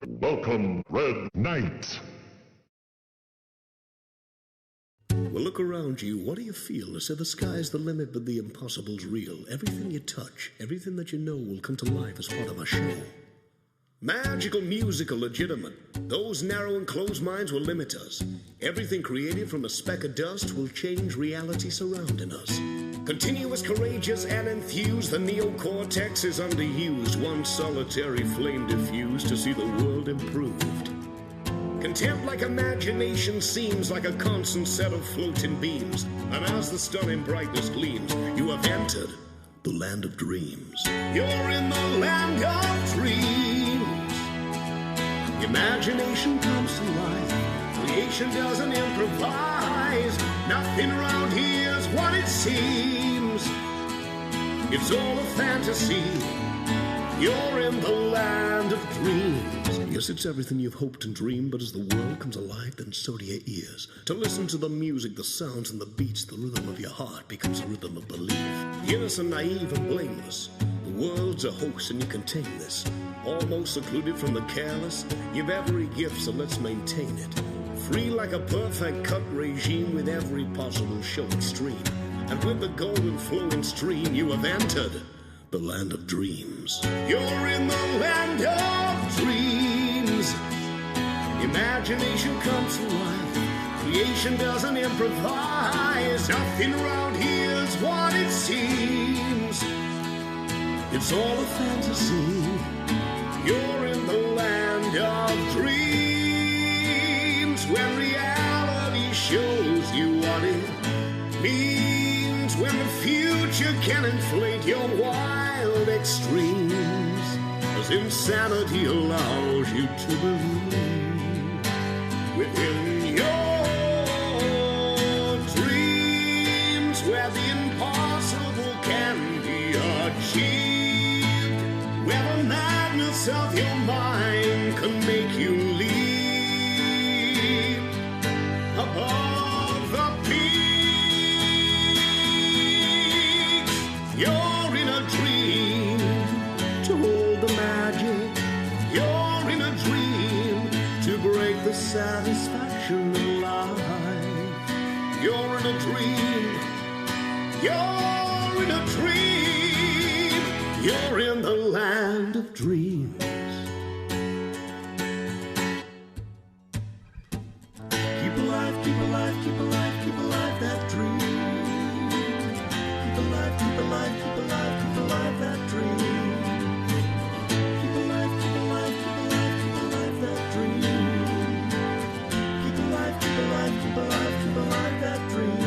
Welcome, Red Knight. Well, look around you. What do you feel? They say the sky's the limit, but the impossible's real. Everything you touch, everything that you know will come to life as part of a show. Magical, musical, legitimate. Those narrow and closed minds will limit us. Everything created from a speck of dust will change reality surrounding us. Continuous, courageous, and enthused, the neocortex is underused. One solitary flame diffused to see the world improved. Contempt like imagination seems like a constant set of floating beams. And as the stunning brightness gleams, you have entered the land of dreams. You're in the land of dreams. Imagination comes to life. Creation doesn't improvise. Nothing around here's what it seems. It's all a fantasy. You're in the land of dreams. Yes, it's everything you've hoped and dreamed, but as the world comes alive, then so do your ears. To listen to the music, the sounds and the beats, the rhythm of your heart becomes the rhythm of belief. Innocent, naive, and blameless. The world's a hoax and you contain this. Almost secluded from the careless. You've every gift, so let's maintain it. Free like a perfect cut regime with every possible show extreme. And with the golden flowing stream, you have entered the land of dreams. You're in the land of dreams. Imagination comes to life. Creation doesn't improvise. Nothing around here's what it seems. It's all a fantasy. You're in the land of dreams. When reality shows you what it means. When the future can inflate your wild extremes. As insanity allows you to believe within your dreams. Where the impossible can be achieved. Where the madness of your mind can make you leap above the peaks. You're in a dream to hold the magic. You're in a dream to break the satisfaction of life. You're in a dream. You're in a dream. You're in the land of dreams. Keep alive, keep alive, keep alive, keep alive that dream. Keep alive, keep alive, keep alive, keep alive that dream. Keep alive, keep alive, keep alive, keep alive that dream. Keep alive, keep alive, keep alive, keep alive that dream.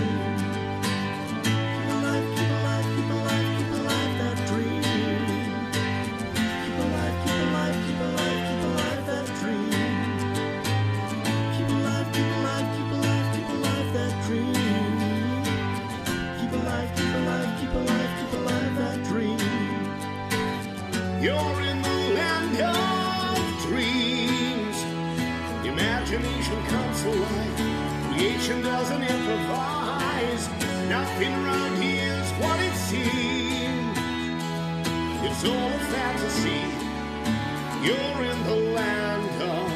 Keep alive, keep alive, keep alive, keep alive that dream. Keep alive, keep alive, keep alive, keep alive that dream. Keep alive, keep alive, keep alive, keep alive that dream. Keep alive, keep alive, keep alive, keep alive that dream. You're in the land of dreams. Imagination comes to life. Creation doesn't improvise. Nothing around here's what it seems. It's all a fantasy. You're in the land of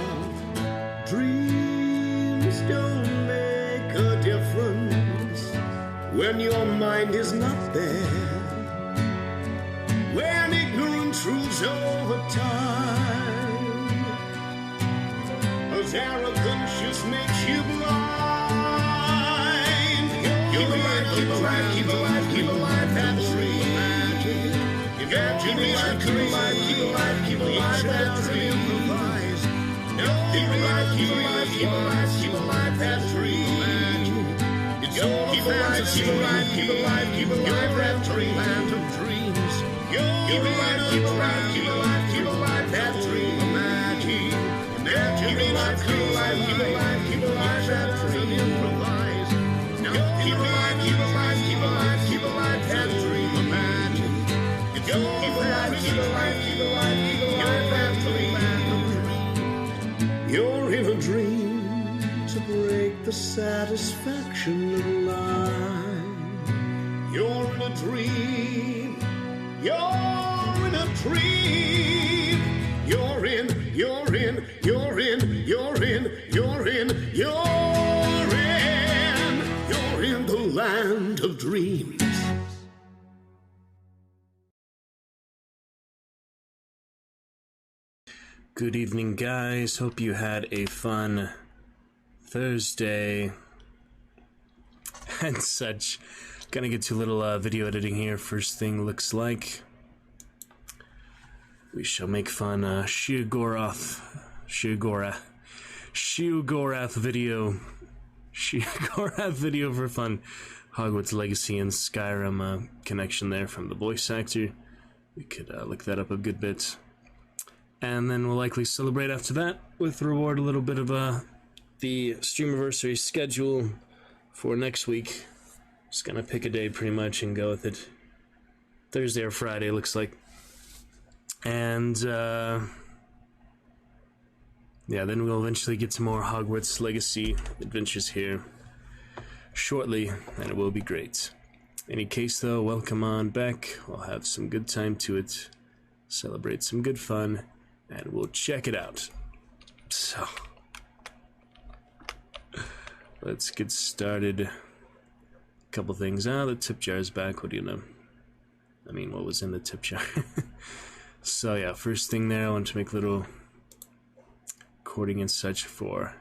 dreams. Don't make a difference when your mind is not there. When ignorant truths over time. As arrogance just makes you blind. Keep alive, keep alive, keep alive, keep alive that dream. Imagination, keep alive, keep alive, keep alive that dream. Keep alive, keep alive, keep alive, keep alive that dream. It's all keep alive, keep alive, keep alive, keep alive that dream. Land of dreams. Keep alive, keep alive, keep alive, keep alive that dream. Imagine, keep alive, keep alive, keep alive, keep alive that dream. Improvise. Keep alive, keep alive, keep alive, keep alive that dream. Imagine. Keep alive, keep alive, keep alive, keep alive that dream. You're in a dream to break the satisfaction of life. You're in a dream. You're in a dream. You're in in, you're in, you're in, you're in, you're in. You're in the land of dreams. Good evening, guys. Hope you had a fun Thursday and such. Gonna get to a little video editing here. First thing looks like we shall make fun Sheogorath video for fun. Hogwarts Legacy and Skyrim connection there from the voice actor. We could look that up a good bit. And then we'll likely celebrate after that with reward a little bit of the Streamiversary schedule for next week. Just gonna pick a day pretty much and go with it. Thursday or Friday looks like. And yeah, then we'll eventually get to more Hogwarts Legacy adventures here shortly, and it will be great. Any case though, welcome on back. We'll have some good time to it, celebrate some good fun, and we'll check it out. So, let's get started. Couple things. The tip jar is back. What do you know? I mean, what was in the tip jar? So yeah, first thing there, I want to make a little recording and such for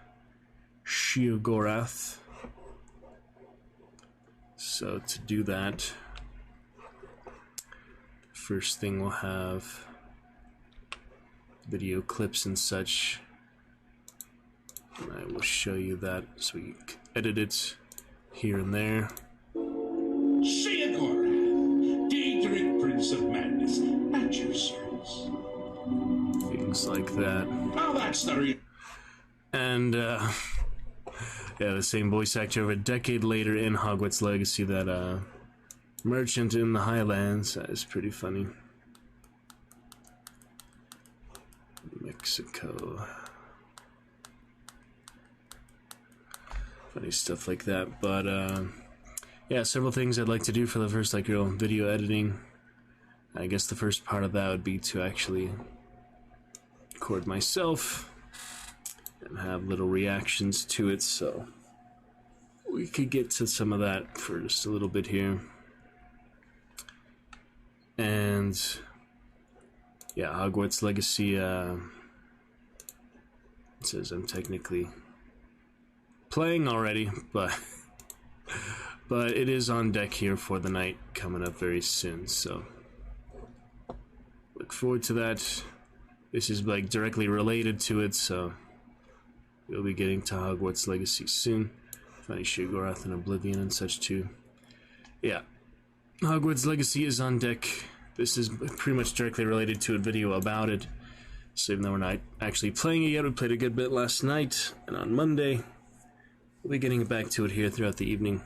Sheogorath. So to do that, first thing we'll have video clips and such. And I will show you that so we can edit it here and there. Sheogorath, Daedric Prince of Madness, at your service. Things like that. Oh, that's the And, yeah, the same voice actor over a decade later in Hogwarts Legacy, that, merchant in the Highlands. That is pretty funny. Mexico. Funny stuff like that, but, yeah, several things I'd like to do for the first, like, real video editing. I guess the first part of that would be to actually record myself and have little reactions to it, so we could get to some of that for just a little bit here. And yeah, Hogwarts Legacy, it says I'm technically playing already, but it is on deck here for the night coming up very soon, so look forward to that. This is like directly related to it, so we'll be getting to Hogwarts Legacy soon. Funny Sheogorath and Oblivion and such too. Yeah, Hogwarts Legacy is on deck. This is pretty much directly related to a video about it. So even though we're not actually playing it yet, we played a good bit last night, and on Monday we'll be getting back to it here throughout the evening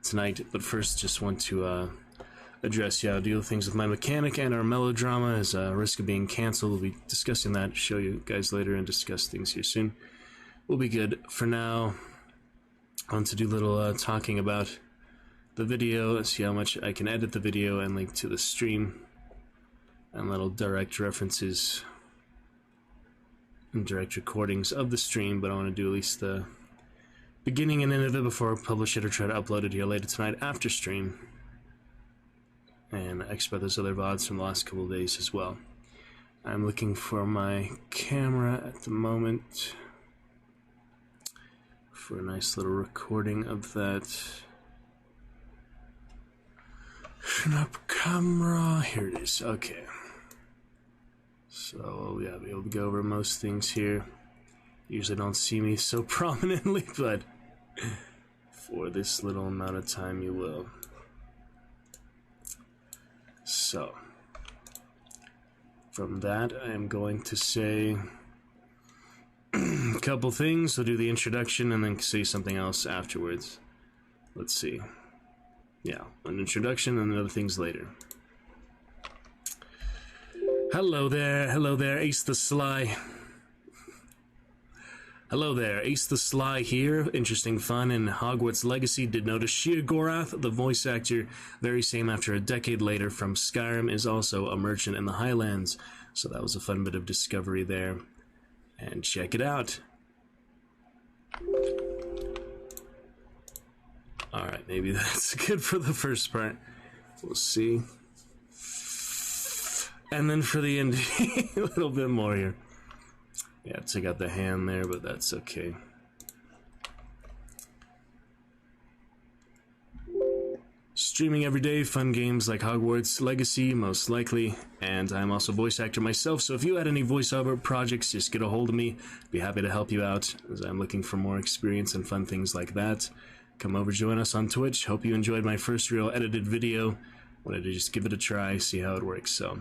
tonight. But first, just want to address how I deal with things with my mechanic and our melodrama as a risk of being cancelled. We'll be discussing that, show you guys later, and discuss things here soon. We'll be good. For now, I want to do a little talking about the video, see how much I can edit the video and link to the stream, and little direct references and direct recordings of the stream, but I want to do at least the beginning and end of it before I publish it or try to upload it here later tonight after stream, and export those other VODs from the last couple of days as well. I'm looking for my camera at the moment for a nice little recording of that. Up camera, here it is. Okay, so yeah, I'll be able to go over most things here. Usually don't see me so prominently, but for this little amount of time you will. So from that, I am going to say a couple things. We'll do the introduction and then say something else afterwards. Let's see. Yeah, an introduction and other things later. Hello there, AceTheSly. Hello there, AceTheSly here. Interesting fun in Hogwarts Legacy. Did notice Sheogorath, the voice actor, very same after a decade later from Skyrim, is also a merchant in the Highlands. So that was a fun bit of discovery there. and check it out. Alright, maybe that's good for the first part. We'll see. And then for the end, a little bit more here. Yeah, took out the hand there, but that's okay. Streaming every day, fun games like Hogwarts Legacy, most likely, and I'm also a voice actor myself, so if you had any voiceover projects, just get a hold of me. Be happy to help you out, as I'm looking for more experience and fun things like that. Come over, join us on Twitch. Hope you enjoyed my first real edited video. Wanted to just give it a try, see how it works, so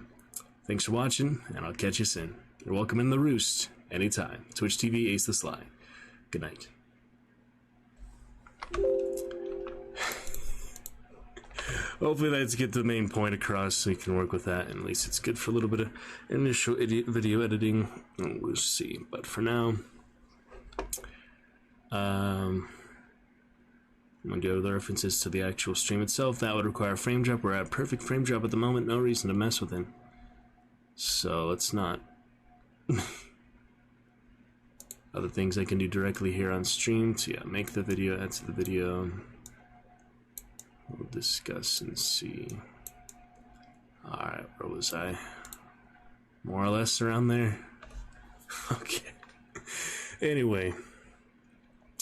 thanks for watching, and I'll catch you soon. You're welcome in the roost, anytime. Twitch TV, AceTheSly. Good night. Hopefully that's get the main point across so you can work with that, and at least it's good for a little bit of initial video editing. We'll see, but for now, I'm gonna go to the references to the actual stream itself. That would require a frame drop. We're at perfect frame drop at the moment, no reason to mess with it. So let's not. Other things I can do directly here on stream. So yeah, make the video, add to the video. We'll discuss and see. Alright, where was I? More or less around there? Okay. Anyway.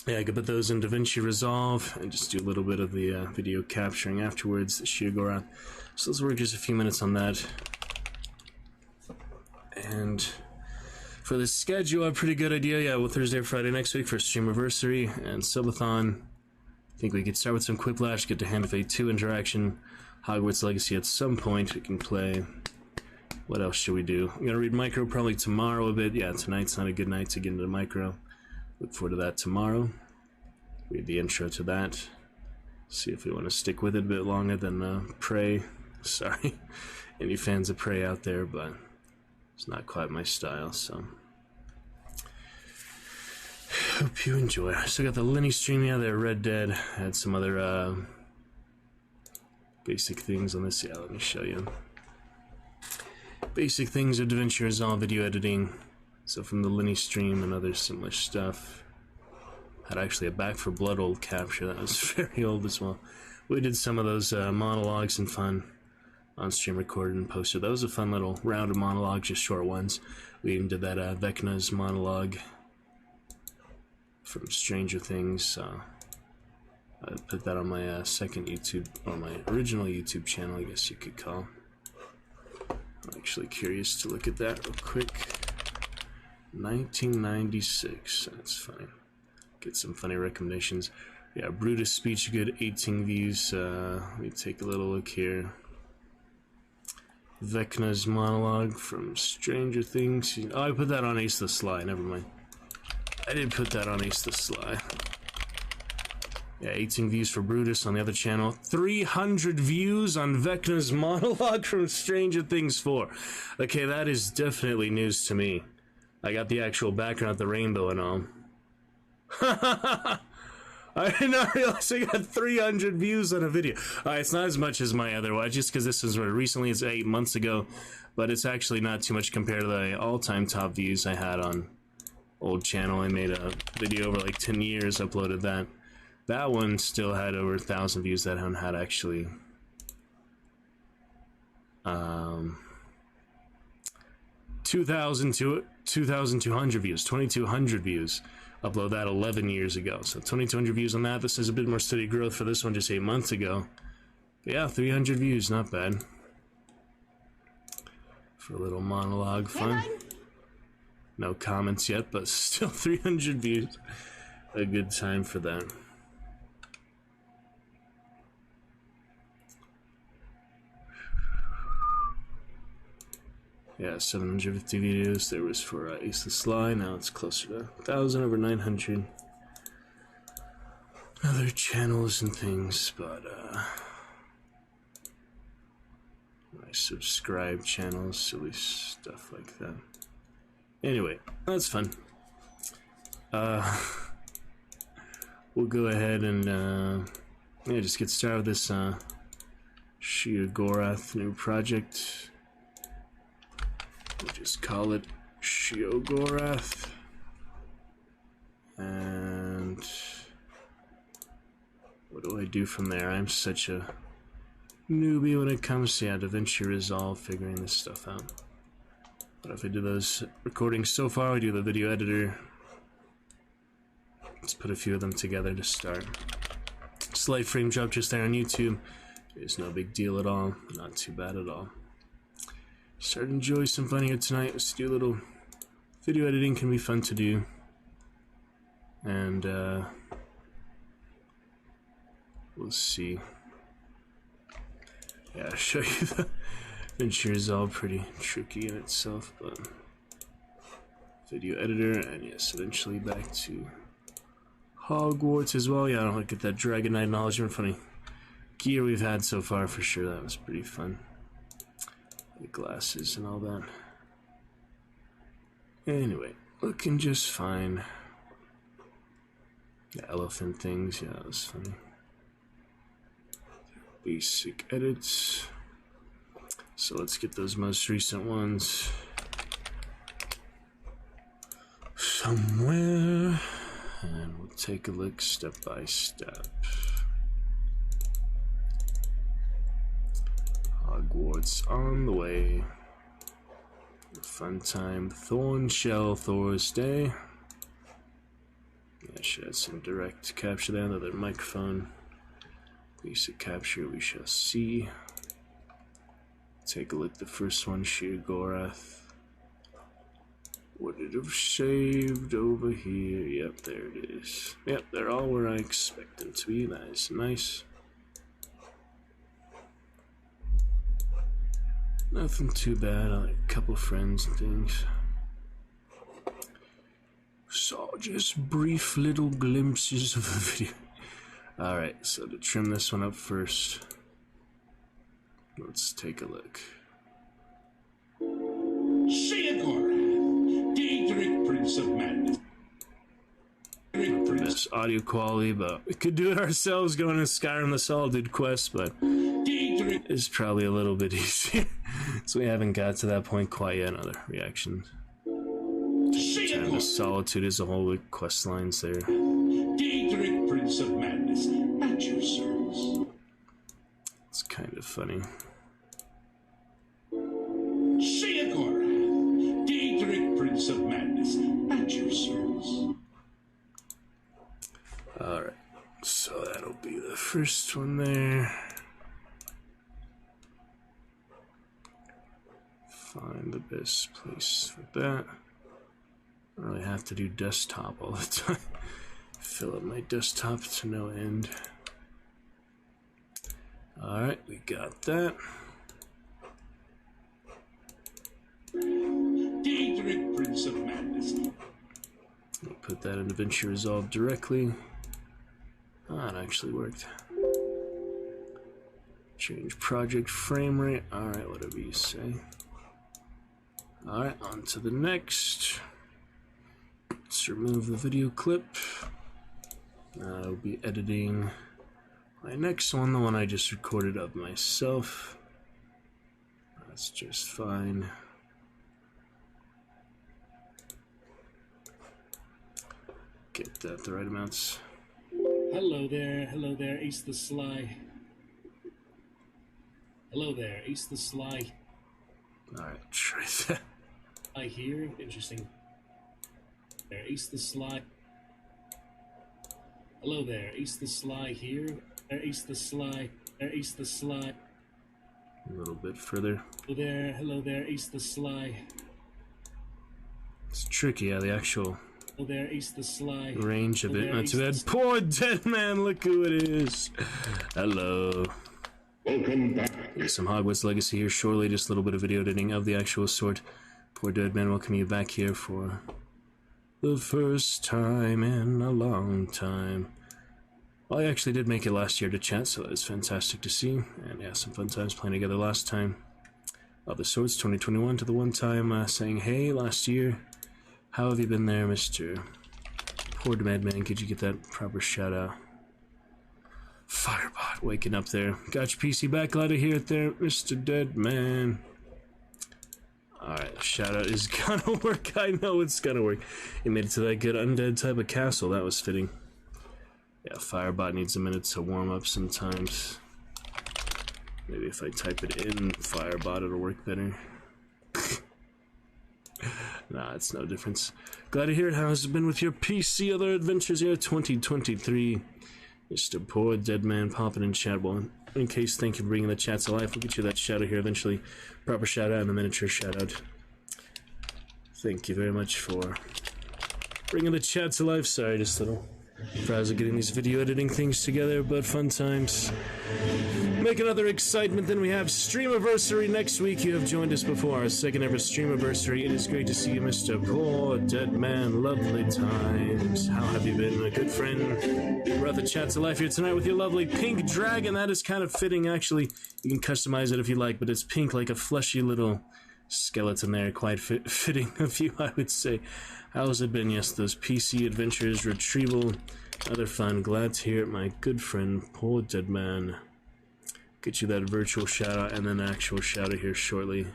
Yeah, I could put those in DaVinci Resolve and just do a little bit of the video capturing afterwards, the Shiogora. So let's work just a few minutes on that. And for the schedule, I have a pretty good idea. Yeah, well, Thursday or Friday next week for Streamiversary and Subathon. I think we could start with some Quiplash, get to Hand of Fate 2 interaction, Hogwarts Legacy at some point. We can play. What else should we do? I'm gonna read Micro probably tomorrow a bit. Yeah, tonight's not a good night to get into Micro. Look forward to that tomorrow. Read the intro to that. See if we want to stick with it a bit longer than Prey. Sorry, any fans of Prey out there, but it's not quite my style, so. Hope you enjoy. I still got the Lenny stream out there, Red Dead. Had some other basic things on this. Yeah, let me show you. Basic things of DaVinci Resolve video editing. So from the Lenny stream and other similar stuff. Had actually a Back for Blood old capture that was very old as well. We did some of those monologues and fun on stream, recorded and posted. That was a fun little round of monologues, just short ones. We even did that Vecna's monologue from Stranger Things. I put that on my second YouTube, or my original YouTube channel, I guess you could call. I'm actually curious to look at that real quick. 1996, that's funny. Get some funny recommendations. Yeah, Brutus speech, good 18 views. Let me take a little look here. Vecna's monologue from Stranger Things. Oh, I put that on AceTheSly, never mind. I did put that on AceTheSly. Yeah, 18 views for Brutus on the other channel. 300 views on Vecna's monologue from Stranger Things 4. Okay, that is definitely news to me. I got the actual background, the rainbow and all. I did not realize I got 300 views on a video. It's not as much as my other one, just because this was recently, it's 8 months ago. But it's actually not too much compared to the all-time top views I had on old channel. I made a video over like 10 years, uploaded that. That one still had over 1,000 views. That one had actually 2,200 views, 2,200 views. Upload that 11 years ago. So 2,200 views on that. This is a bit more steady growth for this one just 8 months ago. But yeah, 300 views, not bad. For a little monologue fun. No comments yet, but still 300 views. A good time for that. Yeah, 750 videos. There was for AceTheSly. Now it's closer to 1,000, over 900. Other channels and things, but my subscribe channels, silly stuff like that. Anyway, that's fun. We'll go ahead and yeah, just get started with this Shiogora new project. We'll just call it Shiogora. And what do I do from there? I'm such a newbie when it comes to DaVinci Resolve, figuring this stuff out. But if I do those recordings so far, I do the video editor. Let's put a few of them together to start. Slight frame drop just there on YouTube. It's no big deal at all. Not too bad at all. Start to enjoy some fun here tonight. Let's do a little video editing. Can be fun to do. And we'll see. Yeah, I'll show you the DaVinci Resolve, pretty tricky in itself, but video editor, and yes, eventually back to Hogwarts as well. Yeah, I don't look at that Dragon Knight acknowledgement. Funny gear we've had so far for sure. That was pretty fun. The glasses and all that. Anyway, looking just fine. The elephant things, yeah, that was funny. Basic edits. So let's get those most recent ones somewhere, and we'll take a look step by step. Hogwarts on the way. Fun time. Thornshell Thorsday. I should have some direct capture there. Another microphone. Basic capture, we shall see. Take a look at the first one, Sheer-Gorath. Would it have saved over here? Yep, there it is. Yep, they're all where I expect them to be. That is nice. Nothing too bad. I like a couple friends and things. Saw just brief little glimpses of the video. Alright, so to trim this one up first, let's take a look. Sheer-Gorath, Daedric Prince of Madness. Not the best audio quality, but we could do it ourselves going to Skyrim the Solitude quest, but it's probably a little bit easier. So we haven't got to that point quite yet. Other reactions. Time to Solitude is a whole quest lines there. Daedric Prince of Madness, at your service. It's kind of funny. Sheer-Gorath, Daedric Prince of Madness, at your service. Alright, so that'll be the first one there. Find the best place for that. I don't really have to do desktop all the time. Fill up my desktop to no end. Alright, we got that. Daedric Prince of Madness. We'll put that in DaVinci Resolve directly. Ah, it actually worked. Change project frame rate. Alright, whatever you say. Alright, on to the next. Let's remove the video clip. I'll be editing my next one, the one I just recorded of myself. That's just fine. Get that the right amounts. Hello there, AceTheSly. Hello there, AceTheSly. Alright, try that. I hear, interesting. There, AceTheSly. Hello there, AceTheSly here. There, AceTheSly. There, AceTheSly. A little bit further. Hello there, AceTheSly. It's tricky, yeah, the actual Hello there, AceTheSly. range of it. There, Not too bad. Poor dead man, look who it is. Hello. Welcome back. Some Hogwarts Legacy here shortly, just a little bit of video editing of the actual sort. Poor dead man, welcome you back here for the first time in a long time. Well, I actually did make it last year to chat, so that was fantastic to see. And yeah, some fun times playing together last time. Of the Swords 2021 to the one time saying, hey, last year, how have you been there, Mr. Poor Madman? Could you get that proper shout out? Firebot waking up there. Got your PC back, glad to hear it there, Mr. Dead Man. Alright, shout out is gonna work. I know it's gonna work. He made it to that good undead type of castle. That was fitting. Yeah, Firebot needs a minute to warm up sometimes. Maybe if I type it in Firebot, it'll work better. Nah, it's no difference. Glad to hear it. How has it been with your PC? Other adventures here, 2023. Mr. Poor Dead Man popping in chat. Well, in case, thank you for bringing the chat to life. We'll get you that shout out here eventually. Proper shout out and a miniature shout out. Thank you very much for bringing the chat to life. Sorry, just a little surprised at getting these video editing things together, but fun times. Make another excitement. Then we have Streamiversary next week. You have joined us before our second ever Streamiversary. It is great to see you, Mr. Poor Dead Man. Lovely times. How have you been, my good friend? You brought the chat to life here tonight with your lovely pink dragon. That is kind of fitting, actually. You can customize it if you like, but it's pink like a fleshy little skeleton there. Quite fitting of you, I would say. How's it been? Yes, those PC adventures, retrieval, other fun. Glad to hear it, my good friend, Poor Dead Man. Get you that virtual shout out and then an actual shout out here shortly.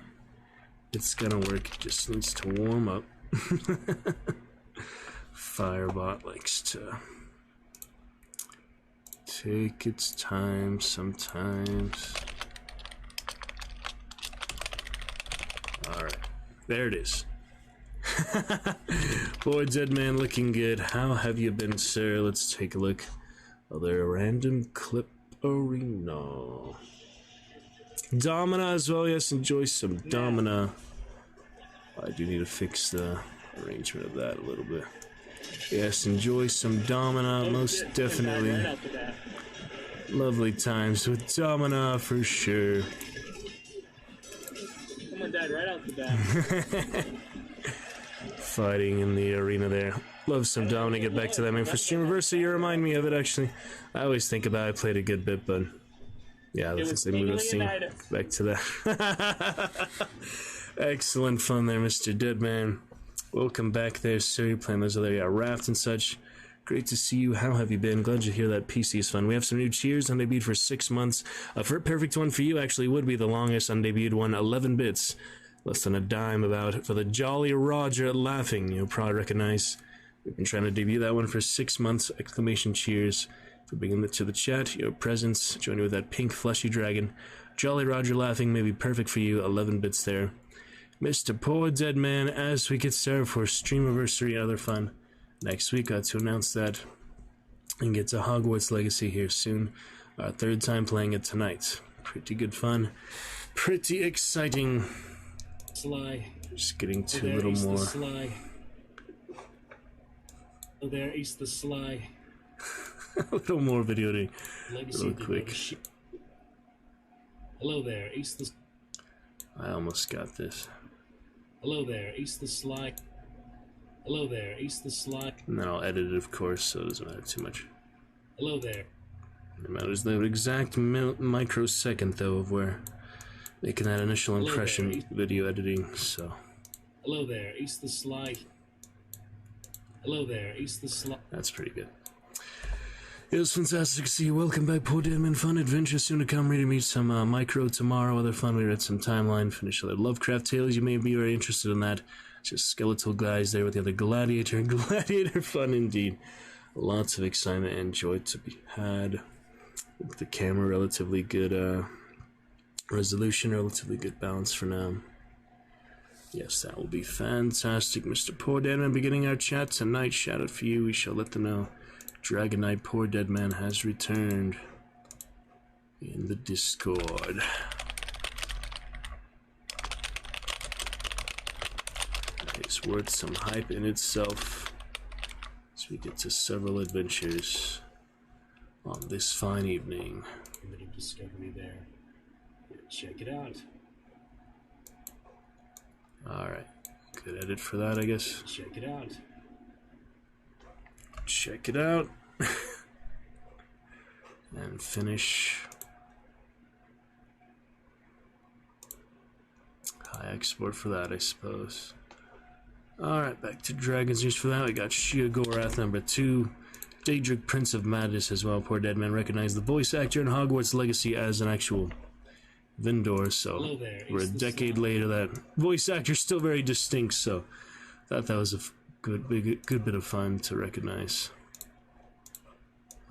It's gonna work, it just needs to warm up. Firebot likes to take its time sometimes. Alright, there it is. Boy, Dead Man looking good. How have you been, sir? Let's take a look. Other random clip arena. Domina as well, yes, enjoy some Domina. I do need to fix the arrangement of that a little bit. Yes, enjoy some Domina, most definitely. Lovely times with Domina for sure. Someone died right out the bat. Fighting in the arena there. Love some Domina. Get back to that, man. For Streamiversary, you remind me of it, actually. I always think about it. I played a good bit, but yeah, since they moved the scene back to that. Excellent fun there, Mr. Deadman. Welcome back there, sir. You're playing those other rafts and such. Great to see you. How have you been? Glad to hear that PC is fun. We have some new cheers on debuted for 6 months. A perfect one for you actually would be the longest undebuted one, 11 bits. Less than a dime about for the Jolly Roger laughing. You'll probably recognize. We've been trying to debut that one for 6 months. Exclamation cheers for bringing it to the chat. Your presence, joining with that pink fleshy dragon. Jolly Roger laughing may be perfect for you. 11 bits there. Mr. Poor Dead Man, as we get started for Streamiversary and other fun. Next week, got to announce that and get to Hogwarts Legacy here soon. Our third time playing it tonight. Pretty good fun. Pretty exciting. Sly. Just getting to a little more. Sly. Oh, there, AceTheSly. A little more video to Legacy real quick. Hello there, AceTheSly. I almost got this. Hello there, AceTheSly. Hello there, AceTheSly. And then I'll edit it, of course, so it doesn't matter too much. Hello there. It matters the exact microsecond, though, of where making that initial impression video editing, so. Hello there, AceTheSly. Hello there, AceTheSly. That's pretty good. It was fantastic to see you. Welcome back, Poor Dead Man. Fun adventure soon to come. Ready to meet some micro tomorrow. Other fun. We read some timeline. Finish other Lovecraft tales. You may be very interested in that. Just skeletal guys there with the other gladiator. Gladiator fun indeed. Lots of excitement and joy to be had. With the camera, relatively good resolution, relatively good balance for now. Yes, that will be fantastic. Mr. Poor Dead Man beginning our chat tonight. Shout out for you. We shall let them know. Dragon Knight Poor Dead Man has returned in the Discord. It's worth some hype in itself as we get to several adventures on this fine evening. A bit of discovery there. Check it out. Alright, good edit for that, I guess. Check it out. Check it out. And finish. High export for that, I suppose. Alright, back to Dragon's News for that. We got Shia-Gorath number 2. Daedric, Prince of Madness as well. Poor Dead Man recognized the voice actor in Hogwarts Legacy as an actual Vindor, so Hello there, we're a AceTheSly. decade later. That voice actor's still very distinct, so thought that was a good bit of fun to recognize.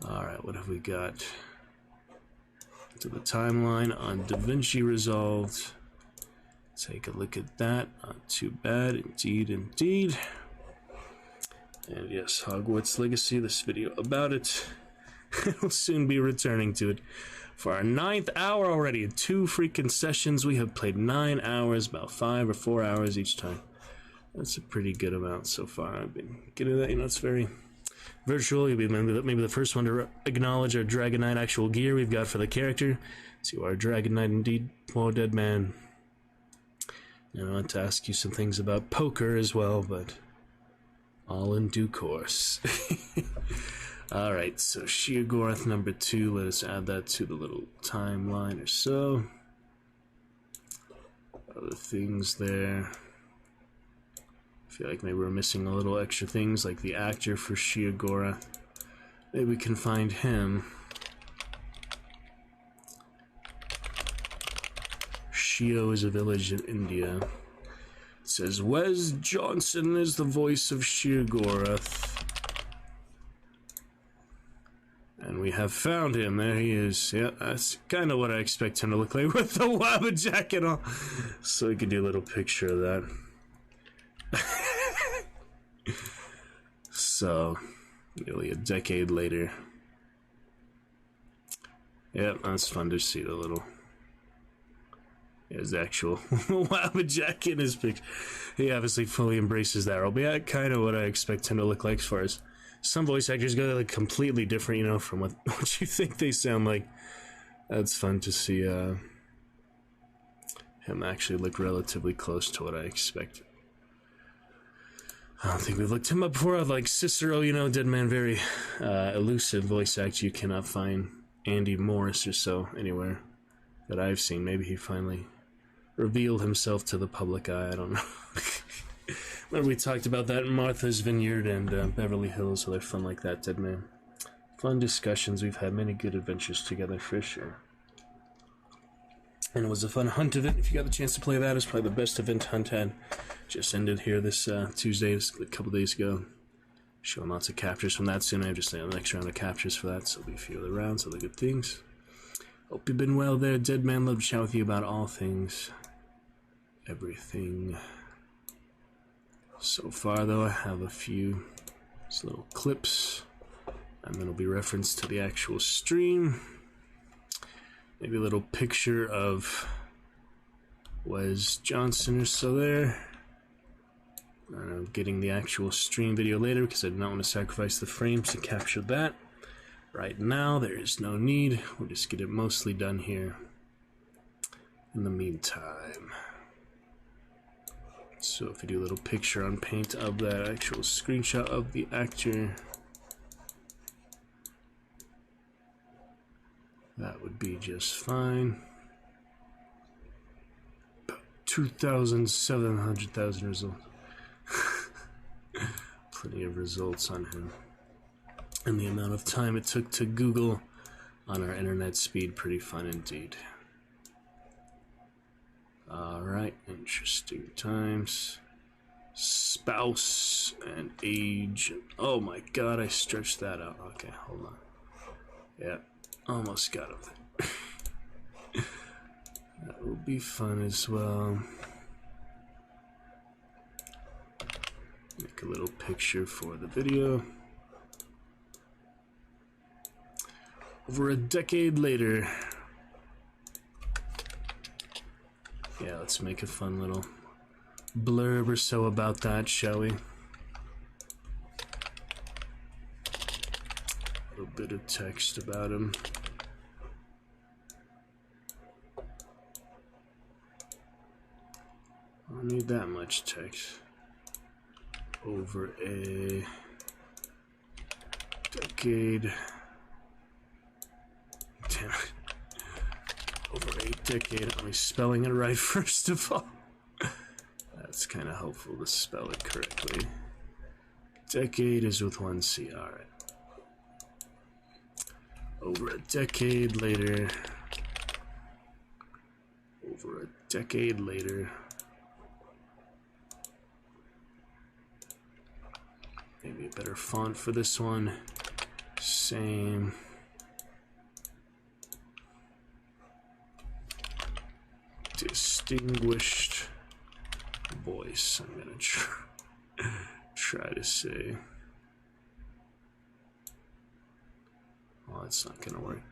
Alright, what have we got? To the timeline on DaVinci Resolved. Take a look at that. Not too bad, indeed. And yes, Hogwarts Legacy, this video about it. We'll soon be returning to it for our 9th hour already. In 2 freaking sessions, we have played 9 hours, about 5 or 4 hours each time. That's a pretty good amount so far. I've been getting that, it's very virtual. You'll be maybe the first one to acknowledge our Dragon Knight actual gear we've got for the character. So you are a Dragon Knight indeed, poor dead man. And I want to ask you some things about poker as well, but all in due course. Alright, so Sheogorath number 2, let us add that to the little timeline or so. Other things there. I feel like maybe we're missing a little extra things, like the actor for Sheogorath. Maybe we can find him. Sheo is a village in India. It says, Wes Johnson is the voice of Sheogorath. And we have found him. There he is. Yeah, that's kind of what I expect him to look like with the Wabba jacket on. So we can do a little picture of that. So, nearly a decade later. Yeah, that's fun to see the little... his actual Wabba jacket in his picture. He obviously fully embraces that role. But yeah, kind of what I expect him to look like as far as... some voice actors go like completely different, from what you think they sound like. That's fun to see him actually look relatively close to what I expected. I don't think we've looked him up before. Like Cicero, Dead Man, very elusive voice actor. You cannot find Andy Morris or so anywhere that I've seen. Maybe he finally revealed himself to the public eye. I don't know. Remember we talked about that in Martha's Vineyard and Beverly Hills, so they're fun like that, Dead Man. Fun discussions. We've had many good adventures together for sure. And it was a fun hunt event. If you got the chance to play that, it's probably the best event Hunt had. Just ended here this Tuesday, a couple days ago. Showing lots of captures from that soon. I have just the next round of captures for that, so there'll be a few other rounds, other good things. Hope you've been well there, Dead Man. Love to chat with you about all things. Everything. So far, though, I have a few just little clips, and then it'll be referenced to the actual stream. Maybe a little picture of Wes Johnson or so there. I'm getting the actual stream video later because I did not want to sacrifice the frames to capture that. Right now, there is no need. We'll just get it mostly done here in the meantime. So if you do a little picture on paint of that actual screenshot of the actor, that would be just fine. 2,700,000 results. Plenty of results on him. And the amount of time it took to Google on our internet speed, pretty fun indeed. Alright, interesting times. Spouse and age. Oh my god, I stretched that out. Okay, hold on. Yeah, almost got him there. That will be fun as well. Make a little picture for the video. Over a decade later. Yeah, let's make a fun little blurb or so about that, shall we? A little bit of text about him. I don't need that much text. Over a decade. Damn it. Over a decade. Am I spelling it right first of all? That's kind of helpful to spell it correctly. Decade is with one C. Alright. Over a decade later. over a decade later. Maybe a better font for this one. Same. Distinguished voice. I'm gonna try to say. Oh, it's not gonna work.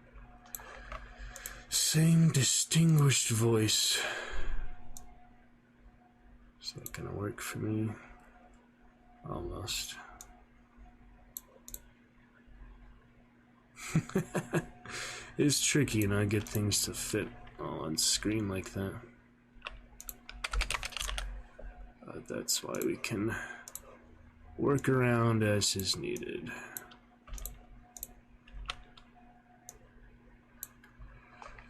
Same distinguished voice. Is that gonna work for me? Almost. It's tricky, you know, get things to fit all on screen like that. That's why we can work around as is needed.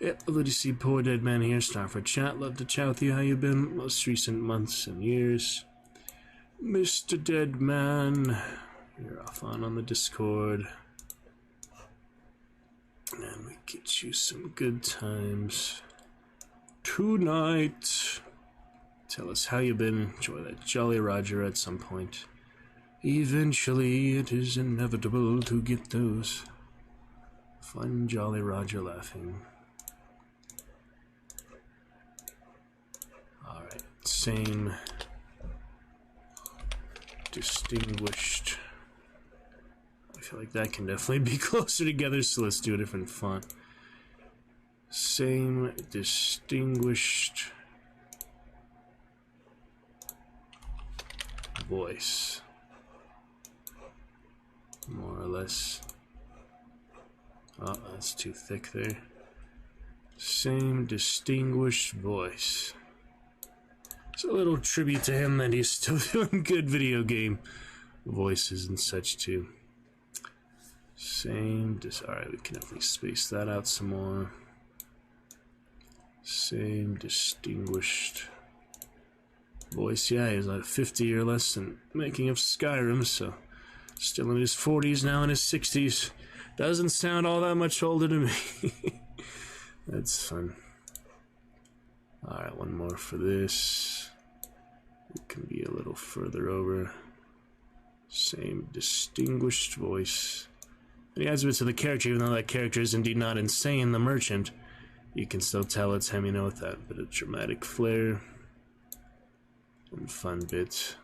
Yep, Lucy, poor dead man here. Star for chat. Love to chat with you. How you been? Most recent months and years. Mr. Dead Man, you're off on the Discord. And we get you some good times tonight. Tell us how you been. Enjoy that Jolly Roger at some point. Eventually, it is inevitable to get those fun Jolly Roger laughing. Alright, same distinguished. I feel like that can definitely be closer together, so let's do a different font. Same distinguished voice. More or less. Oh, that's too thick there. Same distinguished voice. It's a little tribute to him that he's still doing good video game voices and such too. Same, alright, we can definitely space that out some more. Same distinguished voice. Yeah, he's like 50 or less and making of Skyrim, so still in his 40s, now in his 60s. Doesn't sound all that much older to me. That's fun. Alright, one more for this. It can be a little further over. Same distinguished voice. And he adds a bit to the character, even though that character is indeed not insane, the merchant. You can still tell it's him, you know, with that bit of dramatic flair. And fun bit.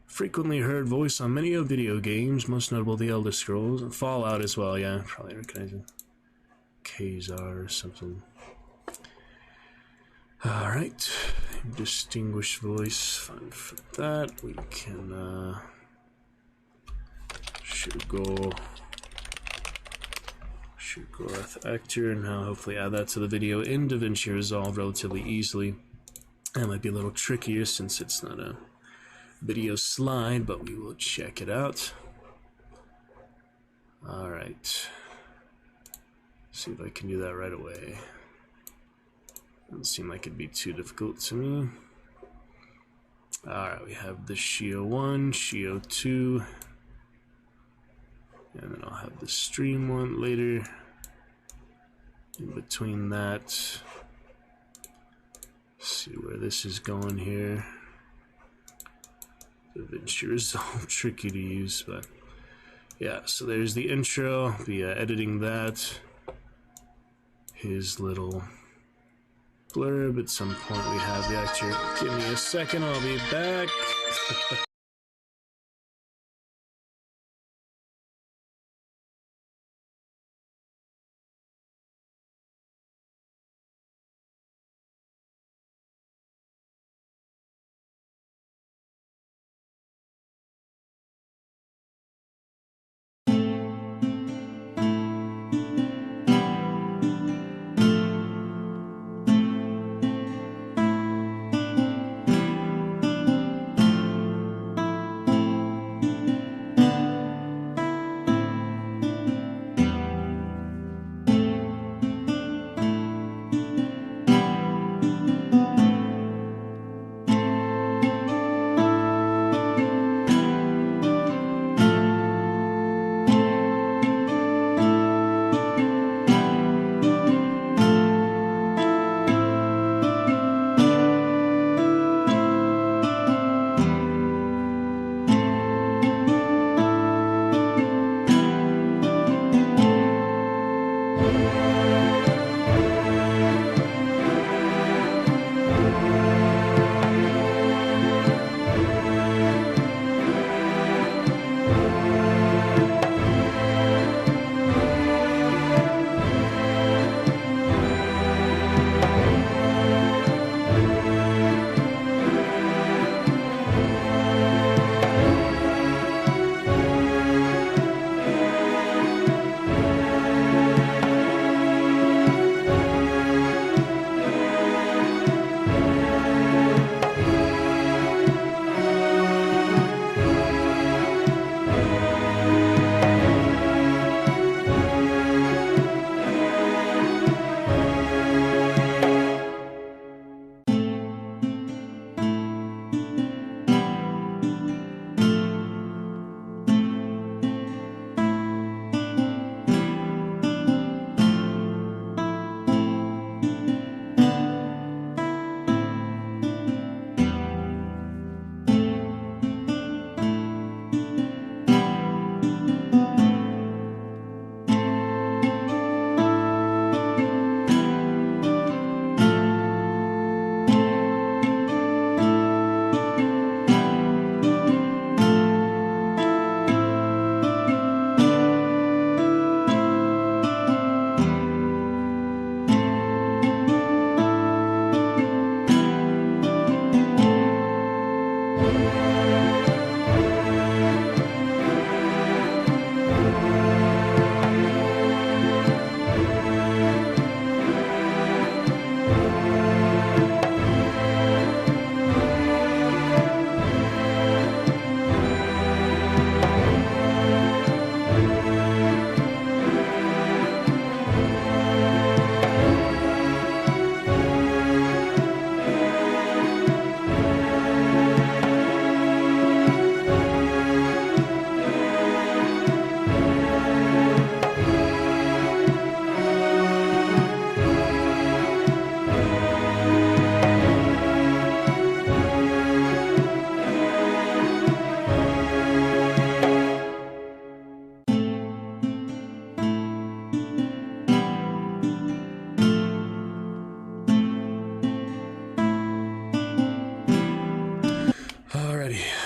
Frequently heard voice on many of video games, most notable The Elder Scrolls, and Fallout as well, yeah, probably recognize it. Kazar or something. Alright, distinguished voice, fun for that. We can, Shugorth actor, and now hopefully add that to the video in DaVinci Resolve relatively easily. That might be a little trickier since it's not a video slide, but we will check it out. Alright. See if I can do that right away. Doesn't seem like it'd be too difficult to me. Alright, we have the Shio 1, Shio 2, and then I'll have the stream one later. In between that, see where this is going here. DaVinci Resolve, tricky to use, but yeah, so there's the intro. Be editing that. His little blurb. At some point we have the actor. Give me a second, I'll be back.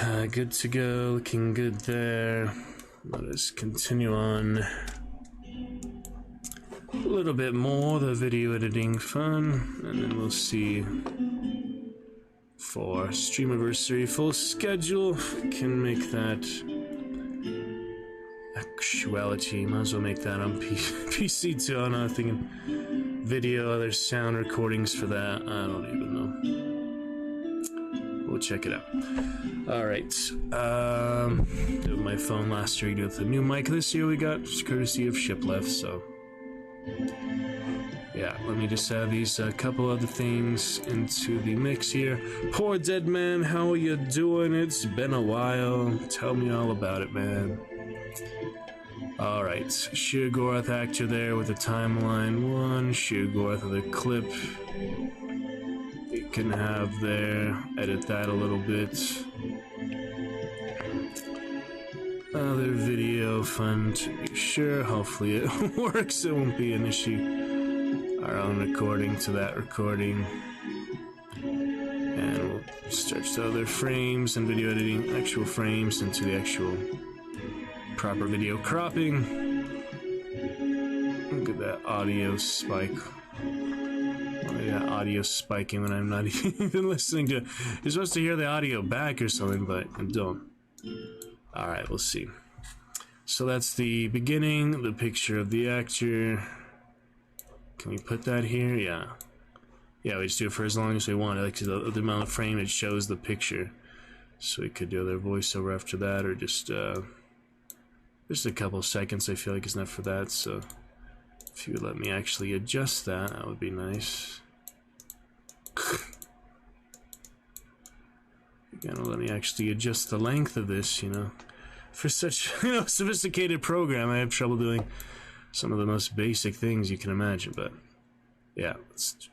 Good to go, looking good there. Let us continue on. A little bit more the video editing fun, and then we'll see for Streamiversary full schedule if we can make that actuality. Might as well make that on PC too. I'm not thinking video, other sound recordings for that. I don't even know. We'll check it out. Alright. Did my phone last year, do with the new mic this year we got, just courtesy of Shipleft, so. Yeah, let me just add these couple other things into the mix here. Poor Dead Man, how are you doing? It's been a while. Tell me all about it, man. Alright, Sheergorth actor there with the timeline 1. Sheergorth with a clip. You can have there. Edit that a little bit. Other video, fun to be sure. Hopefully it works. It won't be an issue. Our own recording to that recording. And we'll stretch the other frames and video editing, actual frames into the actual proper video cropping. Look at that audio spike. Oh yeah, audio spiking when I'm not even listening to it. You're supposed to hear the audio back or something, but I don't. Alright, we'll see. So that's the beginning, the picture of the actor. Can we put that here? Yeah. Yeah, we just do it for as long as we want. I like the amount of frame it shows the picture. So we could do other voiceover after that, or just a couple seconds I feel like is enough for that. So if you would let me actually adjust that, that would be nice. You're gonna let me actually adjust the length of this, you know. For such, sophisticated program, I have trouble doing some of the most basic things you can imagine, but yeah, let's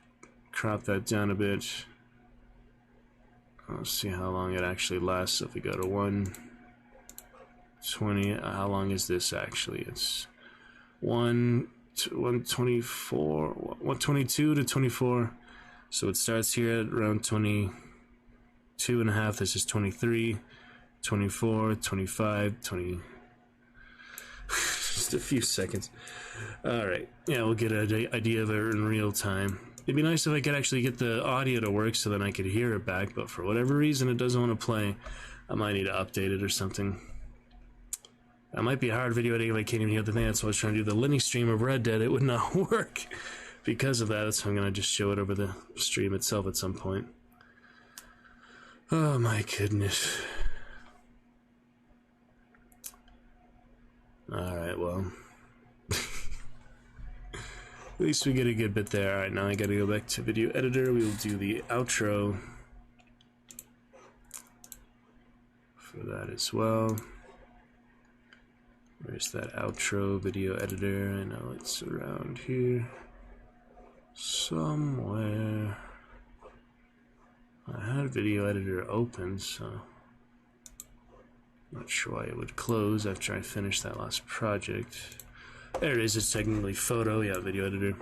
crop that down a bit. Let's see how long it actually lasts. So if we go to 120, how long is this actually? It's 124, 122 to 24. So it starts here at around 22 and a half. This is 23, 24, 25, 20. Just a few seconds. Alright, yeah, we'll get an idea of it in real time. It'd be nice if I could actually get the audio to work so then I could hear it back, but for whatever reason it doesn't want to play. I might need to update it or something. That might be hard video editing if I can't even hear the thing. That's why I was trying to do the linear stream of Red Dead. It would not work. Because of that, that's why I'm going to just show it over the stream itself at some point. Oh my goodness. Alright, well. At least we get a good bit there. Alright, now I gotta go back to video editor. We will do the outro for that as well. Where's that outro video editor? I know it's around here somewhere. I had video editor open, so not sure why it would close after I finished that last project. There it is, it's technically photo, yeah, video editor.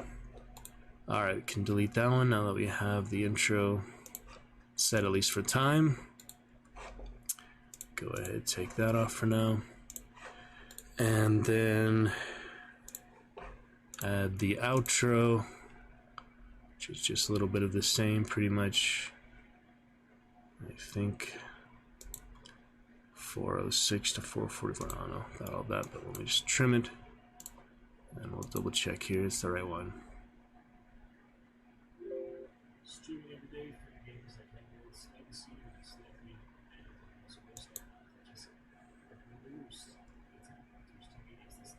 Alright, we can delete that one now that we have the intro set, at least for time. Go ahead, take that off for now. And then add the outro, which is just a little bit of the same, pretty much. I think 406 to 444. I don't know about all that, but let me just trim it. And we'll double check here, it's the right one. Streaming every day for the games like Hangouts, AceTheSly, and supposed to just lose the time to be AceTheSly.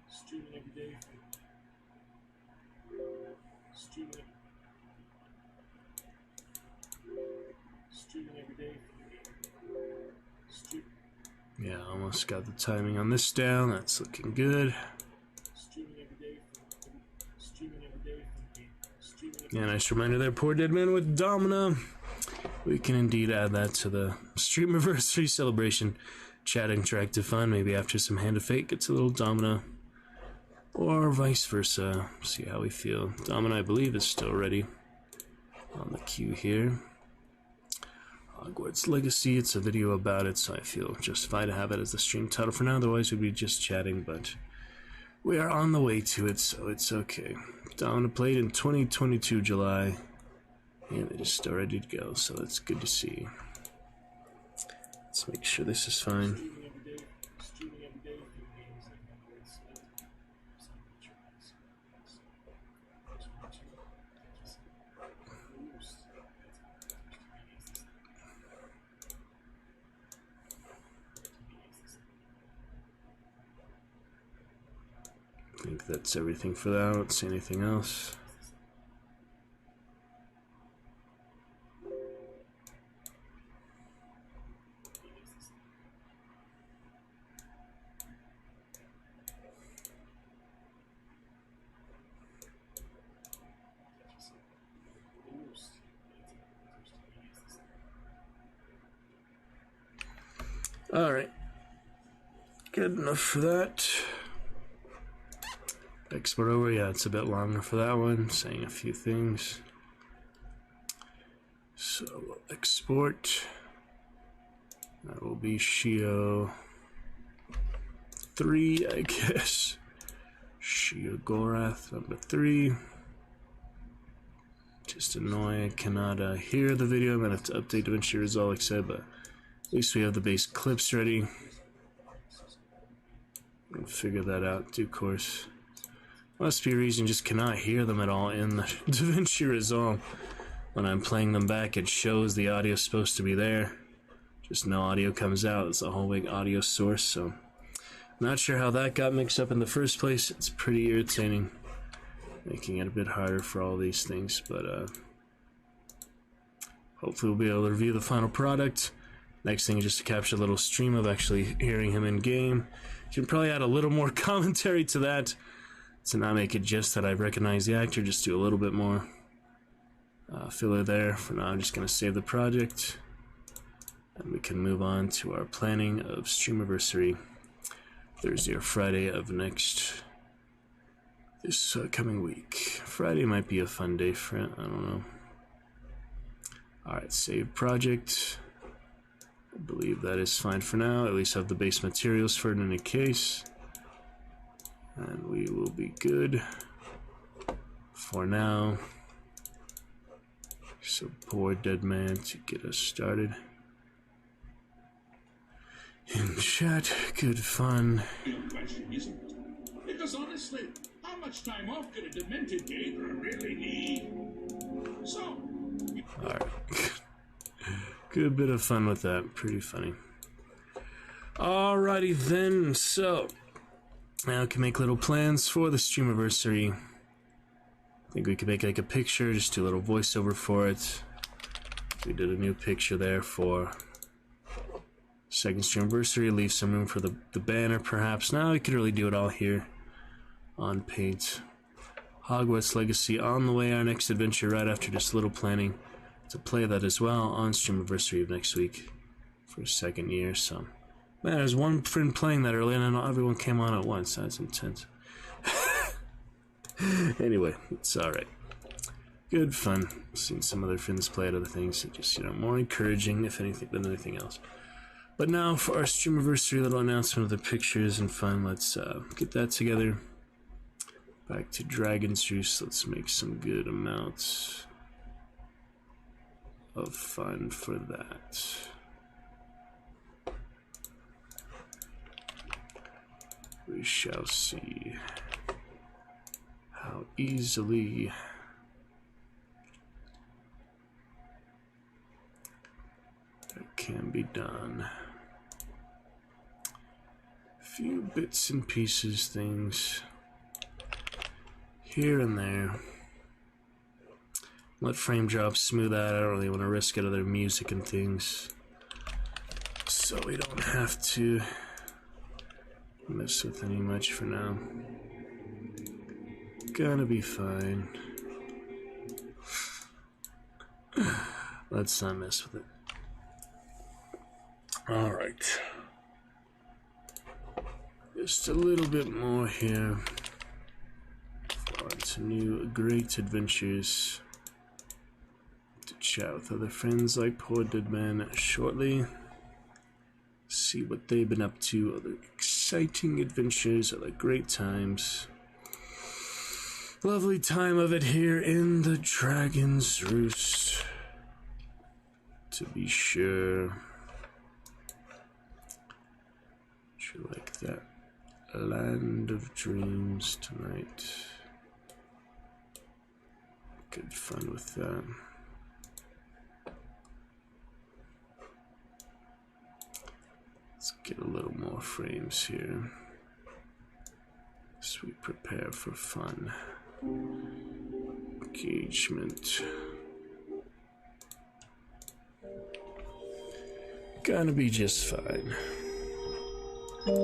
Streaming every day for streaming every day for streaming. Yeah, almost got the timing on this down. That's looking good. Yeah, nice reminder there. Poor Dead Man with Domina. We can indeed add that to the Streamiversary celebration. Chat interactive fun. Maybe after some Hand of Fate gets a little Domina or vice versa. See how we feel. Dom, I believe, is still ready on the queue here. Hogwarts Legacy, it's a video about it, so I feel justified to have it as the stream title for now. Otherwise, we'd be just chatting, but we are on the way to it, so it's okay. Dom played in 2022 July, and it is still ready to go, so that's good to see. Let's make sure this is fine. Streaming every day for games like Hogwarts, some tries. Just watching just boost. I think that's everything for that. I don't see anything else. Alright. Good enough for that. Export over, yeah, it's a bit longer for that one, saying a few things. So we'll export. That will be Shio 3, I guess. Shio Gorath, number 3. Just annoying, I cannot hear the video. I'm gonna have to update DaVinci Resolve, etc. But at least we have the base clips ready. We'll figure that out, due course. Must be a reason you just cannot hear them at all in the DaVinci Resolve. When I'm playing them back, it shows the audio is supposed to be there. Just no audio comes out. It's a whole big audio source, so not sure how that got mixed up in the first place. It's pretty irritating, making it a bit harder for all these things, but hopefully we'll be able to review the final product. Next thing is just to capture a little stream of actually hearing him in game. You can probably add a little more commentary to that to not make it just that I recognize the actor, just do a little bit more filler there. For now, I'm just going to save the project, and we can move on to our planning of Streamiversary Thursday or Friday of this coming week. Friday might be a fun day for it, I don't know. Alright, save project. I believe that is fine for now. At least have the base materials for it in any case. And we will be good for now. So poor dead man to get us started. In chat, good fun. Your question isn't. Because honestly, how much time off could a demented gamer really need? So, Alright. Good bit of fun with that. Pretty funny. Alrighty then, so now we can make little plans for the Streamiversary. I think we could make like a picture, just do a little voiceover for it. We did a new picture there for second Streamiversary, leave some room for the banner perhaps. Now we could really do it all here on Paint. Hogwarts Legacy on the way, our next adventure right after just a little planning to play that as well on Streamiversary of next week for a second year. So, man, there's one friend playing that early and I know everyone came on at once. That's intense. Anyway, it's alright. Good fun. Seen some other friends play at other things. So just, more encouraging if anything than anything else. But now for our Streamiversary little announcement of the pictures and fun, let's get that together. Back to Dragon's Juice. Let's make some good amounts of fun for that. We shall see how easily that can be done. A few bits and pieces, things here and there. Let frame drops smooth out. I don't really want to risk it, other music and things, so we don't have to mess with any much for now. Gonna be fine. Let's not mess with it. Alright. Just a little bit more here. on to new great adventures. To chat with other friends like Poor Dead Man shortly. See what they've been up to, other exciting adventures, other great times. Lovely time of it here in the Dragon's Roost. To be sure. You like that land of dreams tonight. Good fun with that. Let's get a little more frames here as we prepare for fun. Engagement. Gonna be just fine. Okay,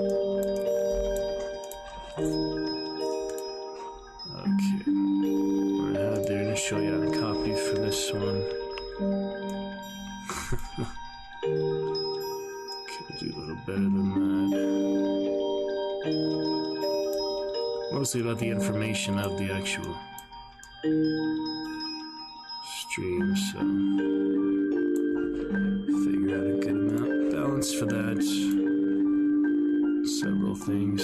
I have the initial copy for this one. Can do a little better than that. Mostly about the information of the actual stream, so figure out a good amount balance for that. Several things.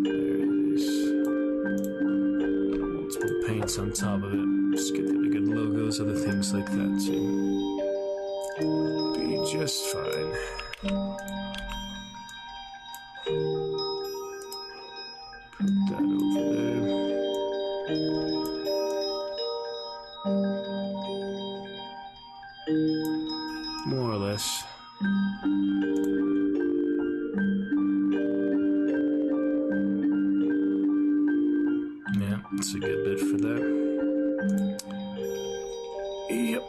There it is. Multiple paints on top of it. Just get the good logos, other things like that too. Be just fine. Put that over there. More or less. Yeah, it's a good bit for that. Yep.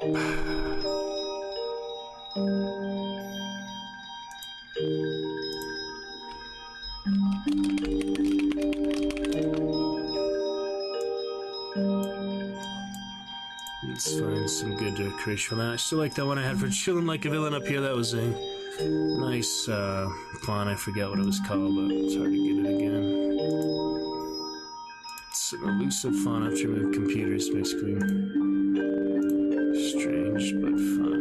Let's find some good decoration for that. I still like that one I had for Chillin' Like a Villain up here. That was a nice font. I forget what it was called, but it's hard to get it again. It's an elusive font after you move computers, basically. Strange, but fun.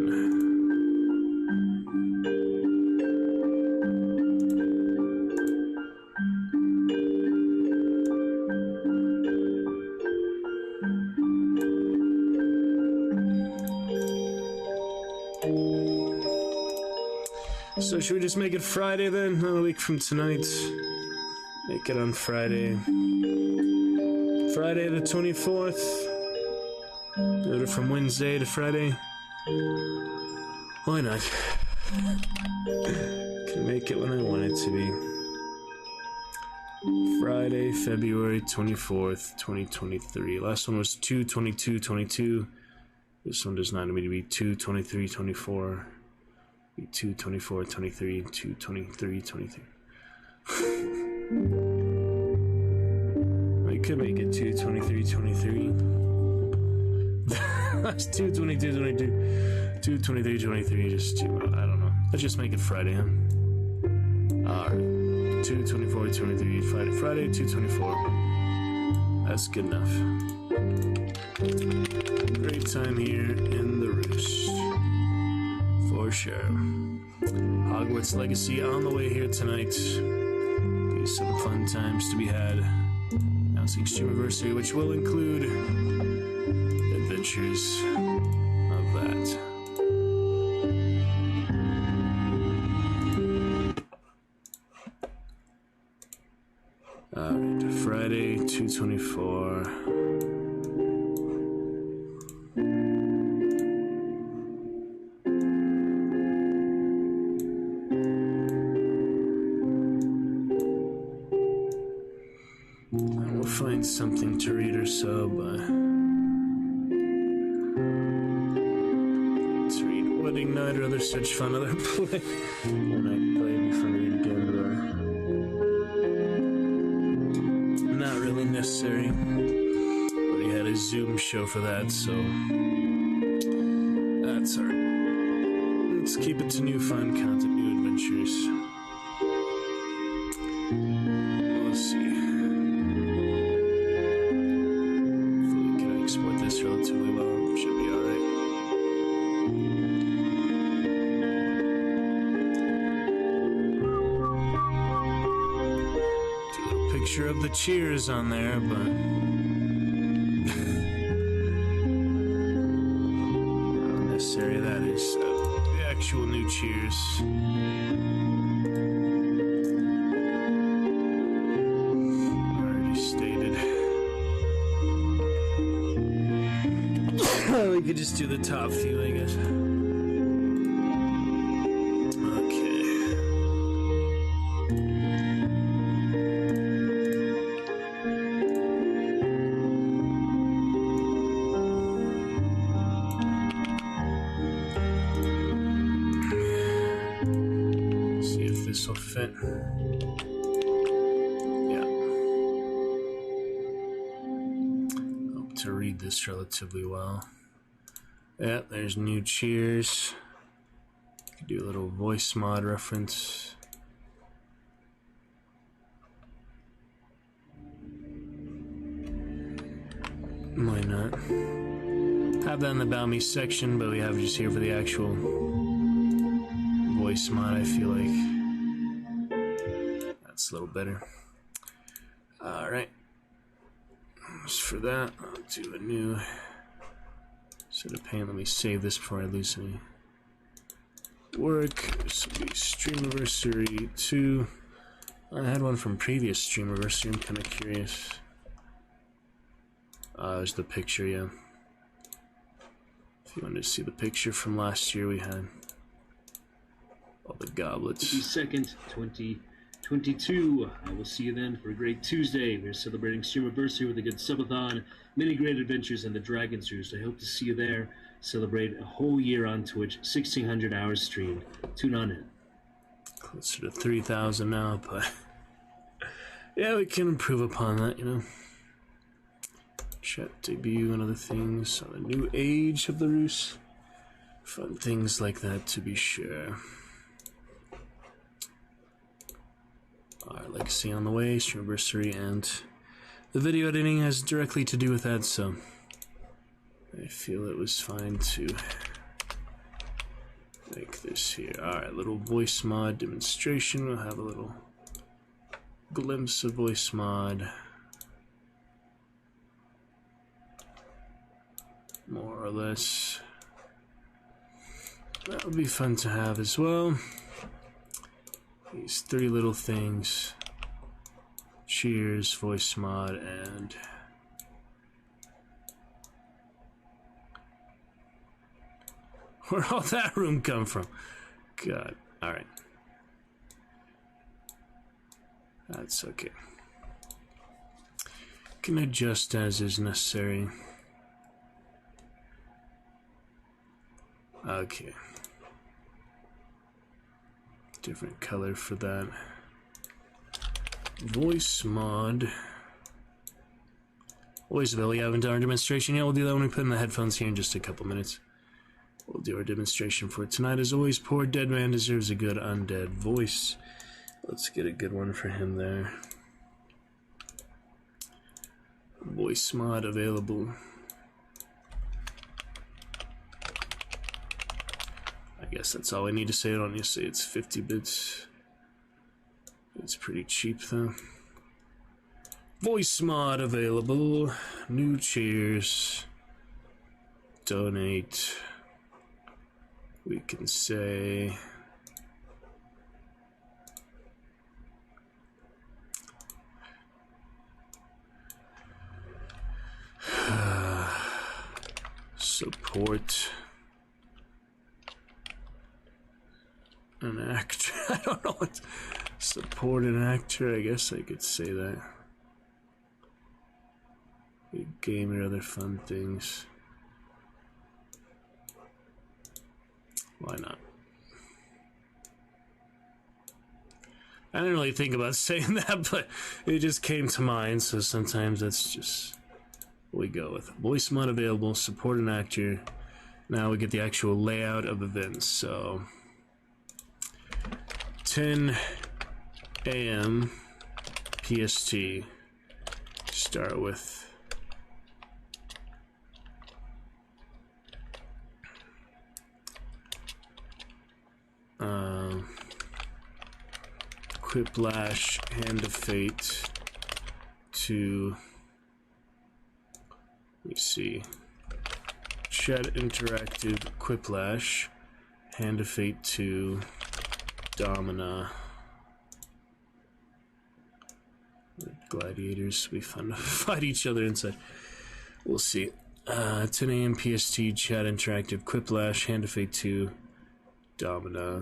So should we just make it Friday then? A week from tonight. Make it on Friday. Friday the 24th. Do it from Wednesday to Friday. Why not? Can make it when I want it to be. Friday, February 24th, 2023. Last one was 2/22/22. This one does not need to be 2/23/24. 2/24/23, 2/23/23. We could make it 2/23/23. That's 2/22/22. 2/23/23. Just too. I don't know. Let's just make it Friday, huh? Alright. 2/24/23. Friday 2/24. That's good enough. Great time here in the Roost. For sure. Hogwarts Legacy on the way here tonight. Be some fun times to be had. Announcing Streamiversary, which will include adventures of that. Alright, Friday 2/24. Find something to read or so, but let's read Wedding Night or other such fun other play. When I play, it'd be fun to read again, but not really necessary. Already had a Zoom show for that, so that's alright. Let's keep it to new fun content, new adventures. picture of the cheers on there, but not necessary. That is the actual new cheers. Already stated. We could just do the top few, I guess. This will fit. Yeah. Hope to read this relatively well. Yeah, there's new cheers. Could do a little voice mod reference. Why not? Have that in the About Me section, but we have it just here for the actual voice mod, I feel like. That's a little better. Alright. Just for that, I'll do a new set of paint. Let me save this before I lose any work. This will be Streamiversary 2. I had one from previous Streamiversary. I'm kind of curious. There's the picture, yeah. If you wanted to see the picture from last year, we had all the goblets. 22nd, 2022. I will see you then for a great Tuesday. We're celebrating Streamiversary with a good subathon, many great adventures, and the Dragon's Roost. I hope to see you there. Celebrate a whole year on Twitch, 1,600 hours streamed. Tune on in. Closer to 3,000 now, but yeah, we can improve upon that, you know. Chat debut and other things on a new age of the Roost. Fun things like that, to be sure. Alright, Legacy on the way, Streamiversary, and the video editing has directly to do with that, so I feel it was fine to make this here. Alright, little voice mod demonstration. We'll have a little glimpse of voice mod. More or less. That would be fun to have as well. These three little things. Cheers, voice mod, and where'd all that room come from? God. Alright. That's okay. Can adjust as is necessary. Okay. Different color for that. Voice mod. Voice available. You haven't done our demonstration yet. We'll do that when we put in the headphones here in just a couple minutes. We'll do our demonstration for tonight. As always, poor dead man deserves a good undead voice. Let's get a good one for him there. Voice mod available. I guess that's all I need to say. I don't need to say it's 50 bits. It's pretty cheap though. Voice mod available. New cheers. Donate. We can say support an actor. I don't know what. Support an actor, I guess I could say that. Big game or other fun things. Why not? I didn't really think about saying that, but it just came to mind, so sometimes that's just what we go with. Voice mod available, support an actor. Now we get the actual layout of events, so 10 a.m. PST. Start with Quiplash, Hand of Fate, to, let me see, Chat Interactive Quiplash, Hand of Fate 2, Domina. The gladiators will be fun to fight each other inside. We'll see. 10 a.m. PST, Chat Interactive Quiplash, Hand of Fate 2, Domina.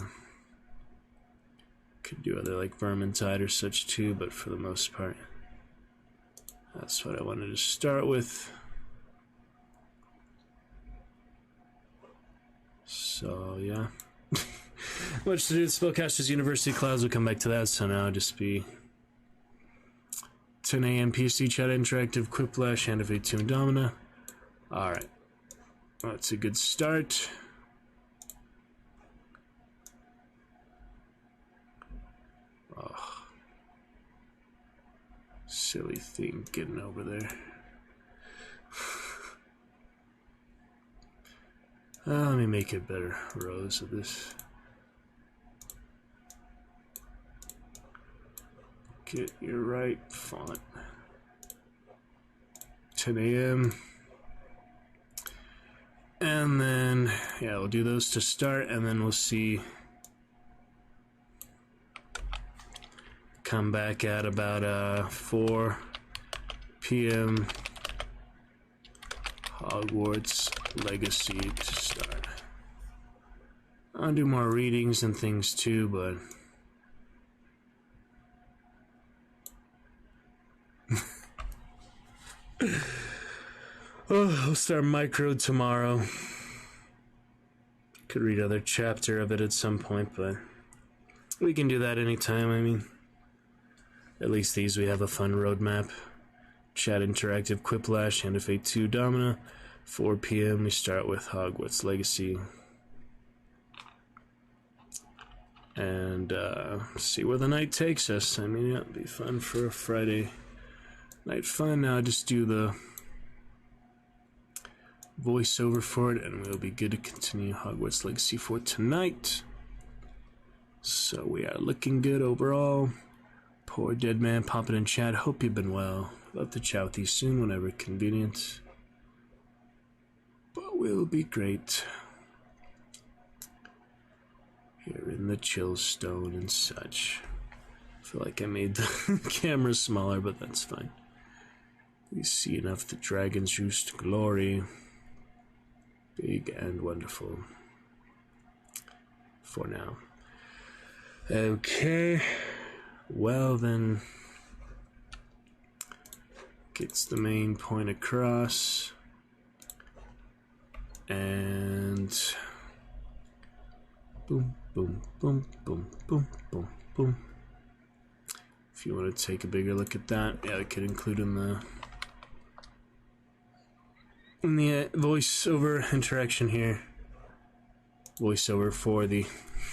Could do other like Vermintide or such too, but for the most part, that's what I wanted to start with. So yeah. Much to do with Spellcasters University Clouds, we'll come back to that, so now just be 10 a.m. PST, Chat Interactive Quiplash, Hand of Fate 2, and Domina. Alright. That's a good start. Oh. Silly thing getting over there. Let me make it better rows of this. Get your right font. 10 a.m. And then, yeah, we'll do those to start, and then we'll see. Come back at about 4 p.m. Hogwarts Legacy to start. I'll do more readings and things too, but I'll start Micro tomorrow. Could read another chapter of it at some point, but we can do that anytime. I mean, at least these we have a fun roadmap. Chat Interactive Quiplash, Hand of Fate 2, Domina. 4 p.m. we start with Hogwarts Legacy. And see where the night takes us. I mean, yeah, it'll be fun for a Friday night fun. Now just do the voiceover for it, and we'll be good to continue Hogwarts Legacy for tonight. So we are looking good overall. Poor dead man popping in chat. Hope you've been well. Love to chat with you soon whenever convenient. But we'll be great. Here in the chill stone and such. I feel like I made the camera smaller, but that's fine. We see enough the dragon's roost glory. Big and wonderful. For now. Okay. Well then. Gets the main point across. And boom, boom, boom, boom, boom, boom, boom. If you want to take a bigger look at that, yeah, I could include in the voiceover interaction here. Voiceover for the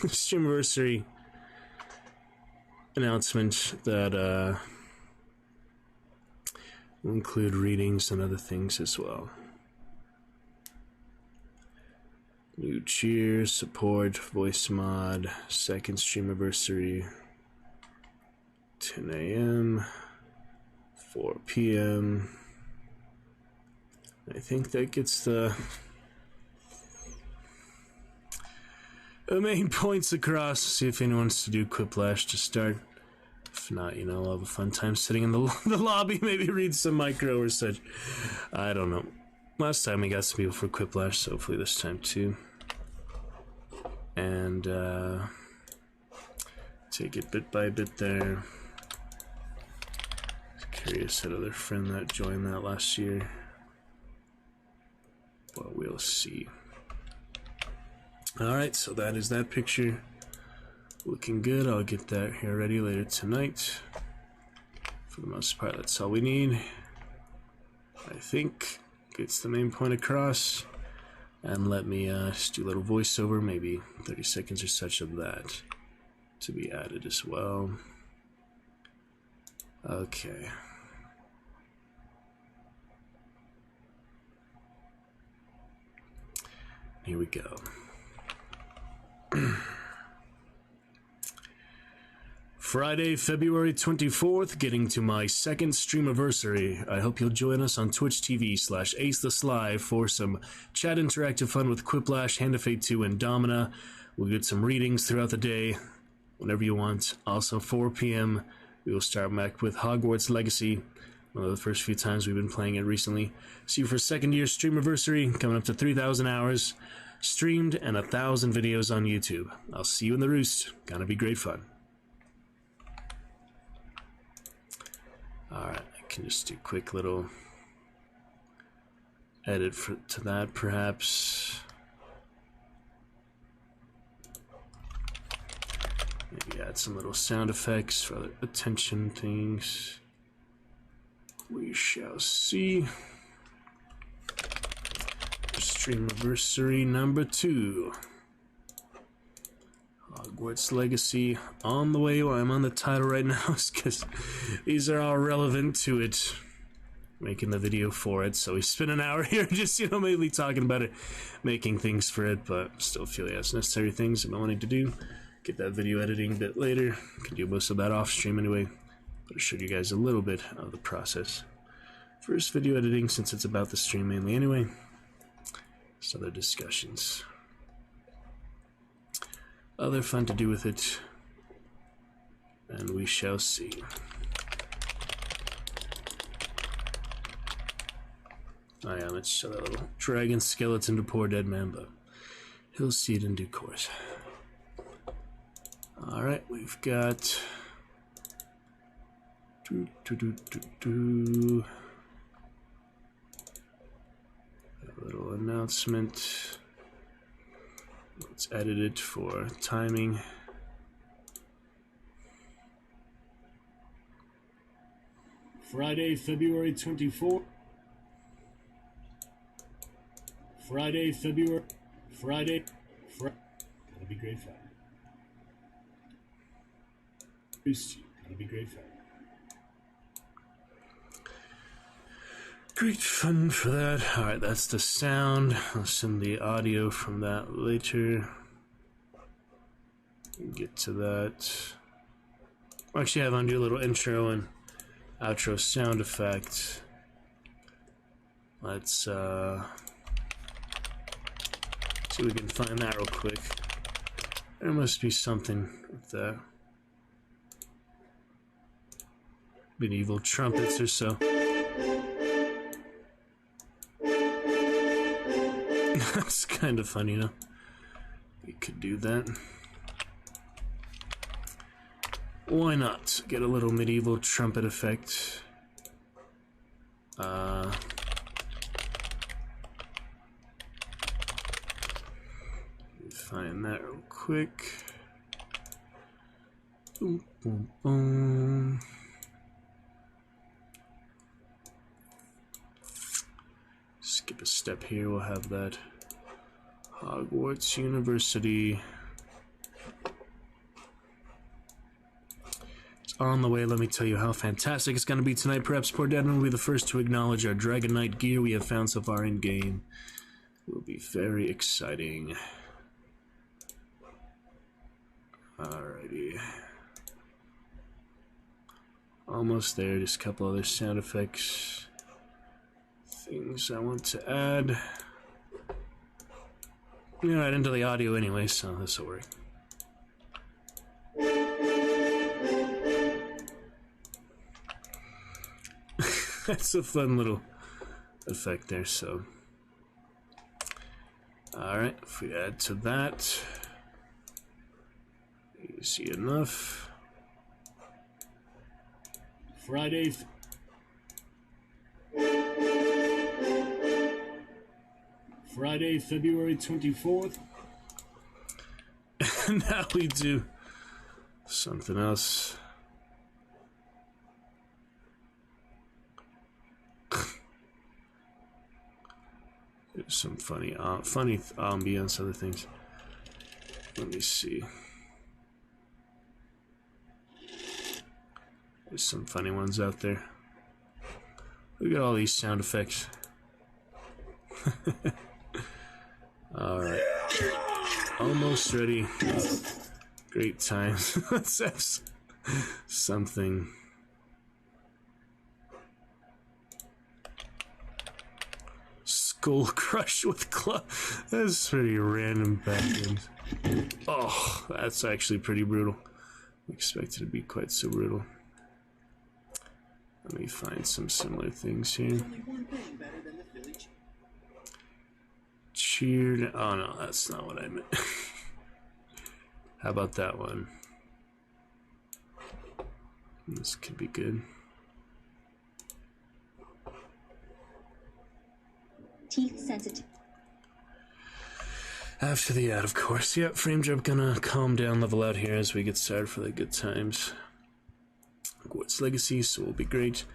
Streamiversary announcement that will include readings and other things as well. New cheer, support, voice mod, second Streamiversary, 10 a.m., 4 p.m. I think that gets the main points across. See if anyone wants to do Quiplash to start. If not, you know, I'll have a fun time sitting in the lobby, maybe read some Micro or such. I don't know. Last time we got some people for Quiplash, so hopefully this time too. And take it bit by bit there. Curious that other friend that joined that last year. But we'll see. Alright, so that is that picture. Looking good. I'll get that here ready later tonight. For the most part, that's all we need. I think gets the main point across. And let me just do a little voiceover, maybe 30 seconds or such of that to be added as well. Okay. Here we go. Friday, February 24th, getting to my second streamiversary. I hope you'll join us on Twitch TV/AceTheSly for some chat interactive fun with Quiplash, Hand of Fate 2, and Domina. We'll get some readings throughout the day, whenever you want. Also, 4 p.m., we will start back with Hogwarts Legacy. One of the first few times we've been playing it recently. See you for second year streamiversary, coming up to 3,000 hours streamed and 1,000 videos on YouTube. I'll see you in the roost. Gonna be great fun. Alright, I can just do a quick little edit to that, perhaps. Maybe add some little sound effects for other attention things. We shall see. Streamiversary number 2. Hogwarts Legacy on the way. Well, I'm on the title right now because these are all relevant to it. Making the video for it, so we spent an hour here just, mainly talking about it, making things for it, but still feel that's necessary things I'm wanting to do. Get that video editing a bit later. Can do most of that off stream anyway, but I showed you guys a little bit of the process. First video editing, since it's about the stream mainly anyway. Just other discussions. Other fun to do with it, and we shall see. Oh yeah, let's show that little dragon skeleton to poor dead man, but he'll see it in due course. Alright, we've got a little announcement. Let's edit it for timing. Friday, February 24th. Friday. That'll be great fun. That'll be great fun. Great fun for that. Alright, that's the sound. I'll send the audio from that later. Get to that. I'll actually have undo a little intro and outro sound effect. Let's see if we can find that real quick. There must be something with that. Medieval trumpets or so. That's kind of funny, We could do that. Why not? Get a little medieval trumpet effect. Find that real quick. Boom, boom, boom. Skip a step here, we'll have that. Hogwarts University. It's on the way. Let me tell you how fantastic it's going to be tonight. Perhaps poor Devin will be the first to acknowledge our Dragon Knight gear we have found so far in game. It will be very exciting. Alrighty. Almost there, just a couple other sound effects. Things I want to add. We're right into the audio anyway, so this will work. That's a fun little effect there, so. Alright, if we add to that. Easy enough. Friday, February 24th. Now we do something else. There's some funny ambience, other things. Let me see. There's some funny ones out there. Look at all these sound effects. Alright. Almost ready. Great times. Let's have something. Skull crush with club. That's pretty random backend. Oh, that's actually pretty brutal. I expected it to be quite so brutal. Let me find some similar things here. Cheered. Oh no, that's not what I meant. How about that one? This could be good. Teeth sensitive. After the ad, of course. Yep, frame jump gonna calm down, level out here as we get started for the good times. Hogwarts Legacy, so will be great.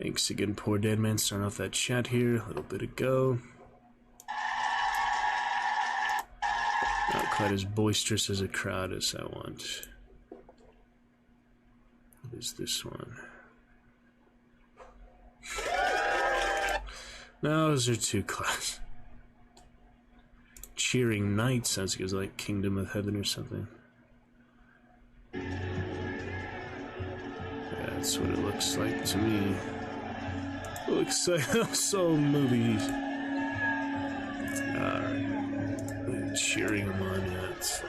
Thanks again, Poor Dead Man, starting off that chat here a little bit ago. Not quite as boisterous as a crowd as I want. What is this one? No, those are too close. Cheering Knight sounds like it was like Kingdom of Heaven or something. That's what it looks like to me. It looks like so movies. Alright. Cheering them on yet.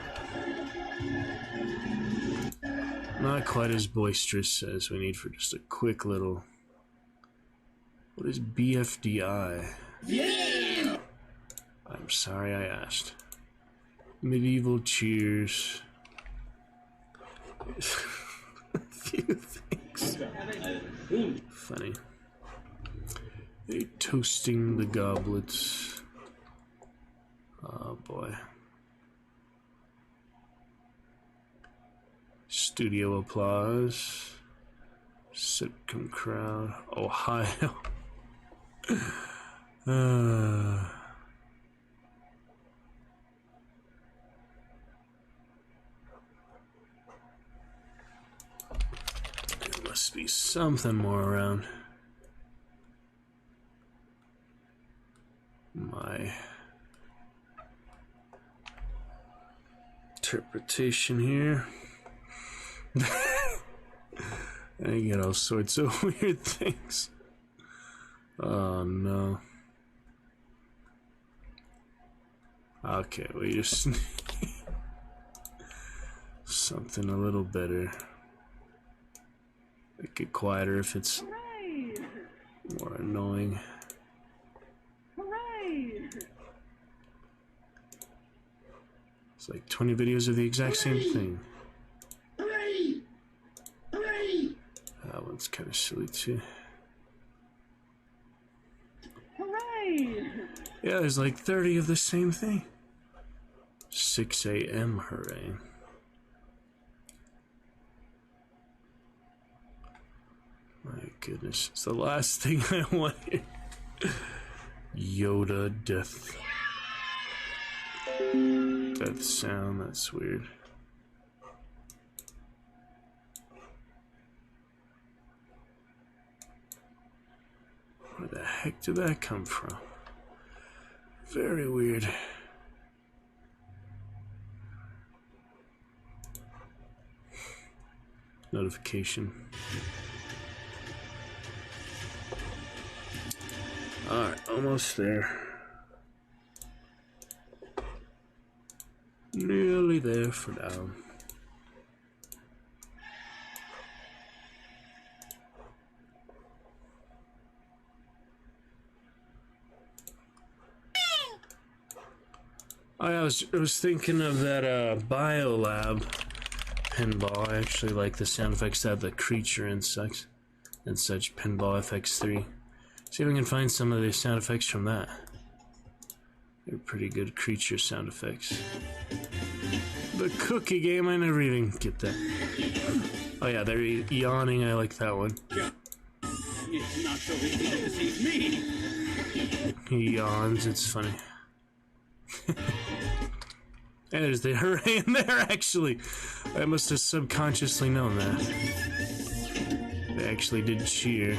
Not quite as boisterous as we need for just a quick little. What is BFDI? Yeah! I'm sorry I asked. Medieval cheers. A few things. Funny. They toasting the goblets. Oh boy. Studio applause. Sitcom crowd. Ohio. There must be something more around. My interpretation here. I get all sorts of weird things. Oh no. Okay, we just need something a little better. Make it quieter if it's more annoying. It's like 20 videos of the exact same thing. Hooray! Hooray! That one's kind of silly too. Yeah, there's like 30 of the same thing. 6 a.m. hooray. My goodness, it's the last thing I want here. Yoda death. Death sound, that's weird. Where the heck did that come from? Very weird. Notification. Alright, almost there. Nearly there for now. I was thinking of that Biolab pinball. I actually like the sound effects that have the creature and such Pinball FX3. See if I can find some of the sound effects from that. They're pretty good creature sound effects. The cookie game, I never even get that. Oh yeah, they're yawning. I like that one. It's not so easy to deceive me. He yawns. It's funny. And there's the hooray in there, actually. I must have subconsciously known that. They actually did cheer.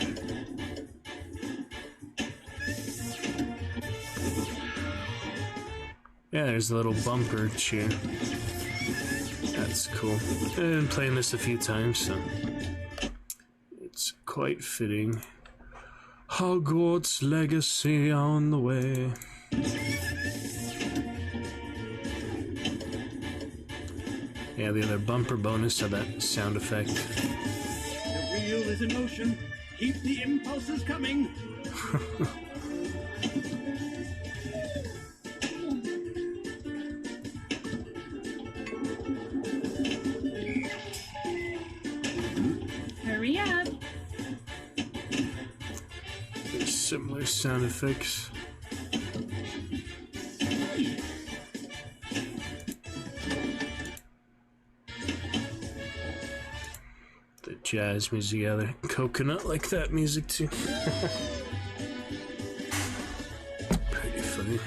Yeah, there's a little bumper cheer. That's cool. I've been playing this a few times, so it's quite fitting. Hogwarts Legacy on the way. Yeah, the other bumper bonus of that sound effect. The wheel is in motion. Keep the impulses coming. Hurry up. There's similar sound effects. The jazz music, yeah, the coconut like that music too. Pretty funny.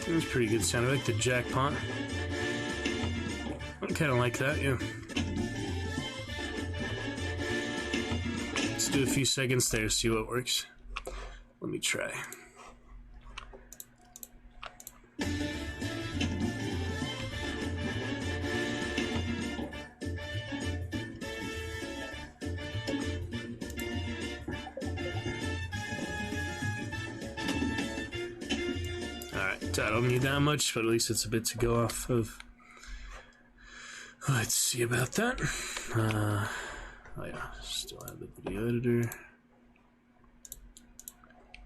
It was pretty good sound. I like the jackpot. I kind of like that, yeah. Let's do a few seconds there, see what works. Let me try. Alright, I don't need that much, but at least it's a bit to go off of. Let's see about that. Oh yeah, still have the video editor.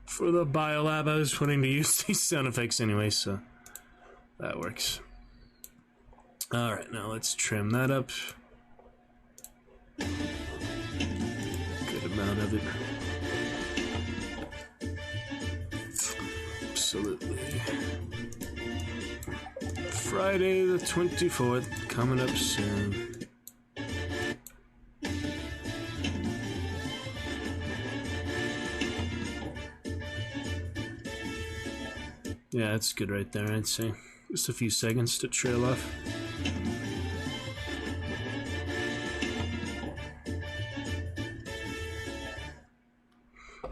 For the biolab, I was wanting to use these sound effects anyway, so that works. Alright, now let's trim that up. Good amount of it. Absolutely. Friday the 24th, coming up soon. Yeah, that's good right there, I'd say. Just a few seconds to trail off.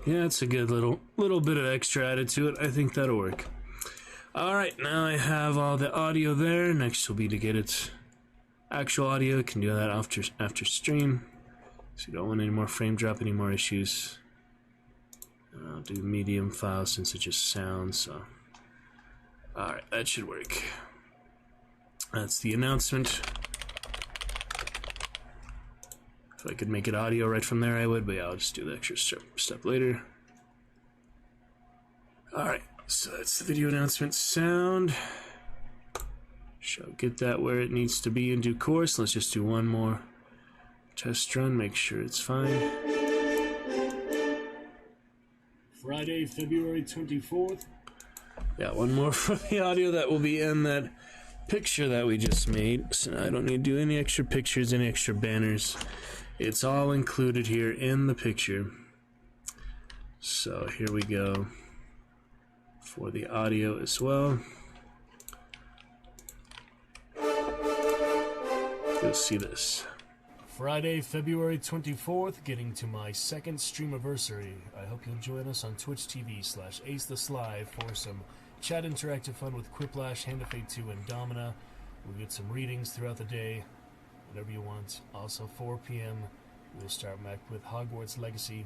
Yeah, it's a good little bit of extra added to it. I think that'll work. Alright, now I have all the audio there. Next will be to get its actual audio. Can do that after stream. So you don't want any more frame drop, any more issues. And I'll do medium file since it just sounds, so. Alright, that should work. That's the announcement. If I could make it audio right from there, I would, but yeah, I'll just do the extra step later. Alright, so that's the video announcement sound. Shall get that where it needs to be in due course. Let's just do one more test run, make sure it's fine. Friday, February 24th. Yeah, one more for the audio that will be in that picture that we just made. So I don't need to do any extra pictures, any extra banners. It's all included here in the picture. So here we go for the audio as well. You'll see this. Friday, February 24th, getting to my second streamiversary. I hope you'll join us on Twitch TV/AceTheSly for some chat interactive fun with Quiplash, Hand of Fate 2, and Domina. We'll get some readings throughout the day, whatever you want. Also, 4 p.m., we'll start back with Hogwarts Legacy,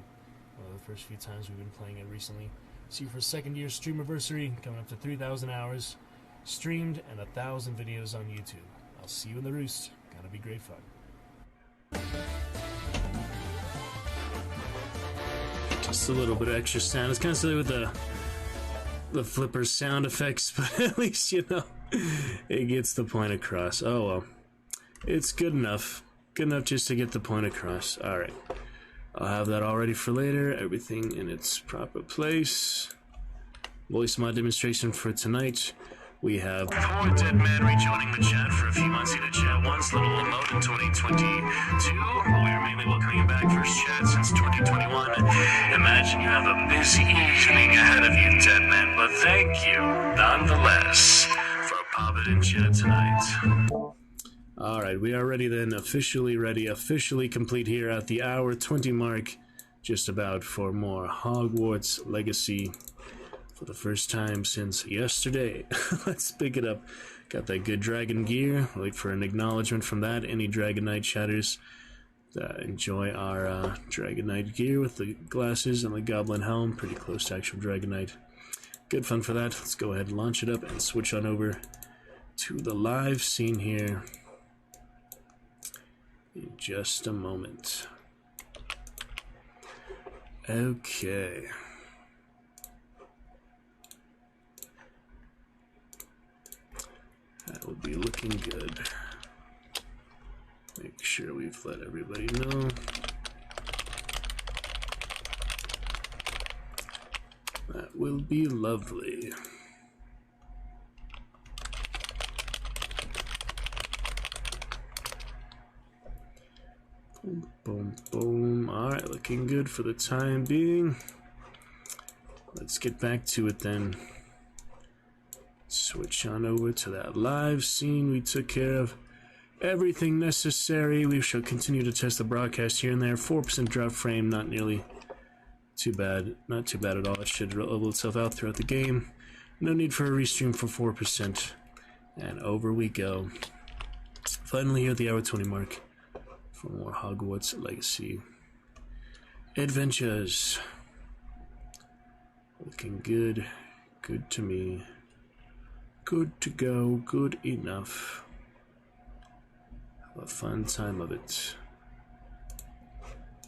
one of the first few times we've been playing it recently. See you for second year streamiversary, coming up to 3,000 hours streamed and 1,000 videos on YouTube. I'll see you in the roost. Gonna be great fun. Just a little bit of extra sound. It's kind of silly with the flipper sound effects, but at least, you know, it gets the point across. Oh well. It's good enough. Good enough just to get the point across. Alright. I'll have that all ready for later. Everything in its proper place. Voice mod demonstration for tonight. We have poor dead man rejoining the chat for a few months. He did chat once, little remote in 2022. We're mainly welcoming you back first chat since 2021. Imagine you have a busy evening ahead of you, dead man, but thank you, nonetheless, for popping in chat tonight. Alright, we are ready then, officially ready, officially complete here at the hour 20 mark, just about for more Hogwarts Legacy. for the first time since yesterday. Let's pick it up. Got that good dragon gear. Wait for an acknowledgement from that. Any Dragon Knight chatters enjoy our Dragon Knight gear with the glasses and the Goblin helm. Pretty close to actual Dragon Knight. Good fun for that. Let's go ahead and launch it up and switch on over to the live scene here in just a moment. Okay. That will be looking good. Make sure we've let everybody know. That will be lovely. Boom, boom, boom. Alright, looking good for the time being. Let's get back to it then. Switch on over to that live scene we took care of. Everything necessary. We shall continue to test the broadcast here and there. 4% drop frame, not nearly too bad. Not too bad at all. It should level itself out throughout the game. No need for a restream for 4%. And over we go. Finally here at the hour 20 mark for more Hogwarts Legacy adventures. Looking good. Good to me. Good to go. Good enough. Have a fun time of it.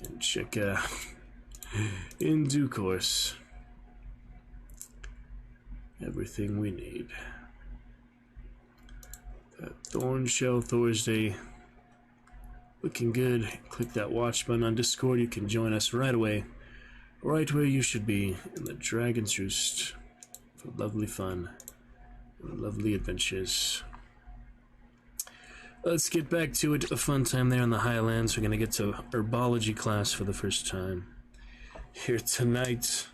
And check out in due course everything we need. That Thornshell Thorsday looking good. Click that watch button on Discord. You can join us right away, right where you should be in the Dragon's Roost for lovely fun and lovely adventures. Let's get back to it. A fun time there in the Highlands. We're going to get to herbology class for the first time here tonight.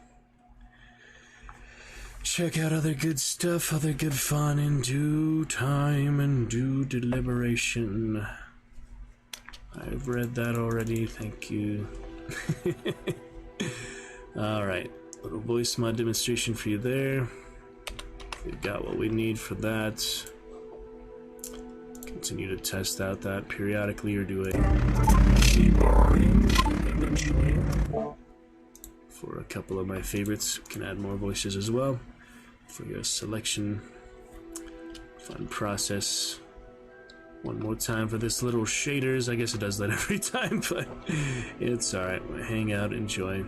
Check out other good stuff, other good fun in due time and due deliberation. I've read that already, thank you. Alright, little voice mod demonstration for you there. We've got what we need for that. Continue to test out that periodically or do a eventually for a couple of my favorites. We can add more voices as well for your selection. Fun process. One more time for this little shaders. I guess it does that every time, but it's alright. We'll hang out, enjoy.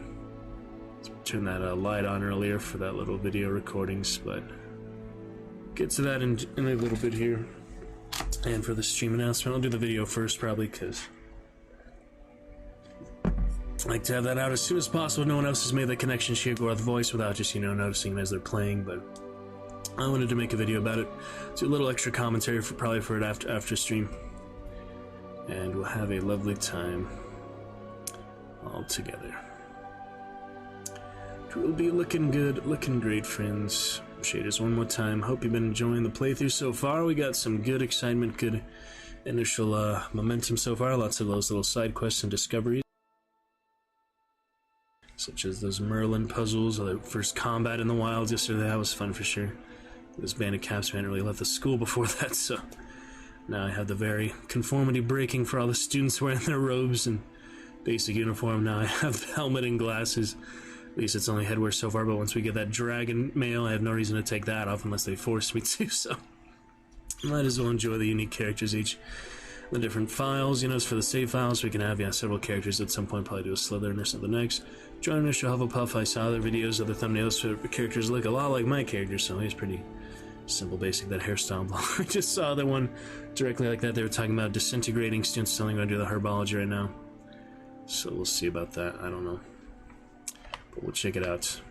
Let's turn that light on earlier for that little video recordings, but get to that in a little bit here. And for the stream announcement, I'll do the video first probably because I like to have that out as soon as possible. No one else has made the connection to Sheargorth voice without just, noticing them as they're playing, but I wanted to make a video about it. Do a little extra commentary probably for it after stream. And we'll have a lovely time all together. It will be looking good, looking great, friends. Shaders one more time. Hope you've been enjoying the playthrough so far. We got some good excitement, good initial momentum so far. Lots of those little side quests and discoveries, such as those Merlin puzzles or the first combat in the wilds yesterday. That was fun for sure. This band of caps hadn't really left the school before that, so now I have the very conformity breaking for all the students wearing their robes and basic uniform. Now I have the helmet and glasses. At least it's only headwear so far, but once we get that dragon mail, I have no reason to take that off unless they force me to, so might as well enjoy the unique characters each. The different files, for the save files, we can have, several characters at some point, probably do a Slytherin or something next. Join Mr. Hufflepuff. I saw their videos of the thumbnails for characters look a lot like my character, so he's pretty simple, basic, that hairstyle. I just saw the one directly like that. They were talking about disintegrating students telling me to do the herbology right now. So we'll see about that. I don't know. But we'll check it out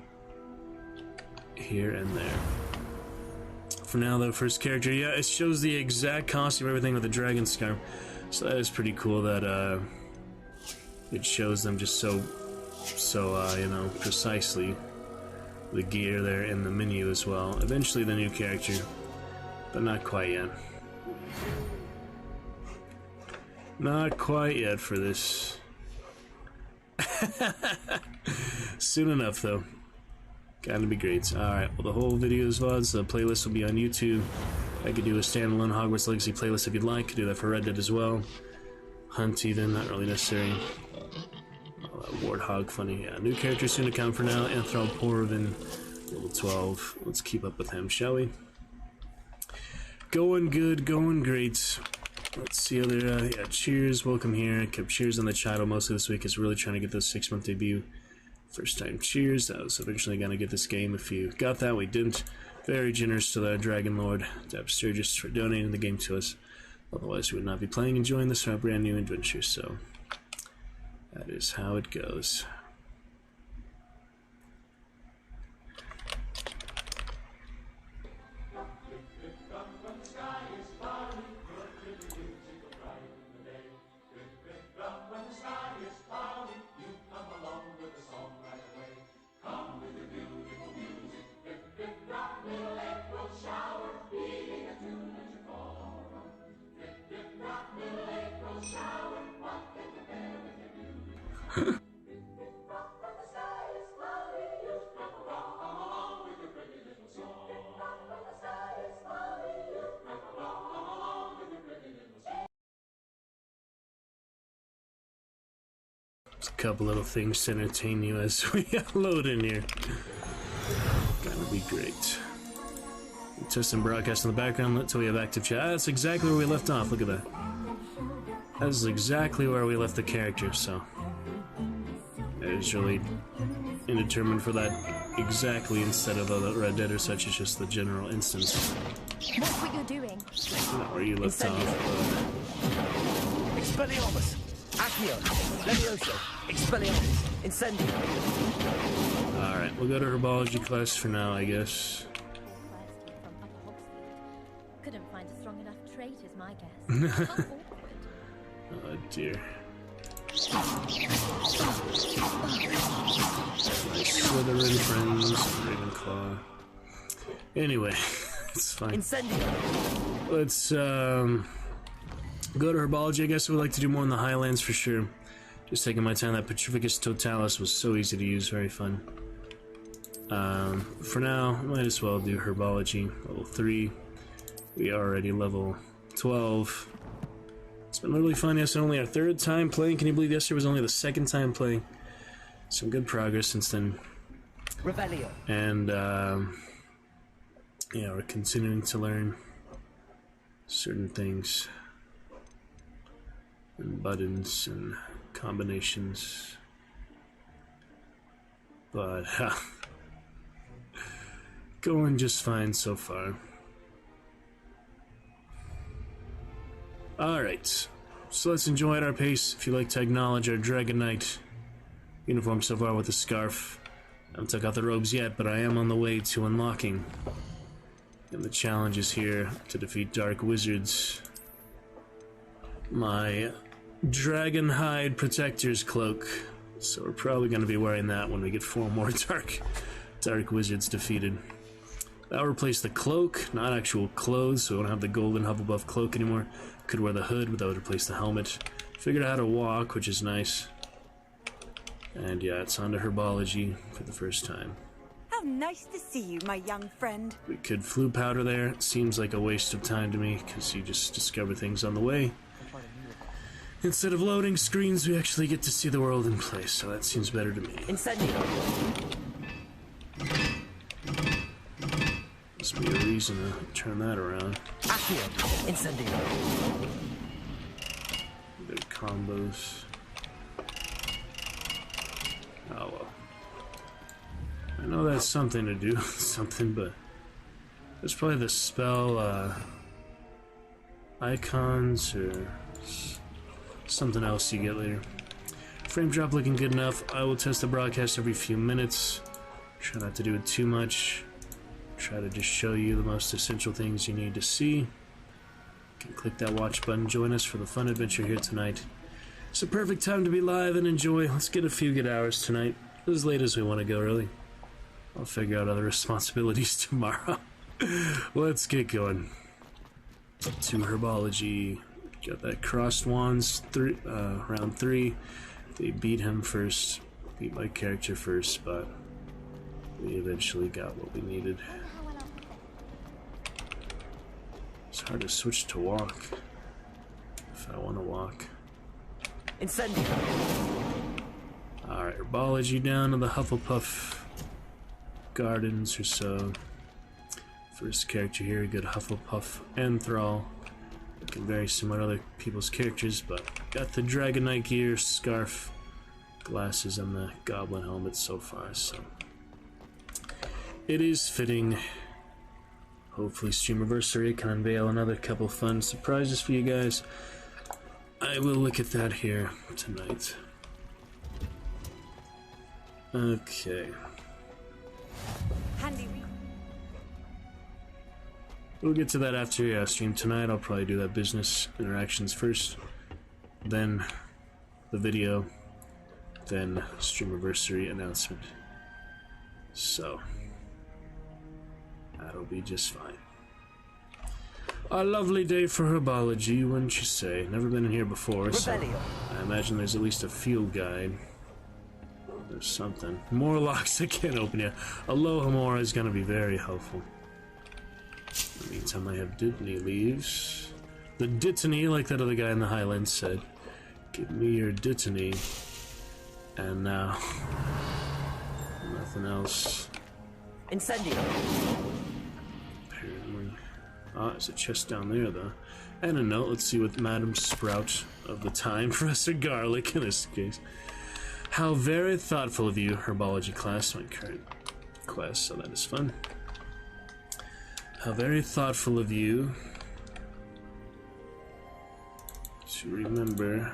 here and there. For now, though, first character, yeah, it shows the exact costume, everything with the dragon scarf. So that is pretty cool that it shows them just so precisely the gear there in the menu as well. Eventually the new character, but not quite yet. Not quite yet for this. Soon enough, though. Gotta be great. Alright, well, the whole videos, VODs, the playlist will be on YouTube. I could do a standalone Hogwarts Legacy playlist if you'd like. Could do that for Red Dead as well. Hunt even, not really necessary. Oh, that Warthog, funny. Yeah, new character soon to come for now. Anthroporvin, level 12. Let's keep up with him, shall we? Going good, going great. Let's see other, yeah, cheers, welcome here. Kept cheers on the channel most of this week. Is really trying to get this 6-month debut. First time cheers. That was eventually gonna get this game. If you got that, we didn't. Very generous to the Dragon Lord, Deb Sturgis, for donating the game to us. Otherwise, we would not be playing, enjoying this our brand new adventure. So that is how it goes. A couple little things to entertain you as we load in here. Gotta be great. Test and broadcast in the background until we have active chat. That's exactly where we left off. Look at that. That is exactly where we left the character, so I was really indeterminate for that exactly instead of a Red Dead or such. It's just the general instance. Watch what you're doing. Not where you left off. Expelliarmus! Accio! Levioso! Expelliarmus! Incendio! Alright, we'll go to herbology class for now, I guess. Couldn't find a strong enough trait, is my guess. How awkward. Oh dear. My Slytherin friends, Ravenclaw. Anyway, it's fine. Incendio! Let's go to herbology. I guess I would like to do more in the Highlands for sure. Just taking my time. That Petrificus totalis was so easy to use, very fun. For now, might as well do herbology, level 3. We are already level 12. It's been really fun. Yes, only our 3rd time playing. Can you believe yesterday was only the 2nd time playing? Some good progress since then. Revelio. And, yeah, we're continuing to learn certain things. And buttons and combinations. But, going just fine so far. Alright, so let's enjoy at our pace. If you like to acknowledge our Dragon Knight uniform so far with the scarf. I haven't took out the robes yet, but I am on the way to unlocking. And the challenge is here to defeat dark wizards. My Dragon Hide Protector's cloak. So we're probably going to be wearing that when we get 4 more dark wizards defeated. That'll replace the cloak, not actual clothes, so I don't have the golden Hufflepuff cloak anymore. Could wear the hood, but that would replace the helmet. Figured out how to walk, which is nice. And yeah, it's on to herbology for the first time. How nice to see you, my young friend. We could flu powder there. It seems like a waste of time to me, because you just discover things on the way. Instead of loading screens, we actually get to see the world in place, so that seems better to me. Incendio. Must be a reason to turn that around. Accio. Incendio. Good combos. Oh well. I know that's something to do, something, but there's probably the spell, icons or something else you get later. Frame drop looking good enough. I will test the broadcast every few minutes. Try not to do it too much. Try to just show you the most essential things you need to see. You can click that watch button. Join us for the fun adventure here tonight. It's a perfect time to be live and enjoy. Let's get a few good hours tonight. As late as we want to go, really. I'll figure out other responsibilities tomorrow. Let's get going. To herbology. Got that crossed wands. Round 3. They beat him first. Beat my character first, but We eventually got what we needed. It's hard to switch to walk if I want to walk. Incendio. Alright, herbology down to the Hufflepuff Gardens or so. First character here, good Hufflepuff Enthrall. Looking very similar to other people's characters, but got the Dragon Knight gear, scarf, glasses, and the Goblin helmet so far, so it is fitting. Hopefully Streamiversary can unveil another couple fun surprises for you guys. I will look at that here tonight. Okay. Handy. We'll get to that after stream tonight. I'll probably do that business interactions first, then the video, then Streamiversary announcement. So that'll be just fine. A lovely day for herbology, wouldn't you say? Never been in here before, so I imagine there's at least a field guide. There's something. More locks I can't open yet. Alohomora is going to be very helpful. In the meantime, I have Dittany leaves. The Dittany, like that other guy in the Highlands said. Give me your Dittany. And now, nothing else. Incendio. Apparently. Ah, there's a chest down there, though. And a note. Let's see what Madam Sprout of the time, Professor Garlic in this case. How very thoughtful of you, herbology class, my current quest, so that is fun. How very thoughtful of you to remember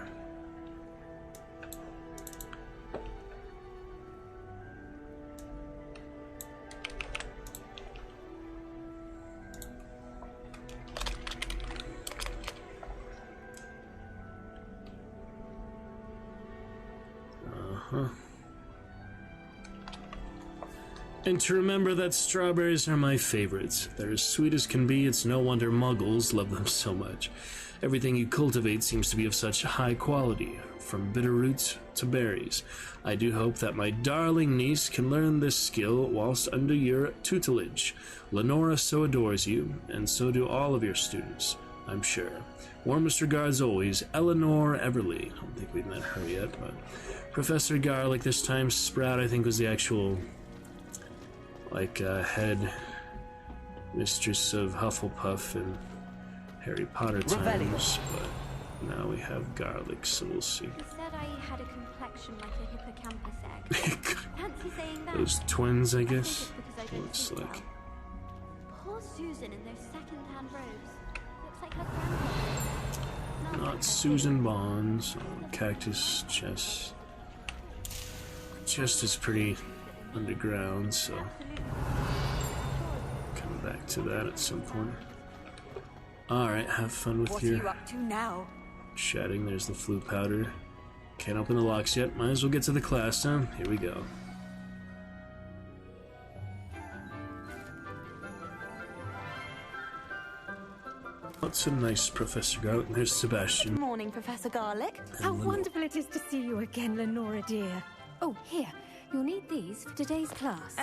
and to remember that strawberries are my favorites. They're as sweet as can be. It's no wonder muggles love them so much. Everything you cultivate seems to be of such high quality, from bitter roots to berries. I do hope that my darling niece can learn this skill whilst under your tutelage. Lenora so adores you, and so do all of your students, I'm sure. Warmest regards always, Eleanor Everly. I don't think we've met her yet, but Professor Garlic this time. Sprout, I think, was the actual head mistress of Hufflepuff and Harry Potter times, but now we have Garlic, so we'll see. He said I had a complexion like a hippocampus egg. Fancy saying that? Those twins, I guess. It's because I don't Looks see like. well. Poor Susan in those second-hand robes. Looks like her grandmother. Not Susan Bonds. Oh, cactus chest. Chest is pretty underground, so come back to that at some point. Alright, have fun with What your are you up to now? chatting. There's the flu powder. Can't open the locks yet. Might as well get to the class now. Here we go. What's a nice Professor Garlic? There's Sebastian. Good morning, Professor Garlic. How wonderful it is to see you again, Lenora dear. Oh, here. You'll need these for today's class.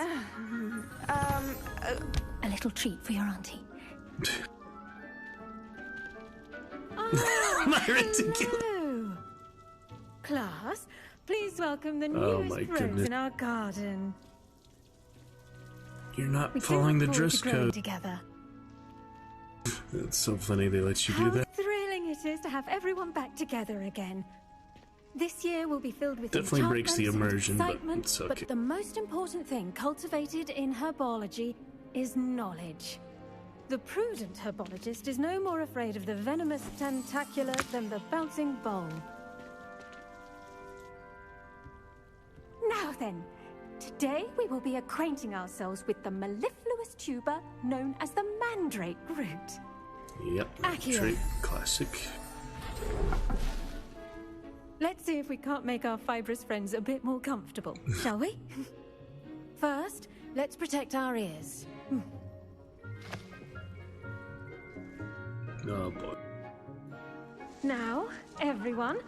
A little treat for your auntie. Oh, ridiculous. hello. Class, please welcome the Oh, newest my rose goodness. in our garden. You're not We do following look the forward dress to growing code. together. It's so funny they let you do How that. thrilling it is to have everyone back together again. This year will be filled with Definitely breaks the enchantments and immersion, but excitement, it's okay. But the most important thing cultivated in herbology is knowledge. The prudent herbologist is no more afraid of the venomous tentacula than the bouncing bowl. Now then, today we will be acquainting ourselves with the mellifluous tuber known as the mandrake root. Yep, Accio. trait classic. Let's see if we can't make our fibrous friends a bit more comfortable, shall we? First, let's protect our ears. Oh boy. Now, everyone,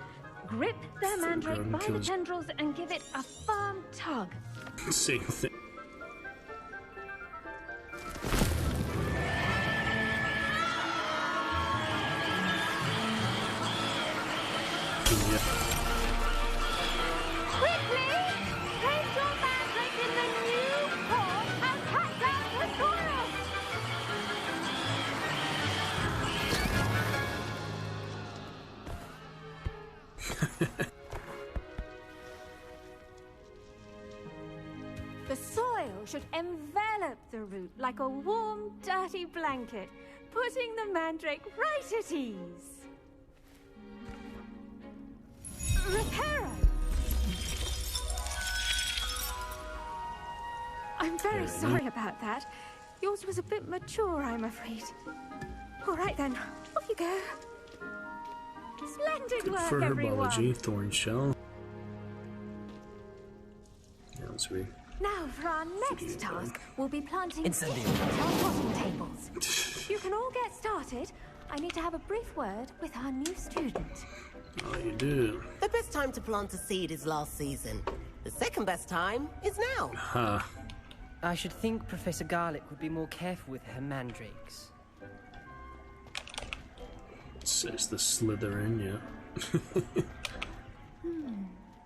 grip their mandrake ground by the kills- tendrils and give it a firm tug. Same thing. yeah. Quickly! Place your mandrake in the new pot and cut down the soil! The soil should envelop the root like a warm, dirty blanket, putting the mandrake right at ease. Reparo! I'm very sorry about that. Yours was a bit mature, I'm afraid. All right then, off you go. Splendid Good work, for everyone. herbology, Thornshell. Yeah, let's read. Now for our next task, we'll be planting Incendio. our potting tables. You can all get started. I need to have a brief word with our new student. Oh, you do. The best time to plant a seed is last season. The second best time is now. Ha. I should think Professor Garlick would be more careful with her mandrakes. Says the Slytherin, yeah.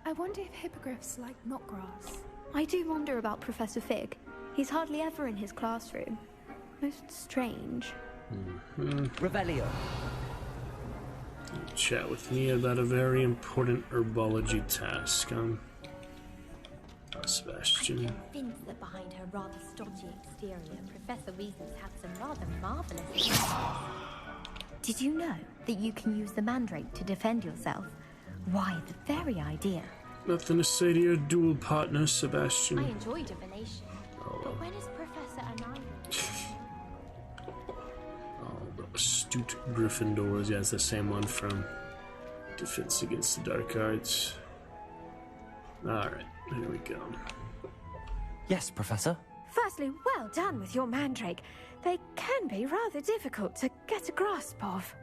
I wonder if hippogriffs like knotgrass. I do wonder about Professor Fig. He's hardly ever in his classroom. Most strange. Revelio. Chat with me about a very important herbology task. Sebastian. Convinced that behind her rather stodgy exterior, Professor Weasley's had some rather marvelous ideas. Did you know that you can use the mandrake to defend yourself? Why, the very idea. Nothing to say to your dual partner, Sebastian. I enjoy divination, but when is Professor Annihilated? Oh, the astute Gryffindors. Yeah, it's the same one from Defense Against the Dark Arts. Alright, here we go. Yes, Professor. Firstly, well done with your mandrake. They can be rather difficult to get a grasp of.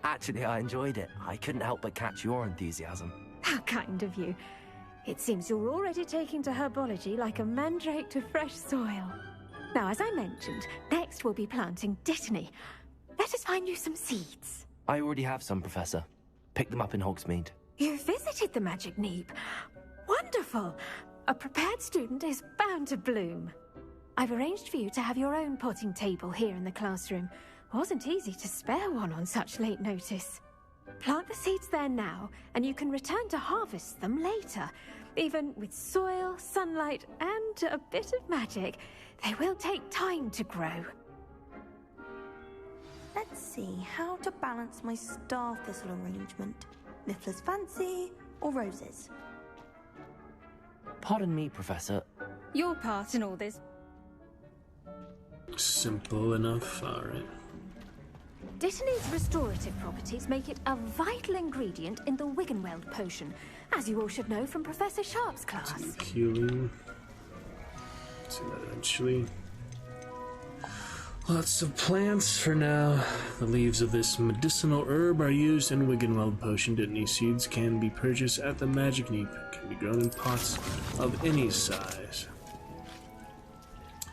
Actually, I enjoyed it. I couldn't help but catch your enthusiasm. How kind of you. It seems you're already taking to herbology like a mandrake to fresh soil. Now, as I mentioned, next we'll be planting Dittany. Let us find you some seeds. I already have some, Professor. Picked them up in Hogsmeade. You visited the Magic Neep. Wonderful. A prepared student is bound to bloom. I've arranged for you to have your own potting table here in the classroom. Wasn't easy to spare one on such late notice. Plant the seeds there now, and you can return to harvest them later. Even with soil, sunlight, and a bit of magic, they will take time to grow. Let's see how to balance my star thistle arrangement. Niffler's fancy or roses? Pardon me, Professor. Your part in all this. Simple enough, alright. Dittany's restorative properties make it a vital ingredient in the Wiggenweld potion, as you all should know from Professor Sharp's class. Healing. See that eventually. Lots of plants for now. The leaves of this medicinal herb are used in Wiggenweld potion. Dittany seeds can be purchased at the Magic Neep. Can be grown in pots of any size.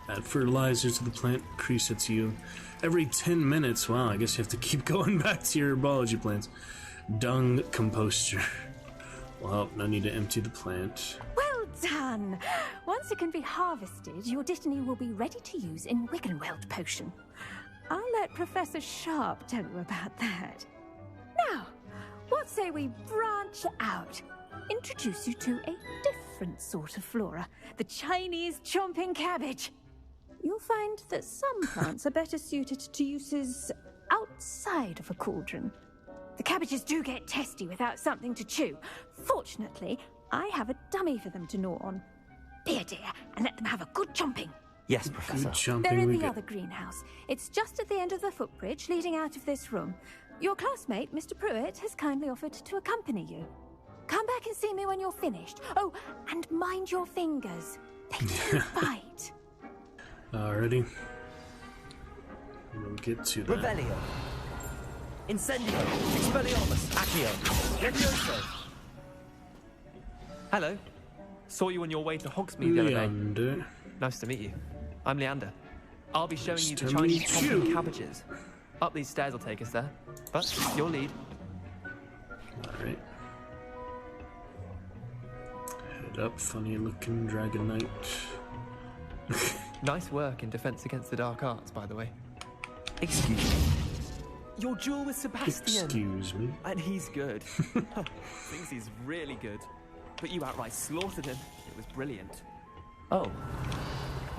Add fertilizer to the plant, increase its yield every 10 minutes. Wow, I guess you have to keep going back to your herbology plants. Dung composter. Well, no need to empty the plant. Well done! Once it can be harvested, your Dittany will be ready to use in Wiggenweld potion. I'll let Professor Sharp tell you about that. Now, what say we branch out? Introduce you to a different sort of flora, the Chinese chomping cabbage. You'll find that some plants are better suited to uses outside of a cauldron. The cabbages do get testy without something to chew. Fortunately, I have a dummy for them to gnaw on. Be a dear and let them have a good chomping. Yes, Professor. Good chomping. They're in the other greenhouse. It's just at the end of the footbridge leading out of this room. Your classmate, Mr. Pruitt, has kindly offered to accompany you. Come back and see me when you're finished. Oh, and mind your fingers. They do bite. Alrighty. We'll get to that. Revelio. Incendio. Expelliarmus. Accio. Levioso. Hello. Saw you on your way to Hogsmeade the other day. Leander. Nice to meet you. I'm Leander. I'll be showing Nice you the to Chinese meet chomping you. cabbages. Up these stairs will take us there. But your lead. Alright. Head up, funny looking Dragon Knight. Nice work in Defense Against the Dark Arts, by the way. Excuse me. Your duel with Sebastian. Excuse me. And he's good. Thinks he's really good. But you outright slaughtered him. It was brilliant. Oh.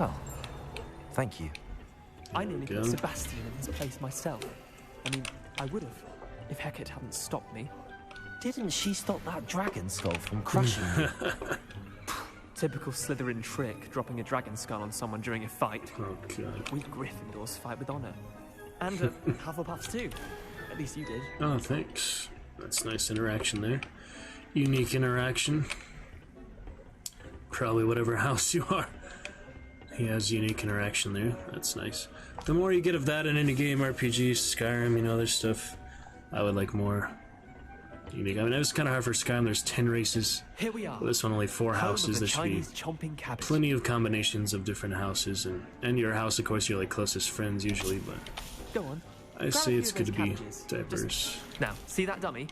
Well, thank you. I nearly put Sebastian in his place myself. I mean, I would have, if Hecate hadn't stopped me. Didn't she stop that dragon skull from crushing you? Typical Slytherin trick, dropping a dragon skull on someone during a fight. Oh, God. We Gryffindors fight with honor. And Hufflepuffs too. At least you did. Oh, thanks. That's nice interaction there. Unique interaction. Probably whatever house you are. He has unique interaction there. That's nice. The more you get of that in any game, RPG, Skyrim, you know, there's stuff I would like more unique. I mean, it was kind of hard for Skyrim. There's 10 races. Here we are. Well, this one only 4 houses. There should be plenty of combinations of different houses, and your house, of course, your like closest friends usually. But go on. I say it's good to be diverse. Now, see that dummy?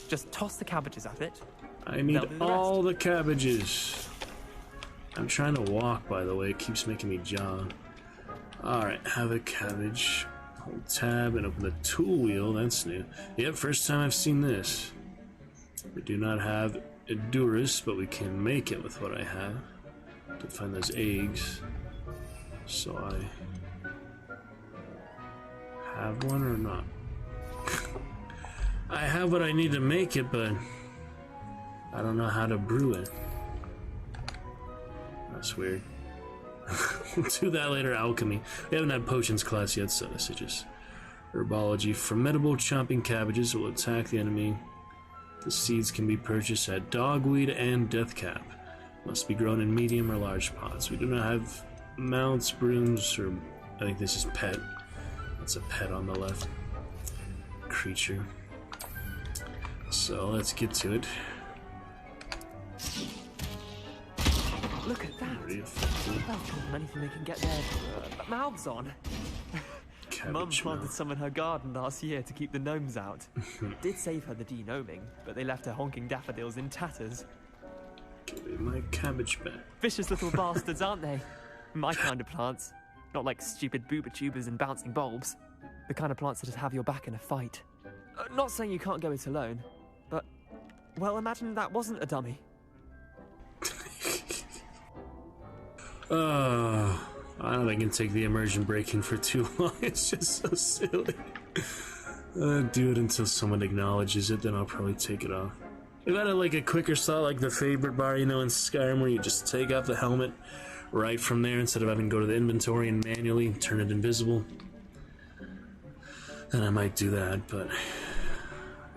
Just toss the cabbages at it. I need all the cabbages. I'm trying to walk, by the way. It keeps making me jog. Alright, have a cabbage. Hold tab and open the tool wheel. That's new. Yep, first time I've seen this. We do not have Edurus, but we can make it with what I have. To find those eggs. So I have one or not? I have what I need to make it, but I don't know how to brew it. That's weird. We'll do that later. Alchemy. We haven't had potions class yet, so this is just herbology. Formidable chomping cabbages will attack the enemy. The seeds can be purchased at Dogweed and Deathcap. Must be grown in medium or large pots. We do not have mounts, brooms, or I think this is pet. That's a pet on the left. Creature. So let's get to it. Look at that. Well, anything they can get their mouths on. Mum planted some in her garden last year to keep the gnomes out. Did save her the denoming, but they left her honking daffodils in tatters. Give me my cabbage back. Vicious little bastards, aren't they? My kind of plants. Not like stupid booba tubers and bouncing bulbs. The kind of plants that just have your back in a fight. Not saying you can't go it alone, but, well, imagine that wasn't a dummy. I don't think I can take the immersion breaking for too long. It's just so silly. Do it until someone acknowledges it, then I'll probably take it off. If I had like a quicker slot like the favorite bar, you know, in Skyrim, where you just take off the helmet right from there instead of having to go to the inventory and manually turn it invisible, then I might do that, but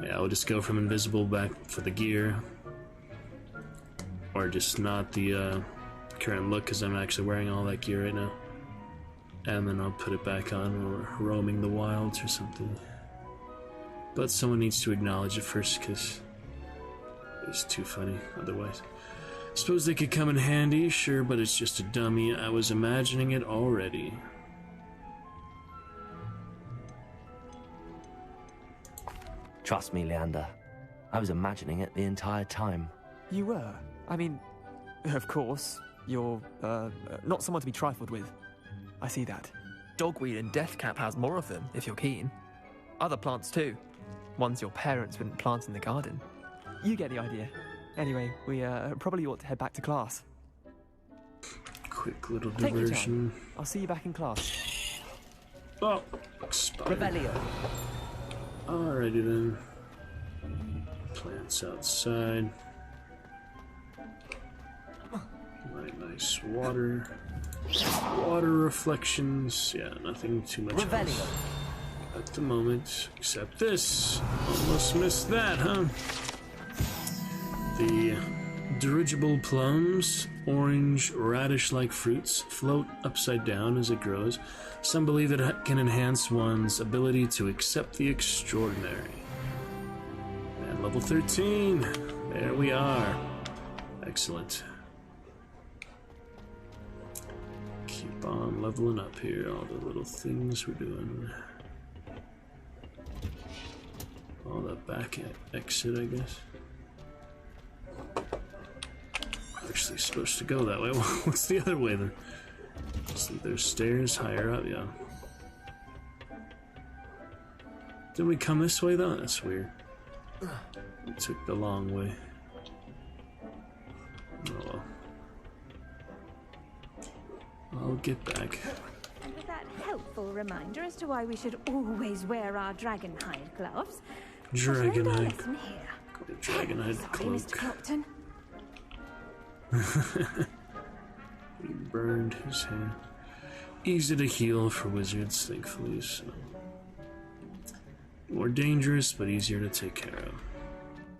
yeah, I'll just go from invisible back for the gear, or just not the current look because I'm actually wearing all that gear right now, and then I'll put it back on or roaming the wilds or something. But someone needs to acknowledge it first because it's too funny otherwise. Suppose they could come in handy, sure, but it's just a dummy. I was imagining it already. Trust me, Leander. I was imagining it the entire time. You were? I mean, of course, you're, not someone to be trifled with. I see that. Dogweed and Deathcap has more of them, if you're keen. Other plants too. Ones your parents wouldn't plant in the garden. You get the idea. Anyway, we probably ought to head back to class. Quick little Take your diversion. time. I'll see you back in class. Oh, spider. Revelio. Alrighty then. Plants outside. Right, nice water. Water reflections. Yeah, nothing too much else at the moment, except this. Almost missed that, huh? The dirigible plums, orange radish-like fruits, float upside down as it grows. Some believe it can enhance one's ability to accept the extraordinary. And level 13. There we are. Excellent. Keep on leveling up here, all the little things we're doing. Oh, the back exit, I guess. Actually supposed to go that way. What's the other way then? See, there's stairs higher up, yeah. Did we come this way though? That's weird. We took the long way. Oh well. I'll get back. And with that helpful reminder as to why we should always wear our dragonhide gloves. Dragonhide. Here. Dragonhide Sorry, cloak. Mr. Clopton. He burned his hand. Easy to heal for wizards, thankfully, so. More dangerous, but easier to take care of.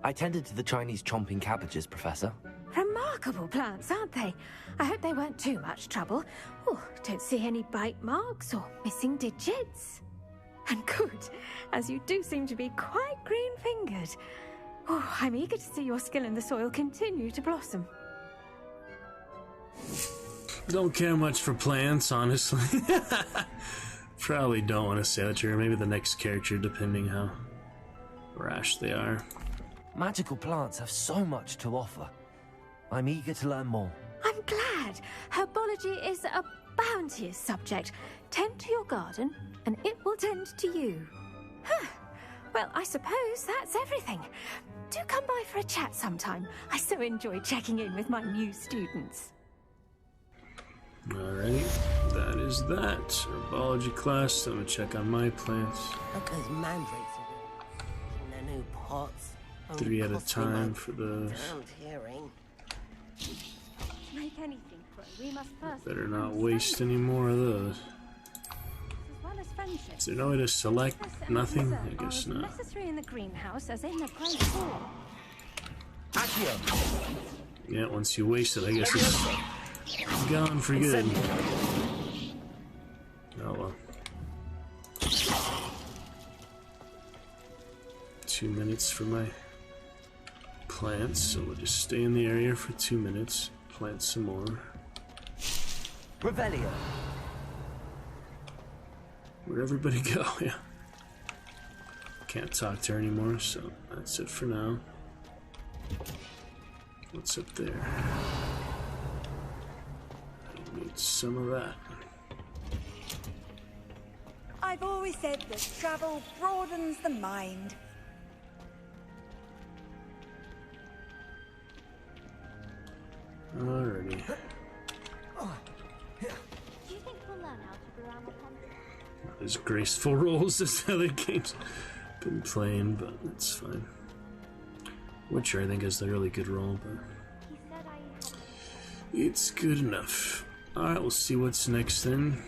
I tended to the Chinese chomping cabbages, Professor. Remarkable plants, aren't they? I hope they weren't too much trouble. Oh, don't see any bite marks or missing digits. And good, as you do seem to be quite green-fingered. Oh, I'm eager to see your skill in the soil continue to blossom. Don't care much for plants, honestly. Probably don't want to say that to her. Maybe the next character, depending how rash they are. Magical plants have so much to offer. I'm eager to learn more. I'm glad. Herbology is a bounteous subject. Tend to your garden, and it will tend to you. Huh. Well, I suppose that's everything. Do come by for a chat sometime. I so enjoy checking in with my new students. Alright, that is that. Herbology class, I'm gonna check on my plants. Look, those mandrakes in their new pots. 3 at a time for those. Damned hearing. Make anything grow, we must first Better not waste any more of those. as well as friendship. Is there no way to select nothing? I guess are not. necessary in the greenhouse as in the great hall. Yeah, once you waste it, I guess it's gone for good. Oh well. 2 minutes for my plants, so we'll just stay in the area for 2 minutes, plant some more. Revelio. Where'd everybody go? Yeah. Can't talk to her anymore, so that's it for now. What's up there? I need some of that. I've always said that travel broadens the mind. Alrighty. Do you think we'll learn how to grow our pumpkin? Not as graceful rolls as other games been playing, but it's fine. Witcher, I think, is the really good roll, but it's good enough. Alright, we'll see what's next then.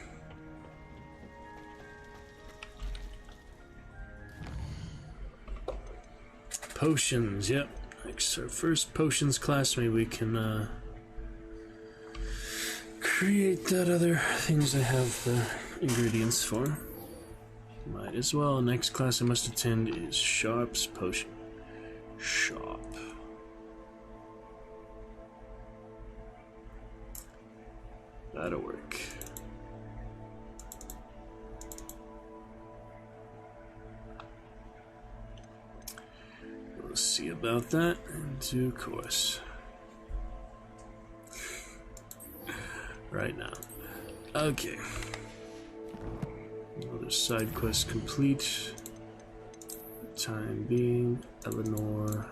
Potions, yep. Next, our first potions class, maybe we can create that other things I have the ingredients for. Might as well. Next class I must attend is Sharp's Potion. Sharp. That'll work. We'll see about that in due course. Right now. Okay. Another side quest complete. Time being, Eleanor.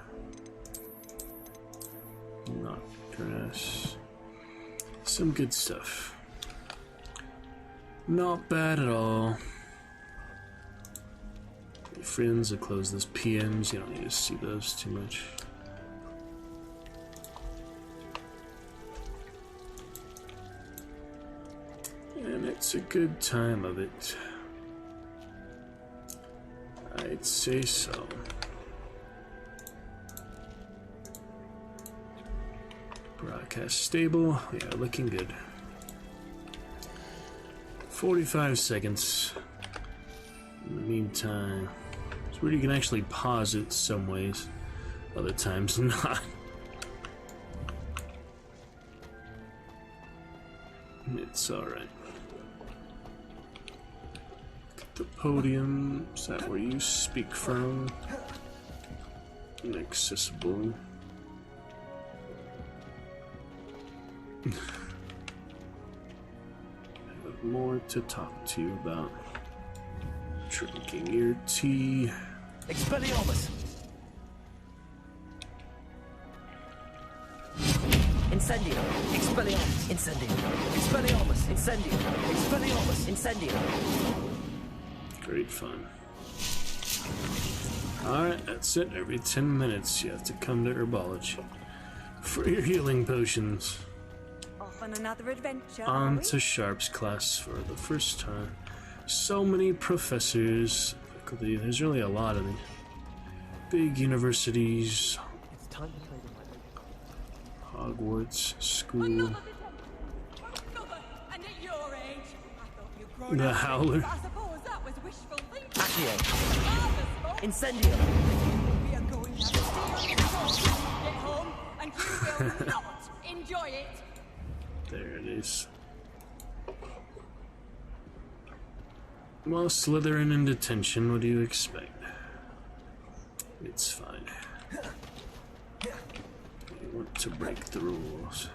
Not grass. Some good stuff. Not bad at all. Your friends will close those PMs. You don't need to see those too much. And it's a good time of it. I'd say so. Broadcast stable. Yeah, looking good. 45 seconds. In the meantime, it's weird you can actually pause it some ways, other times not. It's alright. The podium, is that where you speak from? Inaccessible. I have more to talk to you about. Drinking your tea. Expelliarmus! Incendio! Expelliarmus! Incendio! Expelliarmus! Incendio! Expelliarmus! Incendio! Great fun. Alright, that's it. Every 10 minutes you have to come to herbology for your healing potions. Off on another adventure. On to Sharp's class for the first time. So many professors, faculty, there's really a lot of these. Big universities. It's time to play with my Hogwarts School. And at your age, I thought you'd grown The up. Howler. I suppose that was wishful thinking. Accio! Incendio! We are going to stay on the road. Get home, and you will not enjoy it. There it is. Well, Slytherin in detention, what do you expect? It's fine. You want to break the rules.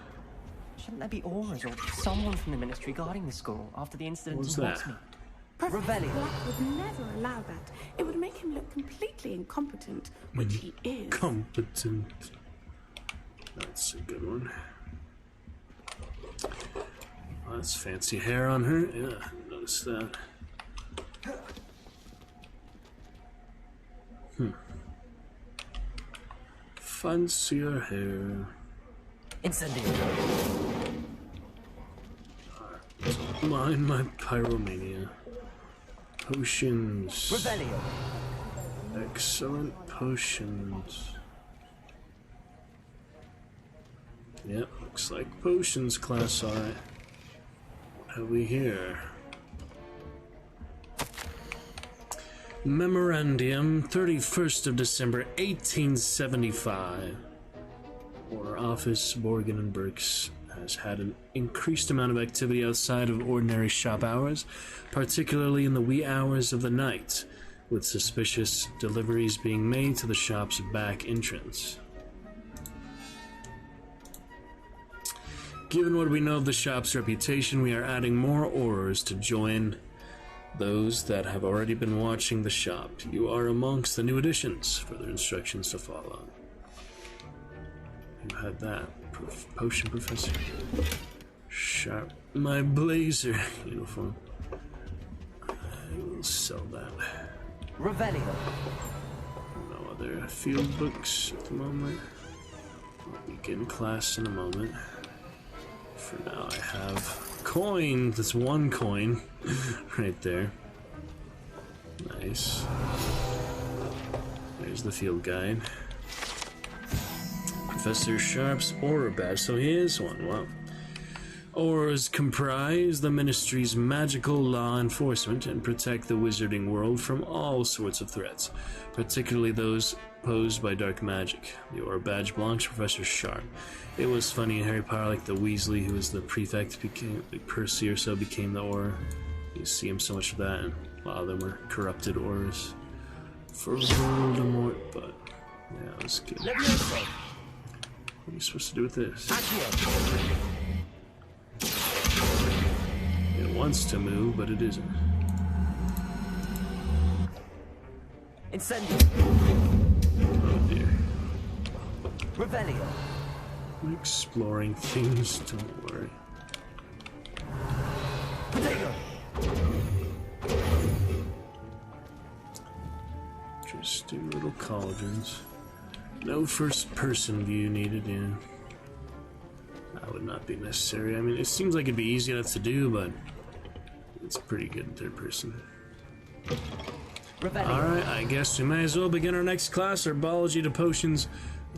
Shouldn't there be auras or someone from the Ministry guarding the school after the incident What's in that? Hogsmeade? Professor Rebellion. Black would never allow that. It would make him look completely incompetent, which he is. Competent. That's a good one. Oh, that's fancy hair on her. Yeah, notice that. Fancier hair. Incendio! Mind my pyromania. Potions. Revelio! Excellent potions. Yep, looks like potions class, alright. What have we here? Memorandum, 31st of December, 1875. Our office, Borgin and Burke's, has had an increased amount of activity outside of ordinary shop hours, particularly in the wee hours of the night, with suspicious deliveries being made to the shop's back entrance. Given what we know of the shop's reputation, we are adding more Aurors to join those that have already been watching the shop. You are amongst the new additions. Further instructions to follow. You had that. Potion professor. Sharp. My blazer uniform. I will sell that. Revelio. No other field books at the moment. I'll begin class in a moment. For now, I have coin. That's one coin right there. Nice. There's the field guide. Professor Sharp's Aura badge. So he is one. Wow. Auras comprise the Ministry's magical law enforcement and protect the wizarding world from all sorts of threats, particularly those posed by dark magic. The Aura badge belongs to Professor Sharp. It was funny in Harry Potter, like the Weasley, who was the prefect, became like Percy or so, became the Aura. You see him so much of that, and a lot of them were corrupted Auras for Voldemort, but yeah, it was good. What are you supposed to do with this? It wants to move, but it isn't. Incendio! Oh dear. Revelio! I'm exploring things, don't worry. Potato! Interesting little cauldrons. No first-person view needed, yeah. That would not be necessary. I mean, it seems like it'd be easy enough to do, but it's pretty good in third person. Alright, I guess we may as well begin our next class, Herbology to Potions.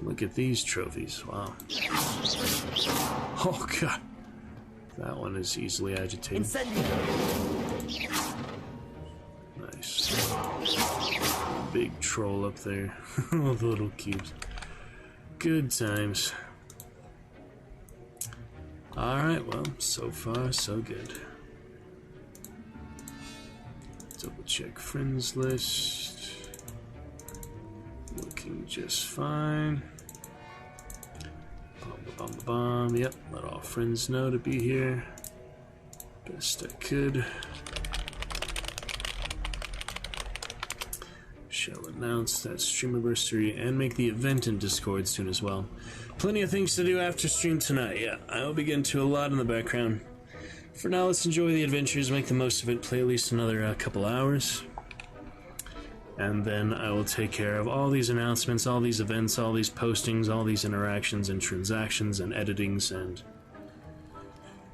Look at these trophies. Wow. Oh, God. That one is easily agitated. Nice. Big troll up there. All the little cubes. Good times. Alright, well, so far, so good. Double check friends list. Looking just fine. Bum. Yep, let all friends know to be here. Best I could. Shall announce that streamiversary and make the event in Discord soon as well. Plenty of things to do after stream tonight. Yeah, I'll be getting to a lot in the background. For now, let's enjoy the adventures, make the most of it, play at least another couple hours. And then I will take care of all these announcements, all these events, all these postings, all these interactions and transactions and editings and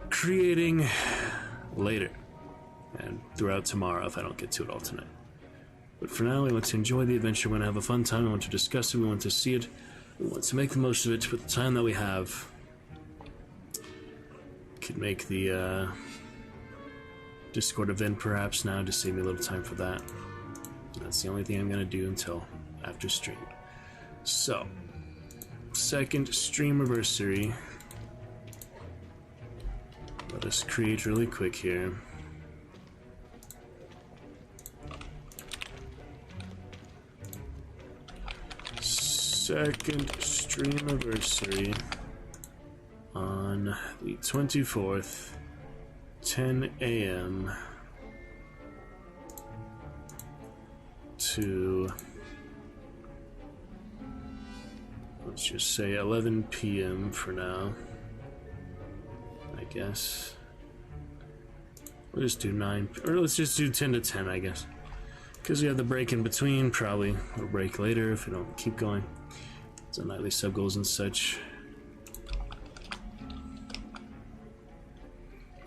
creating later. And throughout tomorrow if I don't get to it all tonight. But for now, we want to enjoy the adventure, we want to have a fun time, we want to discuss it, we want to see it, we want to make the most of it with the time that we have. Could make the Discord event perhaps now to save me a little time for that. That's the only thing I'm going to do until after stream. So, second streamiversary. Let us create really quick here. Second streamiversary on the 24th, 10 a.m. to, let's just say 11 p.m. for now, I guess. We'll just do 9, or let's just do 10 to 10, I guess. Because we have the break in between, probably we'll break later if we don't keep going. It's on nightly sub goals and such.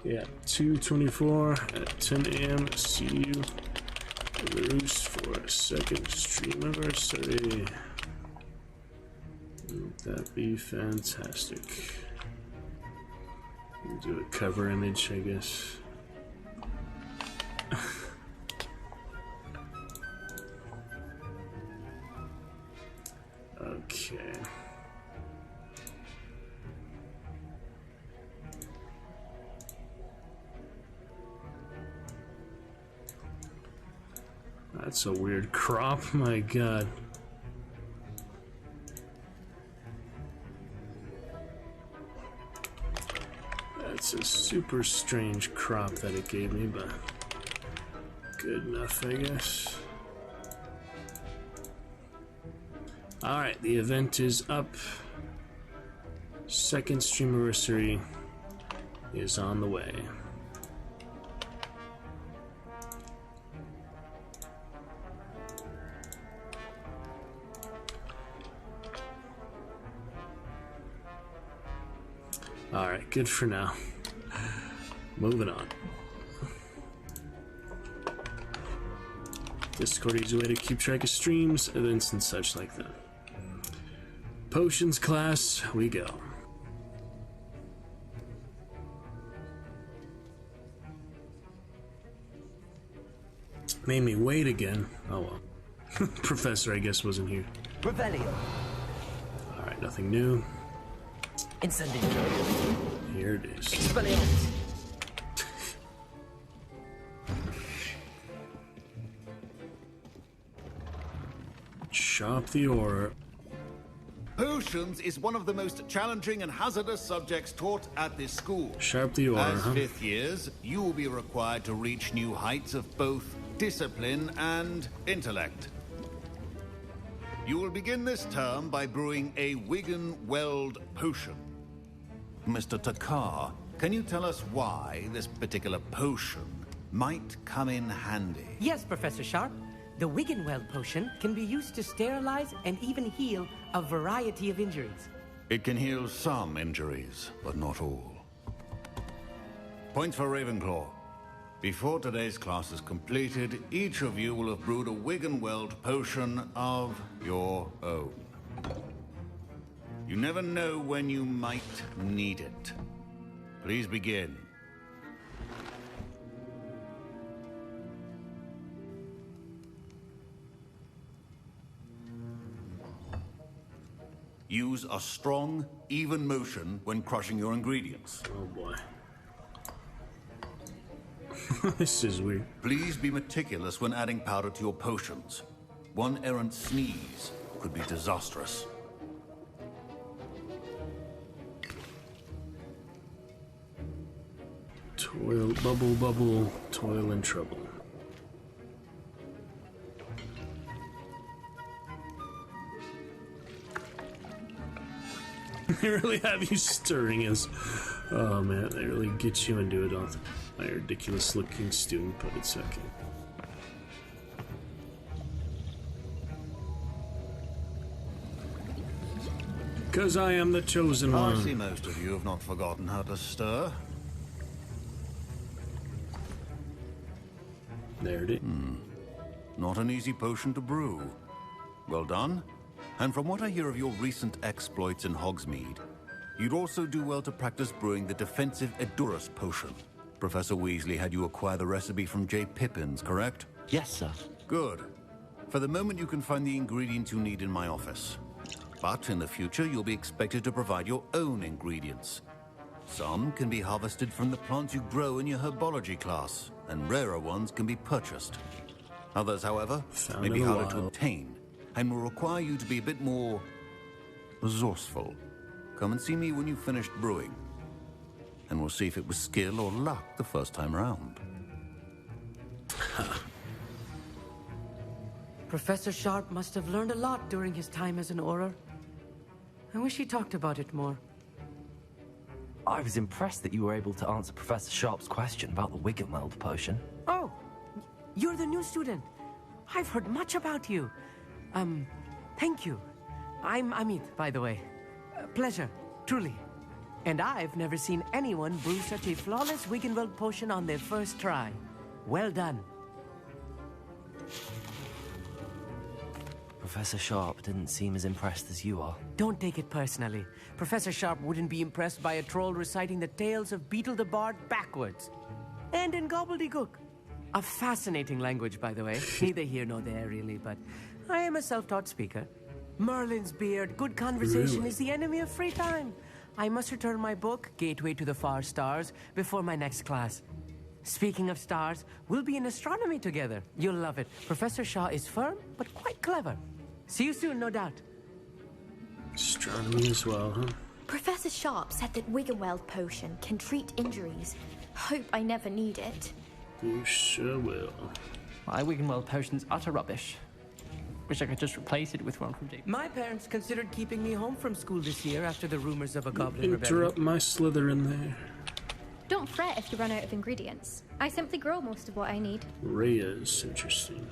Yeah, 2:24 at 10 a.m. See you in the roost for a second streamiversary. Wouldn't that be fantastic? We'll do a cover image, I guess. Okay. That's a weird crop, my god. That's a super strange crop that it gave me, but good enough, I guess. Alright, the event is up. Second streamiversary is on the way. Alright, good for now. Moving on. Discord is a way to keep track of streams, events, and such like that. Potions class, we go. Made me wait again. Oh well. Professor, I guess, wasn't here. Revelio. Alright, nothing new. Incendiary. Here it is. Expelliarmus. Chop the ore. Potions is one of the most challenging and hazardous subjects taught at this school. Sharp the ore, As huh? fifth years, you will be required to reach new heights of both discipline and intellect. You will begin this term by brewing a Wigan Weld potion. Mr. Takar, can you tell us why this particular potion might come in handy? Yes, Professor Sharp. The Wiggenweld potion can be used to sterilize and even heal a variety of injuries. It can heal some injuries, but not all. Points for Ravenclaw. Before today's class is completed, each of you will have brewed a Wiggenweld potion of your own. You never know when you might need it. Please begin. Use a strong, even motion when crushing your ingredients. Oh boy. This is weird. Please be meticulous when adding powder to your potions. One errant sneeze could be disastrous. Toil, bubble, bubble, toil and trouble. They really have you stirring us. Oh man, they really get you into it on my ridiculous looking student, but it's okay. Because I am the chosen one. I see most of you have not forgotten how to stir. There it is. Not an easy potion to brew. Well done. And from what I hear of your recent exploits in Hogsmeade, you'd also do well to practice brewing the defensive Edurus potion. Professor Weasley had you acquire the recipe from J. Pippins, correct? Yes, sir. Good. For the moment, you can find the ingredients you need in my office. But in the future, you'll be expected to provide your own ingredients. Some can be harvested from the plants you grow in your herbology class, and rarer ones can be purchased. Others, however, may be harder to obtain, and will require you to be a bit more resourceful. Come and see me when you've finished brewing, and we'll see if it was skill or luck the first time round. Professor Sharp must have learned a lot during his time as an Auror. I wish he talked about it more. I was impressed that you were able to answer Professor Sharp's question about the Wiggenweld potion. Oh, you're the new student. I've heard much about you. Thank you. I'm Amit, by the way. Pleasure, truly. And I've never seen anyone brew such a flawless Wiggenweld potion on their first try. Well done. Professor Sharp didn't seem as impressed as you are. Don't take it personally. Professor Sharp wouldn't be impressed by a troll reciting the tales of Beetle the Bard backwards. And in gobbledygook. A fascinating language, by the way. Neither here nor there, really, but I am a self-taught speaker. Merlin's beard, good conversation is the enemy of free time. I must return my book, Gateway to the Far Stars, before my next class. Speaking of stars, we'll be in astronomy together. You'll love it. Professor Shaw is firm, but quite clever. See you soon, no doubt. Astronomy as well, huh? Professor Sharp said that Wiggenweld potion can treat injuries. Hope I never need it. You sure will. My Wiggenweld potion's utter rubbish. Wish I could just replace it with one from J. My parents considered keeping me home from school this year after the rumors of a goblin Interrupt rebellion. my Slytherin there. Don't fret if you run out of ingredients. I simply grow most of what I need. Rhea's interesting.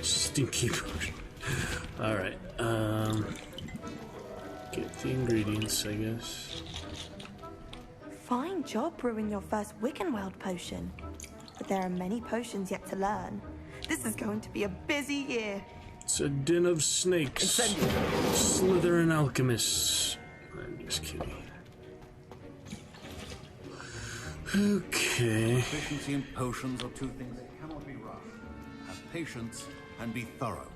Stinky potion. Alright, get the ingredients, I guess. Fine job brewing your first Wiggenweld potion. But there are many potions yet to learn. This is going to be a busy year. It's a den of snakes. Slytherin alchemists. I'm just kidding. Okay. Efficiency and potions are two things that cannot be rushed. Have patience and be thorough.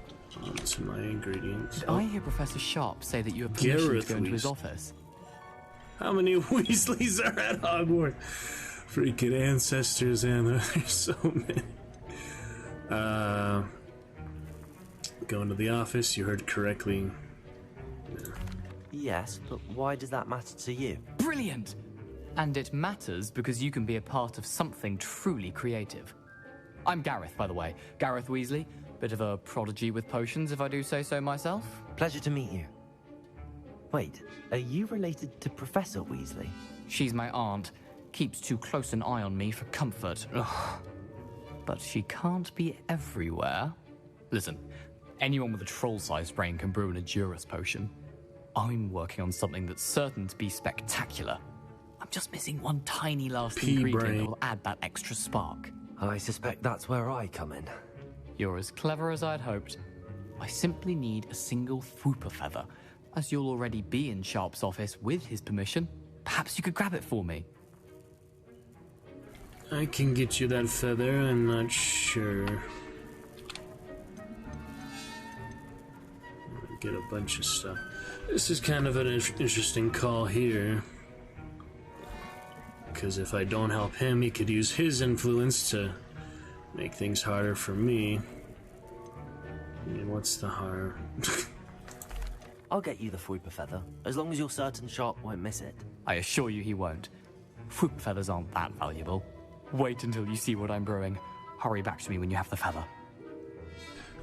On to my ingredients. Did I hear Professor Sharp say that you have permission Gareth to go into his Weasley. office? How many Weasleys are at Hogwarts? Freaking ancestors, and there's so many. Going to the office, you heard correctly. Yes, but why does that matter to you? Brilliant! And it matters because you can be a part of something truly creative. I'm Gareth, by the way. Gareth Weasley. Bit of a prodigy with potions, if I do say so myself. Pleasure to meet you. Wait, are you related to Professor Weasley? She's my aunt. Keeps too close an eye on me for comfort. Ugh. But she can't be everywhere. Listen, anyone with a troll-sized brain can brew an Edurus potion. I'm working on something that's certain to be spectacular. I'm just missing one tiny last ingredient that will add that extra spark. I suspect that's where I come in. You're as clever as I'd hoped. I simply need a single Fwooper feather. As you'll already be in Sharp's office with his permission, perhaps you could grab it for me. I can get you that feather, I'm not sure. get a bunch of stuff. This is kind of an interesting call here. Because if I don't help him, he could use his influence to make things harder for me. I mean, what's the harm? I'll get you the Fwooper feather, as long as you're certain Sharp won't miss it. I assure you he won't. Fwooper feathers aren't that valuable. Wait until you see what I'm brewing. Hurry back to me when you have the feather.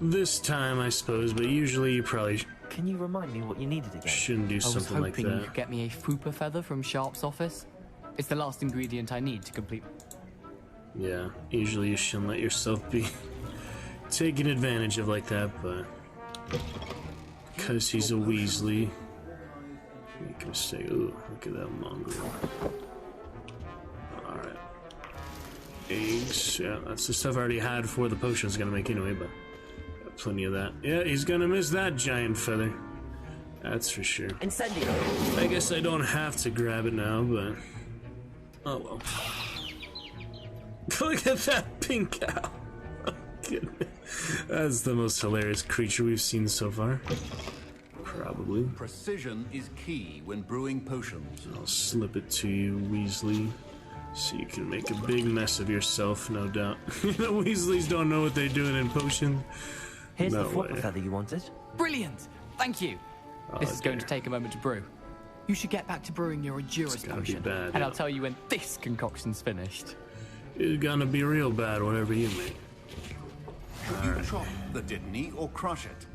This time, I suppose, but usually you probably... Can you remind me what you needed again? Shouldn't do something like that. I was hoping you could get me a Fwooper feather from Sharp's office. It's the last ingredient I need to complete... Yeah, usually you shouldn't let yourself be taken advantage of like that, but... Because he's a Weasley... Make a mistake. Ooh, look at that mongrel. Alright. Eggs. Yeah, that's the stuff I already had for the potion's gonna make anyway, but... Got plenty of that. Yeah, he's gonna miss that giant feather. That's for sure. Incendio. I guess I don't have to grab it now, but... Oh well. Look at that pink cow. Oh, goodness. That's the most hilarious creature we've seen so far. Probably. Precision is key when brewing potions. I'll slip it to you, Weasley. So you can make a big mess of yourself, no doubt. The Weasleys don't know what they're doing in potions. Here's the Fwooper feather you wanted. Brilliant! Thank you! This is going to take a moment to brew. You should get back to brewing your Endurance potion, and I'll tell you when this concoction's finished. It's gonna be real bad, whatever you make. You chop the Dittany or crush it.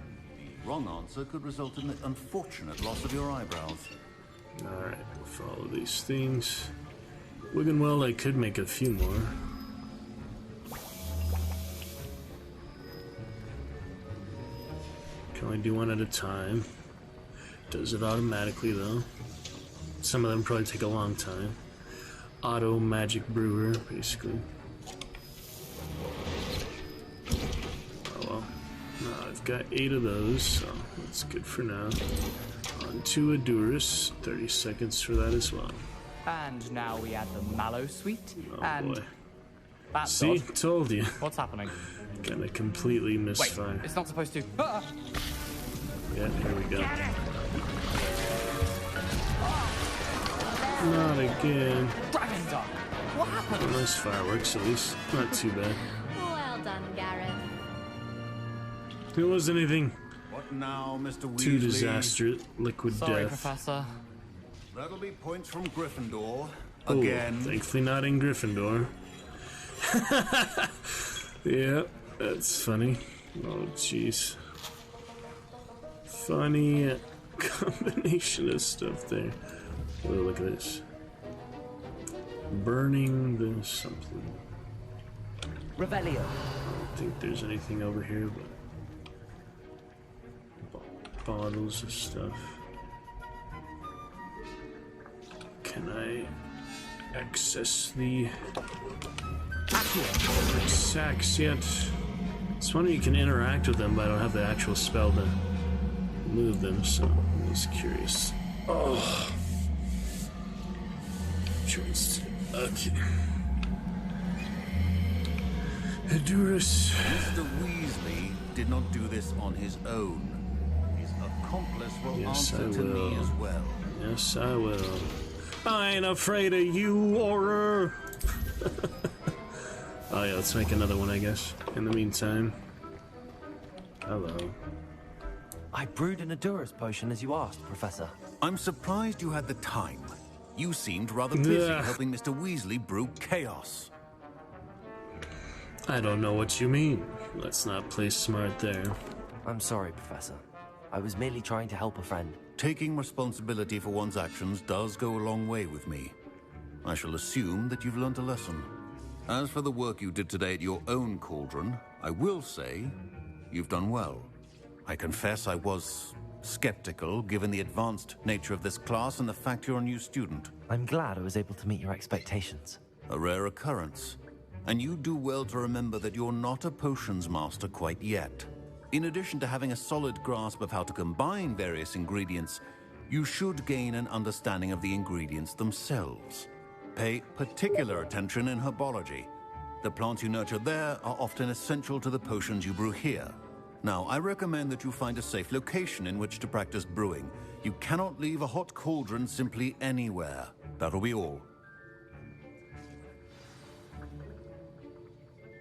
The wrong answer could result in the unfortunate loss of your eyebrows. Alright, we'll follow these things. Wiggenweld, I could make a few more. Can only do one at a time. Does it automatically though. Some of them probably take a long time. Auto magic brewer, basically. Oh well. No, I've got 8 of those, so that's good for now. On to Adurus, 30 seconds for that as well. And now we add the mallow sweet. Oh and boy. That's See, odd. told you. What's happening? Kinda completely misfire. Wait, it's not supposed to. Ah! Yeah, here we go. Not again. Dragon Dog! What happened? Oh, nice fireworks, at least. Not too bad. Well done, Gareth. It wasn't anything What now, Mr. Weasley? too disastrous. Liquid Sorry, death. Professor. That'll be points from Gryffindor. Oh, Again. thankfully not in Gryffindor. Yeah, that's funny. Oh, jeez. Funny combination of stuff there. Oh, look at this. Burning the something. Revelio. I don't think there's anything over here, but bottles of stuff. Can I access the sacks yet? It's funny you can interact with them, but I don't have the actual spell to move them, so I'm just curious. Oh. Choice. Okay. Edurus. Mr. Weasley did not do this on his own. His accomplice will answer to me as well. Yes, I will. I ain't afraid of you, Auror. Oh yeah, let's make another one, I guess. In the meantime. Hello. I brewed an Endurance potion as you asked, Professor. I'm surprised you had the time. You seemed rather busy helping Mr. Weasley brew chaos. I don't know what you mean. Let's not play smart there. I'm sorry, Professor. I was merely trying to help a friend. Taking responsibility for one's actions does go a long way with me. I shall assume that you've learnt a lesson. As for the work you did today at your own cauldron, I will say you've done well. I confess I was skeptical, given the advanced nature of this class and the fact you're a new student. I'm glad I was able to meet your expectations. A rare occurrence. And you do well to remember that you're not a potions master quite yet. In addition to having a solid grasp of how to combine various ingredients, you should gain an understanding of the ingredients themselves. Pay particular attention in herbology. The plants you nurture there are often essential to the potions you brew here. Now, I recommend that you find a safe location in which to practice brewing. You cannot leave a hot cauldron simply anywhere. That'll be all.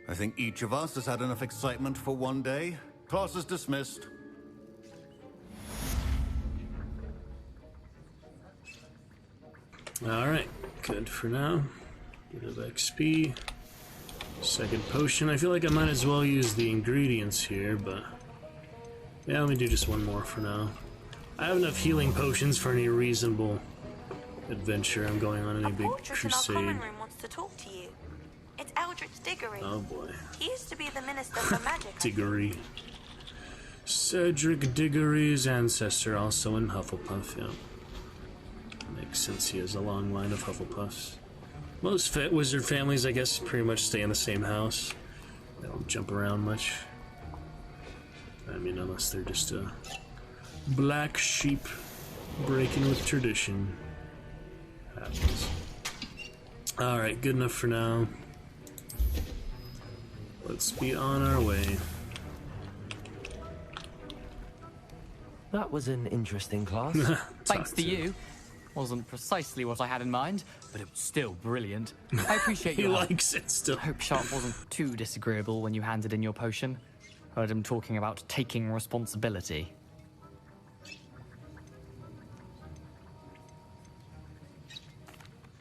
I think each of us has had enough excitement for one day. Class is dismissed. Alright, good for now. Bit of XP. Second potion. I feel like I might as well use the ingredients here, but yeah, let me do just one more for now. I have enough healing potions for any reasonable adventure I'm going on, any big crusade. In our common room wants to talk to you. It's Eldritch Diggory. Oh boy. He used to be the Minister for Magic. Diggory. Cedric Diggory's ancestor, also in Hufflepuff, yeah. Makes sense, he has a long line of Hufflepuffs. Most wizard families, I guess, pretty much stay in the same house. They don't jump around much. I mean, unless they're just a black sheep breaking with tradition. Happens. Alright, good enough for now. Let's be on our way. That was an interesting class. Thanks to you. Wasn't precisely what I had in mind, but it was still brilliant. I appreciate He your help. likes it still. I hope Sharp wasn't too disagreeable when you handed in your potion. Heard him talking about taking responsibility.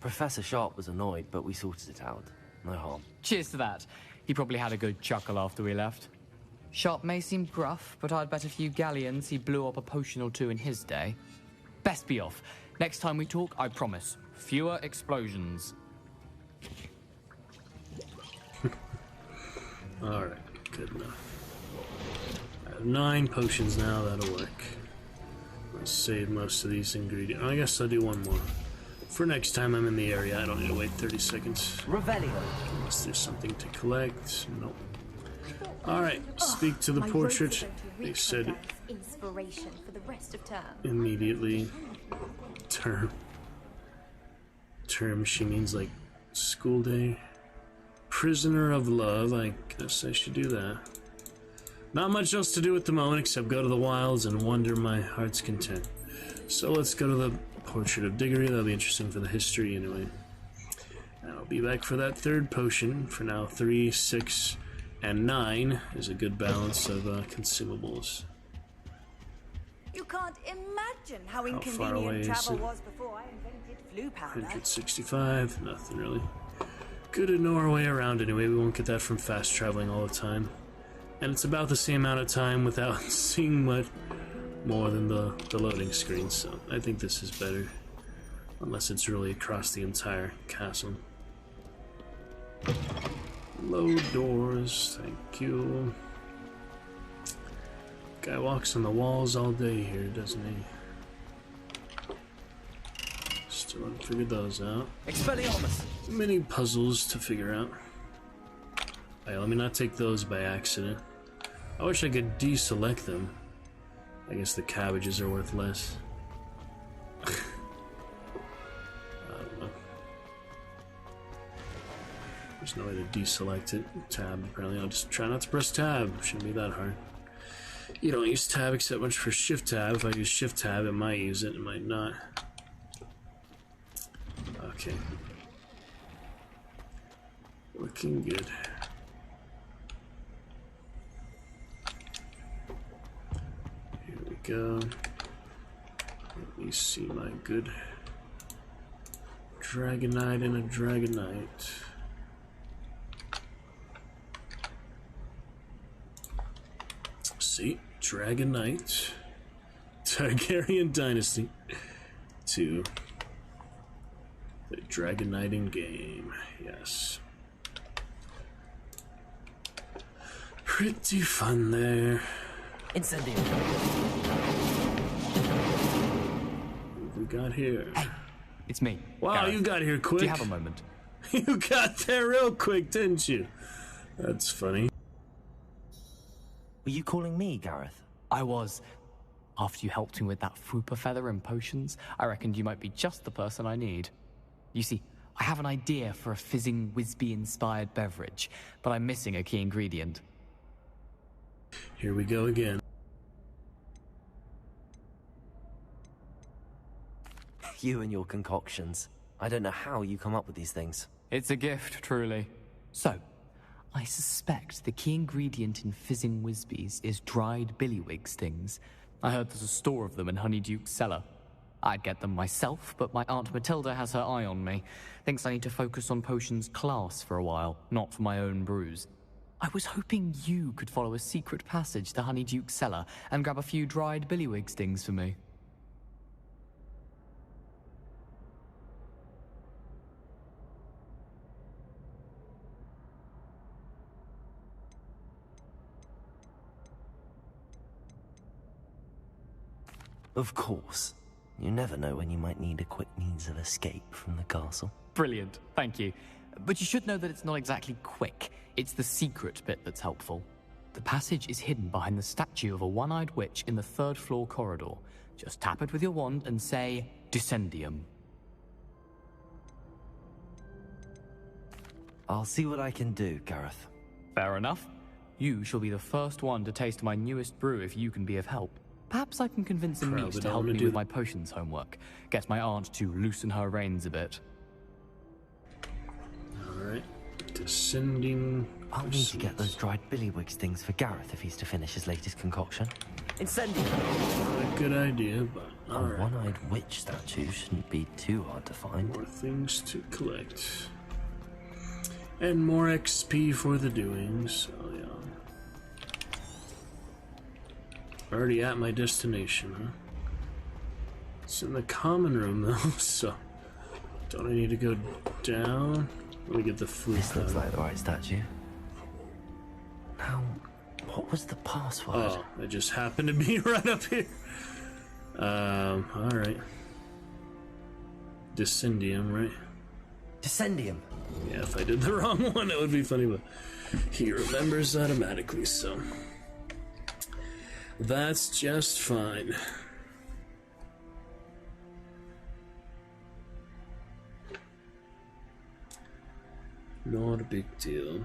Professor Sharp was annoyed, but we sorted it out. No harm. Cheers to that. He probably had a good chuckle after we left. Sharp may seem gruff, but I'd bet a few galleons he blew up a potion or two in his day. Best be off. Next time we talk, I promise, fewer explosions. Alright, good enough. I have 9 potions now, that'll work. Let's save most of these ingredients. I guess I'll do one more. For next time I'm in the area, I don't need to wait 30 seconds. Revelio. Unless there's something to collect. Nope. Alright, speak to the portrait. They said inspiration for the rest of term. immediately. Term, she means like school day. Prisoner of love, I guess I should do that. Not much else to do at the moment except go to the wilds and wander my heart's content. So let's go to the portrait of Diggory. That'll be interesting for the history anyway. And I'll be back for that third potion. For now, 3, 6, and 9 is a good balance of consumables. You can't imagine how far away inconvenient is travel it? was before I invented flu powder. 165, nothing really. Good to know our way around anyway. We won't get that from fast traveling all the time. And it's about the same amount of time without seeing much more than the loading screen, so I think this is better. Unless it's really across the entire castle. Load doors, thank you. Guy walks on the walls all day here, doesn't he? Still haven't figured those out. Expelliarmus. Many puzzles to figure out. Alright, let me not take those by accident. I wish I could deselect them. I guess the cabbages are worth less. I don't know. There's no way to deselect it. Tab, apparently. I'll just try not to press tab. Shouldn't be that hard. You don't use tab except much for shift tab. If I use shift tab, it might use it, it might not. Okay. Looking good. Here we go. Let me see my good Dragonite and a Dragonite. See, Dragonite, Targaryen Dynasty, to the Dragoniting game, yes. Pretty fun there. Incendio. What have we got here? Hey, it's me. Wow, Gareth. you got here quick. Do you have a moment? You got there real quick, didn't you? That's funny. Were you calling me, Gareth? I was. After you helped me with that Fupa feather and potions, I reckoned you might be just the person I need. You see, I have an idea for a fizzing Whizbee-inspired beverage, but I'm missing a key ingredient. Here we go again. You and your concoctions. I don't know how you come up with these things. It's a gift, truly. So, I suspect the key ingredient in fizzing Whizbees is dried billywig stings. I heard there's a store of them in Honeyduke's cellar. I'd get them myself, but my Aunt Matilda has her eye on me. Thinks I need to focus on potions class for a while, not for my own brews. I was hoping you could follow a secret passage to Honeyduke's cellar and grab a few dried billywig stings for me. Of course. You never know when you might need a quick means of escape from the castle. Brilliant, thank you. But you should know that it's not exactly quick. It's the secret bit that's helpful. The passage is hidden behind the statue of a one-eyed witch in the third-floor corridor. Just tap it with your wand and say, Descendium. I'll see what I can do, Gareth. Fair enough. You shall be the first one to taste my newest brew if you can be of help. Perhaps I can convince Amice to help me with my potions homework. Get my aunt to loosen her reins a bit. Alright. Descending. I'll need to get those dried billywig stings for Gareth if he's to finish his latest concoction. Incendium! Not a good idea, but a one-eyed witch statue shouldn't be too hard to find. More things to collect. And more XP for the doings. Oh, yeah. Already at my destination, huh? It's in the common room, though, so... Don't I need to go down? Let me get the flute. This looks like the right statue. Now, what was the password? Oh, it just happened to be right up here. Alright. Descendium, right? Descendium. Yeah, if I did the wrong one, it would be funny, but he remembers automatically, so... That's just fine. Not a big deal.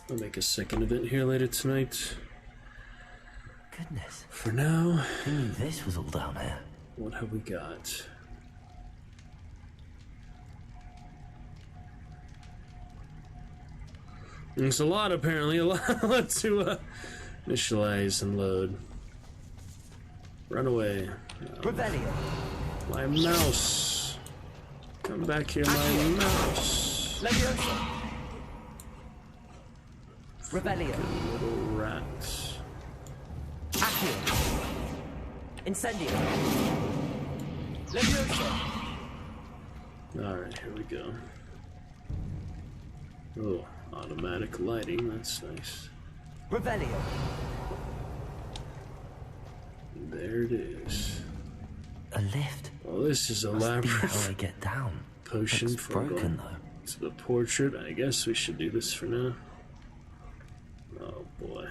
I'll make a second event here later tonight. Goodness. For now... Who knew this was all down here? What have we got? There's a lot, apparently. A lot to initialize and load. Run away. Revelio. My mouse. Come back here, my mouse. Leviosa. Revelio. Little rats. Accio. Incendio. Leviosa. Alright, here we go. Oh, automatic lighting, that's nice. Revelio. There it is. A lift. Oh, this is a labyrinth. How I get down? Potion Looks for broken going though. to the portrait. I guess we should do this for now. Oh boy.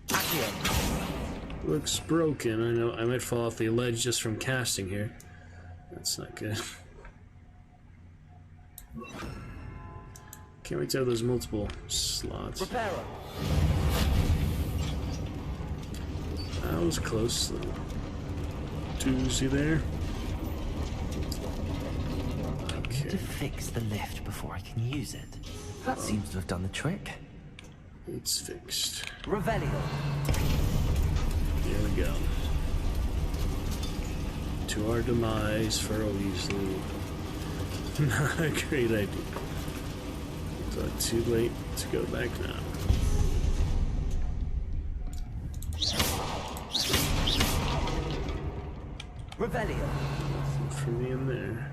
Accio. Looks broken. I know I might fall off the ledge just from casting here. That's not good. Can't wait to have those multiple slots. Reparo. That was close though. Doozy there. I need to fix the lift before I can use it. That seems to have done the trick. It's fixed. Revelio. Here we go. To our demise for a Weasley. Not a great idea. But too late to go back now. Revelio. Nothing for me in there.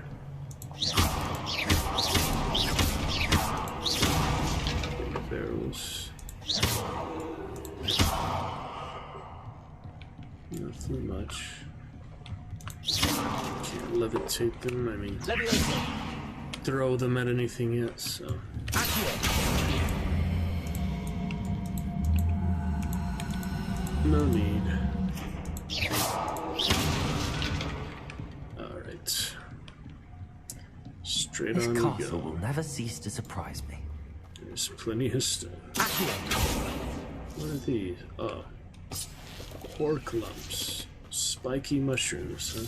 Big barrels. Nothing much. Can't levitate them, I mean, throw them at anything yet, so. No need. Alright. straight This on we castle go. will never cease to surprise me. There's plenty of stuff. What are these? Oh. Pork lumps. Spiky mushrooms, huh?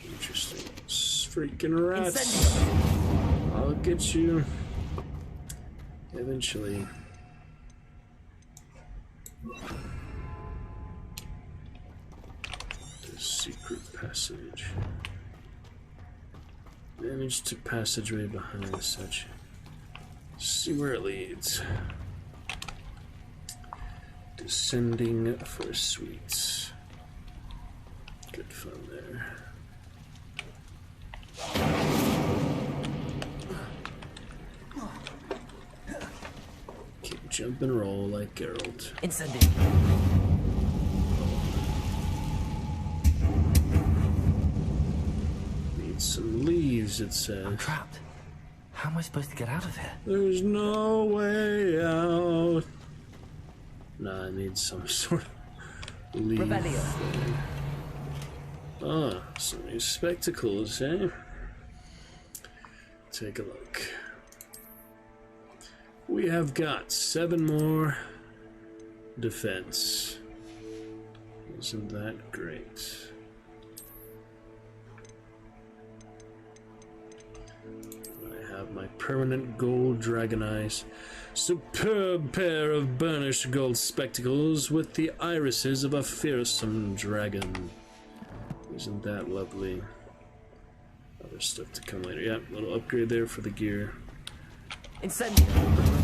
Interesting. Freaking rats. I'll get you. Eventually. The secret passage. Manage to passageway behind such. See where it leads. Descending for sweets. Good fun there. Keep jump and roll like Geralt. Incendiary. Need some leaves, it says. I'm trapped. How am I supposed to get out of here? There's no way out. Nah, I need some sort of leaf. Revelio. Ah, some new spectacles, eh? Take a look. We have got 7 more defense. Isn't that great? I have my permanent gold dragon eyes. Superb pair of burnished gold spectacles with the irises of a fearsome dragon. Isn't that lovely? Other stuff to come later. Yep, little upgrade there for the gear. Incendiary.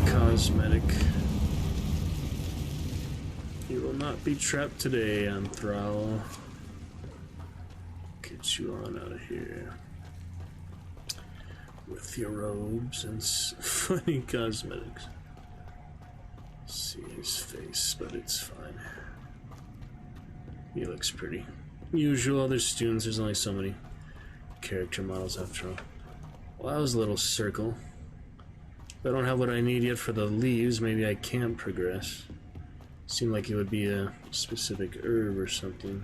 Cosmetic. You will not be trapped today, Anthral. Get you on out of here. With your robes and funny cosmetics. See his face, but it's fine. He looks pretty. Usual other students, there's only so many character models after all. Well, that was a little circle. If I don't have what I need yet for the leaves, maybe I can't progress. Seemed like it would be a specific herb or something.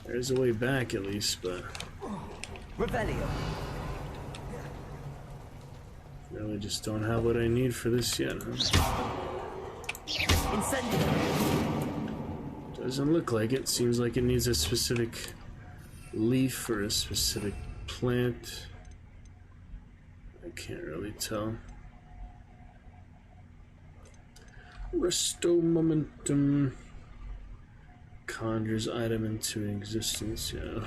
There's a way back at least, but... Revelio. Really just don't have what I need for this yet, huh? Incendiary. Doesn't look like it. Seems like it needs a specific leaf or a specific plant. I can't really tell. Resto momentum. Conjures item into existence, yeah.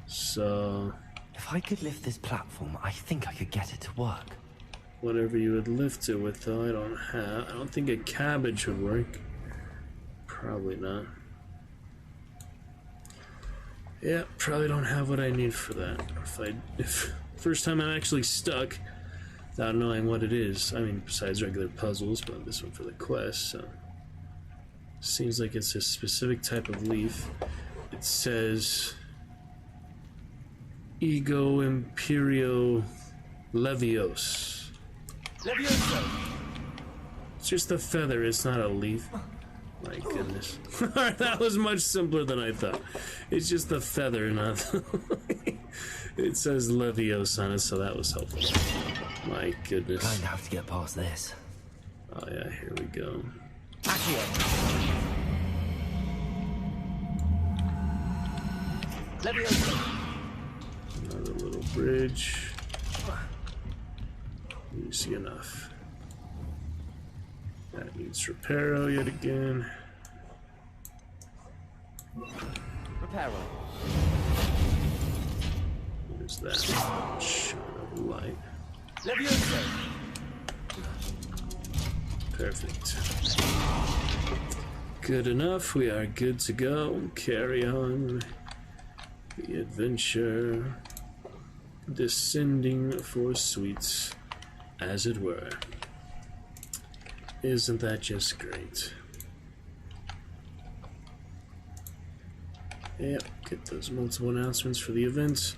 So... If I could lift this platform, I think I could get it to work. Whatever you would lift it with, though, I don't think a cabbage would work. Probably not. Yeah, probably don't have what I need for that. If first time I'm actually stuck without knowing what it is. I mean, besides regular puzzles, but this one for the quest, so... Seems like it's a specific type of leaf. It says... Ego Imperio Levios. Levioso. It's just a feather, it's not a leaf. My goodness. That was much simpler than I thought. It's just a feather, not... It says Levios on it, so that was helpful. My goodness. Going to have to get past this. Oh yeah, here we go. Accio. Levioso. Another little bridge. Easy enough. That needs reparo yet again. Reparo. There's that shot of light. Levioso. Perfect. Good enough. We are good to go. Carry on the adventure. Descending for sweets, as it were. Isn't that just great? Yep, get those multiple announcements for the events.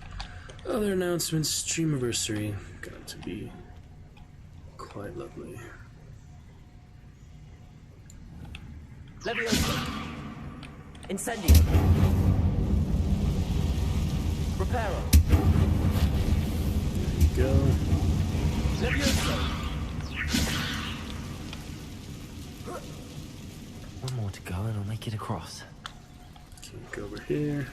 Other announcements, Streamiversary. Got to be quite lovely. Levioso. Incendio. Reparo. There you go. One more to go and I'll make it across. Okay, go over here.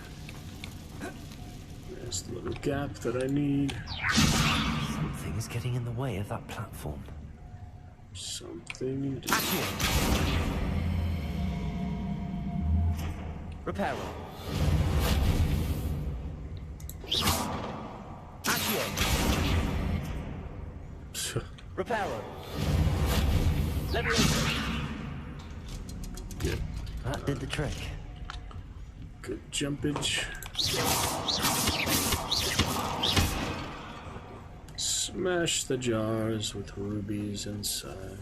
There's the little gap that I need. Something is getting in the way of that platform. Something. Reparo. Accio. Reparo. Levioso. Good. That did the trick. Good jumpage. Smash the jars with rubies inside.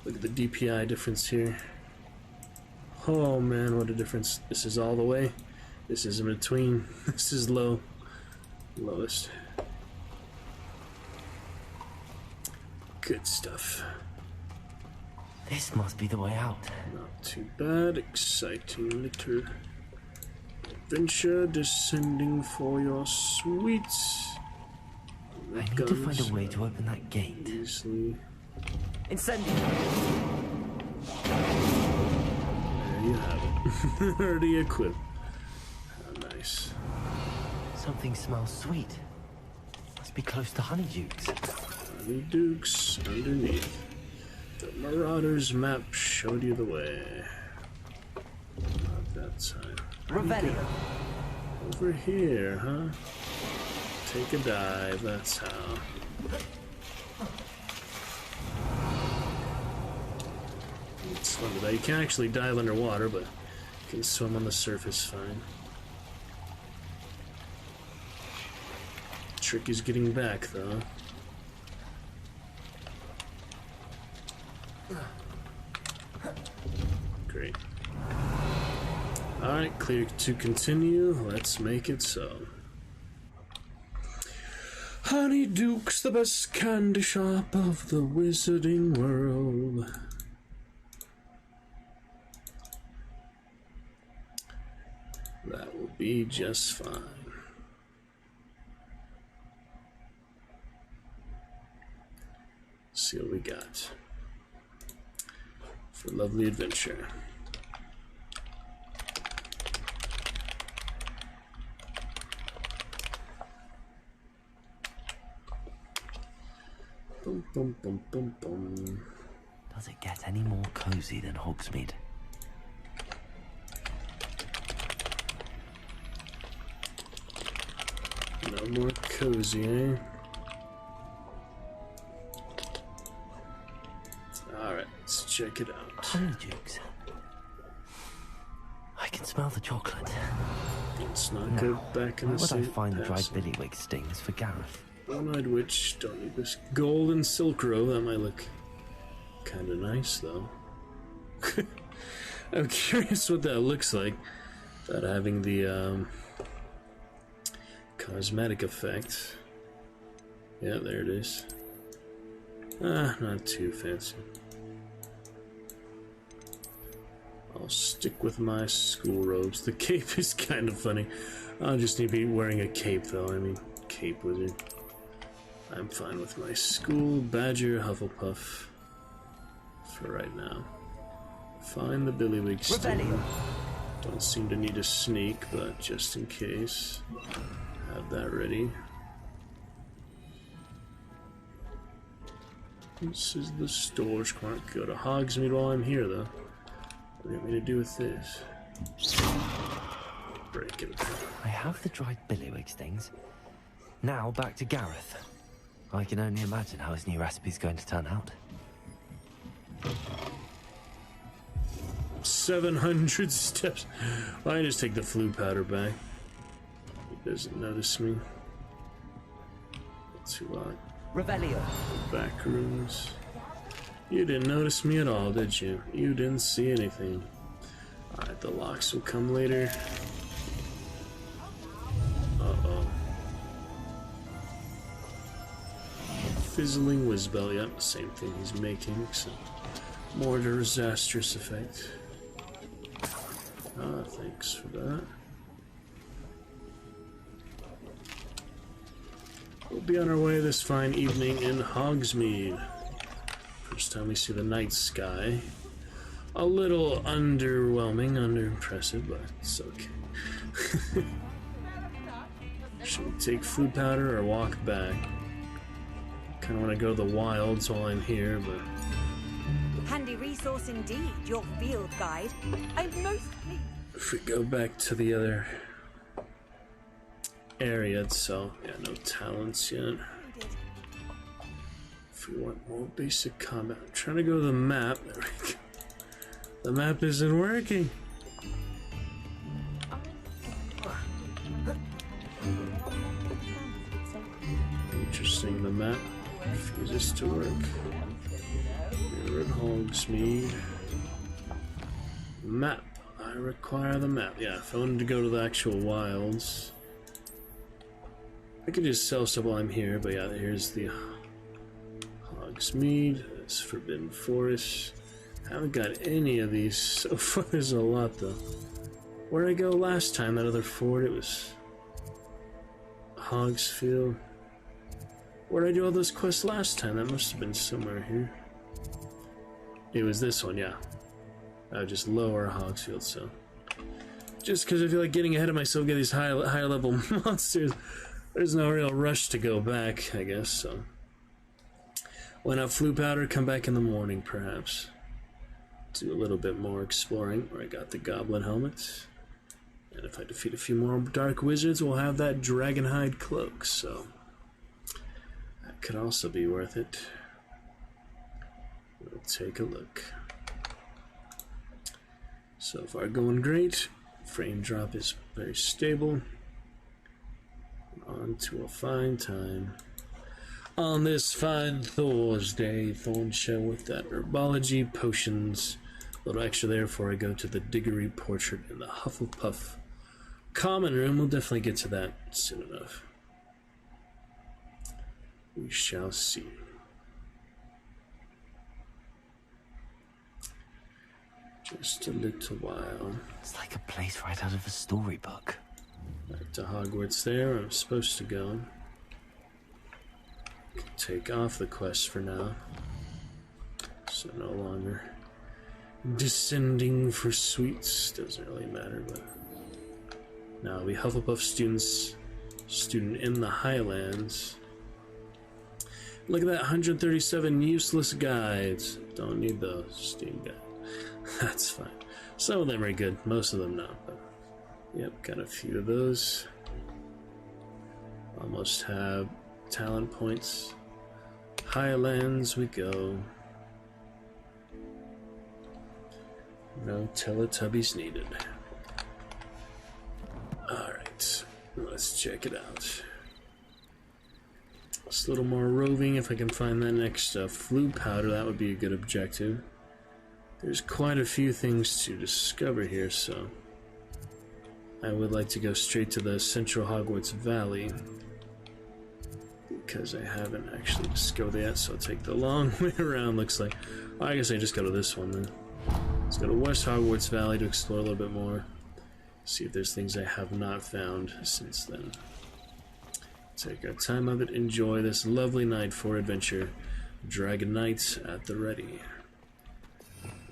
Look at the DPI difference here. Oh man, what a difference. This is all the way. This is in between. This is low. Lowest. Good stuff. This must be the way out. Not too bad. Exciting little adventure descending for your sweets. I need to find a way to open that gate. Easily. Incendio. There you have it. Already equipped. How nice. Something smells sweet. Must be close to Honeydukes. Honeydukes underneath. The Marauder's map showed you the way. Not that side. Revelio. Over here, huh? Take a dive, that's how. It's fun that you can't actually dive underwater, but you can swim on the surface fine. Trick is getting back, though. Great. Alright, clear to continue. Let's make it so. Honeydukes, the best candy shop of the wizarding world. That will be just fine. See what we got for lovely adventure. Boom, boom, boom, boom, boom. Does it get any more cozy than Hogsmeade? No more cozy, eh? Alright, let's check it out. Honeydukes. I can smell the chocolate. Let's not go back in where the would I same find the dried passage. billywig stings for Gareth? One-eyed witch, don't need this golden silk robe. That might look kind of nice, though. I'm curious what that looks like without having the cosmetic effect. Yeah, there it is. Ah, not too fancy. I'll stick with my school robes. The cape is kind of funny. I'll just need to be wearing a cape, though. I mean, cape wizard. I'm fine with my school badger Hufflepuff for right now. Find the billywig sting. Don't seem to need a sneak, but just in case, have that ready. This is the storage. Can't go to Hogsmeade while I'm here, though. What do you want me to do with this? Break it. I have the dried billywig stings. Now back to Gareth. I can only imagine how his new recipe's going to turn out. 700 steps. Well, I just take the flu powder back. He doesn't notice me. Too hot. Revelio. Back rooms. You didn't notice me at all, did you? You didn't see anything. Alright, the locks will come later. Uh-oh. Fizzling whizbell, yep, same thing he's making, except more disastrous effect. Ah, thanks for that. We'll be on our way this fine evening in Hogsmeade. First time we see the night sky. A little underwhelming, underimpressive, but it's okay. Should we take food powder or walk back? Kinda wanna go to the wilds while I'm here, but... Handy resource indeed, your field guide. I'm most pleased. If we go back to the other area, so yeah, no talents yet. If we want more basic combat, I'm trying to go to the map. There we go. The map isn't working. Interesting, the map refuses to work. We're at Hogsmeade. Map. I require the map. Yeah, if I wanted to go to the actual wilds, I could just sell stuff while I'm here, but yeah, here's the Hogsmeade. It's Forbidden Forest. Haven't got any of these so far. There's a lot though. Where'd I go last time? That other fort? It was Hogsfield. Where'd I do all those quests last time? That must have been somewhere here. It was this one, yeah. I would just lower Hogsfield, so. Just because I feel like getting ahead of myself, get these higher level monsters, there's no real rush to go back, I guess, so. Why not Flue Powder? Come back in the morning, perhaps. Do a little bit more exploring, where I got the Goblin Helmet. And if I defeat a few more Dark Wizards, we'll have that Dragonhide Cloak, so. That could also be worth it. We'll take a look. So far going great. Frame drop is very stable. On to a fine time. On this fine Thursday, Thornshell with that herbology, potions. A little extra there before I go to the Diggory Portrait in the Hufflepuff common room. We'll definitely get to that soon enough. We shall see. Just a little while. It's like a place right out of a storybook. Back to Hogwarts there, where I'm supposed to go. Can take off the quest for now. So no longer descending for sweets. Doesn't really matter, but now we Hufflepuff student in the Highlands. Look at that, 137 useless guides. Don't need those, Steam guide. That's fine. Some of them are good, most of them not, but yep, got a few of those. Almost have talent points. Highlands we go. No Teletubbies needed. Alright, let's check it out. Just a little more roving. If I can find that next Flue Powder, that would be a good objective. There's quite a few things to discover here, so I would like to go straight to the central Hogwarts Valley because I haven't actually discovered it yet, so I'll take the long way around, looks like. Oh, I guess I just go to this one then. Let's go to West Hogwarts Valley to explore a little bit more. See if there's things I have not found since then. Take our time of it, enjoy this lovely night for adventure. Dragon Knights at the ready.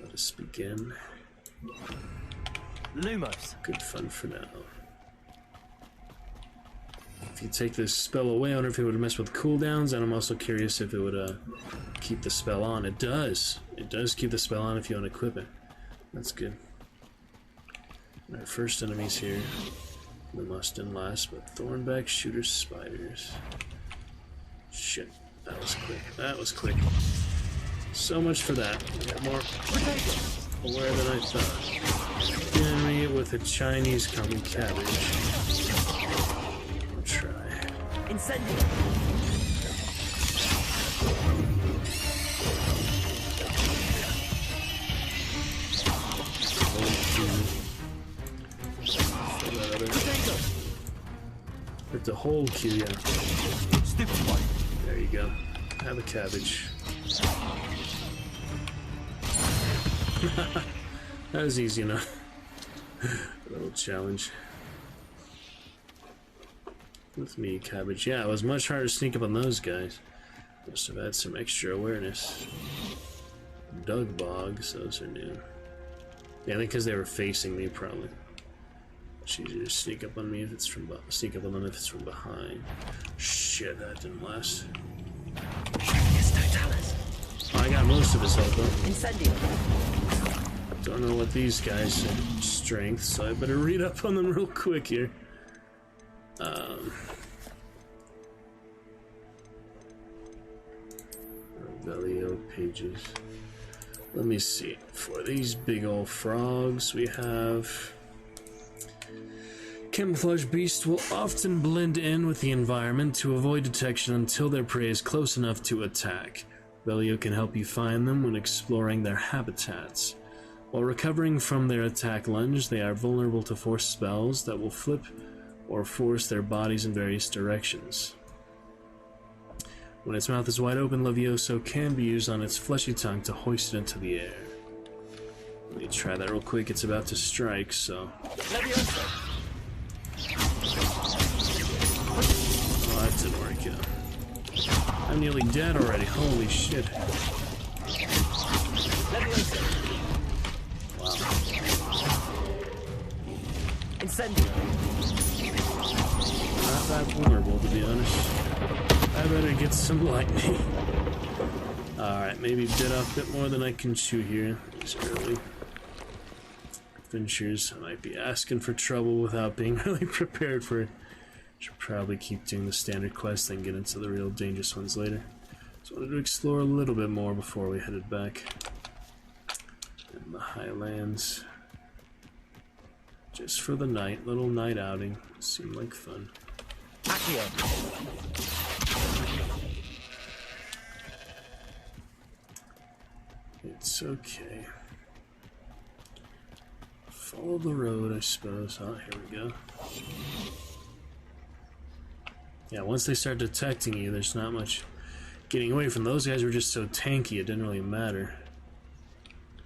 Let us begin. Lumos. Good fun for now. If you take this spell away, I wonder if it would mess with cooldowns, and I'm also curious if it would keep the spell on. It does. It does keep the spell on if you unequip it. That's good. Our first enemies here. We must and last, but Thornback Shooter Spiders. Shit. That was quick. That was quick. So much for that. We got more aware than I thought. Enemy with a Chinese common cabbage. I'll try. Incendio. It's a whole queue, yeah. Stupid one. There you go. Have a cabbage. That was easy enough. A little challenge. With me, cabbage. Yeah, it was much harder to sneak up on those guys. Must have had some extra awareness. Dug bogs, those are new. Yeah, I think because they were facing me, probably. It's easier to sneak up on me if it's from sneak up on them if it's from behind. Shit, that didn't last. Oh, I got most of his health though. Don't know what these guys are strength, so I better read up on them real quick here. Revelio pages. Let me see. For these big old frogs, we have camouflage beasts will often blend in with the environment to avoid detection until their prey is close enough to attack. Revelio can help you find them when exploring their habitats. While recovering from their attack lunge, they are vulnerable to force spells that will flip or force their bodies in various directions. When its mouth is wide open, Levioso can be used on its fleshy tongue to hoist it into the air. Let me try that real quick. It's about to strike, so... Levioso. Oh, that didn't work out. I'm nearly dead already. Holy shit. Wow. Incendio. Not that vulnerable, to be honest. I better get some lightning. Alright, maybe bit off a bit more than I can chew here. These early adventures. I might be asking for trouble without being really prepared for it. Should probably keep doing the standard quest, then get into the real dangerous ones later. Just wanted to explore a little bit more before we headed back. In the Highlands. Just for the night, little night outing. Seemed like fun. It's okay. Follow the road, I suppose. Oh, here we go. Yeah, once they start detecting you, there's not much getting away from. Those guys were just so tanky, it didn't really matter.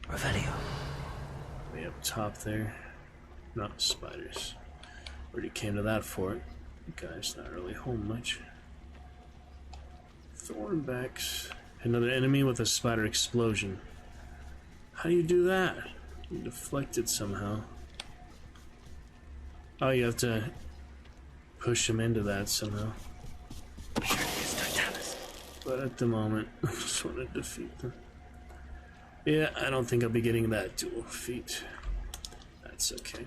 Revelio. Way up top there. Not spiders. Already came to that fort. The guy's not really home much. Thornbacks. Another enemy with a spider explosion. How do you do that? You deflect it somehow. Oh, you have to push him into that somehow. But at the moment, I just want to defeat them. Yeah, I don't think I'll be getting that dual feat. That's okay.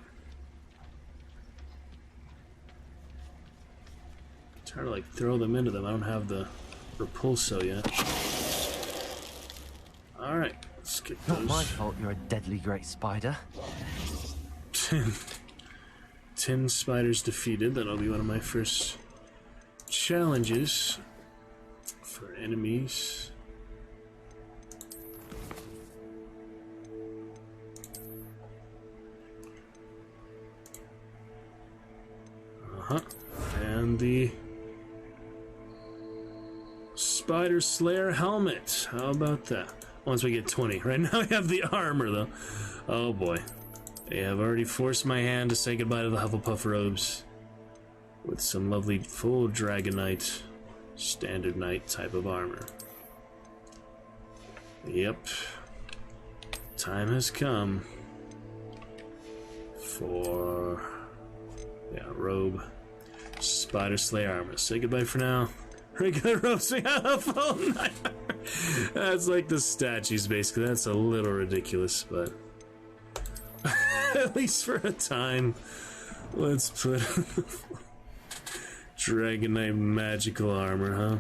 It's hard to like throw them into them. I don't have the repulso yet. Alright, let's get those. Not my fault you're a deadly great spider. 10 spiders defeated. That'll be one of my first challenges for enemies. And the Spider Slayer helmet. How about that? Once we get 20. Right now we have the armor, though. Oh boy. They have already forced my hand to say goodbye to the Hufflepuff robes. With some lovely full Dragonite, standard knight type of armor. Yep. Time has come for... yeah, robe. Spider Slayer armor. Say goodbye for now. Regular robes, we have a full knight armor. That's like the statues, basically. That's a little ridiculous, but... at least for a time. Let's put... Dragonite magical armor, huh?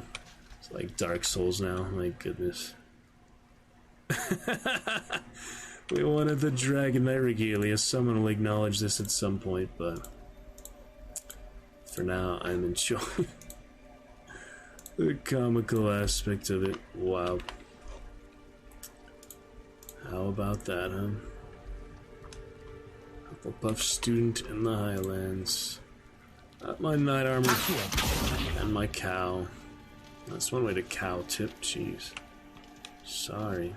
It's like Dark Souls now, my goodness. We wanted the Dragonite regalia. Someone will acknowledge this at some point, but for now, I'm enjoying the comical aspect of it. Wow. How about that, huh? Hufflepuff student in the Highlands. Got my knight armor and my cow. That's one way to cow tip. Jeez. Sorry.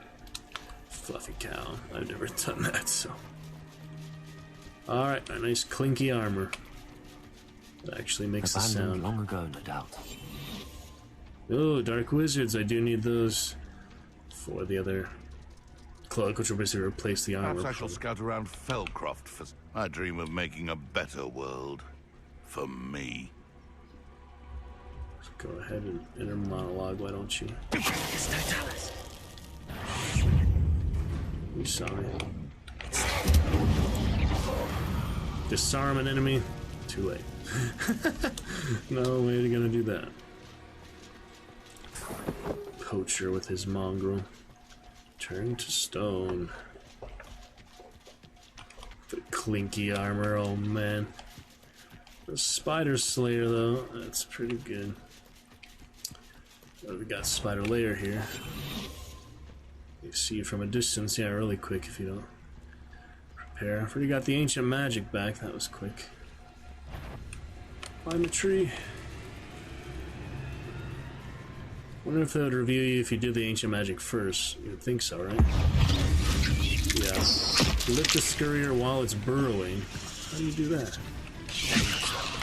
Fluffy cow. I've never done that, so. Alright, a nice clinky armor. That actually makes a Abandoned sound. long ago, no doubt. Oh, Dark Wizards, I do need those for the other cloak, which will basically replace the armor. Perhaps I shall scout around Felcroft for... I dream of making a better world. For me. Go ahead and inner monologue, why don't you? You saw me. Disarm an enemy. Too late. No way to gonna do that. Poacher with his mongrel. Turn to stone. The clinky armor, oh man. The Spider Slayer though, that's pretty good. We got Spider Layer here. You see it from a distance, yeah, really quick if you don't prepare. I've already got the Ancient Magic back, that was quick. Climb a tree. Wonder if they would review you if you did the Ancient Magic first. You'd think so, right? Yeah. Lift the scurrier while it's burrowing. How do you do that?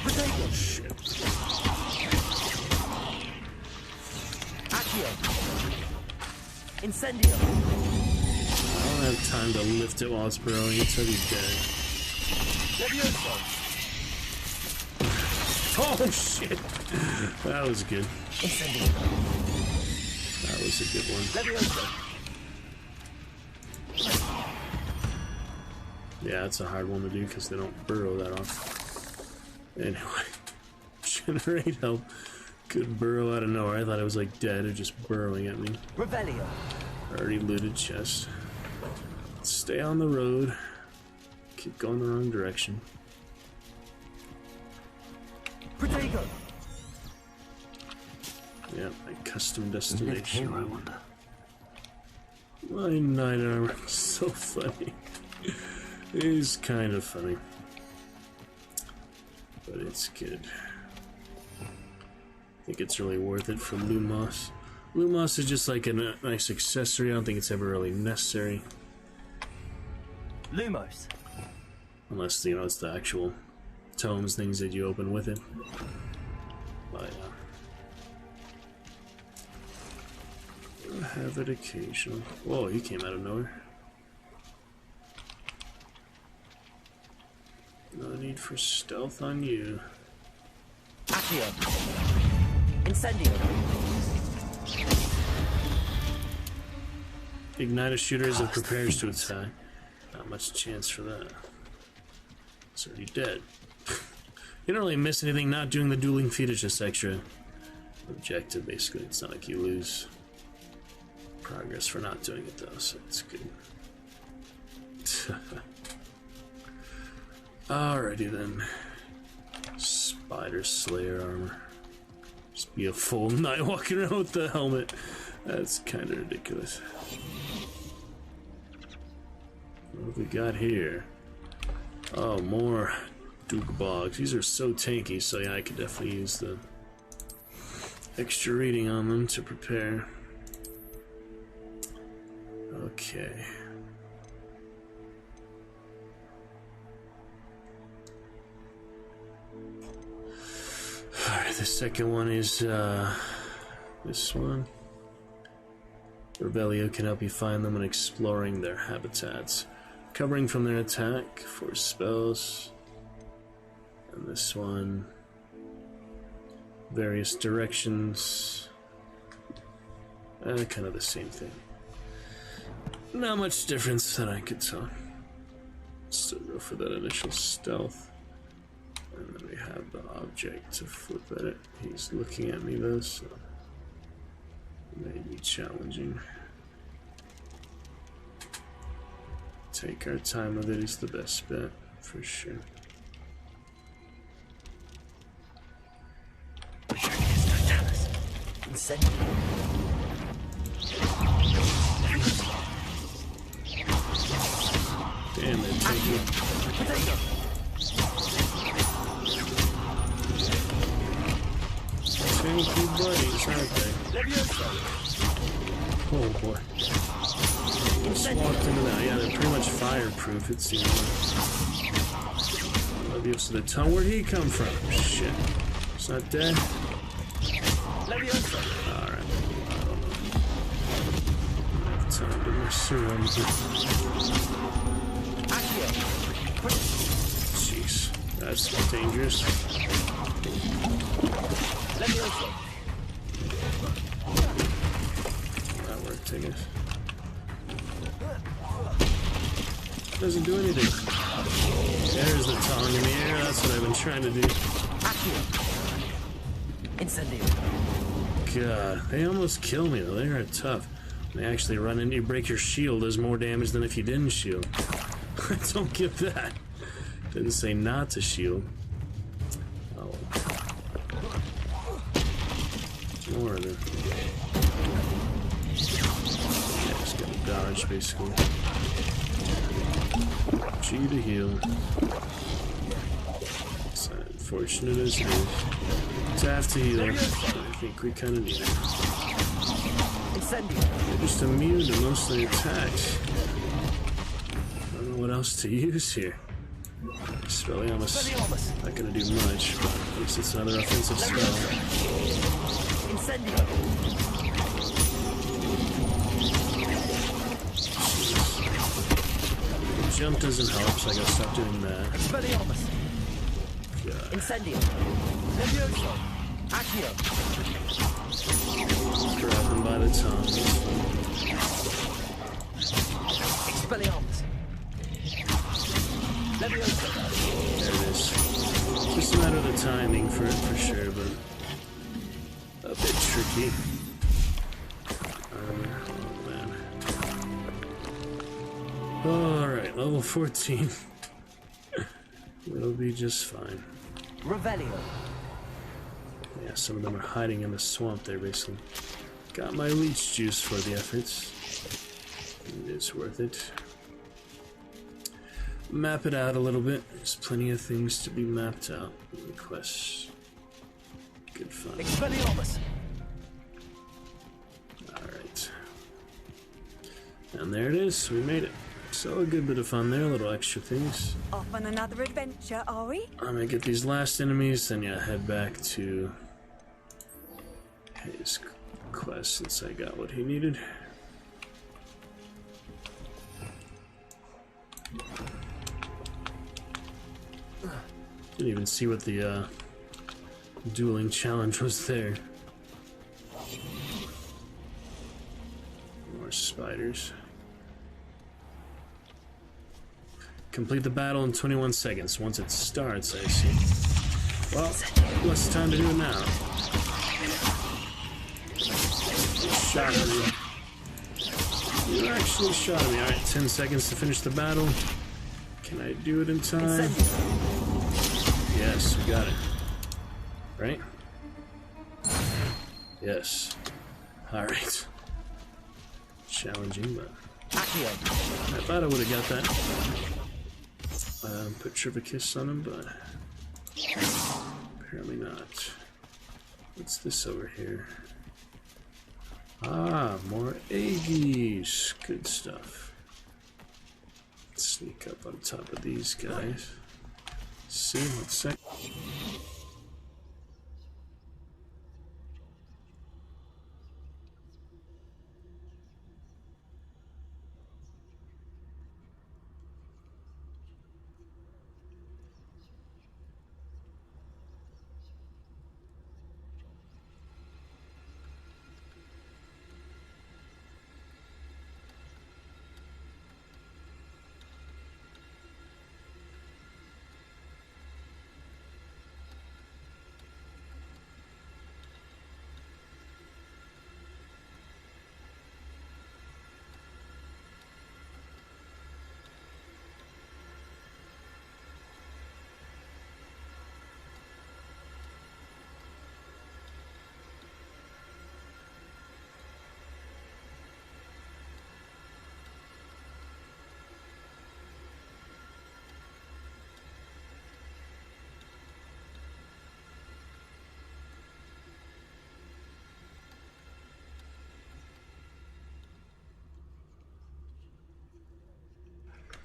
Oh, shit. Incendio. I don't have time to lift it while it's burrowing. It's already dead. Oh shit! That was good. That was a good one. Yeah, it's a hard one to do because they don't burrow that often. Anyway, generate help. Could burrow out of nowhere. I thought it was like dead or just burrowing at me. Revelio. Already looted chest. Stay on the road. Keep going the wrong direction. Protego. Yeah, my custom destination. Here, I wonder. My knight armor is so funny. It is kind of funny. But it's good. I think it's really worth it for Lumos. Lumos is just like a nice accessory. I don't think it's ever really necessary. Lumos. Unless, you know, it's the actual tomes, things that you open with it. But, I have it occasionally. Whoa, he came out of nowhere. No need for stealth on you. Accio. Incendio. Ignite a shooter as it prepares to attack. Not much chance for that. It's already dead. You don't really miss anything not doing the dueling feat. Is just extra objective, basically. It's not like you lose progress for not doing it, though, so it's good. Alrighty then. Spider Slayer armor. Just be a full knight walking around with the helmet. That's kind of ridiculous. What have we got here? Oh, more Duke Bogs. These are so tanky, so yeah, I could definitely use the extra reading on them to prepare. Okay. Alright, the second one is this one. Revelio can help you find them when exploring their habitats. Covering from their attack for spells. And this one, various directions. Kind of the same thing. Not much difference that I could tell. Still go for that initial stealth. And then we have the object to flip at it. He's looking at me though, so it may be challenging. Take our time with it is the best bet, for sure. Damn, they're taking... Tanky buddies, aren't they? Oh boy. Just walked into that. Yeah, they're pretty much fireproof, it seems like. Leviosa the tongue. Where'd he come from? Shit. It's not dead. Leviosa. Alright. I don't know. I have time to mess around with it. Jeez. That's dangerous. Leviosa. That worked, I guess. Doesn't do anything. There's the tongue in the air. That's what I've been trying to do. Incendio. God, they almost kill me though. They are tough. They actually run into you, break your shield, does more damage than if you didn't shield. I don't get that. Didn't say not to shield. Oh. More of them. Yeah, just gotta dodge basically. G to heal. It's unfortunate as it is. Tap to heal. I think we kind of need it. They're just immune to mostly attacks. I don't know what else to use here. Expelliarmus. Not gonna do much, but at least it's another offensive spell. Jump doesn't help, so I gotta stop doing that. Incendio. Leviosa. Accio. Grab him by the tongue. Expelliarmus. Leviosa. There it is. Just a matter of the timing for it, for sure, but a bit tricky. Oh man. Alright, level 14. We'll be just fine. Revelio. Yeah, some of them are hiding in the swamp there, basically. Got my leech juice for the efforts. It's worth it. Map it out a little bit. There's plenty of things to be mapped out in the quests. Good fun. Expelliarmus. Alright. And there it is. We made it. So a good bit of fun there. Little extra things. Off on another adventure, are we? I'm gonna get these last enemies, then yeah, head back to his quest since I got what he needed. Didn't even see what the dueling challenge was there. More spiders. Complete the battle in 21 seconds. Once it starts, I see. Well, what's the time to do it now? Shot at me. You actually shot at me. Alright, 10 seconds to finish the battle. Can I do it in time? Yes, we got it. Right? Yes. Alright. Challenging, but I thought I would have got that. Put Trivicus on him, but apparently not. What's this over here? Ah, more Aegis. Good stuff. Let's sneak up on top of these guys. See what's second.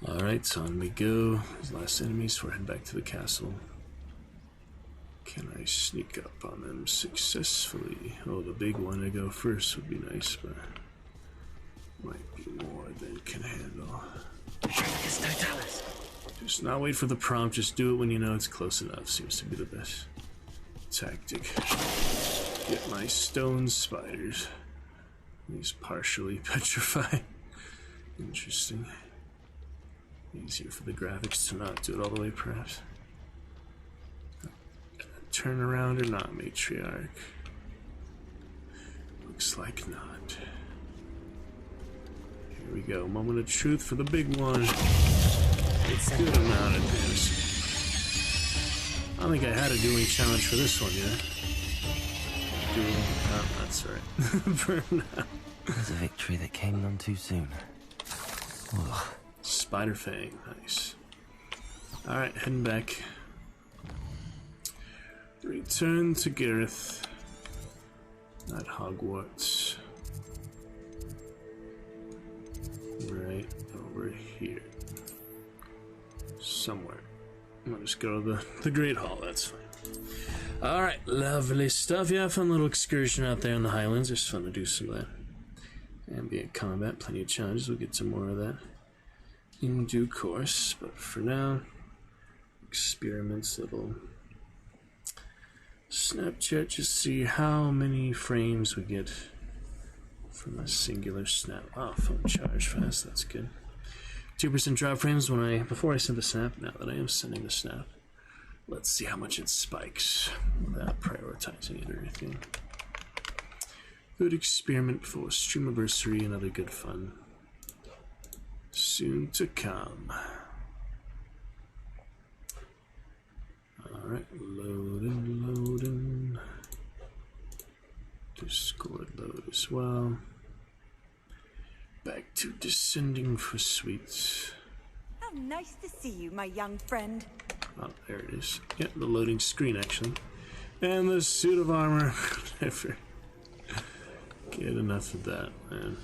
Alright, on we go. These last enemies, we're heading back to the castle. Can I sneak up on them successfully? Oh, the big one to go first would be nice, but might be more than can handle. Just not wait for the prompt, just do it when you know it's close enough. Seems to be the best tactic. Get my stone spiders. These partially petrified. Interesting. Easier for the graphics to not do it all the way, perhaps. Turn around or not, matriarch? Looks like not. Here we go. Moment of truth for the big one. Good amount of damage. I don't think I had a dueling challenge for this one yet. Dueling. Oh, that's right. For now. There's a victory that came none too soon. Ugh. Spider Fang, nice. Alright, heading back. Return to Gareth at Hogwarts. Right over here. Somewhere. I'll just go to the Great Hall, that's fine. Alright, lovely stuff. Yeah, fun little excursion out there in the Highlands. It's fun to do some of that. Ambient combat, plenty of challenges. We'll get to more of that in due course. But for now, experiments, little Snapchat, just see how many frames we get from a singular snap. Wow, phone charge fast, that's good. 2% drop frames before I send the snap. Now that I am sending the snap, let's see how much it spikes without prioritizing it or anything. Good experiment for Streamiversary, another good fun. Soon to come. Alright, loading. Discord load as well. Back to descending for sweets. How nice to see you, my young friend. Oh, there it is. Yep, the loading screen actually. And the suit of armor. Never get enough of that, man.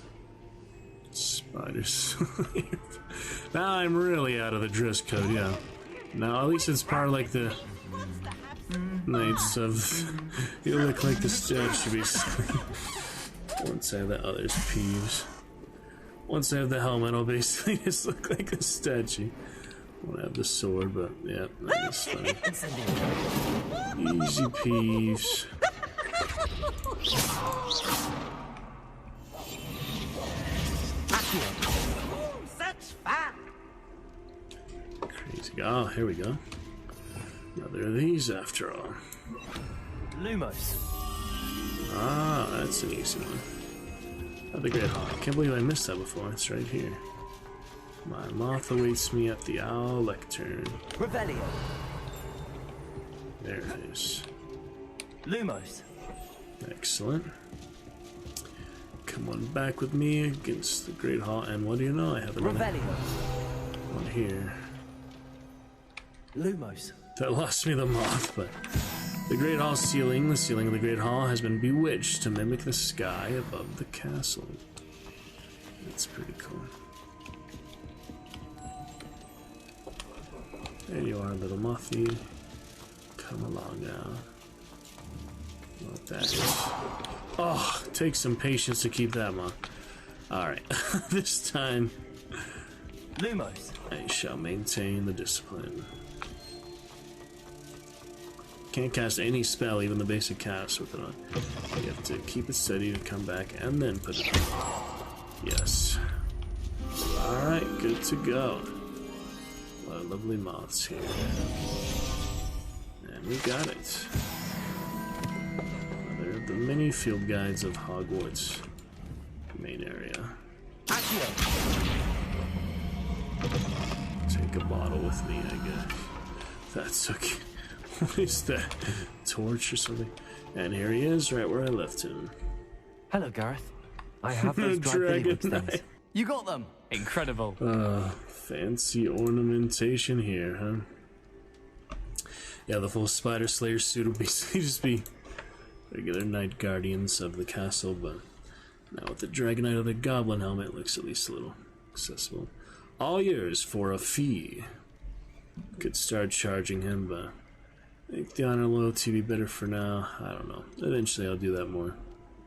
Spiders. Now I'm really out of the dress code, yeah. Now at least it's part of like the Knights of... You look like the statue, basically. Once I have the others peeves. Once I have the helmet, I'll basically just look like the statue. I won't have the sword, but yeah, that is funny. Easy peeves. Such fun! Crazy. Oh, here we go. Another of these after all. Lumos. Ah, that's an easy one. Oh, the Great Hall. I can't believe I missed that before. It's right here. My moth awaits me at the Owl Lectern. Revelio. There it is. Lumos. Excellent. Come on back with me against the Great Hall, and what do you know? I have another one here. Lumos. That lost me the moth, but the Great Hall ceiling, the ceiling of the Great Hall, has been bewitched to mimic the sky above the castle. That's pretty cool. There you are, little mothy. Come along now. What that is. Oh, take some patience to keep that moth. Alright, this time Lumos. I shall maintain the discipline. Can't cast any spell, even the basic cast with it on. You have to keep it steady to come back and then put it on. Yes. Alright, good to go. A lot of lovely moths here. And we got it. Another of the many field guides of Hogwarts main area. Take a bottle with me, I guess. That's okay. What is that? Torch or something? And here he is, right where I left him. Hello, Gareth. I have those Dragon things. You got them! Incredible. Fancy ornamentation here, huh? Yeah, the full Spider Slayer suit will basically just be regular Knight Guardians of the castle, but now with the Dragonite of the Goblin helmet, it looks at least a little accessible. All yours for a fee. Could start charging him, but I think the honor loyalty be better for now. I don't know. Eventually I'll do that more.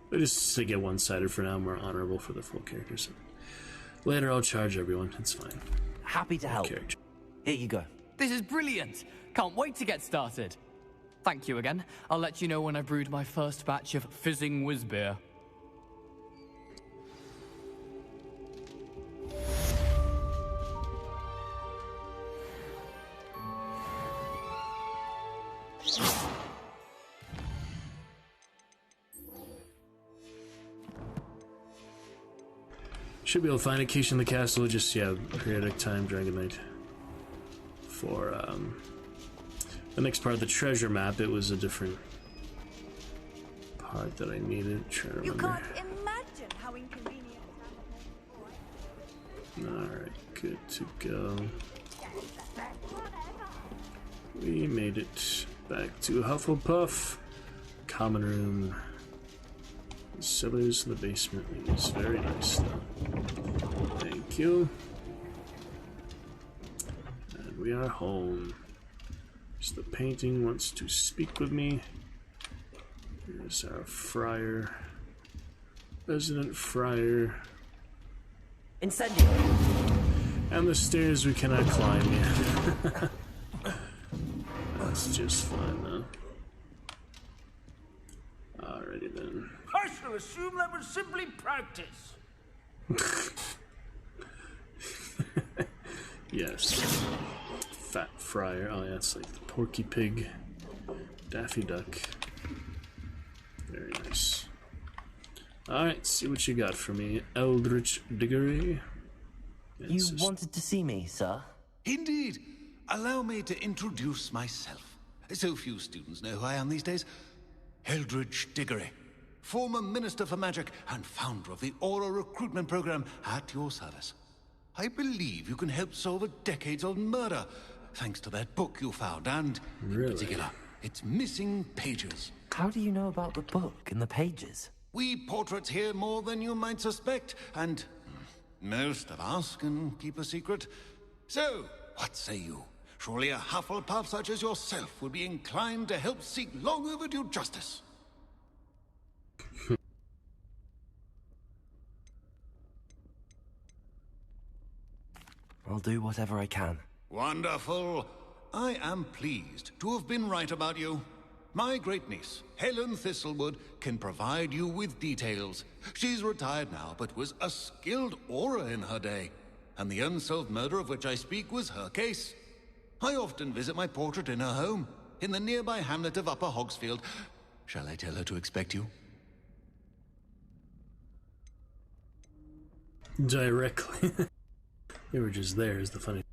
But just to get one-sided for now, more honorable for the full characters. Later I'll charge everyone. It's fine. Happy to help. Character. Here you go. This is brilliant! Can't wait to get started. Thank you again. I'll let you know when I brewed my first batch of fizzing whiz beer. Should be able to find a cache in the castle, just, yeah, periodic time, Dragon Knight. For, the next part of the treasure map, it was a different part that I needed. Trying to remember. You can't imagine how inconvenient. Alright, good to go. We made it back to Hufflepuff. Common room. Cellars in the basement. It's very nice, though. Thank you. And we are home. The painting wants to speak with me. Here's our friar. Resident friar. Incendio! And the stairs we cannot climb yet. That's just fine, though. Alrighty then. I shall assume that was simply practice. Yes. Fat friar. Oh, yeah, it's like the Porky Pig. Daffy Duck. Very nice. Alright, see what you got for me, Eldritch Diggory. You wanted to see me, sir? Indeed. Allow me to introduce myself. So few students know who I am these days. Eldritch Diggory, former Minister for Magic and founder of the Aura Recruitment Program, at your service. I believe you can help solve a decades-old murder, thanks to that book you found, and, in particular, its missing pages. How do you know about the book and the pages? We portraits hear more than you might suspect, and most of us can keep a secret. So, what say you? Surely a Hufflepuff such as yourself would be inclined to help seek long overdue justice. I'll do whatever I can. Wonderful. I am pleased to have been right about you. My great-niece, Helen Thistlewood, can provide you with details. She's retired now, but was a skilled aura in her day. And the unsolved murder of which I speak was her case. I often visit my portrait in her home, in the nearby hamlet of Upper Hogsfield. Shall I tell her to expect you? Directly. They were just there, is the funny.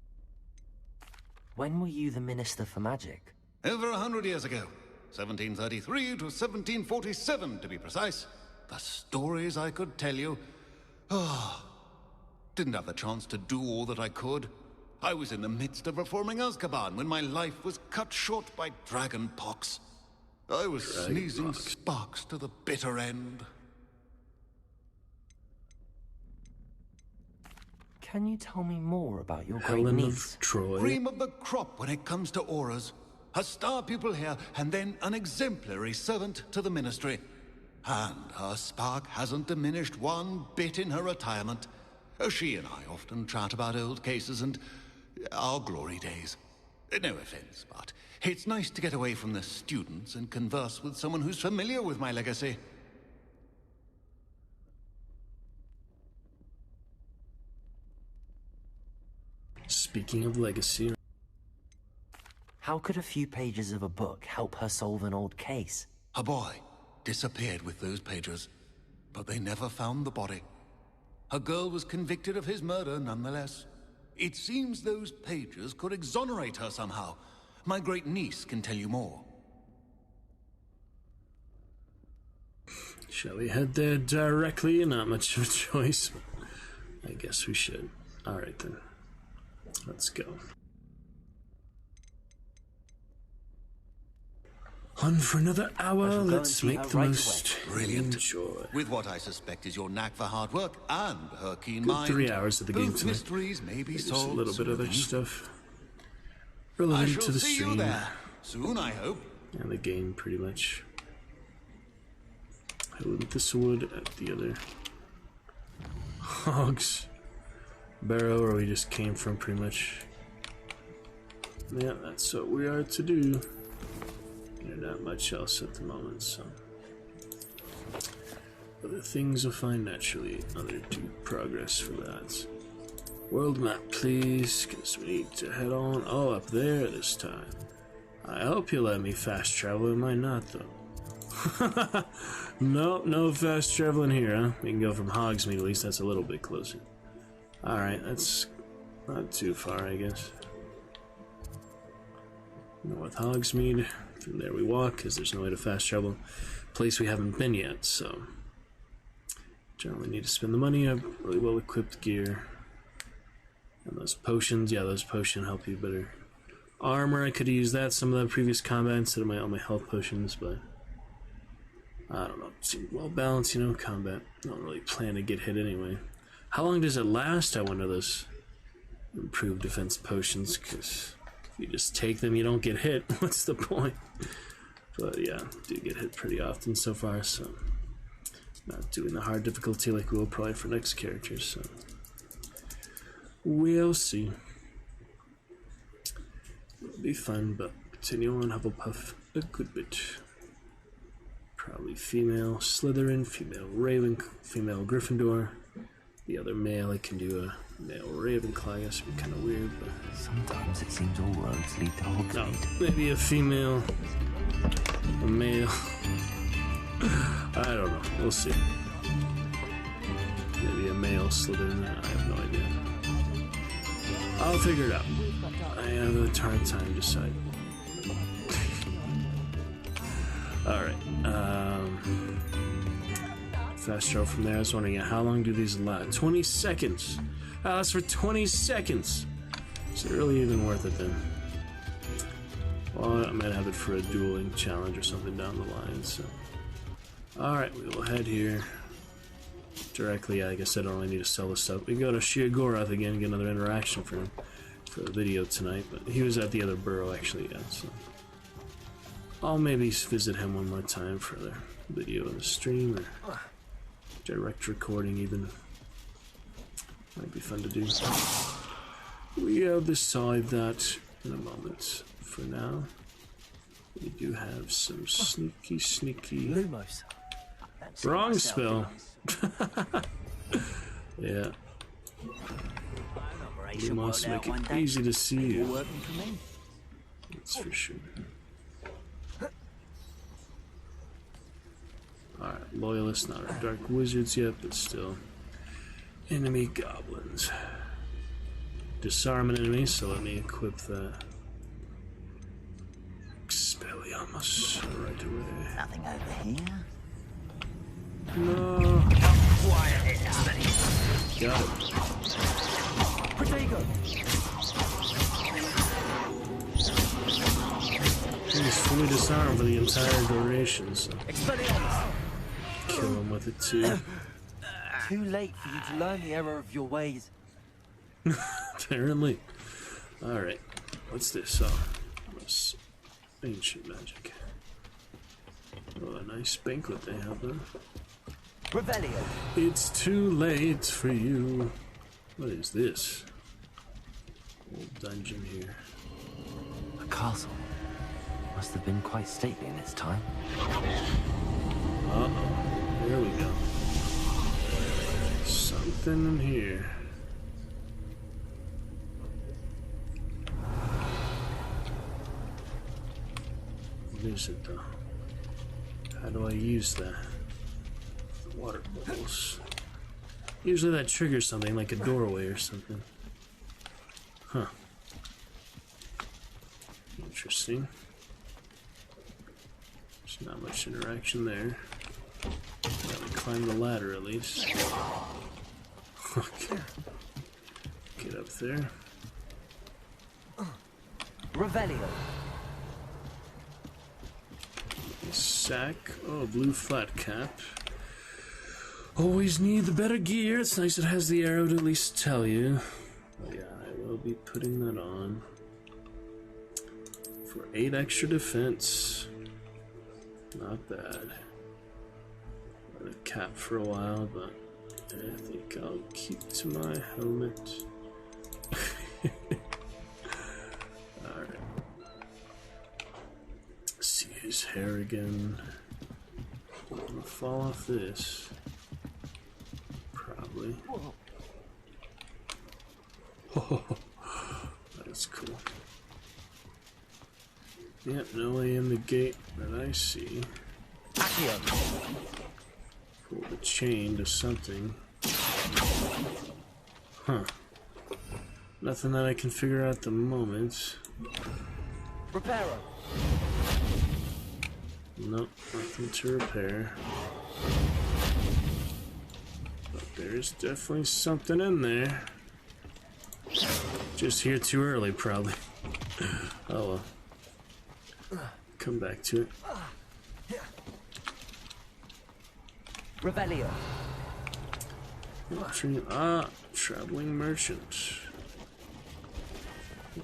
When were you the Minister for Magic? Over 100 years ago. 1733 to 1747, to be precise. The stories I could tell you. Oh, didn't have the chance to do all that I could. I was in the midst of reforming Azkaban when my life was cut short by dragon pox. I was sneezing sparks to the bitter end. Can you tell me more about your great niece? Cream of the crop when it comes to auras. A star pupil here, and then an exemplary servant to the ministry. And her spark hasn't diminished one bit in her retirement. She and I often chat about old cases and our glory days. No offense, but it's nice to get away from the students and converse with someone who's familiar with my legacy. Speaking of legacy... How could a few pages of a book help her solve an old case? A boy disappeared with those pages, but they never found the body. A girl was convicted of his murder nonetheless. It seems those pages could exonerate her somehow. My great niece can tell you more. Shall we head there directly? Not much of a choice. I guess we should. Alright then. Let's go. On for another hour. I shall go Let's and see make her the right most. Brilliant. Enjoy. With what I suspect is your knack for hard work and her keen Good mind. 3 hours of the game both tonight. mysteries may be Just solved. a little bit of soon. other stuff I relevant shall to the see stream. you there soon, I hope. And the game, pretty much. I with this wood at the other Hogs Barrow, where we just came from, pretty much. Yeah, that's what we are to do. There's not much else at the moment, so other things will find naturally other due progress for that. World map, please, because we need to head on. Oh, up there this time. I hope you'll let me fast travel. It might not, though. No fast traveling here, huh? We can go from Hogsmeade, at least that's a little bit closer. Alright, that's not too far, I guess. North Hogsmeade. From there we walk, because there's no way to fast travel. Place we haven't been yet, so generally need to spend the money. I have really well equipped gear. And those potions, yeah, those potions help you better. Armor, I could have used that some of the previous combat instead of all my health potions, but I don't know. It seemed well balanced, you know, combat. I don't really plan to get hit anyway. How long does it last? I wonder those improved defense potions, because if you just take them, you don't get hit. What's the point? But yeah, do get hit pretty often so far, so not doing the hard difficulty like we will probably for next characters, so we'll see. It'll be fun, but continue on Hufflepuff a good bit. Probably female Slytherin, female Raven, female Gryffindor. The other male, I can do a male Ravenclaw. I guess would be kind of weird, but sometimes it seems all roads lead to Hogsmeade. No, maybe a female, a male. I don't know. We'll see. Maybe a male Slytherin. I have no idea. I'll figure it out. I have a hard time deciding. Alright. Fast travel from there. I was wondering, how long do these last? 20 seconds! Oh, that's for 20 seconds! Is it really even worth it then? Well, I might have it for a dueling challenge or something down the line, so. Alright, we will head here. Directly, I guess I don't really need to sell this stuff. We can go to Sheogorath again and get another interaction for him for the video tonight, but he was at the other burrow actually, yeah, so I'll maybe visit him one more time for the video of the stream or direct recording even. Might be fun to do. We'll decide that in a moment. For now, we do have some sneaky Lumos. Wrong spell. Yeah. Lumos make it easy to see you. That's for sure. Alright, Loyalists, not our Dark Wizards yet, but still. Enemy Goblins. Disarm an enemy, so let me equip that. Expelliarmus right away. Nothing over here. No. Quiet, Got it. Protego. He's fully disarmed for the entire duration, so kill him with it too. Too late for you to learn the error of your ways. Apparently. Alright. What's this? Oh, this ancient magic. Oh, a nice banquet they have there. Revelio. It's too late for you. What is this? Old dungeon here. A castle. Must have been quite stately in its time. Uh-oh. There we go. Something in here. What is it, though? How do I use that? Water bubbles. Usually that triggers something, like a doorway or something. Huh. Interesting. There's not much interaction there. Gotta climb the ladder at least. Okay. Get up there. Revelio. Sack. Oh, blue flat cap. Always need the better gear. It's nice it has the arrow to at least tell you. But yeah, I will be putting that on. For 8 extra defense. Not bad. Let it cap for a while, but I think I'll keep to my helmet. Alright. See his hair again. I'm gonna fall off this. Probably. Oh, that's cool. Yep, no way in the gate that I see. Pull the chain to something. Huh. Nothing that I can figure out at the moment. Reparo. Nope, nothing to repair. But there's definitely something in there. Just here too early, probably. Oh well. Come back to it. Revelio. Traveling merchant.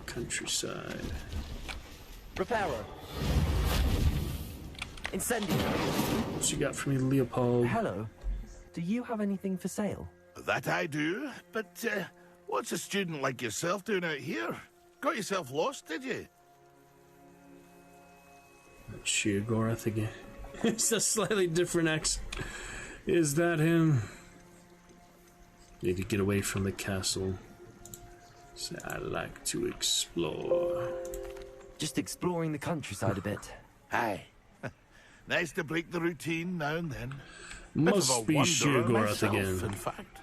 Countryside. Reparo. Incendio. What you got for me, Leopold? Hello. Do you have anything for sale? That I do, but what's a student like yourself doing out here? Got yourself lost, did you? Sheogorath again. It's a slightly different accent. Is that him? Need to get away from the castle. So I like to explore. Just exploring the countryside a bit. Aye. Nice to break the routine now and then. Must be Sheogorath myself, again. in fact.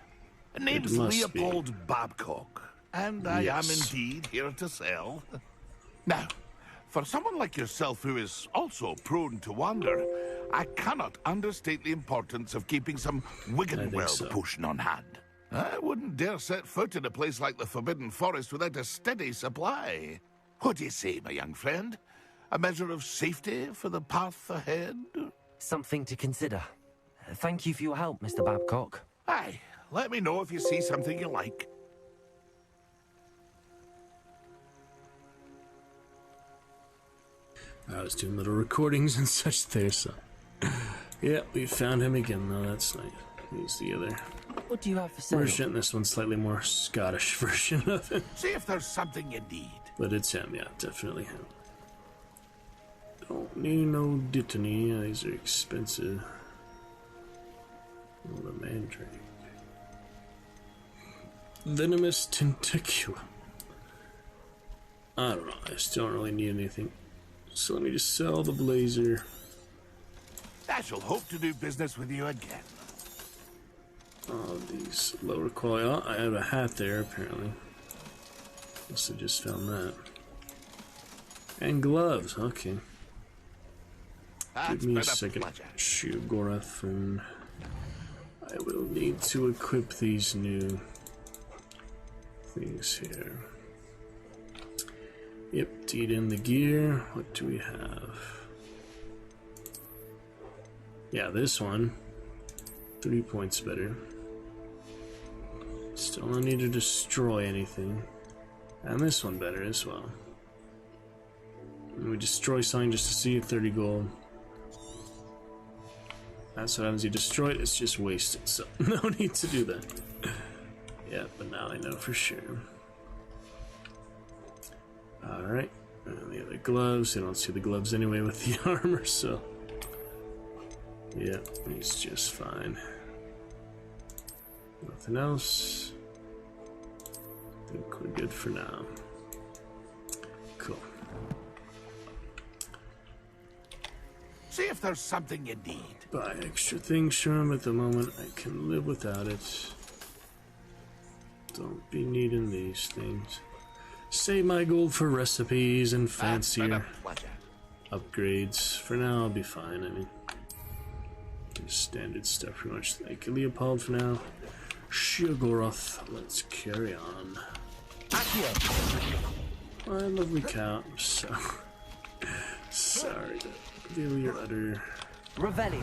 Name's Leopold Babcock, and I am indeed here to sell. Now, for someone like yourself who is also prone to wander, I cannot understate the importance of keeping some Wiggenweld potion on hand. I wouldn't dare set foot in a place like the Forbidden Forest without a steady supply. What do you say, my young friend? A measure of safety for the path ahead? Something to consider. Thank you for your help, Mr. Babcock. Aye, let me know if you see something you like. I was doing little recordings and such there, so... Yeah, we found him again, though. That's nice. He's the other What do you have for sale? version. This one's slightly more Scottish version of it. See if there's something you need. But it's him, yeah, definitely him. Don't need no Dittany. These are expensive. Oh, the mandrake. Venomous tentaculum. I don't know. I just don't really need anything. So let me just sell the blazer. I shall hope to do business with you again. Oh, these lower quality. Oh, I have a hat there, apparently. Guess I just found that. And gloves, okay. Give me a second. Sheogorath, and I will need to equip these new things here. Yep, deed in the gear. What do we have? Yeah, this one. 3 points better. Still no need to destroy anything. And this one better as well. And we destroy something just to see 30 gold. That's what happens. You destroy it, it's just wasted. So no need to do that. Yeah, but now I know for sure. Alright. And the other gloves. I don't see the gloves anyway with the armor, so. Yeah, he's just fine. Nothing else. I think we're good for now. Cool. See if there's something you need. Buy extra things from him at the moment. I can live without it. Don't be needing these things. Save my gold for recipes and fancier upgrades. For now, I'll be fine. I mean, just standard stuff pretty much. Thank you, Leopold, for now. Sheogorath, let's carry on. My lovely cow. Sorry to reveal your utter. Revelio.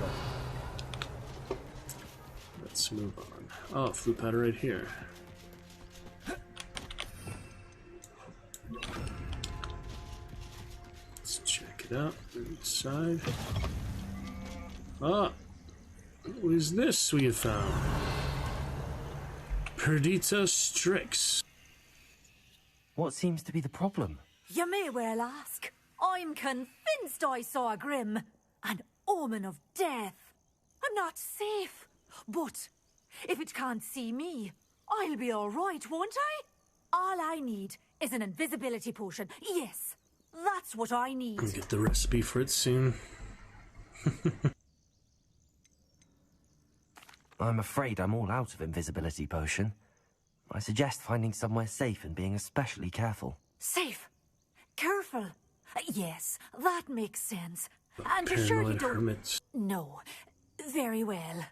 Let's move on. Oh, flute powder right here. Let's check it out inside. Ah, what is this we have found? Perdita Strix. What seems to be the problem? You may well ask. I'm convinced I saw a Grim, an omen of death. I'm not safe, but if it can't see me, I'll be all right, won't I? All I need is an invisibility potion. Yes, that's what I need. I'll get the recipe for it soon. I'm afraid I'm all out of invisibility potion. I suggest finding somewhere safe and being especially careful. Safe? Careful? Yes, that makes sense. And you're sure you don't... Hermits. No. Very well.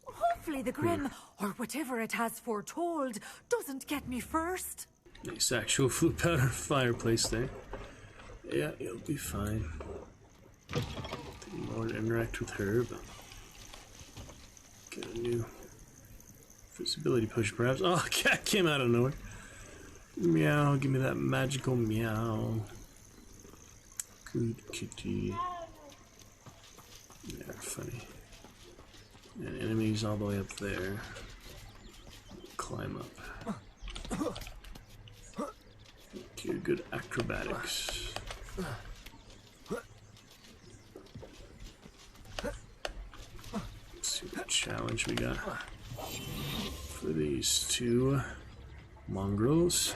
Hopefully the Grim, or whatever it has foretold, doesn't get me first. Nice actual flute powder fireplace there. Yeah, it'll be fine. Didn't want to interact with her, but get a new visibility push perhaps. Oh, a cat came out of nowhere. Meow, give me that magical meow. Good kitty. Yeah, funny. And enemies all the way up there. Climb up. Okay, good acrobatics. Let's see what challenge we got for these two mongrels.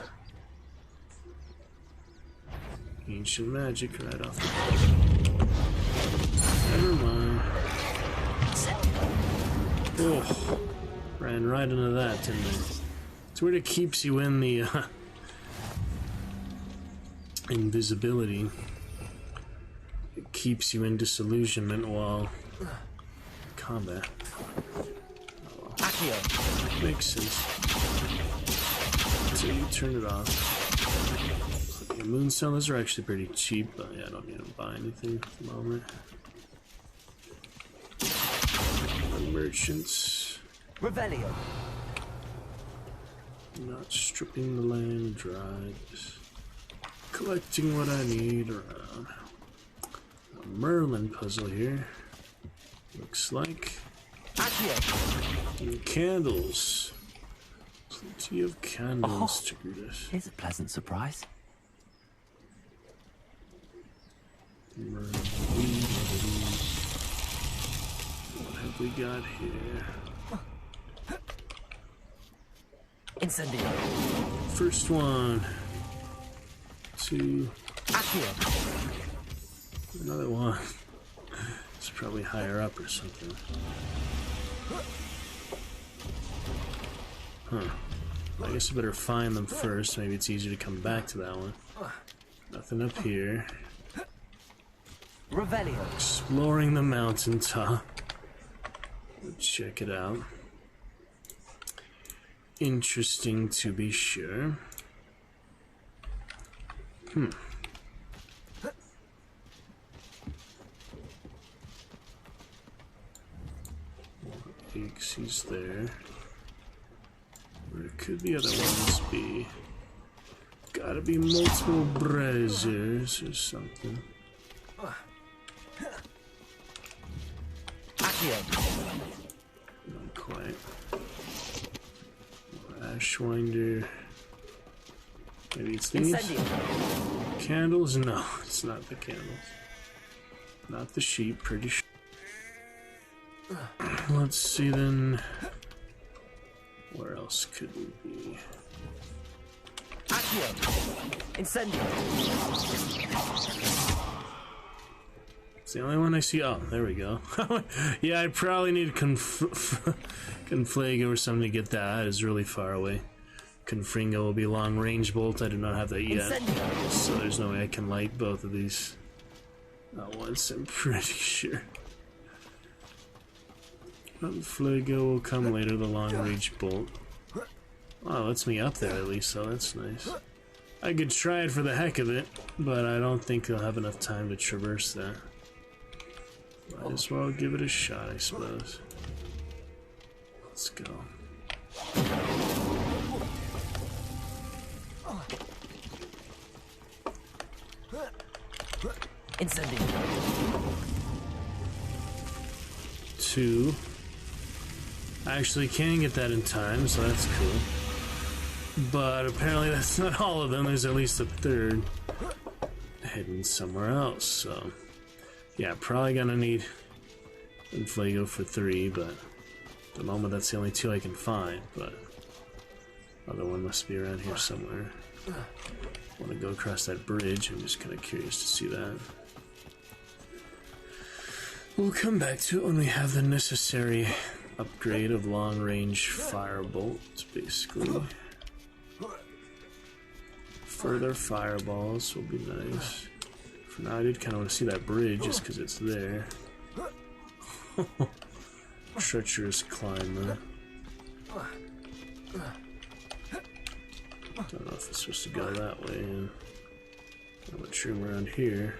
Ancient magic right off the bat. Never mind. Oh, ran right into that, didn't I? It's weird it keeps you in the invisibility. It keeps you in disillusionment while combat. Oh, well. Makes sense. So you turn it off. Okay, moon cellars are actually pretty cheap, but yeah, I don't need to buy anything at the moment. Merchants. Revelio. Not stripping the land dry, just collecting what I need around. A Merlin puzzle here. Looks like. And candles. Plenty of candles to greet us. Here's a pleasant surprise. Merlin. What have we got here? Incendio. First one. Two. Another one. It's probably higher up or something. Huh. I guess I better find them first. Maybe it's easier to come back to that one. Nothing up here. Revelio. Exploring the mountaintop. Let's check it out. Interesting to be sure. He's there. Where could the other ones be? Gotta be multiple braziers or something. Not quite. Ashwinder. Maybe it's these? Candles? No, it's not the candles. Not the sheep, pretty sure. Let's see then. Where else could we be? Incendio. It's the only one I see. Oh, there we go. Yeah, I probably need Conflago or something to get that. That is really far away. Confringo will be long range bolt. I do not have that yet. So there's no way I can light both of these at once, I'm pretty sure. Conflago will come later, the long range bolt. Oh, lets me up there at least, so that's nice. I could try it for the heck of it, but I don't think I'll have enough time to traverse that. Might as well give it a shot, I suppose. Let's go. Incendiary. 2. I actually can get that in time, so that's cool. But apparently that's not all of them. There's at least a third hidden somewhere else. So yeah, probably gonna need Inflago for 3, but at the moment that's the only 2 I can find. But other one must be around here somewhere. I want to go across that bridge. I'm just kind of curious to see that. We'll come back to it when we have the necessary upgrade of long-range firebolt, basically. Further fireballs will be nice. For now, I did kind of want to see that bridge just because it's there. Treacherous climb, though. Don't know if it's supposed to go that way. Not much room around here.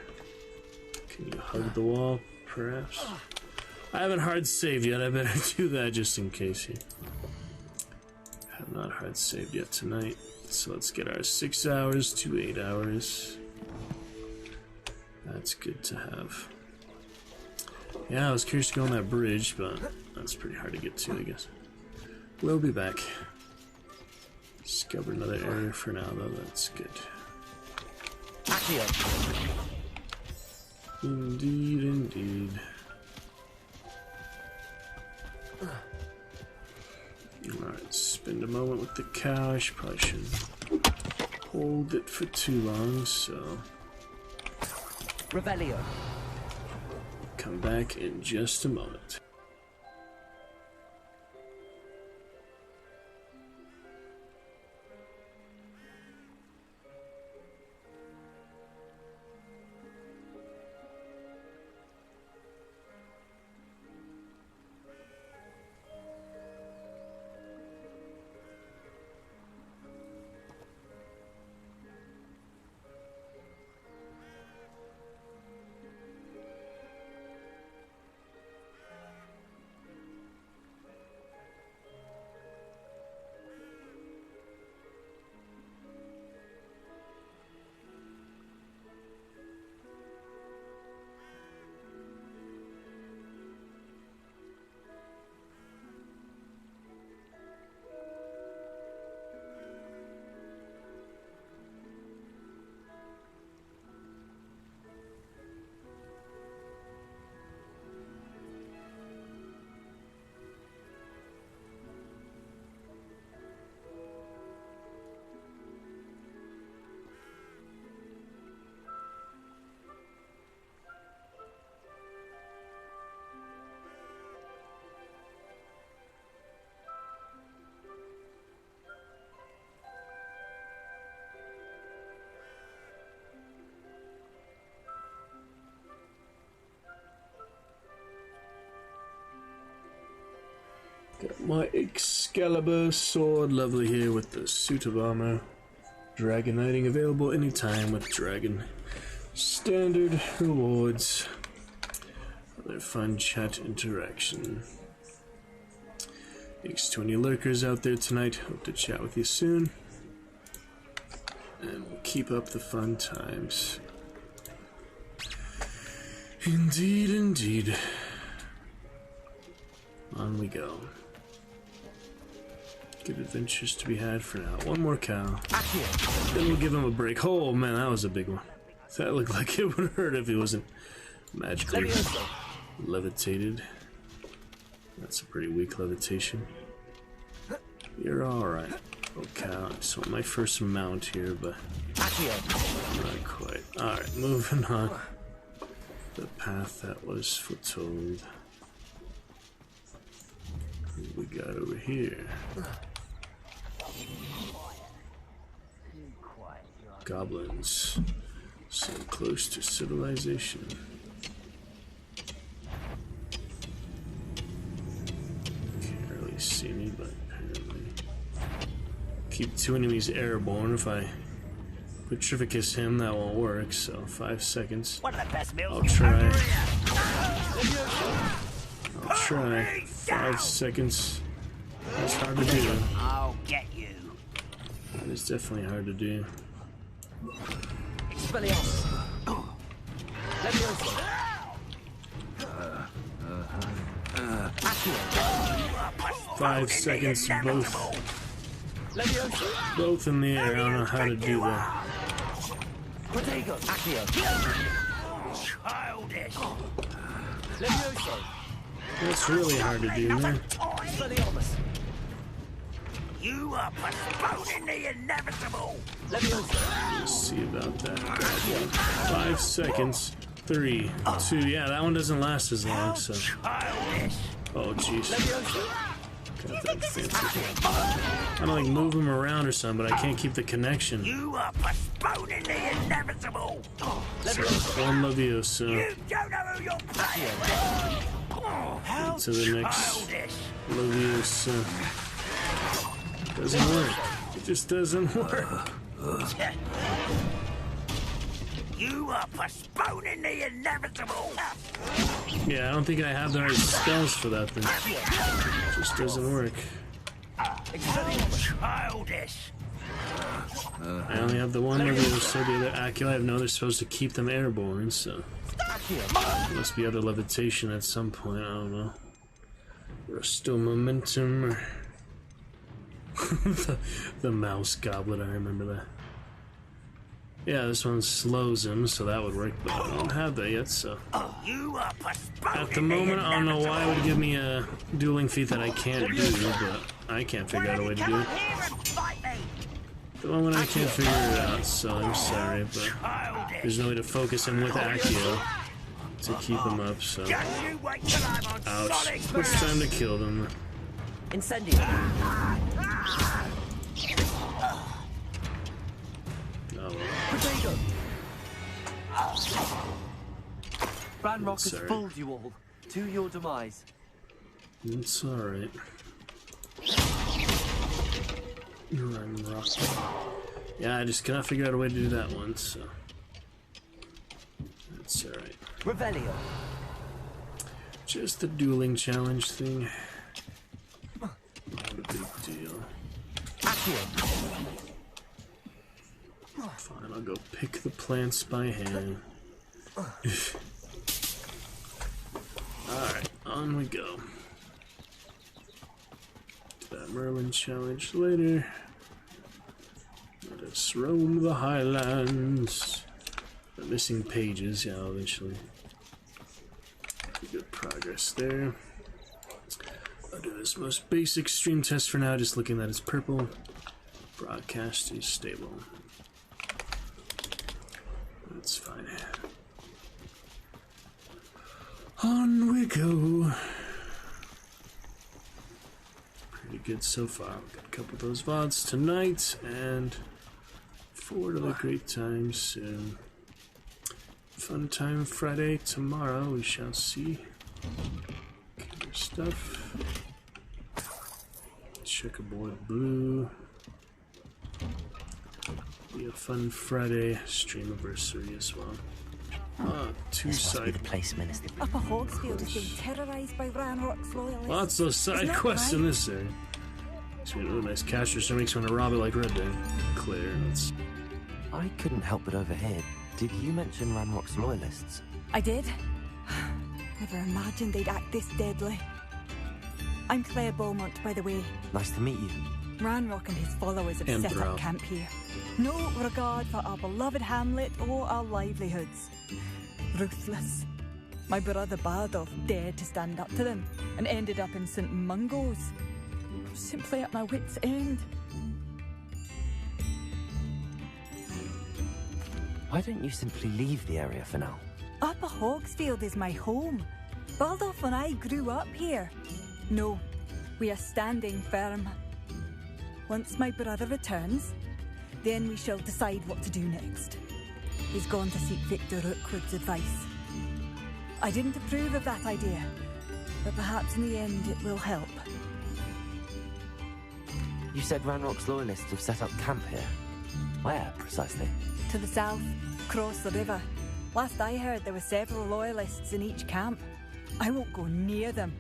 Can you hug the wall, perhaps? I haven't hard saved yet. I better do that just in case you have not hard saved yet tonight. So let's get our 6 hours to 8 hours. That's good to have. Yeah, I was curious to go on that bridge, but that's pretty hard to get to, I guess. We'll be back. Discover another area for now, though. That's good. Indeed, indeed. Alright, spend a moment with the cow. I probably shouldn't hold it for too long, so... Revelio. Come back in just a moment. Got my Excalibur sword, lovely here with the suit of armor. Dragon Knighting available anytime with Dragon. Standard rewards. Other fun chat interaction. Thanks to any lurkers out there tonight. Hope to chat with you soon. And we'll keep up the fun times. Indeed, indeed. On we go. Good adventures to be had for now. One more cow. Then we'll give him a break. Oh man, that was a big one. That looked like it would hurt if he wasn't magically levitated. That's a pretty weak levitation. You're alright. Oh cow. I just want my first mount here, but not quite. Alright, moving on. The path that was foretold. What we got over here? Goblins. So close to civilization. Can't really see me, but apparently keep 2 enemies airborne if I Petrificus him, that won't work, so 5 seconds. One of the best meals I'll we try. have I'll try. 5 seconds. That's hard to do. I'll get you. That is definitely hard to do. Expelliarmus. Leviosa. Accio. 5 seconds, both in the air. I don't know how to do that. Protego. Accio. Childish. Leviosa. That's really hard to do, man. Expelliarmus. You are postponing the inevitable. Leviosa. Let's see about that. 5 seconds. 3, 2. Yeah, that one doesn't last as long, so. Oh, jeez. Got that fancy. I don't like move him around or something, but I can't keep the connection. You are postponing the inevitable. So, one Leviosa. You don't know who you're playing with. To the next Leviosa. Doesn't work. It just doesn't work. You are postponing the inevitable. Yeah, I don't think I have the right spells for that thing. It just doesn't work. Childish. I only have the one Leviosa, the other Acula. I know they're supposed to keep them airborne, so. There must be other levitation at some point, I don't know. Resto momentum, or the mouse goblet, I remember that. Yeah, this one slows him, so that would work, but I don't have that yet, so. At the moment, I don't know why it would give me a dueling feat that I can't do, but I can't figure out a way to do it. At the moment, I can't figure it out, so I'm sorry, but there's no way to focus him with Accio to keep him up, so. Ouch. It's time to kill them. Incendio. Potato. Ranrock has fooled you all to your demise. It's alright. Ranrock. Yeah, I just cannot figure out a way to do that one, so. That's alright. Revelio. Just the dueling challenge thing. Not a big deal. Fine, I'll go pick the plants by hand. Alright, on we go. To that Merlin challenge later. Let us roam the highlands. The missing pages, yeah, eventually. Good progress there. I'll do this most basic stream test for now, just looking that it's purple. Broadcast is stable. That's fine. On we go. Pretty good so far. Got a couple of those VODs tonight, and 4 other great times soon. Fun time Friday tomorrow, we shall see. Killer stuff. Checkerboard blue. Be a fun Friday stream anniversary as well. Two-side. Upper Hogsfield is being terrorized by Ranrock's loyalists. Lots of side quests in this area. Makes me a really nice caster, so makes me want to rob it like Red Dead. Clear. That's... I couldn't help but overhear. Did you mention Ranrock's loyalists? I did. Never imagined they'd act this deadly. I'm Claire Beaumont, by the way. Nice to meet you. Ranrock and his followers have set up camp here. No regard for our beloved hamlet or our livelihoods. Ruthless. My brother Bardolph dared to stand up to them and ended up in St. Mungo's. Simply at my wit's end. Why don't you simply leave the area for now? Upper Hogsfield is my home. Bardolph and I grew up here. No, we are standing firm. Once my brother returns, then we shall decide what to do next. He's gone to seek Victor Rookwood's advice. I didn't approve of that idea, but perhaps in the end it will help. You said Ranrock's loyalists have set up camp here. Where, precisely? To the south, across the river. Last I heard, there were several loyalists in each camp. I won't go near them.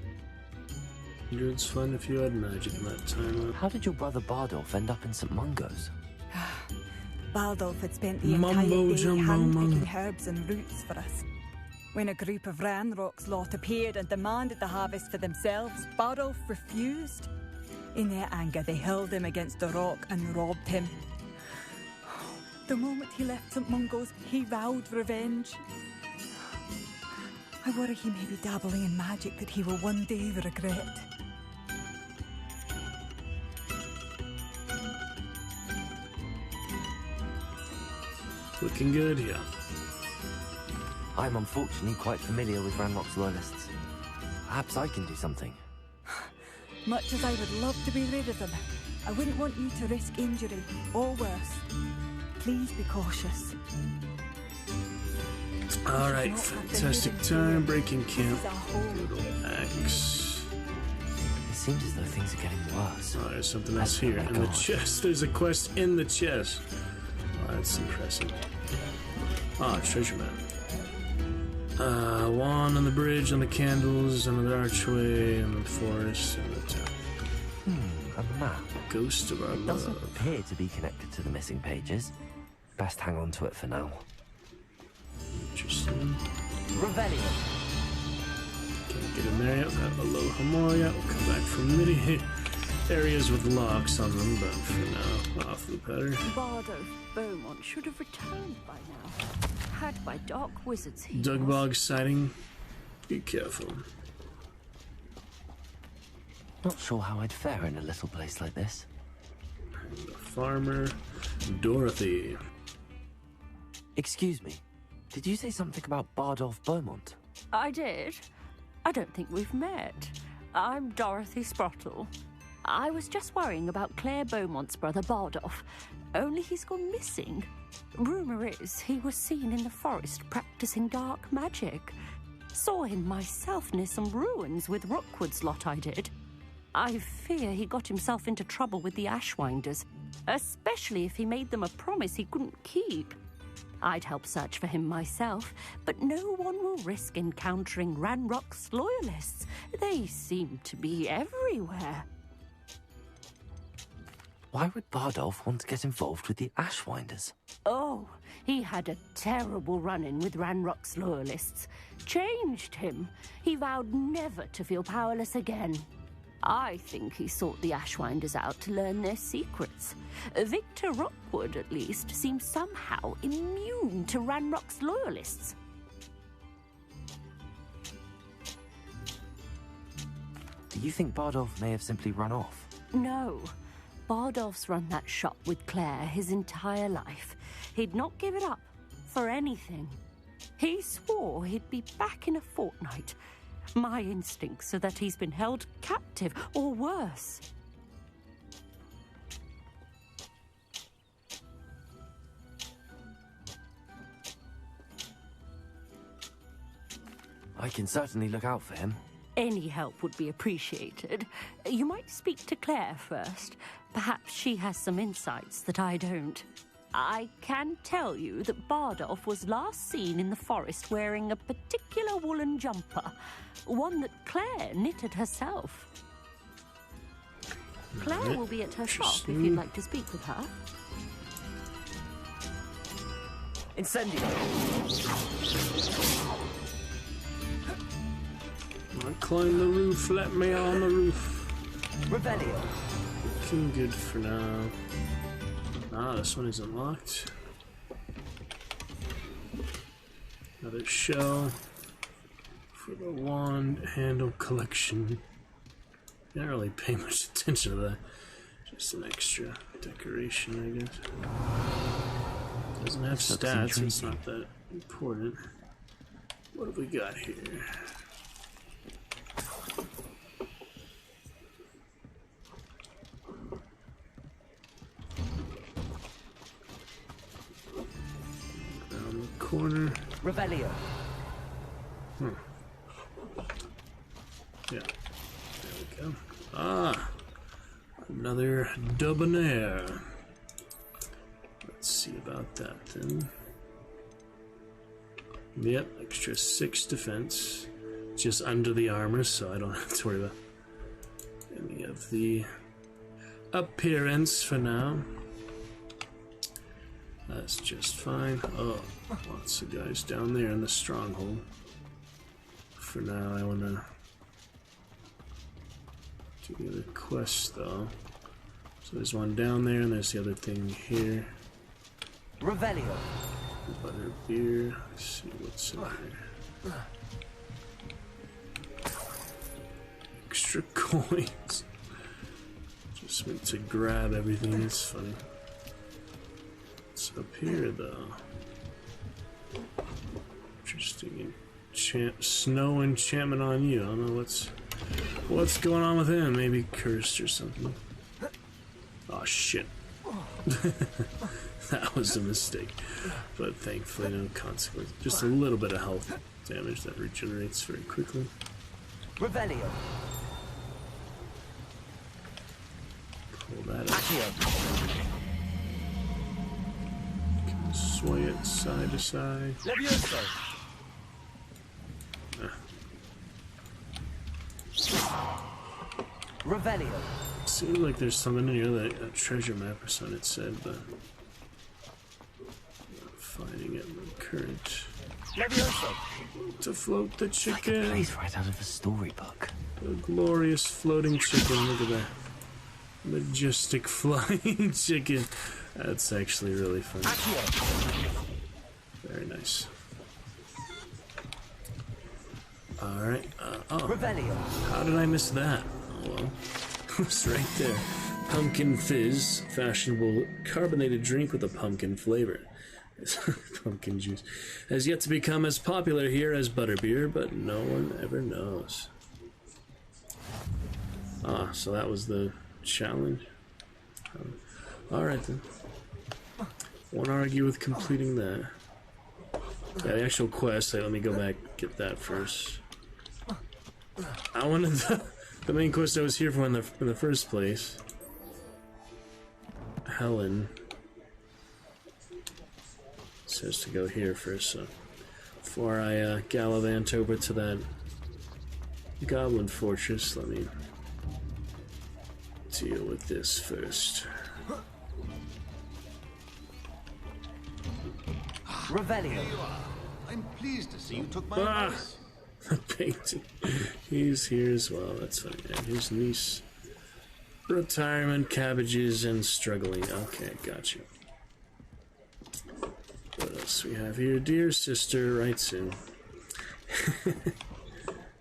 It's fun if you had magic in that time. How did your brother Bardolph end up in St. Mungo's? Bardolph had spent the entire day hand-picking herbs and roots for us. When a group of Ranrock's lot appeared and demanded the harvest for themselves, Bardolph refused. In their anger, they hurled him against a rock and robbed him. The moment he left St. Mungo's, he vowed revenge. I worry he may be dabbling in magic that he will one day regret. Looking good, yeah. I'm unfortunately quite familiar with Ranrock's loyalists. Perhaps I can do something. Much as I would love to be rid of them, I wouldn't want you to risk injury, or worse. Please be cautious. Alright, fantastic time, breaking camp. Little axe. It seems as though things are getting worse. Oh, there's something else here in the chest. There's a quest in the chest. Oh, that's impressive. Ah, treasure map. Wand on the bridge, on the candles, on the archway, in the forest, and the town. A map. Ghost of our It doesn't love. appear to be connected to the missing pages. Best hang on to it for now. Interesting. Revelio. Can't get in there yet. Got Aloha Moria. We'll come back from many areas with locks on them, but for now, off the putter. Bardolph Beaumont should have returned by now. Had by dark wizards he Dugbog sighting. Be careful. Not sure how I'd fare in a little place like this. The farmer, Dorothy. Excuse me. Did you say something about Bardolph Beaumont? I did. I don't think we've met. I'm Dorothy Sprottle. I was just worrying about Claire Beaumont's brother Bardolph. Only he's gone missing. Rumour is he was seen in the forest practicing dark magic. Saw him myself near some ruins with Rookwood's lot I did. I fear he got himself into trouble with the Ashwinders, especially if he made them a promise he couldn't keep. I'd help search for him myself, but no one will risk encountering Ranrock's loyalists. They seem to be everywhere. Why would Bardolph want to get involved with the Ashwinders? Oh, he had a terrible run-in with Ranrock's loyalists. Changed him. He vowed never to feel powerless again. I think he sought the Ashwinders out to learn their secrets. Victor Rookwood, at least, seems somehow immune to Ranrock's loyalists. Do you think Bardolph may have simply run off? No. Bardolph's run that shop with Claire his entire life. He'd not give it up for anything. He swore he'd be back in a fortnight. My instincts are that he's been held captive, or worse. I can certainly look out for him. Any help would be appreciated. You might speak to Claire first. Perhaps she has some insights that I don't. I can tell you that Bardolph was last seen in the forest wearing a particular woolen jumper, one that Claire knitted herself. Claire will be at her shop if you'd like to speak with her. Incendio! I climb the roof, let me on the roof. Revelio. Looking good for now. Ah, this one is unlocked. Another shell for the wand handle collection. Didn't really pay much attention to that. Just an extra decoration, I guess. Doesn't have stats, it's not that important. What have we got here? Corner. Revelio. Yeah. There we go. Ah! Another debonair. Let's about that then. Yep, extra 6 defense. Just under the armor, so I don't have to worry about any of the appearance for now. That's just fine. Oh, lots of guys down there in the stronghold. For now, I want to do the other quest, though. So there's one down there, and there's the other thing here. Revelio. Butter beer. Let's see what's in there. Extra coins. Just meant to grab everything. It's funny. What's up here, though? Interesting. Snow enchantment on you. I don't know what's going on with him. Maybe cursed or something. Oh shit. That was a mistake. But thankfully no consequence. Just a little bit of health damage that regenerates very quickly. Revelio. Pull that up. Can sway it side to side. Levioso. Revelio. Seems like there's something in here, like a treasure map or something it said, but not finding it in the current. Levioso. To float the chicken. Like a place right out of a storybook. A glorious floating chicken. Look at that. Majestic flying chicken. That's actually really funny. Very nice. Alright. Revelio. How did I miss that? Oh well. It's right there. Pumpkin fizz. Fashionable carbonated drink with a pumpkin flavor. Pumpkin juice. Has yet to become as popular here as butterbeer, but no one ever knows. Ah, so that was the challenge. Alright then. Won't argue with completing that. Yeah, the actual quest, let me go back get that first. I wanted the main quest I was here for in the first place. Helen says to go here first, so before I gallivant over to that goblin fortress, let me deal with this first. Revelio. I'm pleased to see you took my advice. The painting. He's here as well. That's fine. And his niece. Retirement, cabbages, and struggling. Okay, got you. What else we have here? Dear sister, writes in.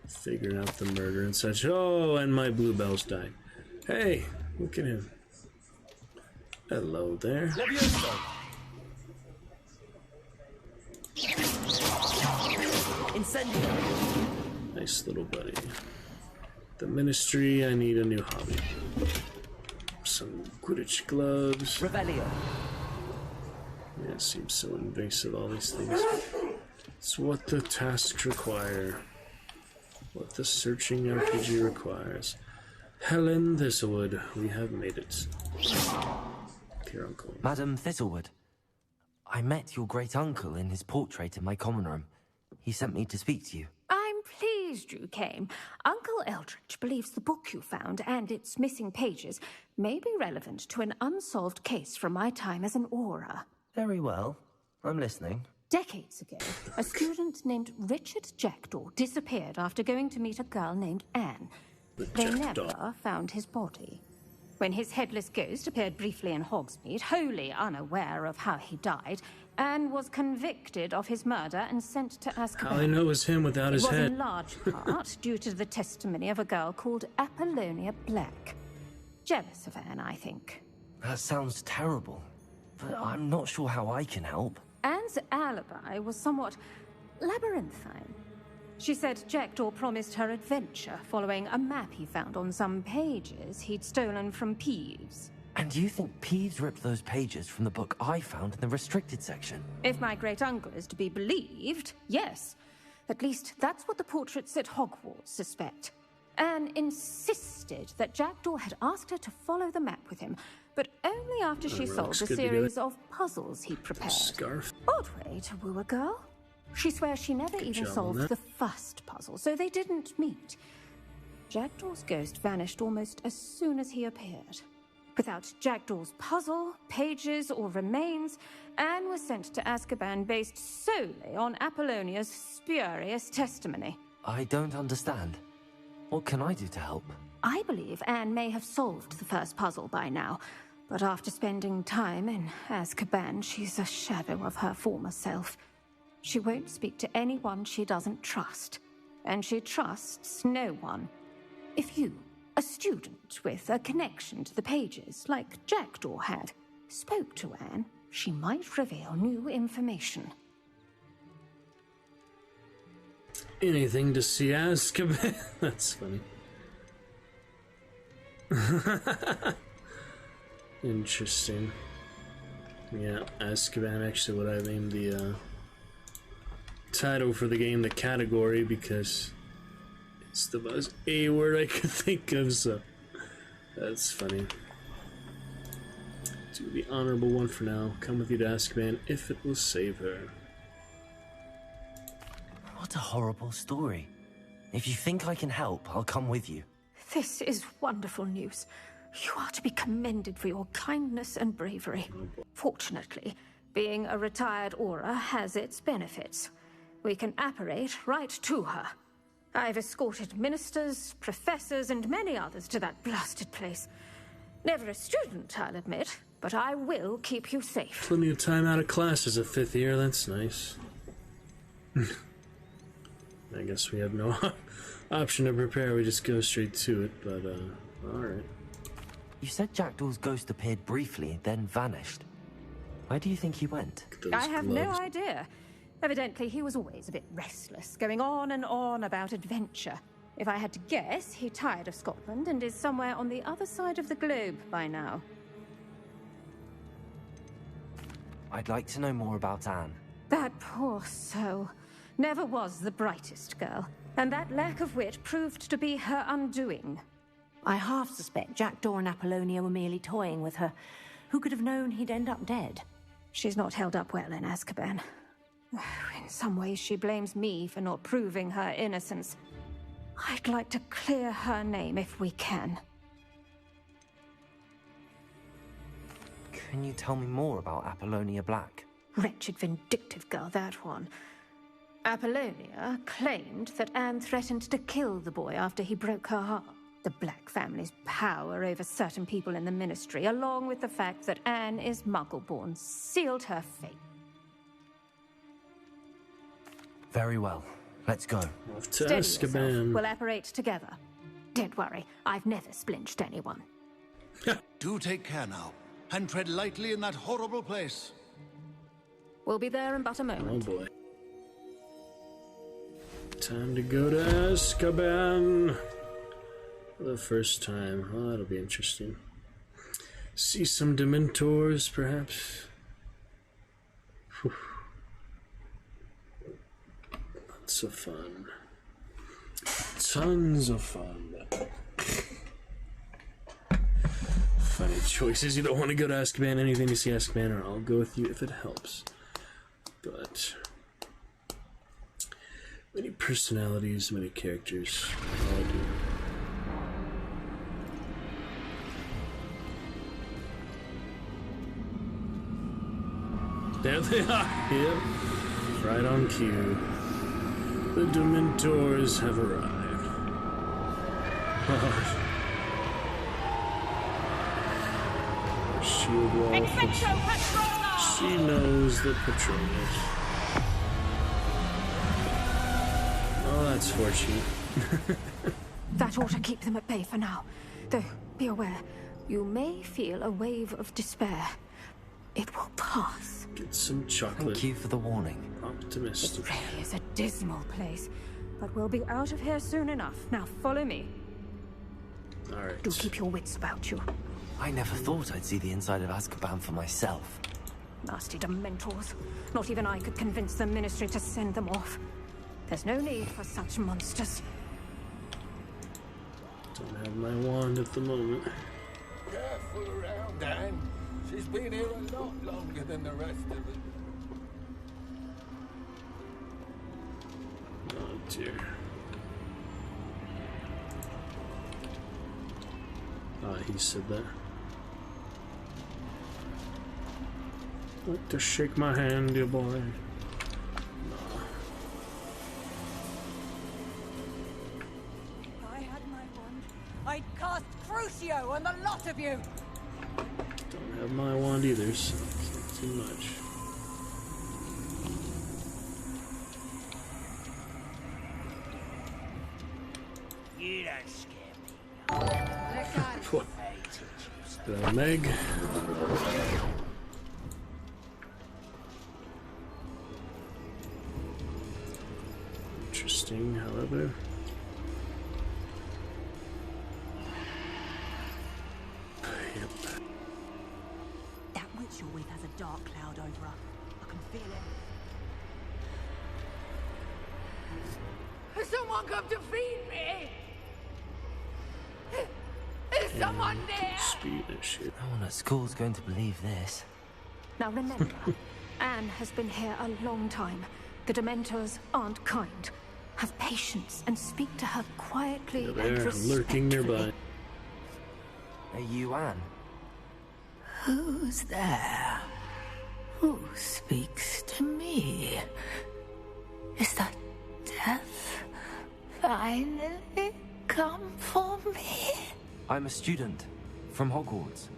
Figuring out the murder and such. Oh, and my bluebells died. Hey, look at him. Hello there. Incendio. Nice little buddy. The ministry, I need a new hobby. Some Quidditch gloves. Revelio. Yeah, it seems so invasive, all these things. It's what the tasks require. What the searching RPG requires. Helen Thistlewood, we have made it. Dear uncle. Madam Thistlewood, I met your great uncle in his portrait in my common room. He sent me to speak to you. I'm pleased you came. Uncle Eldridge believes the book you found and its missing pages may be relevant to an unsolved case from my time as an aura. Very well. I'm listening. Decades ago, a student named Richard Jackdaw disappeared after going to meet a girl named Anne. They never found his body. When his headless ghost appeared briefly in Hogsmeade, wholly unaware of how he died, Anne was convicted of his murder and sent to Azkaban. How I know it was him without his head. It was in large part due to the testimony of a girl called Apollonia Black. Jealous of Anne, I think. That sounds terrible, but I'm not sure how I can help. Anne's alibi was somewhat labyrinthine. She said Jackdaw promised her adventure following a map he found on some pages he'd stolen from Peeves. And you think Peeves ripped those pages from the book I found in the restricted section? If my great-uncle is to be believed, yes. At least that's what the portraits at Hogwarts suspect. Anne insisted that Jackdaw had asked her to follow the map with him, but only after she solved a series of puzzles he prepared. Scarf. Odd way to woo a girl. She swears she never even solved the first puzzle, so they didn't meet. Jackdaw's ghost vanished almost as soon as he appeared. Without Jackdaw's puzzle, pages, or remains, Anne was sent to Azkaban based solely on Apollonia's spurious testimony. I don't understand. What can I do to help? I believe Anne may have solved the first puzzle by now, but after spending time in Azkaban, she's a shadow of her former self. She won't speak to anyone she doesn't trust, and she trusts no one. If you, a student with a connection to the pages, like Jackdaw had, spoke to Anne, she might reveal new information. Anything to see Azkaban? That's funny. Interesting. Yeah, Azkaban, actually what I named the title for the game, the category, because it's the most A word I could think of, so that's funny. Do the honorable one for now. Come with you to Azkaban if it will save her. What a horrible story. If you think I can help, I'll come with you. This is wonderful news. You are to be commended for your kindness and bravery. Fortunately, being a retired Auror has its benefits. We can apparate right to her. I've escorted ministers, professors, and many others to that blasted place. Never a student, I'll admit, but I will keep you safe. Plenty of time out of class as a 5th year, that's nice. I guess we have no option to prepare, we just go straight to it, but, alright. You said Jackdaw's ghost appeared briefly, then vanished. Where do you think he went? I have no idea. Evidently, he was always a bit restless, going on and on about adventure. If I had to guess, he tired of Scotland and is somewhere on the other side of the globe by now. I'd like to know more about Anne. That poor soul. Never was the brightest girl, and that lack of wit proved to be her undoing. I half suspect Jackdaw and Apollonia were merely toying with her. Who could have known he'd end up dead? She's not held up well in Azkaban. In some ways, she blames me for not proving her innocence. I'd like to clear her name if we can. Can you tell me more about Apollonia Black? Wretched, vindictive girl, that one. Apollonia claimed that Anne threatened to kill the boy after he broke her heart. The Black family's power over certain people in the Ministry, along with the fact that Anne is Muggle-born, sealed her fate. Very well. Let's go. Off to Steady Azkaban. yourself. We'll apparate together. Don't worry, I've never splinched anyone. Do take care now, and tread lightly in that horrible place. We'll be there in but a moment. Oh boy. Time to go to Azkaban. For the first time. Oh, that'll be interesting. See some Dementors, perhaps. Whew. Lots of fun. Tons of fun. Funny choices. You don't want to go to Azkaban. Anything to see Azkaban, or I'll go with you if it helps. But many personalities, many characters. All I do. There they are. Yep. Right on cue. The Dementors have arrived. Shield wall. She knows the Patronus. Oh, that's fortunate. That ought to keep them at bay for now. Though, be aware, you may feel a wave of despair. It will pass. Get some chocolate. Thank you for the warning. Optimistic. It really is a dismal place, but we'll be out of here soon enough. Now follow me. Alright. Do keep your wits about you. I never thought I'd see the inside of Azkaban for myself. Nasty Dementors. Not even I could convince the Ministry to send them off. There's no need for such monsters. Don't have my wand at the moment. careful around, Dan. She's been here a lot longer than the rest of us. Oh dear. Ah, he said that. Like to shake my hand, dear boy. If I had my wand, I'd cast Crucio on the lot of you! Don't have my wand either, so can't do much. You don't scare me. What? Meg. Interesting, however. Yep. That witch you're with has a dark cloud over her. I can feel it. Has someone come to feed me? Is someone there? Speed and shit. No one at school's going to believe this. Now remember, Anne has been here a long time. The Dementors aren't kind. Have patience and speak to her quietly and They're respectfully. lurking nearby. Are you Anne? Who's there? Who speaks to me? Is that death finally come for me? I'm a student from Hogwarts.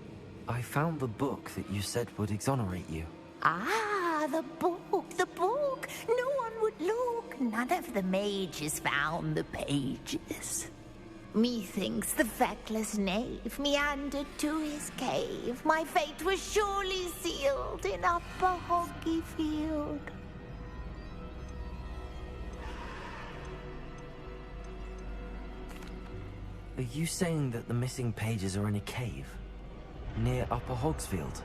I found the book that you said would exonerate you. Ah, the book, the book. No one would look. None of the mages found the pages. Methinks the feckless knave meandered to his cave. My fate was surely sealed in Upper Hoggy Field. Are you saying that the missing pages are in a cave? Near Upper Hogsfield?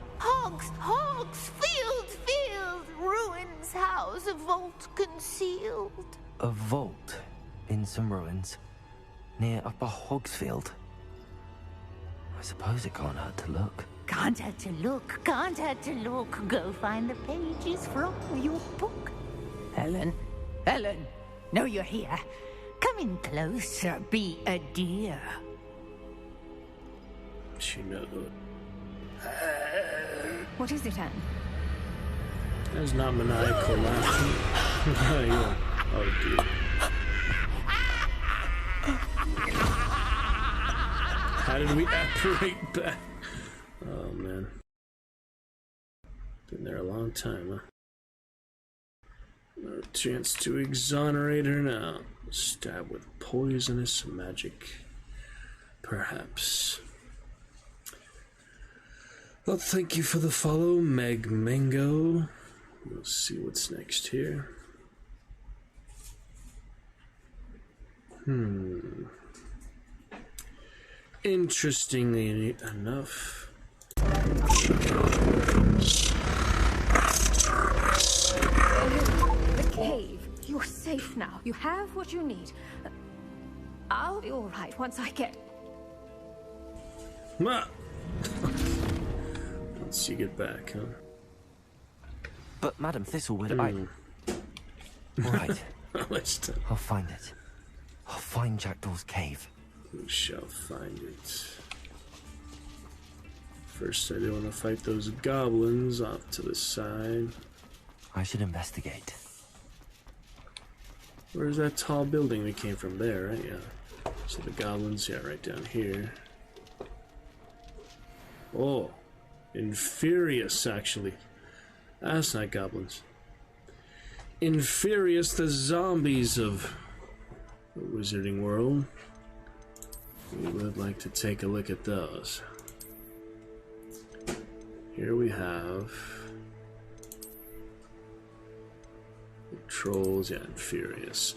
Field, ruins house, a vault concealed. A vault in some ruins? Near Upper Hogsfield? I suppose it can't hurt to look. Can't hurt to look, can't hurt to look. Go find the pages from your book. Helen, know you're here. Come in closer, be a dear. She knows. What is it, Anne? That's not maniacal laughter. Yeah. Oh dear. How did we apparate back? Oh man. Been there a long time, huh? No chance to exonerate her now. Stab with poisonous magic. Perhaps. Well, thank you for the follow, Meg Mango. We'll see what's next here. Interestingly enough. The cave. You're safe now. You have what you need. I'll be all right once I get... Once you get back, huh? But Madam Thistlewood, All right. I'll find it. I'll find Jackdaw's cave. We shall find it. First, I do want to fight those goblins off to the side. I should investigate. Where's that tall building we came from? There, right? Yeah. So the goblins, yeah, right down here. Oh, Infurious, actually. That's not goblins. Infurious, the zombies of the Wizarding World. We would like to take a look at those. Here we have the trolls, yeah, Infurious.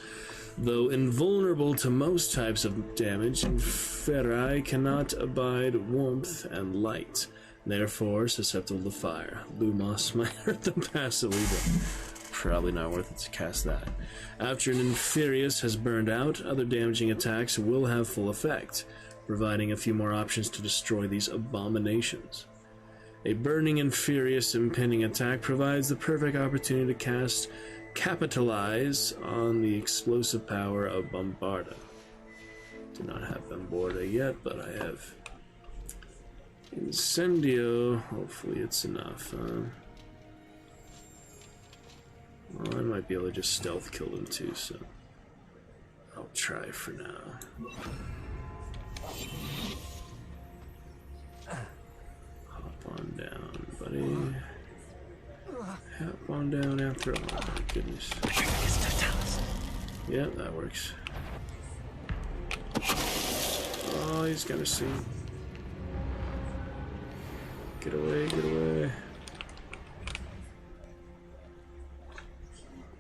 Though invulnerable to most types of damage, Inferi cannot abide warmth and light, therefore susceptible to fire. Lumos might hurt them passively, but probably not worth it to cast that. After an Infurious has burned out, other damaging attacks will have full effect. providing a few more options to destroy these abominations. A burning and furious impending attack provides the perfect opportunity to capitalize on the explosive power of Bombarda. Do not have Bombarda yet, but I have Incendio. Hopefully it's enough. Well, I might be able to just stealth kill them too, so I'll try for now. Hop on down, buddy. Hop on down after all. Oh my goodness. Yeah, that works. Oh, he's gonna see. Get away, get away.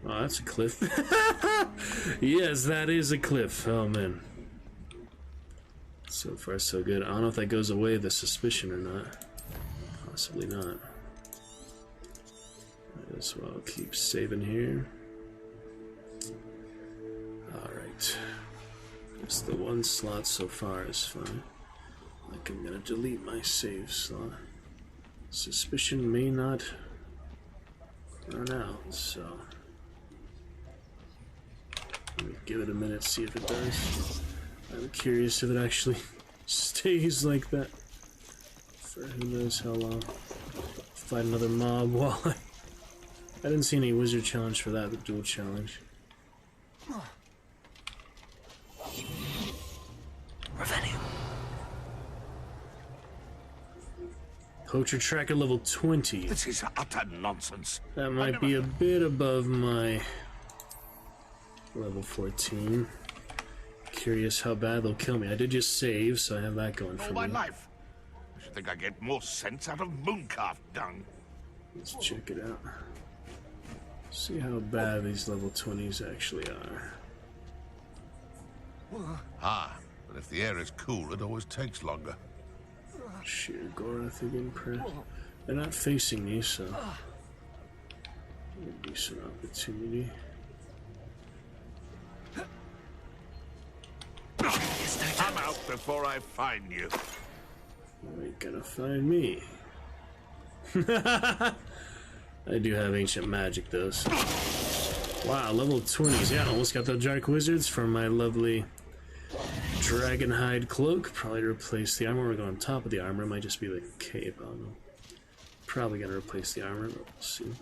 Oh, that's a cliff. Yes, that is a cliff. Oh, man. So far, so good. I don't know if that goes away, the suspicion, or not. Possibly not. Might as well keep saving here. Alright. Just the one slot so far is fine. Like I'm gonna delete my save slot. Suspicion may not run out, so let me give it a minute, see if it does. I'm curious if it actually stays like that for who knows how long. Fight another mob while I didn't see any wizard challenge for that, the dual challenge. Revenue. Poacher tracker level 20. This is utter nonsense. That might be a bit above my level 14. Curious how bad they'll kill me. I did just save, so I have that going for All my me. life. I should think I get more sense out of mooncalf dung. Let's check it out. See how bad these level 20s actually are. Ah, but if the air is cool, it always takes longer. Sheer Gorath again, press. They're not facing me, so a decent opportunity. I'm out before I find you. You ain't gonna find me. I do have ancient magic, though. So. Wow, level 20s. Yeah, almost got the Dark Wizards from my lovely Dragonhide cloak. Probably replace the armor. We're going on top of the armor. It might just be like a cape. I don't know. Probably gonna replace the armor, but we'll see.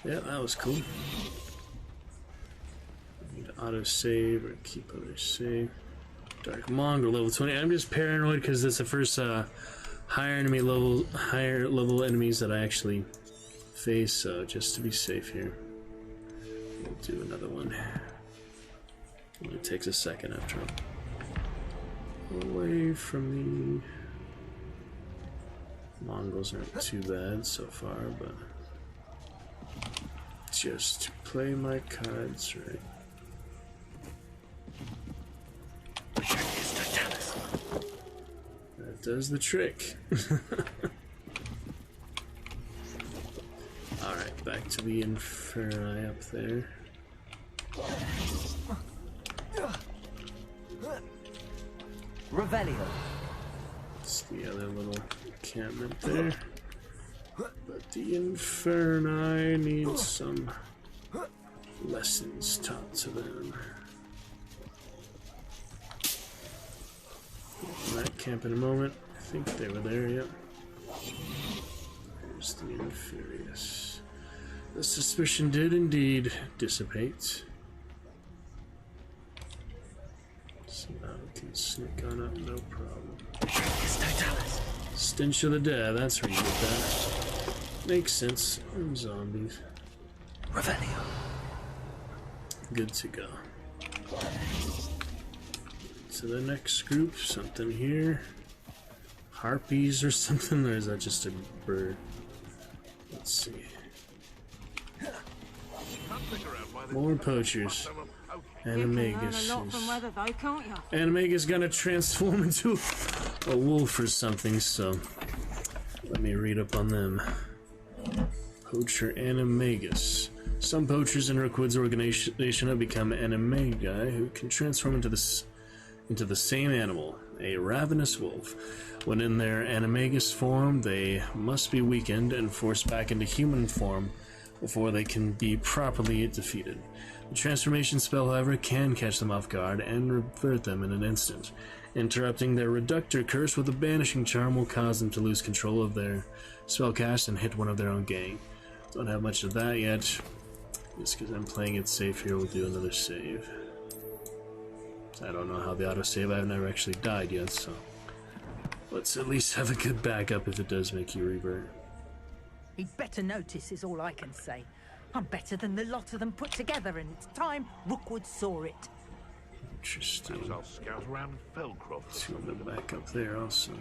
Yeah, that was cool. Need to auto save or keep other save. Dark Mongrel level 20. I'm just paranoid because that's the first higher level enemies that I actually face. So just to be safe here, we'll do another one. It takes a second after all. Away from the Mongols aren't too bad so far, but just to play my cards right. That does the trick. Alright, back to the Inferni up there. Revelio. It's the other little encampment there. But the Inferni need some lessons taught to them. That camp in a moment. I think they were there, yep. There's the Infurious. The suspicion did indeed dissipate. So now we can sneak on up, no problem. Stench of the Dead, that's where you get that. Makes sense. And zombies. Revelio. Good to go. To the next group, something here. Harpies or something, or is that just a bird? Let's see. More poachers. Animagus. Animagus gonna transform into a wolf or something, so let me read up on them. Poacher Animagus. Some poachers in Rookwood's organization have become animagi who can transform into this into the same animal, a ravenous wolf. When in their animagus form, they must be weakened and forced back into human form before they can be properly defeated. The transformation spell, however, can catch them off guard and revert them in an instant. Interrupting their reductor curse with a banishing charm will cause them to lose control of their spellcast and hit one of their own gang. Don't have much of that yet. Just because I'm playing it safe here, we'll do another save. I don't know how the autosave, I've never actually died yet, so let's at least have a good backup if it does make you revert. He'd better notice is all I can say. I'm better than the lot of them put together, and it's time Rookwood saw it. Interesting. I'll scout around Felcroft. Two of them back up there also.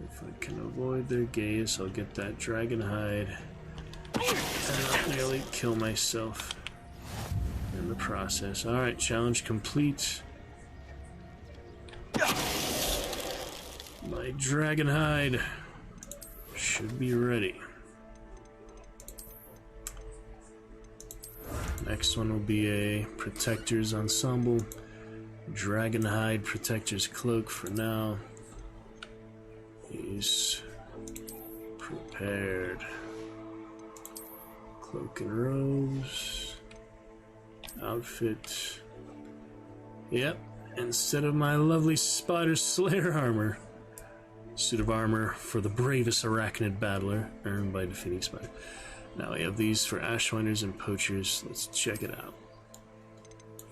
If I can avoid their gaze, I'll get that dragon hide. And I'll nearly kill myself in the process. Alright, challenge complete. My dragon hide should be ready. Next one will be a Protector's Ensemble. Dragonhide Protector's Cloak for now. He's prepared. Cloak and robes. Outfit. Yep, instead of my lovely Spider Slayer armor. Suit of armor for the bravest arachnid battler, earned by defeating Spider. Now we have these for Ashwinders and Poachers. Let's check it out.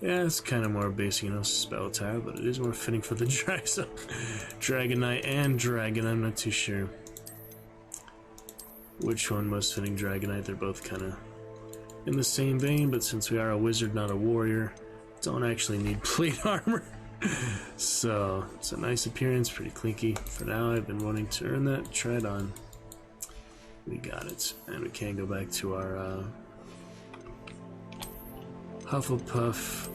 Yeah, it's kind of more basic, spell attire, but it is more fitting for the Dragon Knight and Dragon. I'm not too sure which one most fitting Dragon Knight. They're both kind of in the same vein, but since we are a wizard, not a warrior, don't actually need plate armor. So it's a nice appearance, pretty clinky. For now, I've been wanting to earn that. Try it on. We got it, and we can go back to our Hufflepuff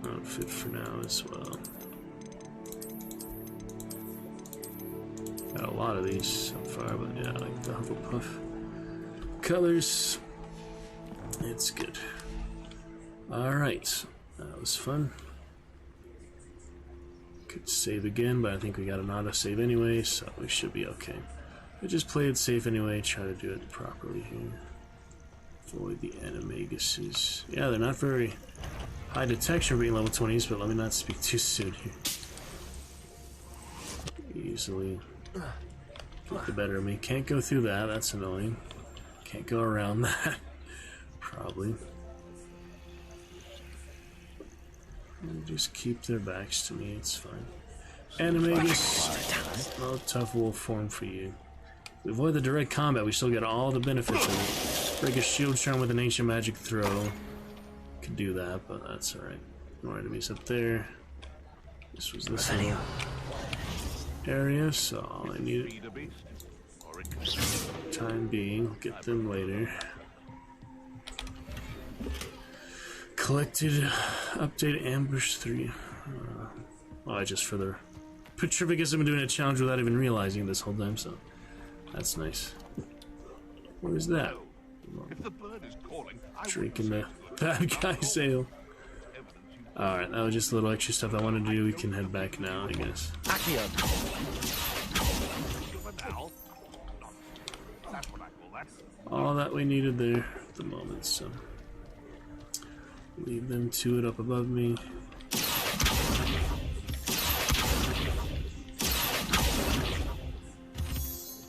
outfit for now as well. Got a lot of these so far, but yeah, I like the Hufflepuff colors. It's good. Alright, that was fun. Could save again, but I think we got an auto-save anyway, so we should be okay. I just play it safe anyway, try to do it properly here. Avoid the animaguses. Yeah, they're not very high detection for being level 20s, but let me not speak too soon here. Easily get the better of me. Can't go through that, that's annoying. Can't go around that. Probably. And just keep their backs to me, it's fine. Animagus, no tough wolf form for you. We avoid the direct combat, we still get all the benefits of it. Break a shield charm with an ancient magic throw. Could do that, but that's alright. No enemies up there. This was this area, so all I need time being, I'll get them later. Collected, update ambush 3. I just for the Petrificus have been doing a challenge without even realizing this whole time, so that's nice. What is that? Drinking the bad guy's ale. Alright, that was just a little extra stuff I wanted to do. We can head back now, I guess. All that we needed there at the moment, so leave them to it up above me.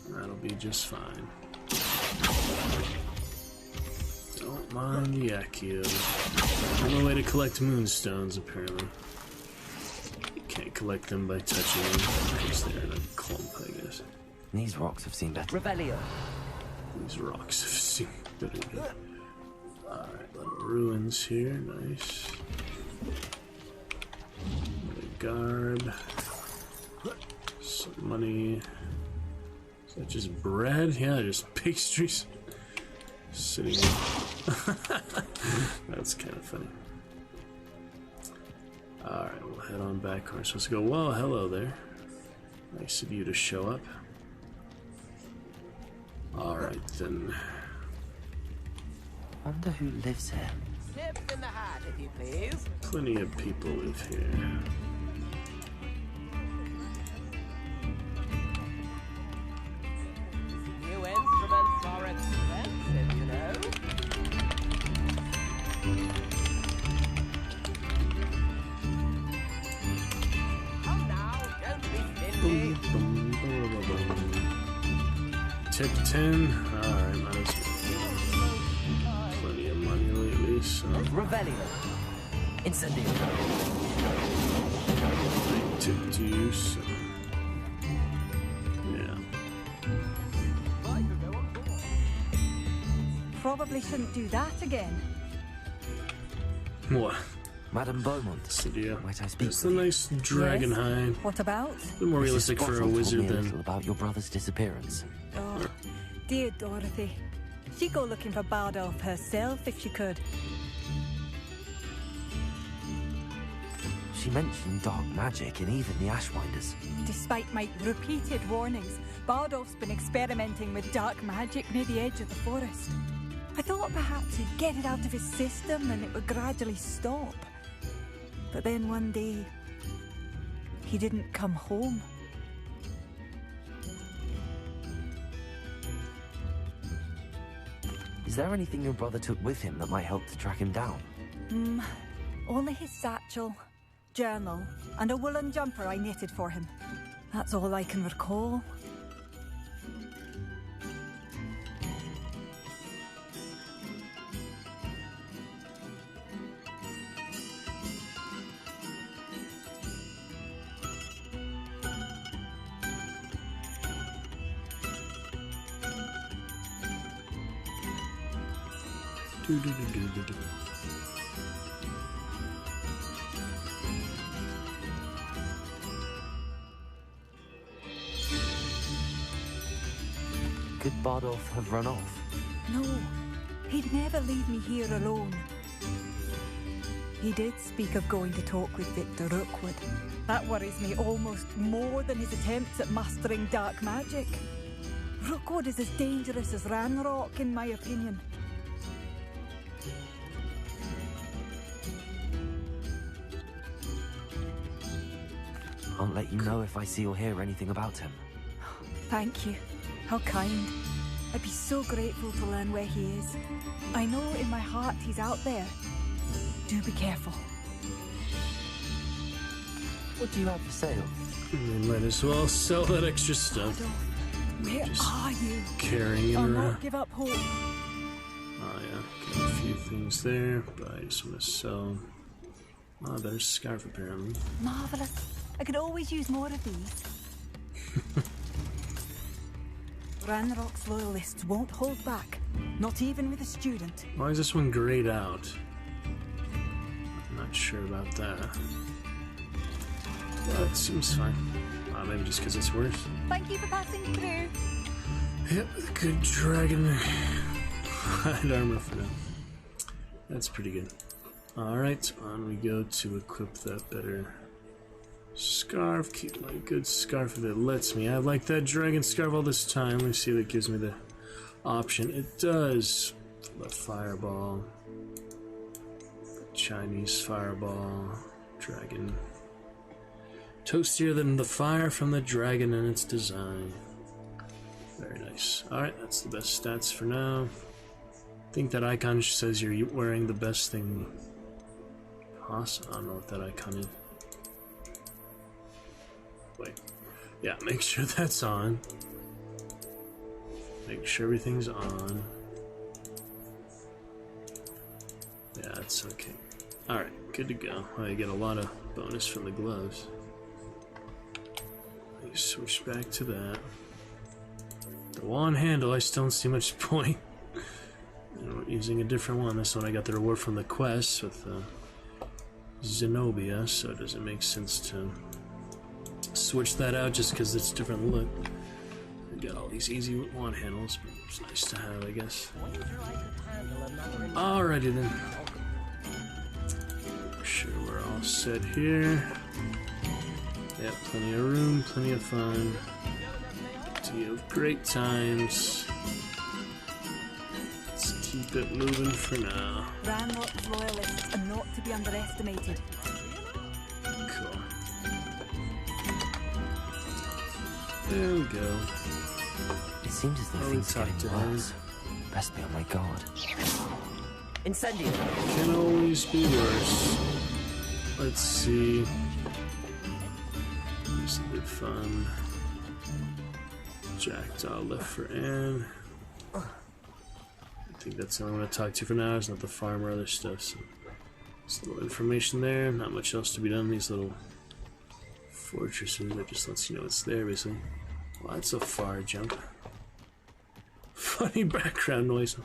That'll be just fine. Don't mind the Accio. Only way to collect moonstones, apparently. You can't collect them by touching them, because they're in a clump, I guess. These rocks have seen better. Revelio. These rocks have seen better. Alright, little ruins here, nice. Garb. Some money. Is that just bread? Yeah, just pastries. Sitting That's kind of funny. Alright, we'll head on back. We're supposed to go. Well, hello there. Nice of you to show up. Alright, then. Wonder who lives here. Tips in the hat, if you please. Plenty of people live here. New instruments are expensive, you know. Come now, don't be stingy. Tip 10. Alright, might as well. Plenty of money lately, so. Revelio. Incendio. Big tip to you, so. Yeah. Probably shouldn't do that again. What? Madame Beaumont. Studio. Might I speak? It's a nice dragon Yes? hide. What about? A bit more realistic for a wizard than than. about your brother's disappearance. Oh, dear Dorothy. She'd go looking for Bardolph herself if she could. She mentioned dark magic and even the Ashwinders. Despite my repeated warnings, Bardolph's been experimenting with dark magic near the edge of the forest. I thought perhaps he'd get it out of his system and it would gradually stop. But then one day, he didn't come home. Is there anything your brother took with him that might help to track him down? Only his satchel, journal, and a woolen jumper I knitted for him. That's all I can recall. Could Bardolph have run off? No, he'd never leave me here alone. He did speak of going to talk with Victor Rookwood. That worries me almost more than his attempts at mastering dark magic. Rookwood is as dangerous as Ranrock, in my opinion. I'll let you know if I see or hear anything about him. Thank you. How kind. I'd be so grateful to learn where he is. I know in my heart he's out there. Do be careful. What do you have for sale? We might as well sell that extra stuff. Where are you? Carrying it I'll around. not give up hope. Oh yeah, got a few things there, but I just want to sell. Oh, there's a scarf apparently. Marvelous. I could always use more of these. Ranrock's loyalists won't hold back, not even with a student. Why is this one grayed out? I'm not sure about that. But it seems fine. Maybe just because it's worse. Thank you for passing through. Yep, good dragon hide armor for now. That's pretty good. Alright, on we go to equip that better scarf. Keep my good scarf if it lets me. I like that dragon scarf all this time. Let me see if it gives me the option. It does. The fireball. Chinese fireball. Dragon. Toastier than the fire from the dragon and its design. Very nice. Alright, that's the best stats for now. I think that icon says you're wearing the best thing. Awesome. I don't know what that icon is. Wait. Yeah, make sure that's on. Make sure everything's on. Yeah, it's okay. Alright, good to go. I get a lot of bonus from the gloves. Switch back to that. The wand handle, I still don't see much point. Using a different one. This one I got the reward from the quest with Zenobia, so it doesn't make sense to switch that out just because it's a different look. We got all these easy wand handles, but it's nice to have, I guess. Alrighty then. Make sure we're all set here. Yeah, plenty of room, plenty of fun. Plenty of great times. Let's keep it moving for now. Ranrock's loyalists are not to be underestimated. Cool. There we go. It seems as though things are getting worse. Best be on my guard. Incendio. Can always be worse. Let's see. This is a bit fun. Jackdaw left for Anne. I think that's the only one to talk to for now. It's not the farm or other stuff. So there's a little information there. Not much else to be done. These little fortresses that just lets you know it's there, basically. Well, that's a far jump. Funny background noise.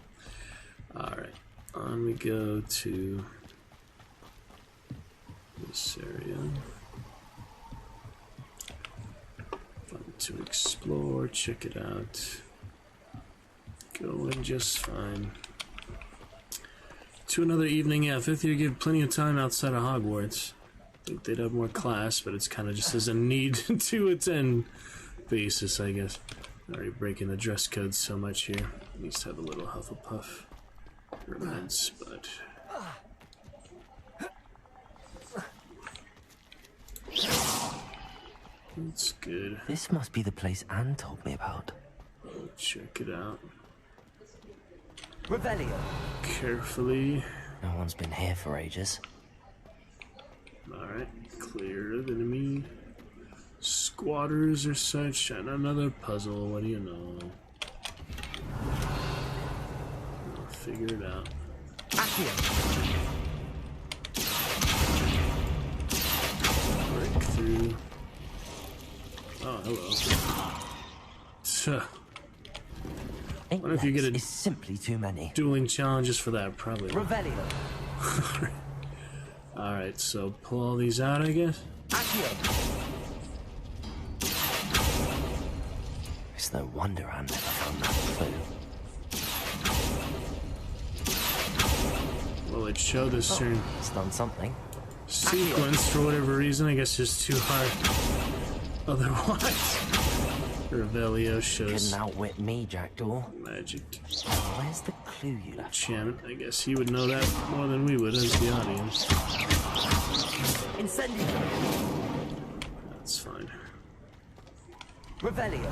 Alright, on we go to this area. Fun to explore, check it out. Going just fine. To another evening, yeah, 5th year give plenty of time outside of Hogwarts. I think they'd have more class, but it's kind of just as a need to attend basis, I guess. Already breaking the dress code so much here. At least have a little Hufflepuff romance, but it's good. This must be the place Anne told me about. Oh, check it out. Revelio. Carefully. No one's been here for ages. Alright, clear of enemy squatters or such, and another puzzle. What do you know? I'll figure it out. Breakthrough. Oh, hello. Tuh. What if you get It's simply too many. Dueling challenges for that? Probably. Revelio. Alright, so pull all these out, I guess? It's no wonder Anne never found that clue. Well, it showed us certain It's done something. sequence for whatever reason. I guess it's too hard. Otherwise, Revelio shows. Couldn't outwit me, Jackdaw. Magic. Where's the clue you left? Enchantment. I guess he would know that more than we would as the audience. Incendio. That's fine. Revelio.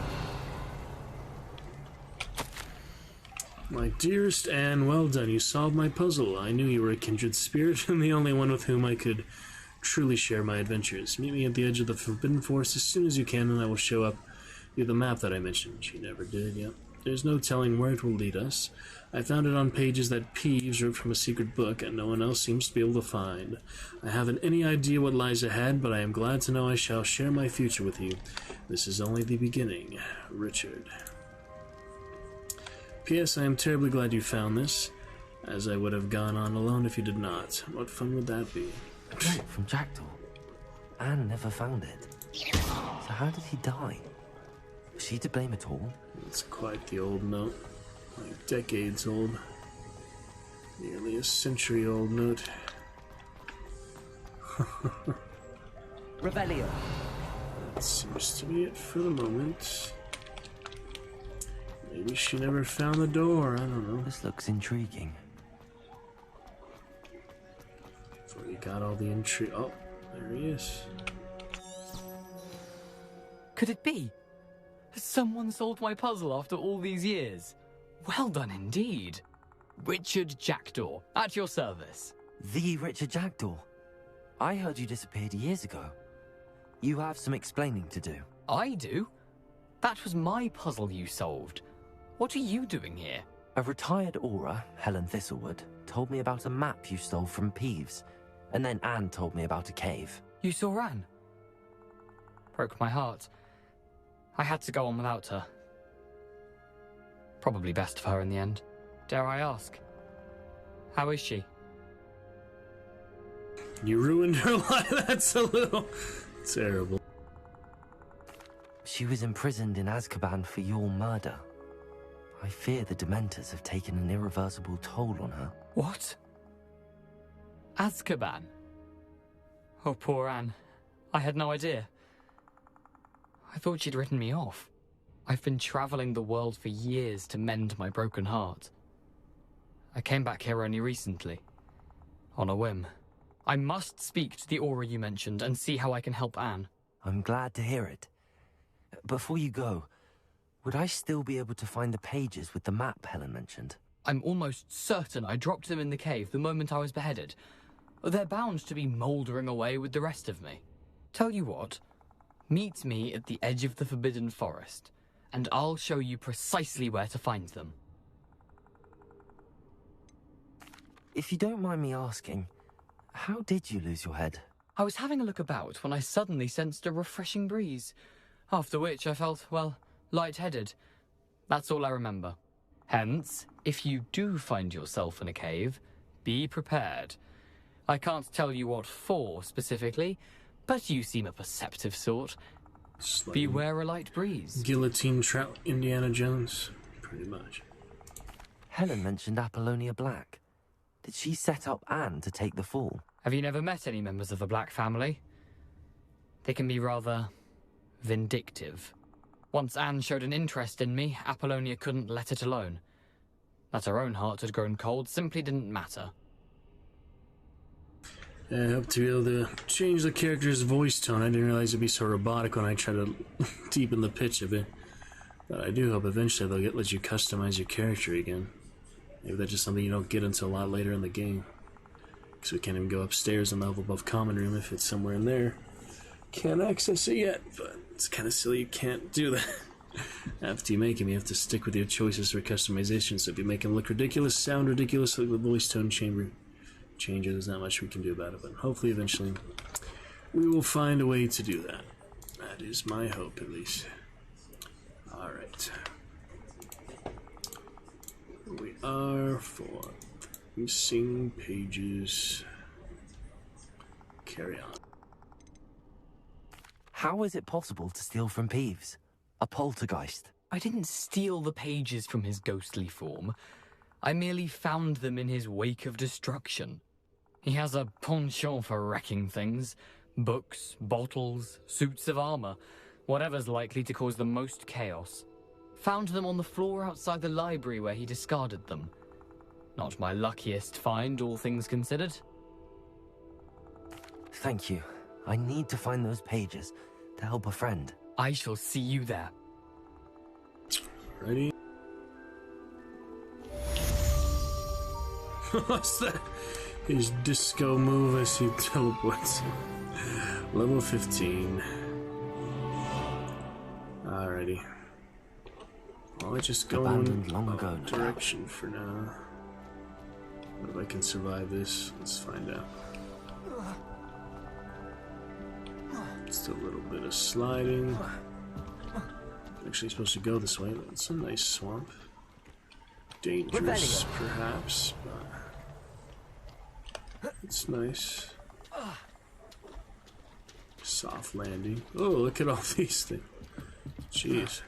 My dearest Anne, well done. You solved my puzzle. I knew you were a kindred spirit and the only one with whom I could truly share my adventures. Meet me at the edge of the Forbidden Forest as soon as you can, and I will show up you the map that I mentioned. She never did, yep. There's no telling where it will lead us. I found it on pages that Peeves wrote from a secret book, and no one else seems to be able to find. I haven't any idea what lies ahead, but I am glad to know I shall share my future with you. This is only the beginning. Richard. P.S. I am terribly glad you found this, as I would have gone on alone if you did not. What fun would that be? A note from Jackdaw. Anne never found it. So how did he die? Was she to blame at all? It's quite the old note. Like decades old. Nearly a century old note. Revelio. That seems to be it for the moment. Maybe she never found the door, I don't know. This looks intriguing. Before he got all the intrigue. Oh, there he is. Could it be? Has someone solved my puzzle after all these years? Well done indeed. Richard Jackdaw, at your service. The Richard Jackdaw? I heard you disappeared years ago. You have some explaining to do. I do? That was my puzzle you solved. What are you doing here? A retired Aura, Helen Thistlewood, told me about a map you stole from Peeves. And then Anne told me about a cave. You saw Anne? Broke my heart. I had to go on without her. Probably best for her in the end. Dare I ask? How is she? You ruined her life. That's a little terrible. She was imprisoned in Azkaban for your murder. I fear the Dementors have taken an irreversible toll on her. What? Azkaban? Oh, poor Anne. I had no idea. I thought she'd written me off. I've been traveling the world for years to mend my broken heart. I came back here only recently. On a whim. I must speak to the aura you mentioned and see how I can help Anne. I'm glad to hear it. Before you go, would I still be able to find the pages with the map Helen mentioned? I'm almost certain I dropped them in the cave the moment I was beheaded. They're bound to be mouldering away with the rest of me. Tell you what, meet me at the edge of the Forbidden Forest, and I'll show you precisely where to find them. If you don't mind me asking, how did you lose your head? I was having a look about when I suddenly sensed a refreshing breeze, after which I felt, well, lightheaded. That's all I remember. Hence, if you do find yourself in a cave, be prepared. I can't tell you what for specifically, but you seem a perceptive sort. Beware a light breeze. Guillotine trout Indiana Jones, pretty much. Helen mentioned Apollonia Black. Did she set up Anne to take the fall? Have you never met any members of the Black family? They can be rather vindictive. Once Anne showed an interest in me, Apollonia couldn't let it alone. That her own heart had grown cold simply didn't matter. I hope to be able to change the character's voice tone. I didn't realize it'd be so robotic when I try to deepen the pitch of it. But I do hope eventually they'll let you customize your character again. Maybe that's just something you don't get until a lot later in the game. Because we can't even go upstairs and level above common room if it's somewhere in there. Can't access it yet, but it's kind of silly you can't do that. After you make him, you have to stick with your choices for customization. So if you make him look ridiculous, sound ridiculous, like the voice tone chamber changes, there's not much we can do about it. But hopefully, eventually, we will find a way to do that. That is my hope, at least. Alright. Here we are for missing pages. Carry on. How is it possible to steal from Peeves? A poltergeist? I didn't steal the pages from his ghostly form. I merely found them in his wake of destruction. He has a penchant for wrecking things. Books, bottles, suits of armor. Whatever's likely to cause the most chaos. Found them on the floor outside the library where he discarded them. Not my luckiest find, all things considered. Thank you. I need to find those pages to help a friend. I shall see you there. Ready? What's that? His disco move as he teleports. Level 15. Alrighty. Well, I just go in one direction for now. What if I can survive this? Let's find out. Just a little bit of sliding. Actually supposed to go this way, but it's a nice swamp. Dangerous, perhaps, but it's nice. Soft landing. Oh, look at all these things. Jeez.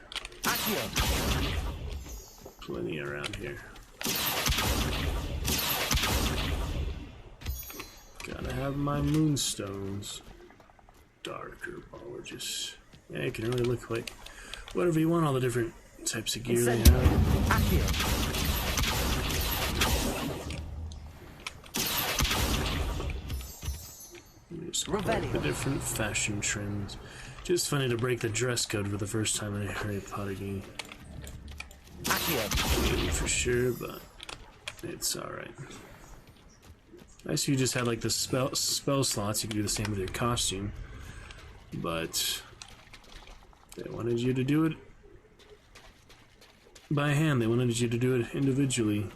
Plenty around here. Gotta have my moonstones. Darker gorgeous. Yeah, you can really look like whatever you want, all the different types of gear they have. Just quite the different fashion trends. Just funny to break the dress code for the first time in a Harry Potter game. For sure, but it's alright. I see you just had like the spell slots, you could do the same with your costume. But they wanted you to do it by hand. They wanted you to do it individually,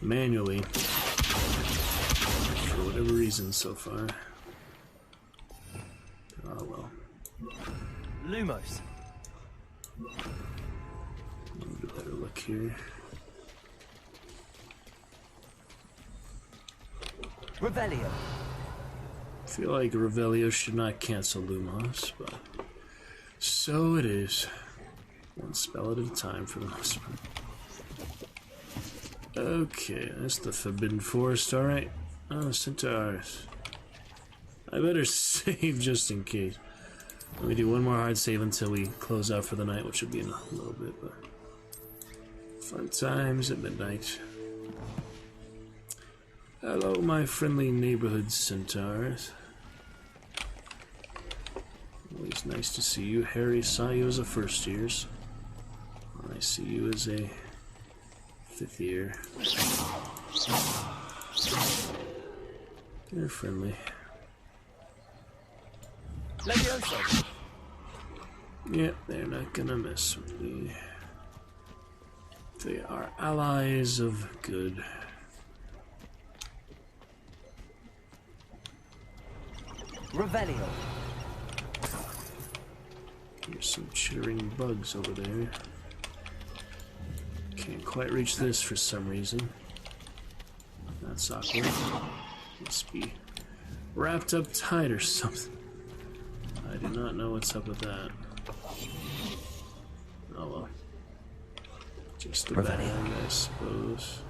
manually, for whatever reason so far. Oh well. Lumos. A better look here. Revelio. I feel like Revelio should not cancel Lumos, but so it is. One spell at a time for the most part. Okay, that's the Forbidden Forest, alright. Oh, Centaurs. I better save just in case. Let me do one more hard save until we close out for the night, which will be in a little bit, but fun times at midnight. Hello, my friendly neighborhood centaurs. Always nice to see you. Harry saw you as a first year's. I see you as a 5th year. They're friendly. Levioso. Yeah, they're not gonna mess with me. They are allies of good. Revelio. There's some chittering bugs over there. Can't quite reach this for some reason. That's awkward. Must be wrapped up tight or something. I do not know what's up with that. Oh well. Just a bag, I suppose.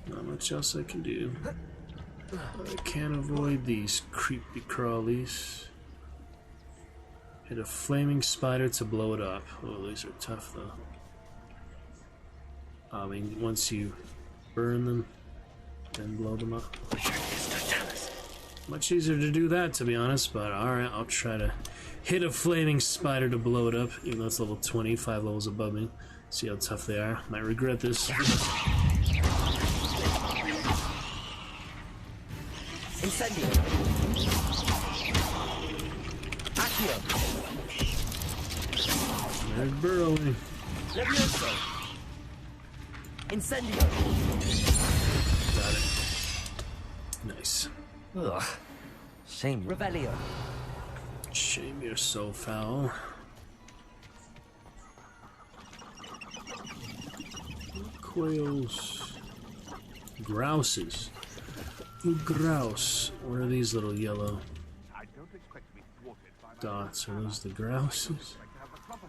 Not much else I can do. I can't avoid these creepy crawlies. Hit a flaming spider to blow it up. Oh, these are tough though. I mean, once you burn them, then blow them up. Much easier to do that, to be honest, but alright, I'll try to hit a flaming spider to blow it up, even though it's level 20, 5 levels above me. See how tough they are. Might regret this. Incendio. Accio. They're burrowing. Levioso. Incendio. Got it. Nice. Ugh. Shame. Revelio. Shame you're so foul. Quails. Grouses. Ooh, grouse. What are these little yellow dots? Are those the grouses?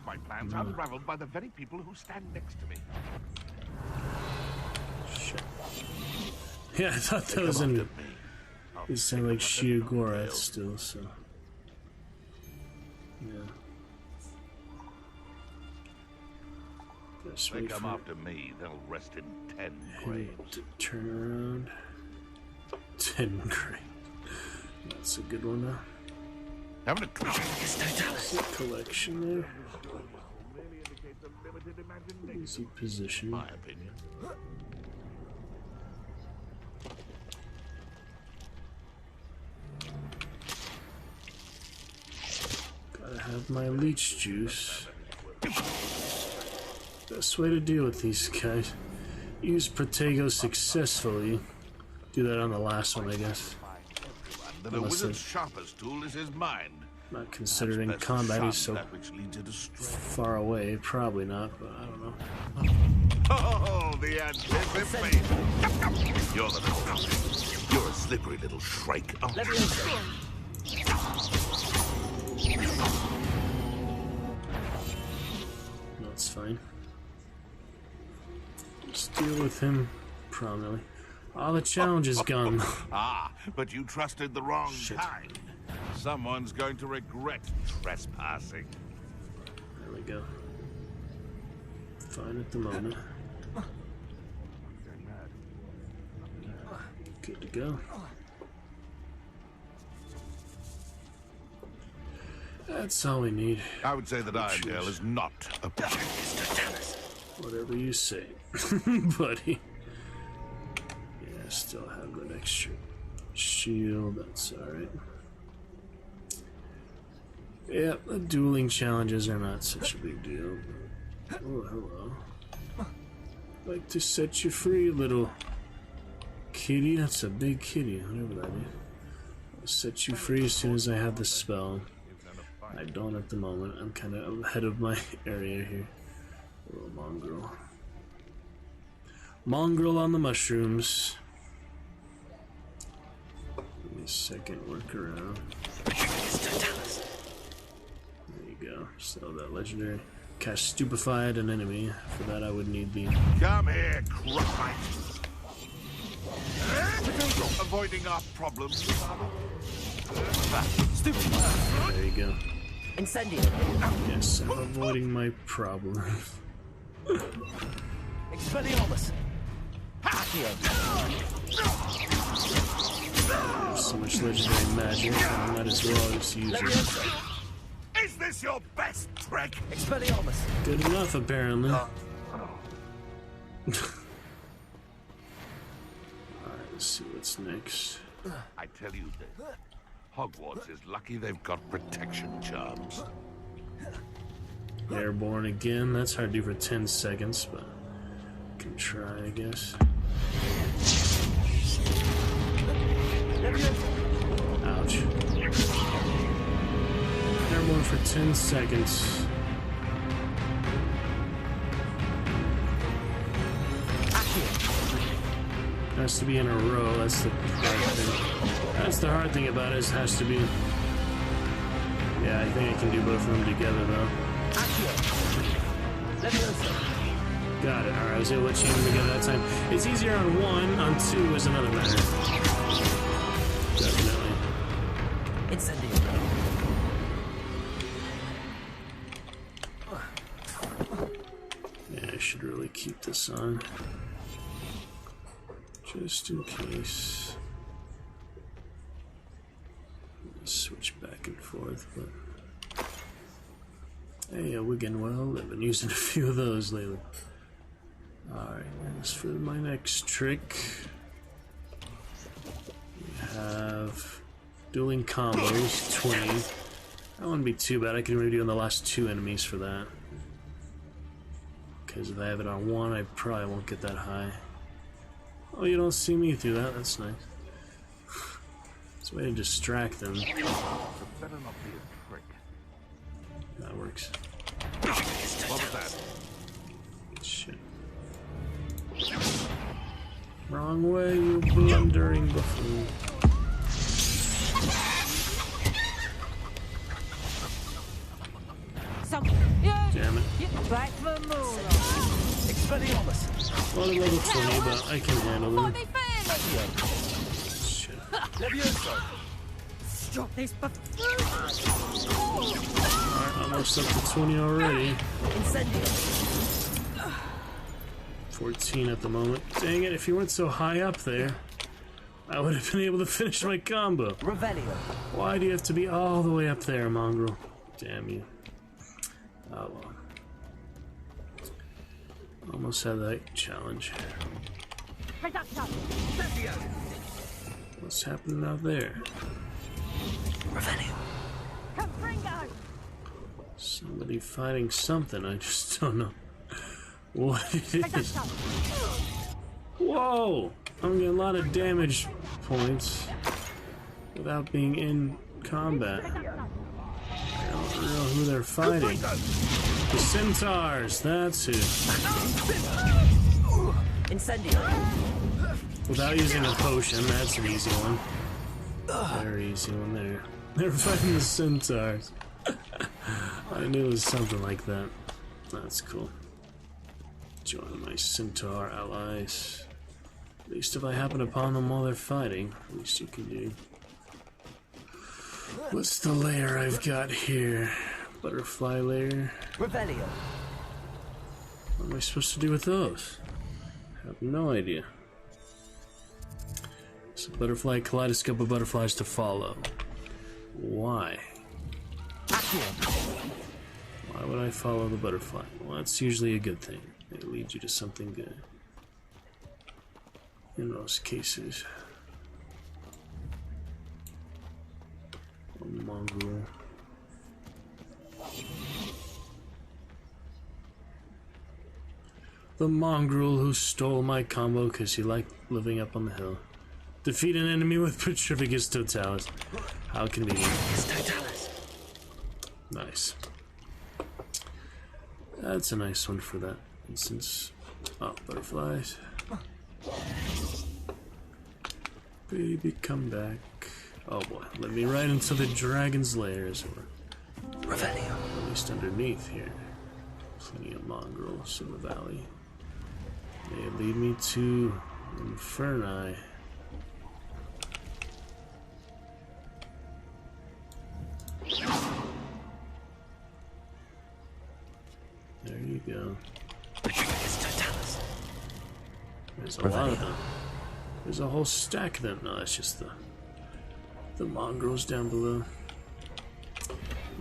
My plans unraveled by the very people who stand next to me. Shit. Yeah, I thought that was in. It sounded like Shiogora still, so. Yeah. If they come after me, they'll rest in 10 graves. Turn around. 10 graves. That's a good one now. Having a collection there. Easy position. My opinion. Gotta have my leech juice. Best way to deal with these guys. Use Protego successfully. Do that on the last one, I guess. That a wizard's sharpest tool is his mind. Not considering combat, he's so far away. Probably not, but I don't know. Oh, the anticipation! You're the little. You're a slippery little shrike, aren't you? That's fine. Just deal with him prominently. All the challenge is gone. Ah, but you trusted the wrong kind. Someone's going to regret trespassing. There we go. Fine at the moment. Good to go. That's all we need. I would say that Irondale is not a Whatever you say, buddy. Yeah, I still have that extra shield. That's alright. Yeah, the dueling challenges are not such a big deal. Oh, hello. Like to set you free, little kitty. That's a big kitty, whatever that is. I'll set you free as soon as I have the spell. I don't at the moment. I'm kind of ahead of my area here. A little mongrel. Mongrel on the mushrooms. Give me a second, work around. There you go. So that legendary. Cast Stupefied an enemy. For that I would need the... Come here, cry! Avoiding our problems. There you go. Incendio. Yes, I'm avoiding my problem. Expelliarmus. There's so much legendary magic, I might as well just use it. Is this your best trick? Expelliarmus. Good enough, apparently. Alright, let's see what's next. I tell you, Hogwarts is lucky they've got protection charms. Airborne again. That's hard to do for 10 seconds, but I can try, I guess. Ouch. Airborne for 10 seconds. Has to be in a row. That's the hard thing. That's the hard thing about it. It has to be. Yeah, I think I can do both of them together, though. Got it. Alright, I was able to chain them together that time. It's easier on one, on two is another matter. Definitely. Incendio. Yeah, I should really keep this on. Just in case. Switch back and forth, but. Hey, a Wiggenweld. I've been using a few of those lately. Alright, as for my next trick, we have dueling combos, 20. That wouldn't be too bad. I can redo on the last two enemies for that. Because if I have it on one, I probably won't get that high. Oh, you don't see me through that? That's nice. It's a way to distract them. Better not be a trick. That works. What was that? Shit. Wrong way, you blundering buffoon. Damn it. Back for more. Expelliarmus. Well, I'm level 20, but I can handle them. Shit. Levioso. Stop this Alright, almost up to 20 already. Incendio. 14 at the moment. Dang it, if you weren't so high up there, I would have been able to finish my combo. Revelio. Why do you have to be all the way up there, mongrel? Damn you. Oh well. Almost had that challenge. What's happening out there? Revelio. Somebody fighting something, I just don't know what it is. Whoa! I'm getting a lot of damage points without being in combat. I don't know who they're fighting. The centaurs, that's who. Incendio. Without using a potion, that's an easy one. Very easy one there. They're fighting the centaurs. I knew it was something like that. That's cool. Join my centaur allies. At least if I happen upon them while they're fighting, at least you can do. What's the layer I've got here? Butterfly layer. Revelio. What am I supposed to do with those? I have no idea. It's a butterfly kaleidoscope of butterflies to follow. Why? Why would I follow the butterfly? Well, that's usually a good thing. It leads you to something good. In most cases. A mongrel. The mongrel who stole my combo because he liked living up on the hill. Defeat an enemy with Petrificus Totalis. How convenient. Nice. That's a nice one for that instance. Oh, butterflies. Baby, come back. Oh boy, let me right into the dragon's lair, as it were. Revelio. At least underneath here. Plenty of mongrel, Silver Valley. May it lead me to Inferni. go. There's a lot of them. There's a whole stack of them. No, that's just the mongrels down below.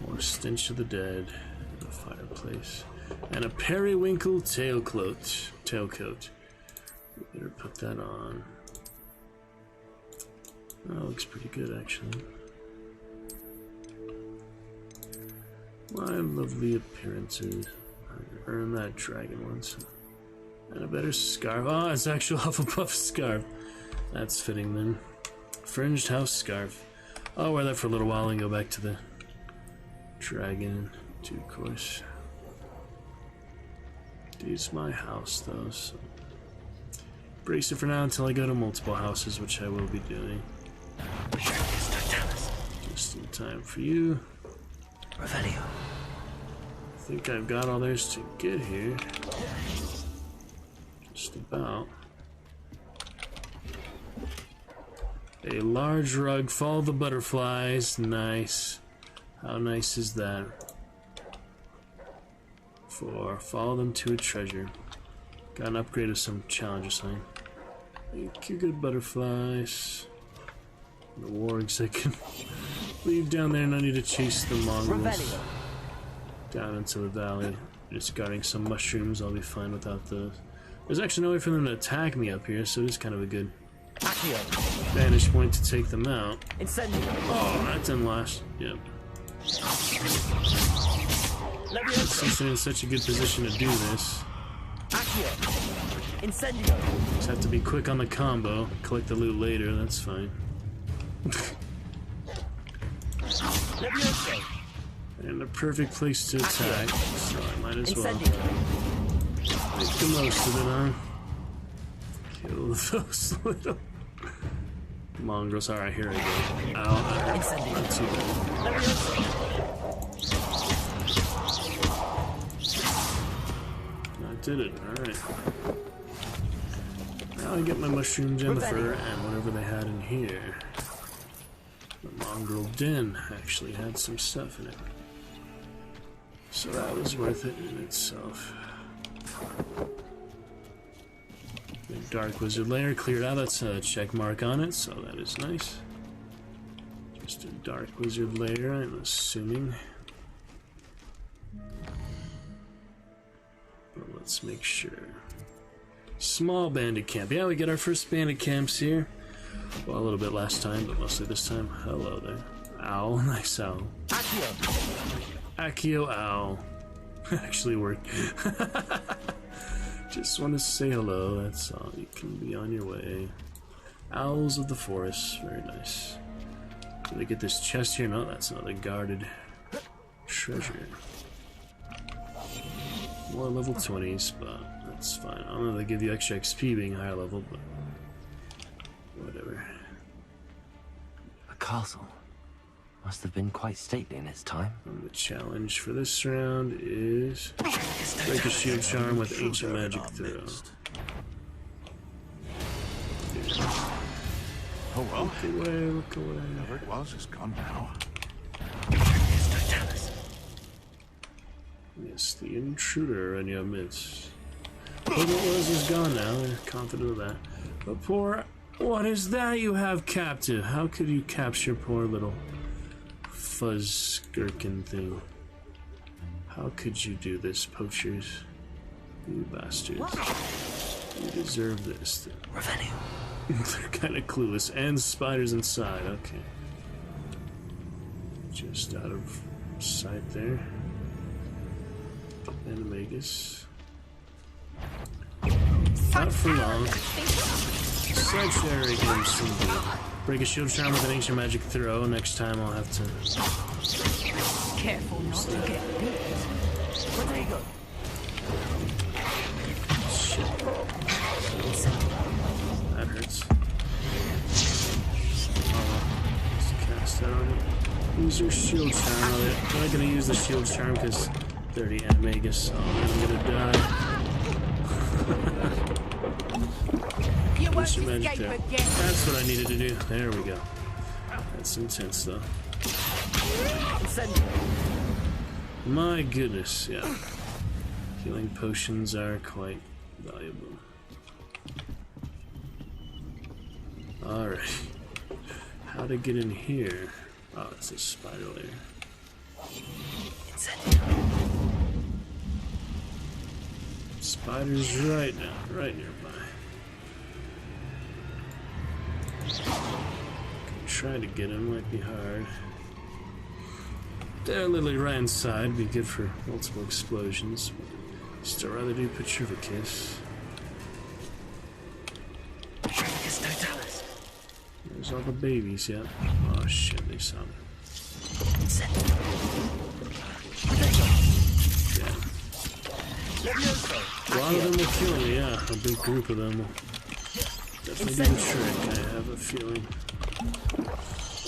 More stench of the dead. And a fireplace. And a periwinkle tailcoat. We better put that on. That looks pretty good, actually. My lovely appearances. I earned that dragon once. And a better scarf. Oh, it's actual Hufflepuff scarf. That's fitting then. Fringed house scarf. I'll wear that for a little while and go back to the dragon due course. It's my house though, so brace it for now until I go to multiple houses, which I will be doing. Just in time for you. Revelio. I think I've got all there is to get here. Just about. A large rug, follow the butterflies. Nice. How nice is that? 4. Follow them to a treasure. Got an upgrade of some challenger sign. Thank you, good butterflies. The wargs I can leave down there and I need to chase the mongrels down into the valley. Just guarding some mushrooms, I'll be fine without those. There's actually no way for them to attack me up here, so it is kind of a good vantage point to take them out. Oh, that didn't last. Yep. Since they're in such a good position to do this, just have to be quick on the combo. Collect the loot later, that's fine. And a perfect place to attack, so I might as well make the most of it, huh? Kill those little mongrels. Alright, here I go. Ow, not too bad. I did it, alright. Now I get my mushrooms and the fur and whatever they had in here. The mongrel den actually had some stuff in it. So that was worth it in itself. The Dark Wizard Lair cleared out, that's a check mark on it, so that is nice. Just a Dark Wizard Lair, I'm assuming. But let's make sure. Small bandit camp. Yeah, we get our first bandit camps here. Well, a little bit last time, but mostly this time. Hello there. Owl, nice owl. Accio owl. Actually worked. Just want to say hello, that's all. You can be on your way. Owls of the forest, very nice. Did I get this chest here? No, that's another guarded treasure. More level 20s, but that's fine. I don't know if they give you extra XP being higher level, but whatever. A castle. Must have been quite stately in its time. And the challenge for this round is break a shield charm with ancient magic throw. Oh well. Look away, look away. Whatever it was is gone now. Yes, the intruder in your midst. Whoever it was is gone now, they're confident of that. But poor... What is that you have captive? How could you capture poor little fuzz gherkin thing? How could you do this, poachers? You bastards. You deserve this. They're kind of clueless. And spiders inside, okay. Just out of sight there. Animagus. Not for long. Sanctuary games some break a shield charm with an ancient magic throw. Next time I'll have to. Careful not to get bit. Where do you go? Shit. That hurts. Let's cast that on it. Use your shield charm. I'm not gonna use the shield charm because 30 Animagus, so I'm gonna die. Magic there. That's what I needed to do. There we go. That's intense though. My goodness, yeah. Healing potions are quite valuable. Alright. How to get in here? Oh, it's a spider lair. Spiders right now, right nearby. Try to get him, might be hard. They're literally right inside, be good for multiple explosions. Still rather do Petrificus. There's all the babies yet. Oh shit, they saw me. Yeah. A lot of them will kill me, yeah. A big group of them will definitely do the trick, I have a feeling.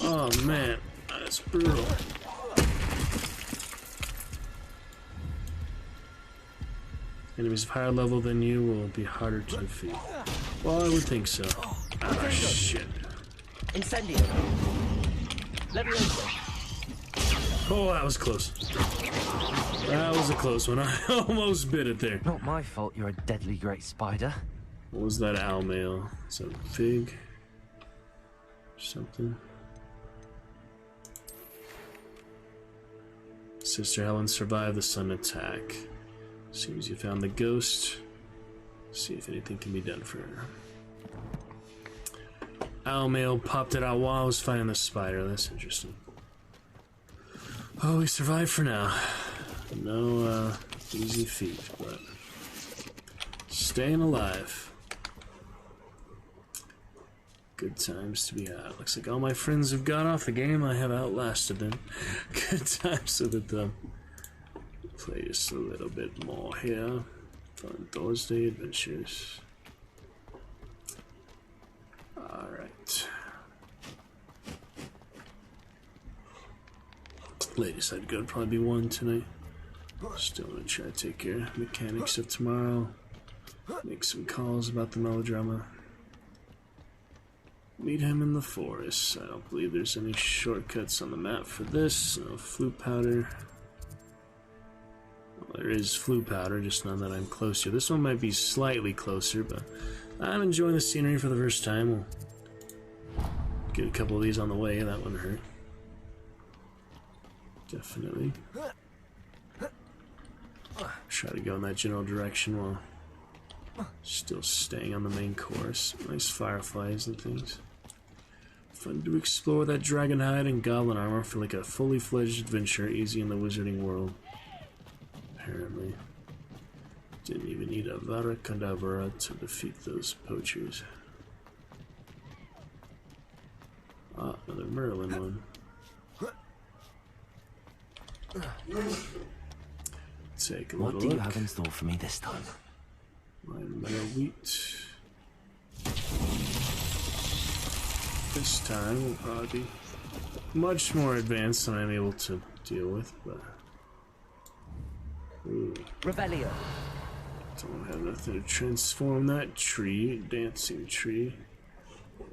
Oh man, that's brutal. Enemies of higher level than you will be harder to defeat. Well, I would think so. Ah, shit. Incendio. Oh, that was close. That was a close one. I almost bit it there. Not my fault you're a deadly great spider. What was that owl male? Is that a fig? Something? Sister Helen survived the sun attack. Seems you found the ghost. See if anything can be done for her. Owl male popped it out while I was fighting the spider. That's interesting. Oh, we survived for now. No easy feat, but staying alive. Good times to be had. Looks like all my friends have got off the game. I have outlasted them. Good times with them. Play just a little bit more here. Fun Thursday adventures. Alright. Latest I'd go would probably be 1 tonight. Still gonna try to take care of mechanics of tomorrow. Make some calls about the melodrama. Meet him in the forest. I don't believe there's any shortcuts on the map for this. No flute powder. Well, there is flute powder, just none that I'm close to. This one might be slightly closer, but I'm enjoying the scenery for the first time. We'll get a couple of these on the way. That wouldn't hurt. Definitely. Try to go in that general direction while still staying on the main course. Nice fireflies and things. Fun to explore that dragon hide and goblin armor. Feel like a fully fledged adventure, easy in the wizarding world. Apparently. Didn't even need a Vara Cadavra to defeat those poachers. Ah, another Merlin one. Take a little look. What do you have in store for me this time? My metal wheat. This time will probably be much more advanced than I'm able to deal with, but ooh. Revelio. Don't have nothing to transform that tree, dancing tree.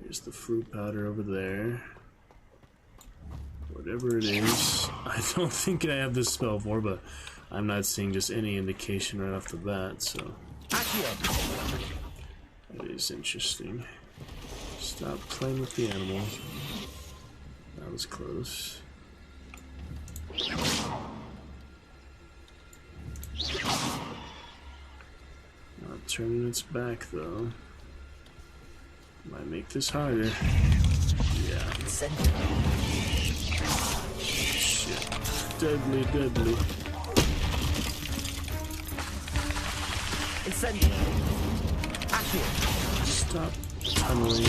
There's the fruit powder over there. Whatever it is, I don't think I have this spell for, but I'm not seeing just any indication right off the bat, so that is interesting. Stop playing with the animals. That was close. Not turning its back though. Might make this harder. Yeah. Shit. Deadly, deadly. Incendio. Stop tunneling.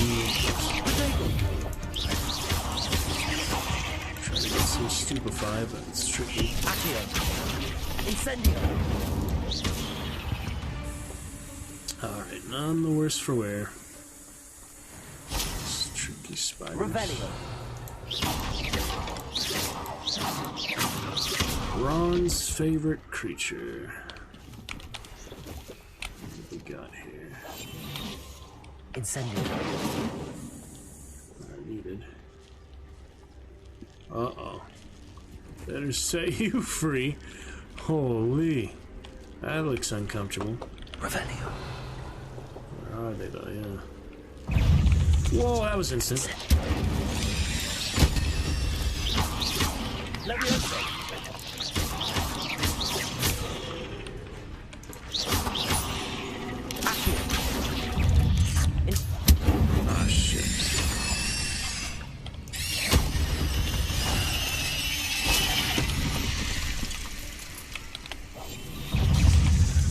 Trying to get some stupefy, but it's tricky. Incendio. Alright, none the worse for wear. It's tricky spiders. Revelio. Ron's favorite creature. What we got here? Incendio. Not needed. Uh-oh. Better set you free. Holy. That looks uncomfortable. Revelio. Where are they though? Yeah. Whoa, that was instant. Oh shit.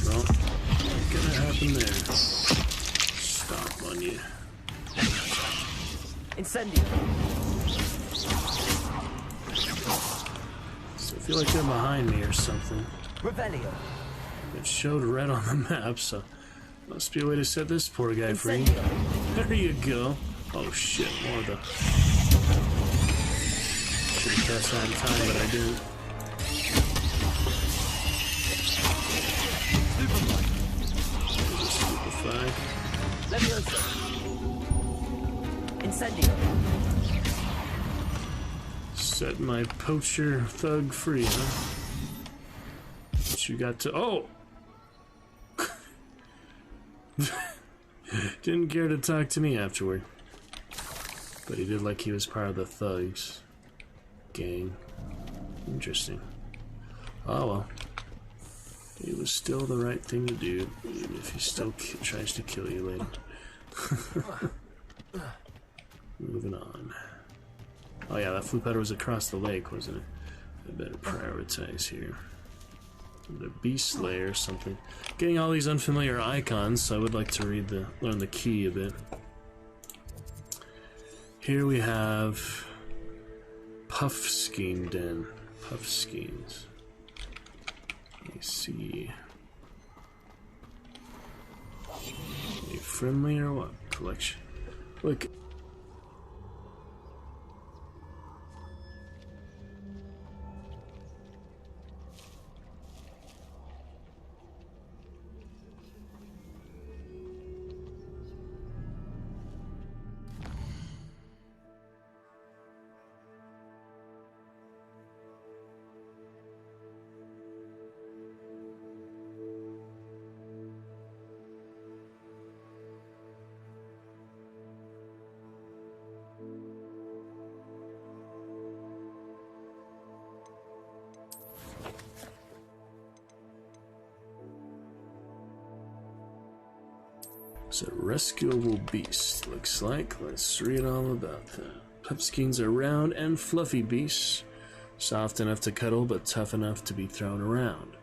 Well, what's gonna happen there? Stop on you. Incendio. So I feel like they're behind me or something. Revelio. It showed red on the map, so must be a way to set this poor guy free. There you go. Oh shit, more of the... Should have cast that in time, but I didn't. Stupefy. Levioso. Incendio. Set my poacher thug free, huh? What you got to... Oh! Didn't care to talk to me afterward. But he did like he was part of the thugs gang. Interesting. Oh well. It was still the right thing to do, even if he still tries to kill you later. Moving on. Oh yeah, that flute powder was across the lake, wasn't it? I better prioritize here. The Beast Slayer or something. Getting all these unfamiliar icons, so I would like to learn the key a bit. Here we have Puffskein Den. Puffskeins. Let me see. Are you friendly or what? Collection. Look. It's a rescuable beast, looks like. Let's read all about that. Puffskeins are round and fluffy beasts, soft enough to cuddle but tough enough to be thrown around.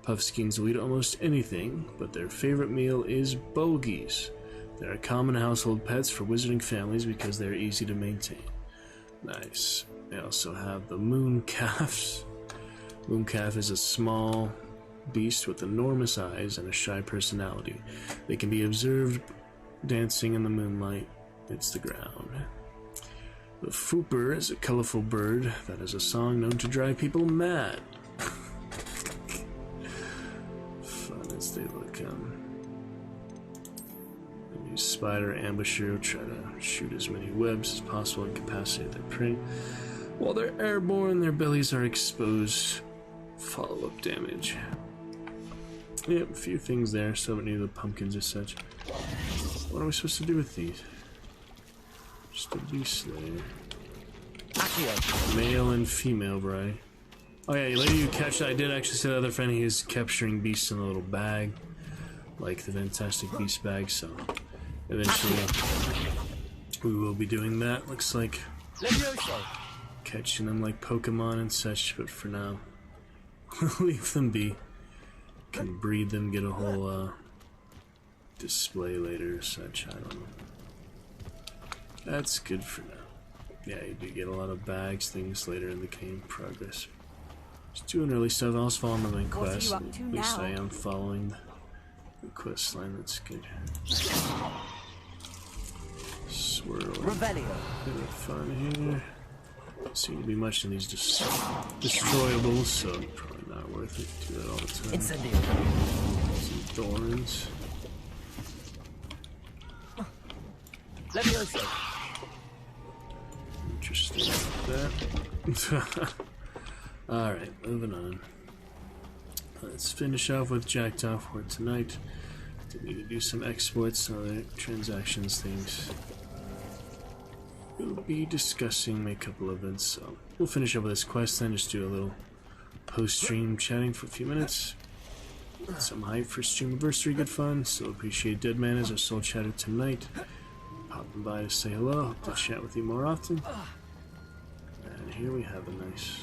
Puffskeins will eat almost anything, but their favorite meal is bogies. They're common household pets for wizarding families because they're easy to maintain. Nice. They also have the moon calves. Moon calf is a small beast with enormous eyes and a shy personality. They can be observed dancing in the moonlight. It's the ground. The Fooper is a colorful bird that has a song known to drive people mad. Fun as they look. The new spider ambusher will try to shoot as many webs as possible and incapacitate their prey. While they're airborne, their bellies are exposed. Follow-up damage. Yep, a few things there. Still haven't needed the pumpkins or such. What are we supposed to do with these? Just a beast slayer. Male and female variety. Oh yeah, later you catch that. I did actually say the other friend he is capturing beasts in a little bag. Like the Fantastic Beast bag, so eventually we will be doing that. Looks like catching them like Pokemon and such, but for now, leave them be. Can breed them, get a whole display later or such, I don't know. That's good for now. Yeah, you do get a lot of bags, things later in the game progress. Just doing early stuff. I was following the main quest. At least I am following the quest line. That's good. Swirl. Bit of fun here. Don't seem to be much in these destroyables, so probably not worth it to do that all the time. Some thorns. Interesting. That. Alright, moving on. Let's finish off with Jacked Off for tonight. Need to do some exploits, other transactions, things. We'll be discussing a couple of events, so we'll finish up with this quest, then just do a little post-stream chatting for a few minutes. Some hype for stream anniversary, good fun. Still appreciate Deadman as our sole chatter tonight. Popping by to say hello, hope to chat with you more often. And here we have a nice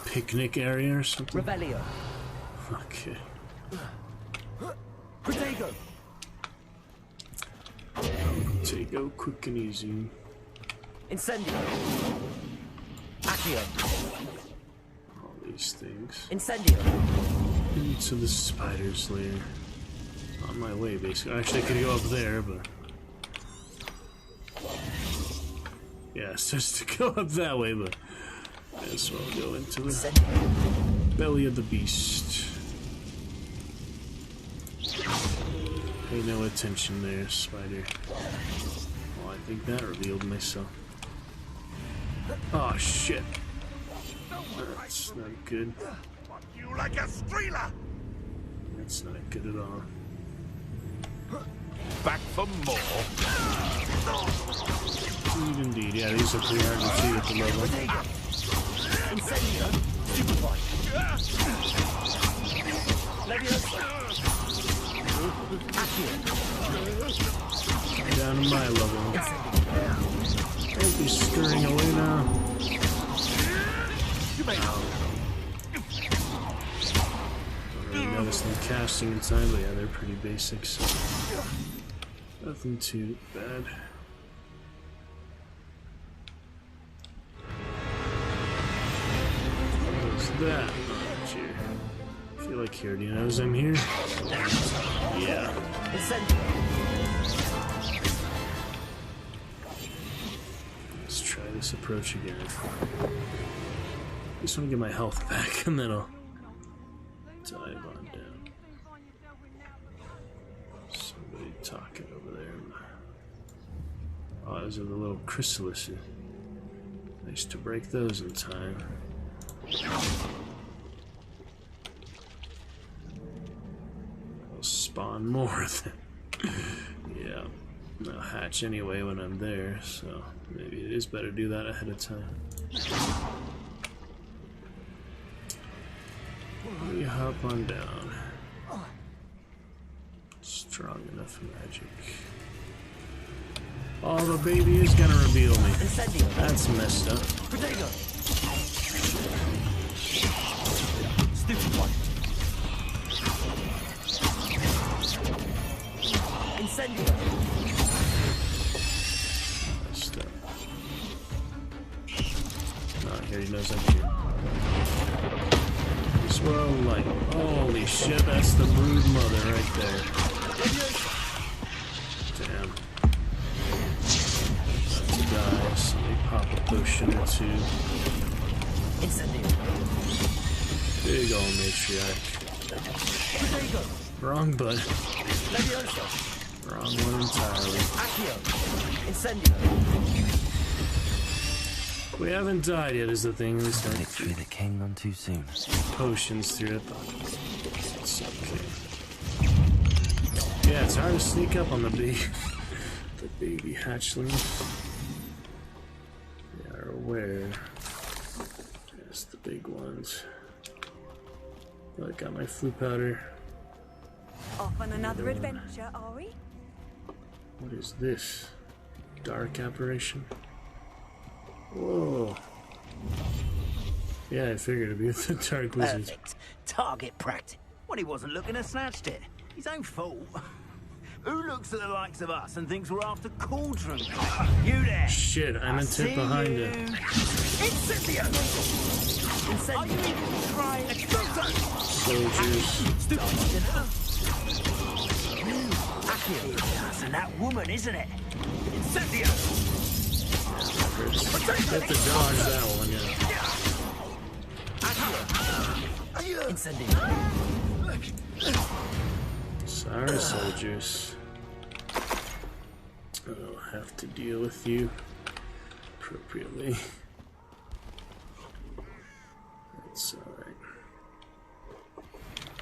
picnic area or something. Rebellion. Okay. Protego. Protego, quick and easy. Incendio. Accio. All these things. Incendio. Into the spider's lair. On my way, basically. Actually, I could go up there, but yeah, it says to go up that way, but I guess I'll go into the belly of the beast. Pay no attention there, spider. Oh, I think that revealed myself. Oh shit. That's not good. You like a streeler! That's not good at all. Back for more. Indeed, yeah, these are pretty hard to see at the level. Incendio. Superpoint. Leviosa. Accio. Down to my level. Don't be scurrying away now. Don't really notice them casting in time, but yeah, they're pretty basic, so nothing too bad. What's that? Oh, dear. I feel like he already knows I'm here. Yeah. Let's try this approach again. I just want to get my health back and then I'll dive on down. Somebody talking over there. Oh, those are the little chrysalises. Nice to break those in time. I'll spawn more of them. Yeah. They'll hatch anyway when I'm there, so maybe it is better to do that ahead of time. We hop on down. Strong enough magic. Oh, the baby is gonna reveal me. That's messed up. Stupid one. Incendio. Messed up. Oh, here he knows I'm here. Swirl light. Holy shit, that's the brood mother right there. Damn. About to die, so let me pop a potion or two. Big ol' matriarch. Wrong button. Wrong one entirely. We haven't died yet is the thing. We start victory the king none too soon. Potions through it, but it's okay. Yeah, it's hard to sneak up on the baby hatchlings. They are aware. Yes, the big ones. I got my flu powder. Off on another adventure, are we? What is this? Dark apparition? Whoa. Yeah, I figured it'd be the Dark Wizards. Perfect. Target practice. When he wasn't looking, I snatched it. His own fault. Who looks at the likes of us and thinks we're after cauldron? You there? Shit, I meant it behind it. Incendio! Are you even trying? Soldiers. And that woman, isn't it? Incendio! Have to dodge that one, yeah. Incendio! Sorry, soldiers. I'll have to deal with you appropriately. That's alright.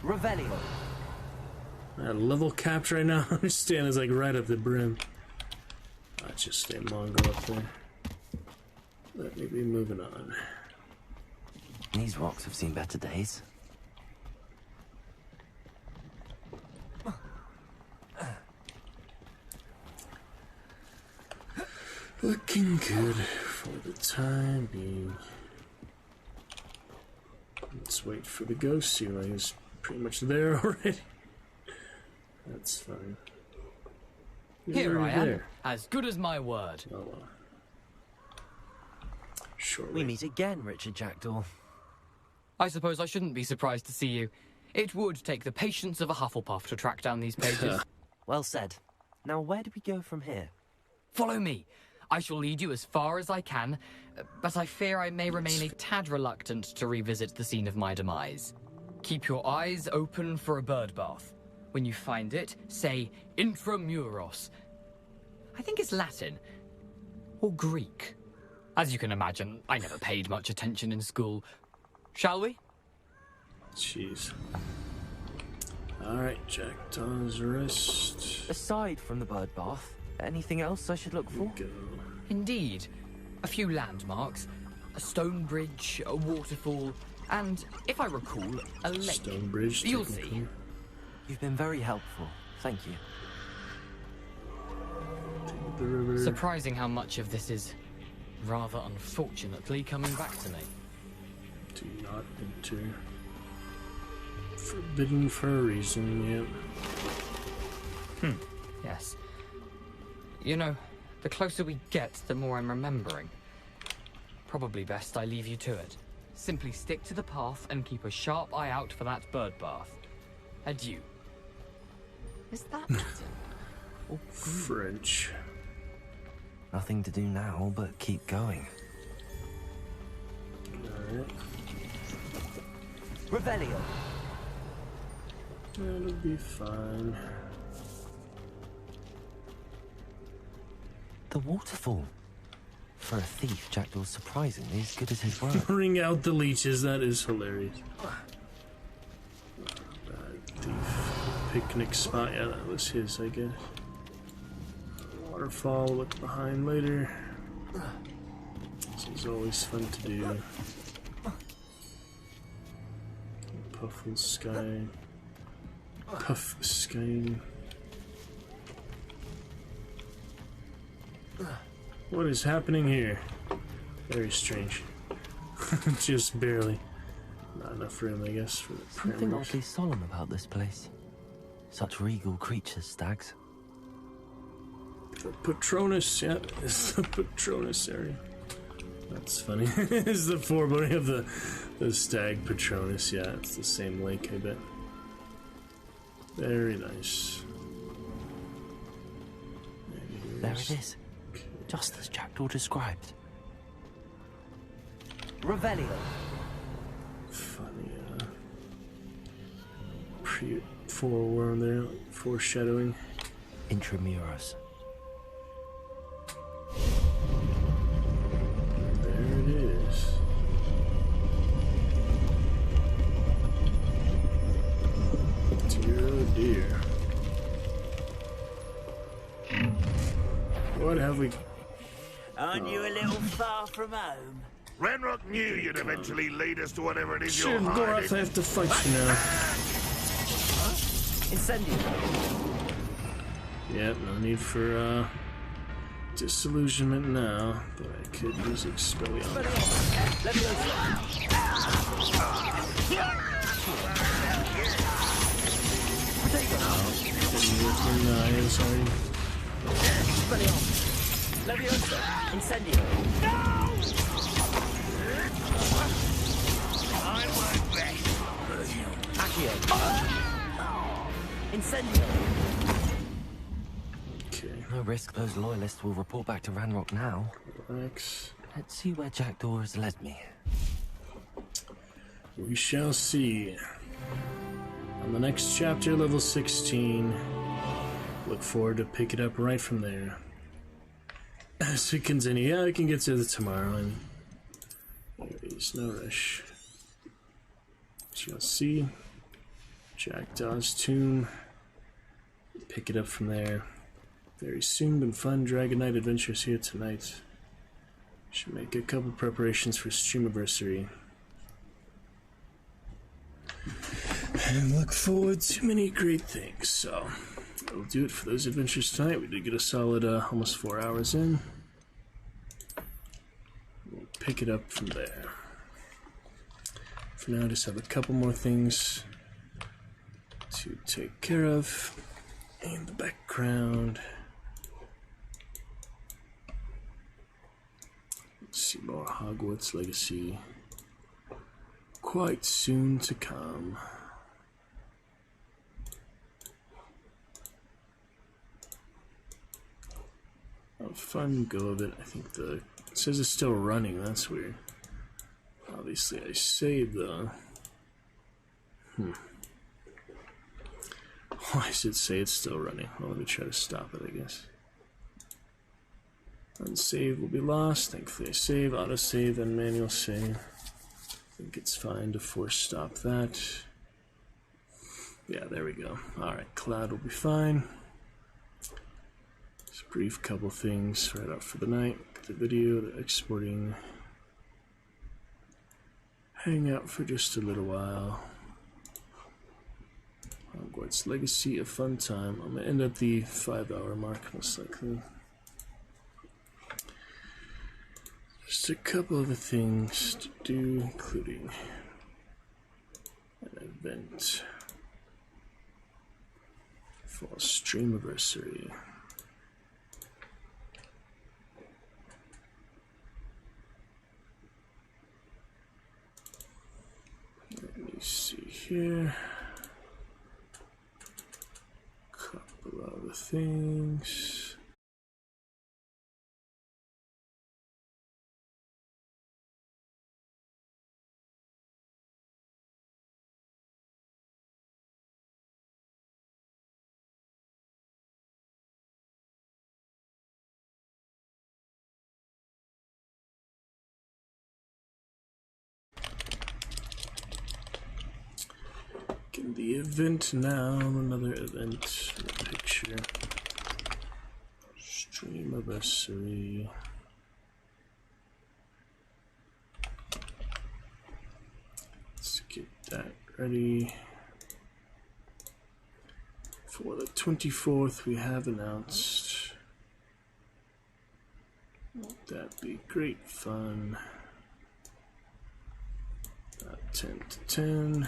Revelio. Level capped right now. I'm standing like right at the brim. I just stay Mongol up there. Let me be moving on. These rocks have seen better days. Looking good for the time being. Let's wait for the ghost. See, like he's pretty much there already. That's fine. Here I am, as good as my word. Oh well. Sure. We meet again, Richard Jackdaw. I suppose I shouldn't be surprised to see you. It would take the patience of a Hufflepuff to track down these pages. Well said. Now, where do we go from here? Follow me. I shall lead you as far as I can, but I fear I may remain a tad reluctant to revisit the scene of my demise. Keep your eyes open for a bird bath. When you find it, say intramuros. I think it's Latin. Or Greek. As you can imagine, I never paid much attention in school. Shall we? Jeez. Alright, Jackdaw's Rest. Aside from the bird bath, anything else I should look for? Indeed. A few landmarks. A stone bridge, a waterfall, and, if I recall, a lake. Stone bridge. You'll see. You've been very helpful. Thank you. The river. Surprising how much of this is, rather unfortunately, coming back to me. Do not enter. Forbidden for a reason, yep. Yes. You know, the closer we get, the more I'm remembering. Probably best I leave you to it. Simply stick to the path and keep a sharp eye out for that bird bath. Adieu. Is that Latin? Or French? Nothing to do now but keep going. Alright. Revelio. That'll be fine. The waterfall. For a thief, Jackdaw's surprisingly as good as his word. Bring out the leeches, that is hilarious. Thief. Picnic spot, yeah, that was his, I guess. Waterfall, look behind later. This is always fun to do. Puffle sky. Puff sky. What is happening here? Very strange. Just barely. Not enough room, I guess, for the Something primers. oddly solemn about this place. Such regal creatures, stags. The Patronus, yeah, it's the Patronus area. That's funny. It's the foreboding of the stag Patronus, yeah, it's the same lake, I bet. Very nice. There it is. Just as Jackdaw described. Revelio. Funny, forewarn there, like foreshadowing. Intramuros. There it is. Dear, oh dear. What have we... Aren't you a little far from home? Ranrock knew you'd eventually lead us to whatever it is Shit, you're hiding. Gorath, I have to fight you now. Incendio. Yep, no need for disillusionment now, but I could use Expelliarmus. Sorry. Leviosa. Incendio. I work best. Accio. Incendio. Okay. No risk those loyalists will report back to Ranrock now. Relax. Let's see where Jackdaw has led me. We shall see. On the next chapter, level 16. Look forward to pick it up right from there. As we continue, yeah, we can get to it tomorrow. And there's no rush. Shall see. Jackdaw's Tomb. Pick it up from there. Very soon. Been fun. Dragon Knight adventures here tonight. Should make a couple preparations for Streamiversary. And look forward to many great things. So, that'll do it for those adventures tonight. We did get a solid almost 4 hours in. We'll pick it up from there. For now, just have a couple more things to take care of. In the background. Let's see more Hogwarts Legacy. Quite soon to come. A fun go of it. I think it says it's still running. That's weird. Obviously, I saved though. Why does it say it's still running? Well, let me try to stop it, I guess. Unsave will be lost. Thankfully, I save, autosave, and manual save. I think it's fine to force stop that. Yeah, there we go. Alright, cloud will be fine. Just a brief couple things right up for the night. The video, the exporting. Hang out for just a little while. Hogwarts Legacy, a fun time. I'm gonna end at the 5-hour mark, most likely. Just a couple other things to do, including an event for Streamiversary. Let me see here. Couple other things. In the event now, another event, picture, Streamiversary. Let's get that ready. For the 24th, we have announced. Won't that be great fun? 10 to 10.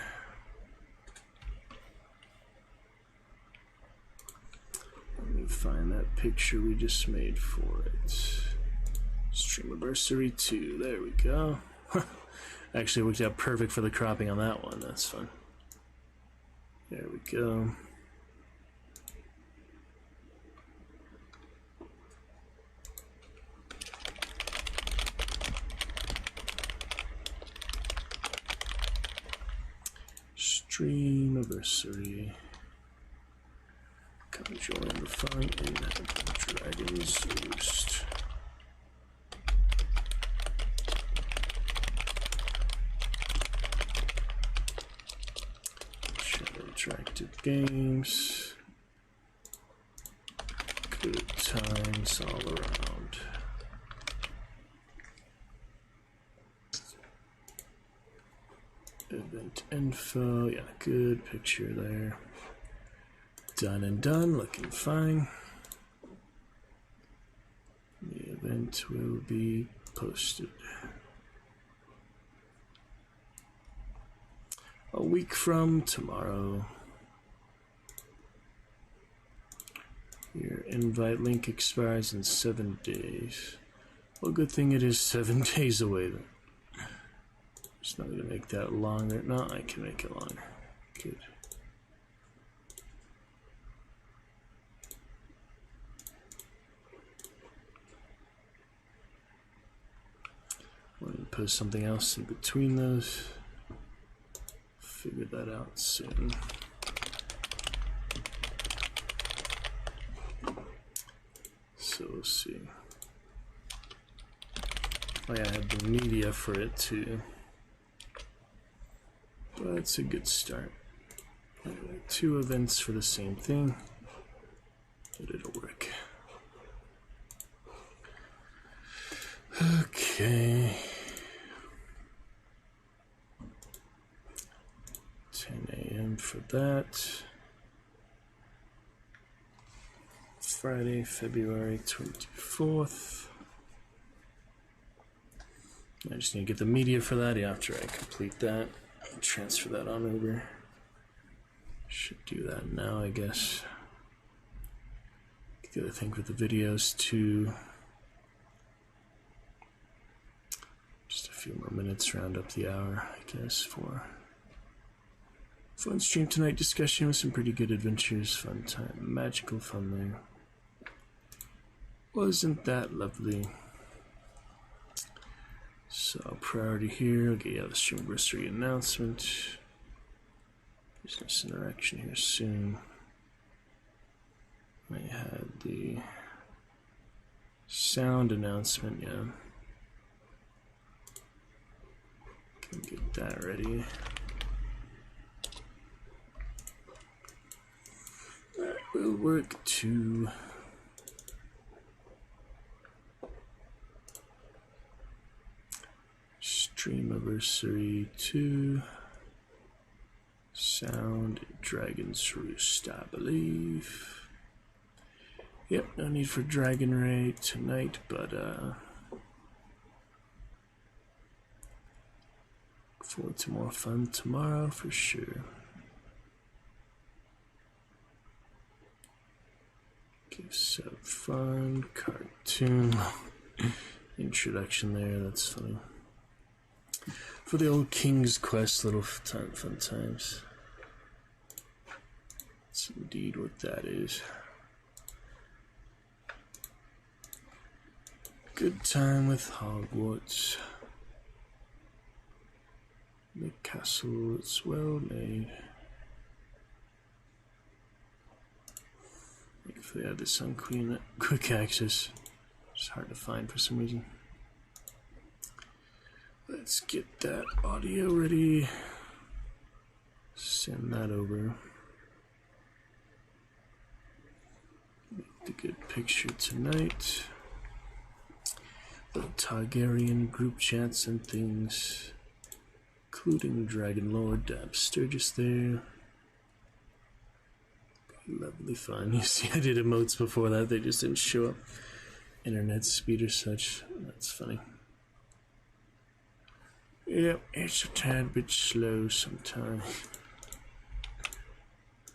Let me find that picture we just made for it. Streamiversary 2. There we go. Actually worked out perfect for the cropping on that one. That's fun. There we go. Streamiversary. Come join the fun in Dragon's Roost. Shadow Interactive Games. Good times all around. Event info, yeah, good picture there. Done and done, looking fine. The event will be posted a week from tomorrow. Your invite link expires in 7 days. Well, good thing it is 7 days away then. It's not going to make that longer. No, I can make it longer. Good. I'm going to post something else in between those. Figure that out soon. So we'll see. Oh yeah, I have the media for it too. But it's a good start. 2 events for the same thing, but it'll work. Okay. 10 a.m. for that. Friday, February 24th. I just need to get the media for that. After I complete that, I'll transfer that on over. Should do that now, I guess. The other thing with the videos too. Just a few more minutes, round up the hour, I guess, for fun stream tonight. Discussion with some pretty good adventures, fun time, magical fun there. Wasn't that lovely? So priority here. Okay, yeah, the stream anniversary announcement. Business interaction here soon. I had the sound announcement, yeah. Can get that ready. That will work too. Stream anniversary 2. Sound Dragon's Roost, I believe. Yep, no need for Dragon Ray tonight, but look forward to more fun tomorrow for sure. Give some fun cartoon introduction there. That's funny. For the old King's Quest, little fun times. That's indeed what that is. Good time with Hogwarts. The castle is well made. If they had this on quick access, it's hard to find for some reason. Let's get that audio ready. Send that over. Make the good picture tonight. The Targaryen group chats and things, including Dragon Lord Dab Sturgis there. Lovely fun. You see, I did emotes before that, they just didn't show up. Internet speed or such. That's funny. Yep, it's a tad bit slow sometimes.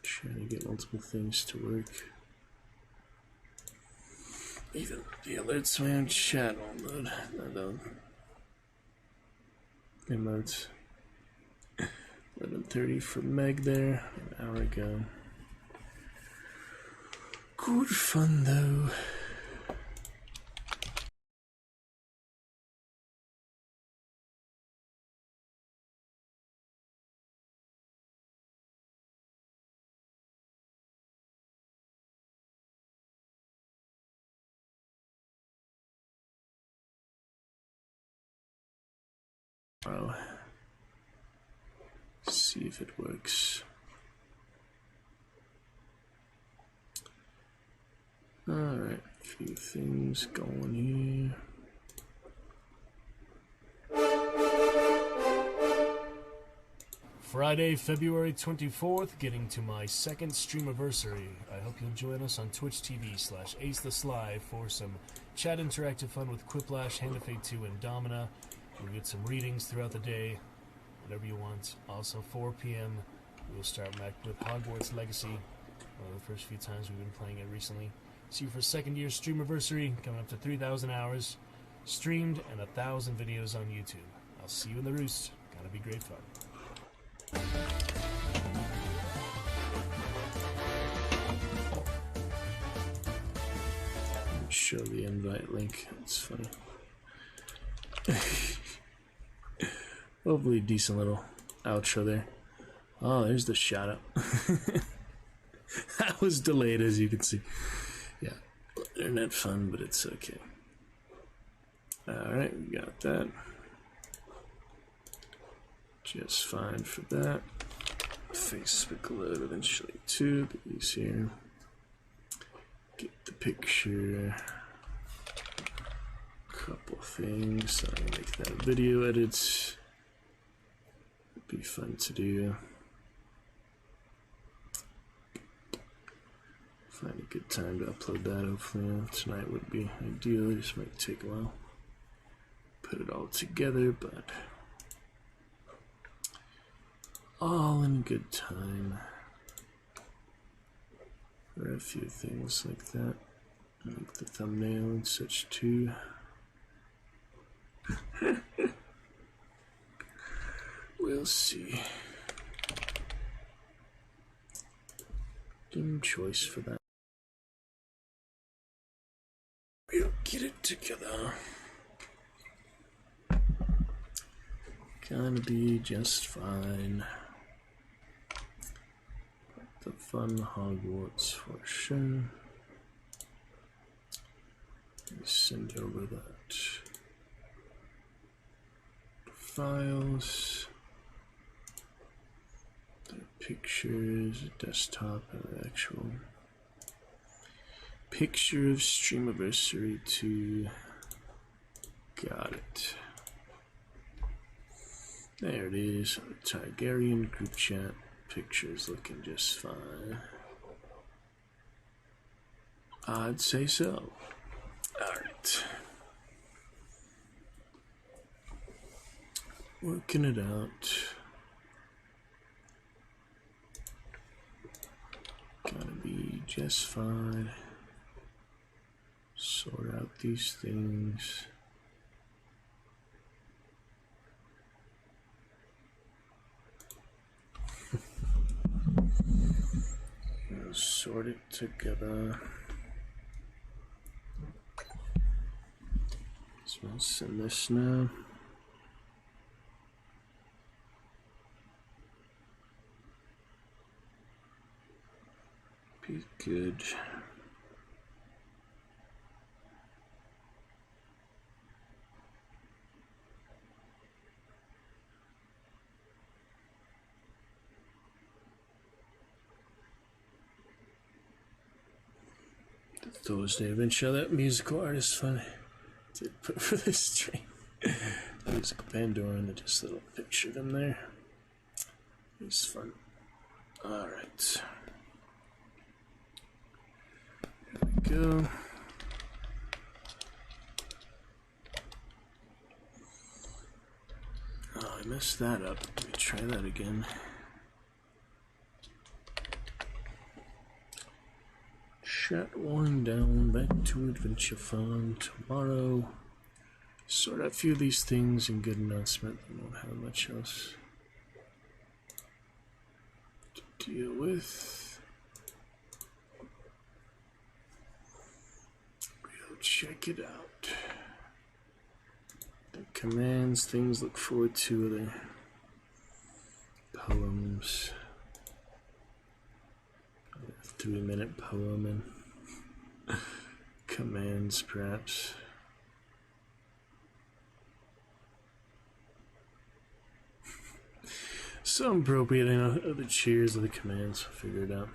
Trying to get multiple things to work. Even the alerts my own chat won't load. No, emotes. 11:30 for Meg there, an hour ago. Good fun though. Wow. See if it works. Alright, a few things going here. Friday, February 24th, getting to my second streamiversary. I hope you'll join us on Twitch TV/AceTheSly for some chat interactive fun with Quiplash, Hand of Fate 2, and Domina. We'll get some readings throughout the day, whatever you want. Also, 4 p.m., we'll start back with Hogwarts Legacy, one of the first few times we've been playing it recently. See you for second year streamiversary, coming up to 3,000 hours streamed and 1,000 videos on YouTube. I'll see you in the roost. Gotta be great fun. Show the invite link. It's funny. Hopefully, decent little outro there. Oh, there's the shout out. That was delayed, as you can see. Yeah, internet fun, but it's okay. Alright, we got that. Just fine for that. Facebook load eventually too. Get these here. Get the picture. Couple things. So I make that video edits. It'd be fun to do. Find a good time to upload that. Hopefully tonight would be ideal. It just might take a while. Put it all together, but all in good time. There are a few things like that, like the thumbnail and such too. We'll see. Good choice for that. We'll get it together. Gonna be just fine. The fun Hogwarts for sure. Send over that files, the pictures, desktop, and the actual picture of Streamiversary 2. Got it. There it is. Targaryen group chat. Picture's looking just fine. I'd say so. Alright. Working it out. Gotta be just fine. Sort out these things. Sort it together. So I'll send this now. Be good. Thursday, I've been show that musical artist fun to put for this stream. Musical Pandora and just a little picture of them there. It's fun. Alright. There we go. Oh, I messed that up. Let me try that again. Chat winding down, back to Adventure Fun tomorrow. Sort out a few of these things and good announcement. I don't have much else to deal with. We'll check it out. The commands, things look forward to, the poems. 3-minute poem and commands, perhaps. Some appropriate, the cheers of the commands. I'll figure it out.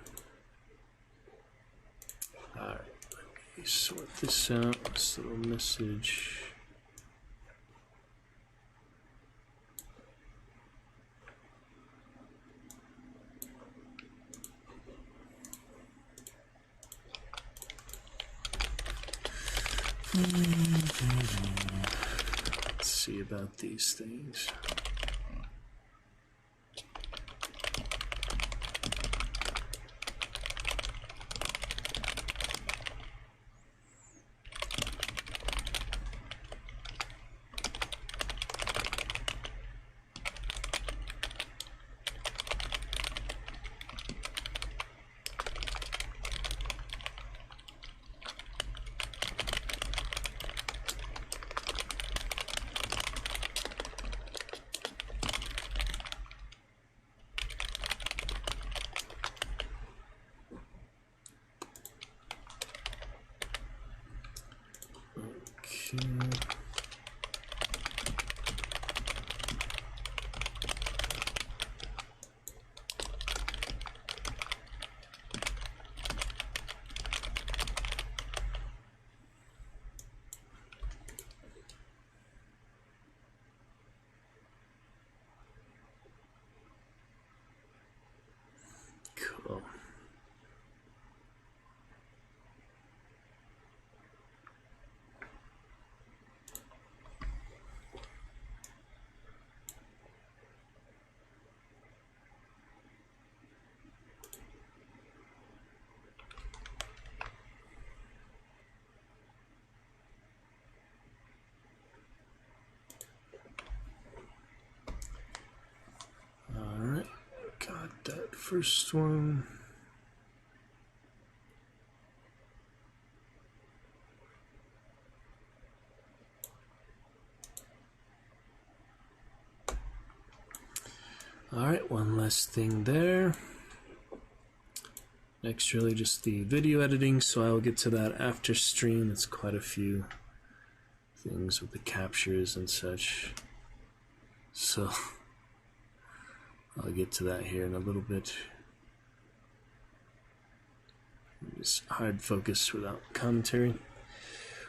Alright, let me sort this out. This little message. Let's see about these things. that first one. Alright, one last thing there. Next, really just the video editing, so I'll get to that after stream. It's quite a few things with the captures and such. So, I'll get to that here in a little bit. Just hard focus without commentary.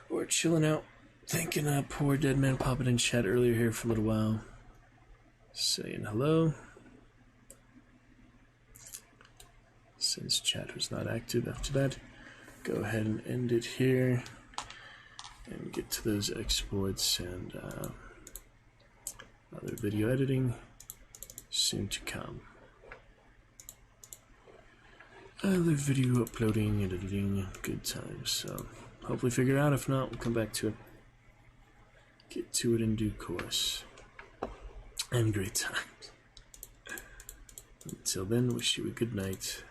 Or chilling out, thinking poor dead man popping in chat earlier here for a little while. Saying hello. Since chat was not active after that, go ahead and end it here and get to those exports and other video editing soon to come. Other video uploading and editing, good times. So hopefully figure it out. If not, we'll come back to it. Get to it in due course. And great times. Until then, wish you a good night.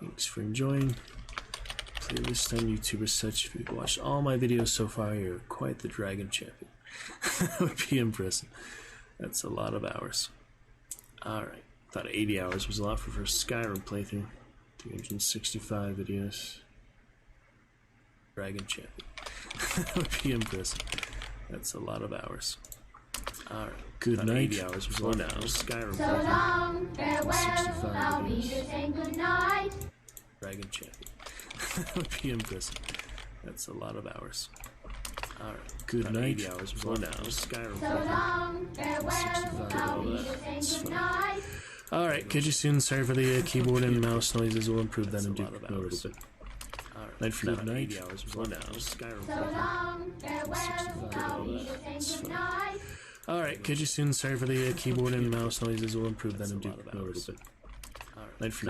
Thanks for enjoying. Playlist on YouTube as such. If you've watched all my videos so far, you're quite the dragon champion. That would be impressive. That's a lot of hours. Alright. Thought 80 hours was a lot for first Skyrim playthrough. 365 videos. Dragon champion. That would be impressive. That's a lot of hours. Alright. Good night. 80 hours was a lot for Skyrim So long, farewell, I'll be there saying good night. Dragon champion. That would be impressive. That's a lot of hours. Alright. Good night. 80 hours was a lot for Skyrim. So long, farewell, I'll be there saying good night. Alright, catch you soon. Sorry for the keyboard and mouse noises. We'll improve that in a little bit. Night for now. 80 hours was a lot for Skyrim. So long, farewell, I'll be there saying good night. Alright, catch you soon. Sorry for the keyboard and mouse noises. We'll improve that in a little bit. Night for now.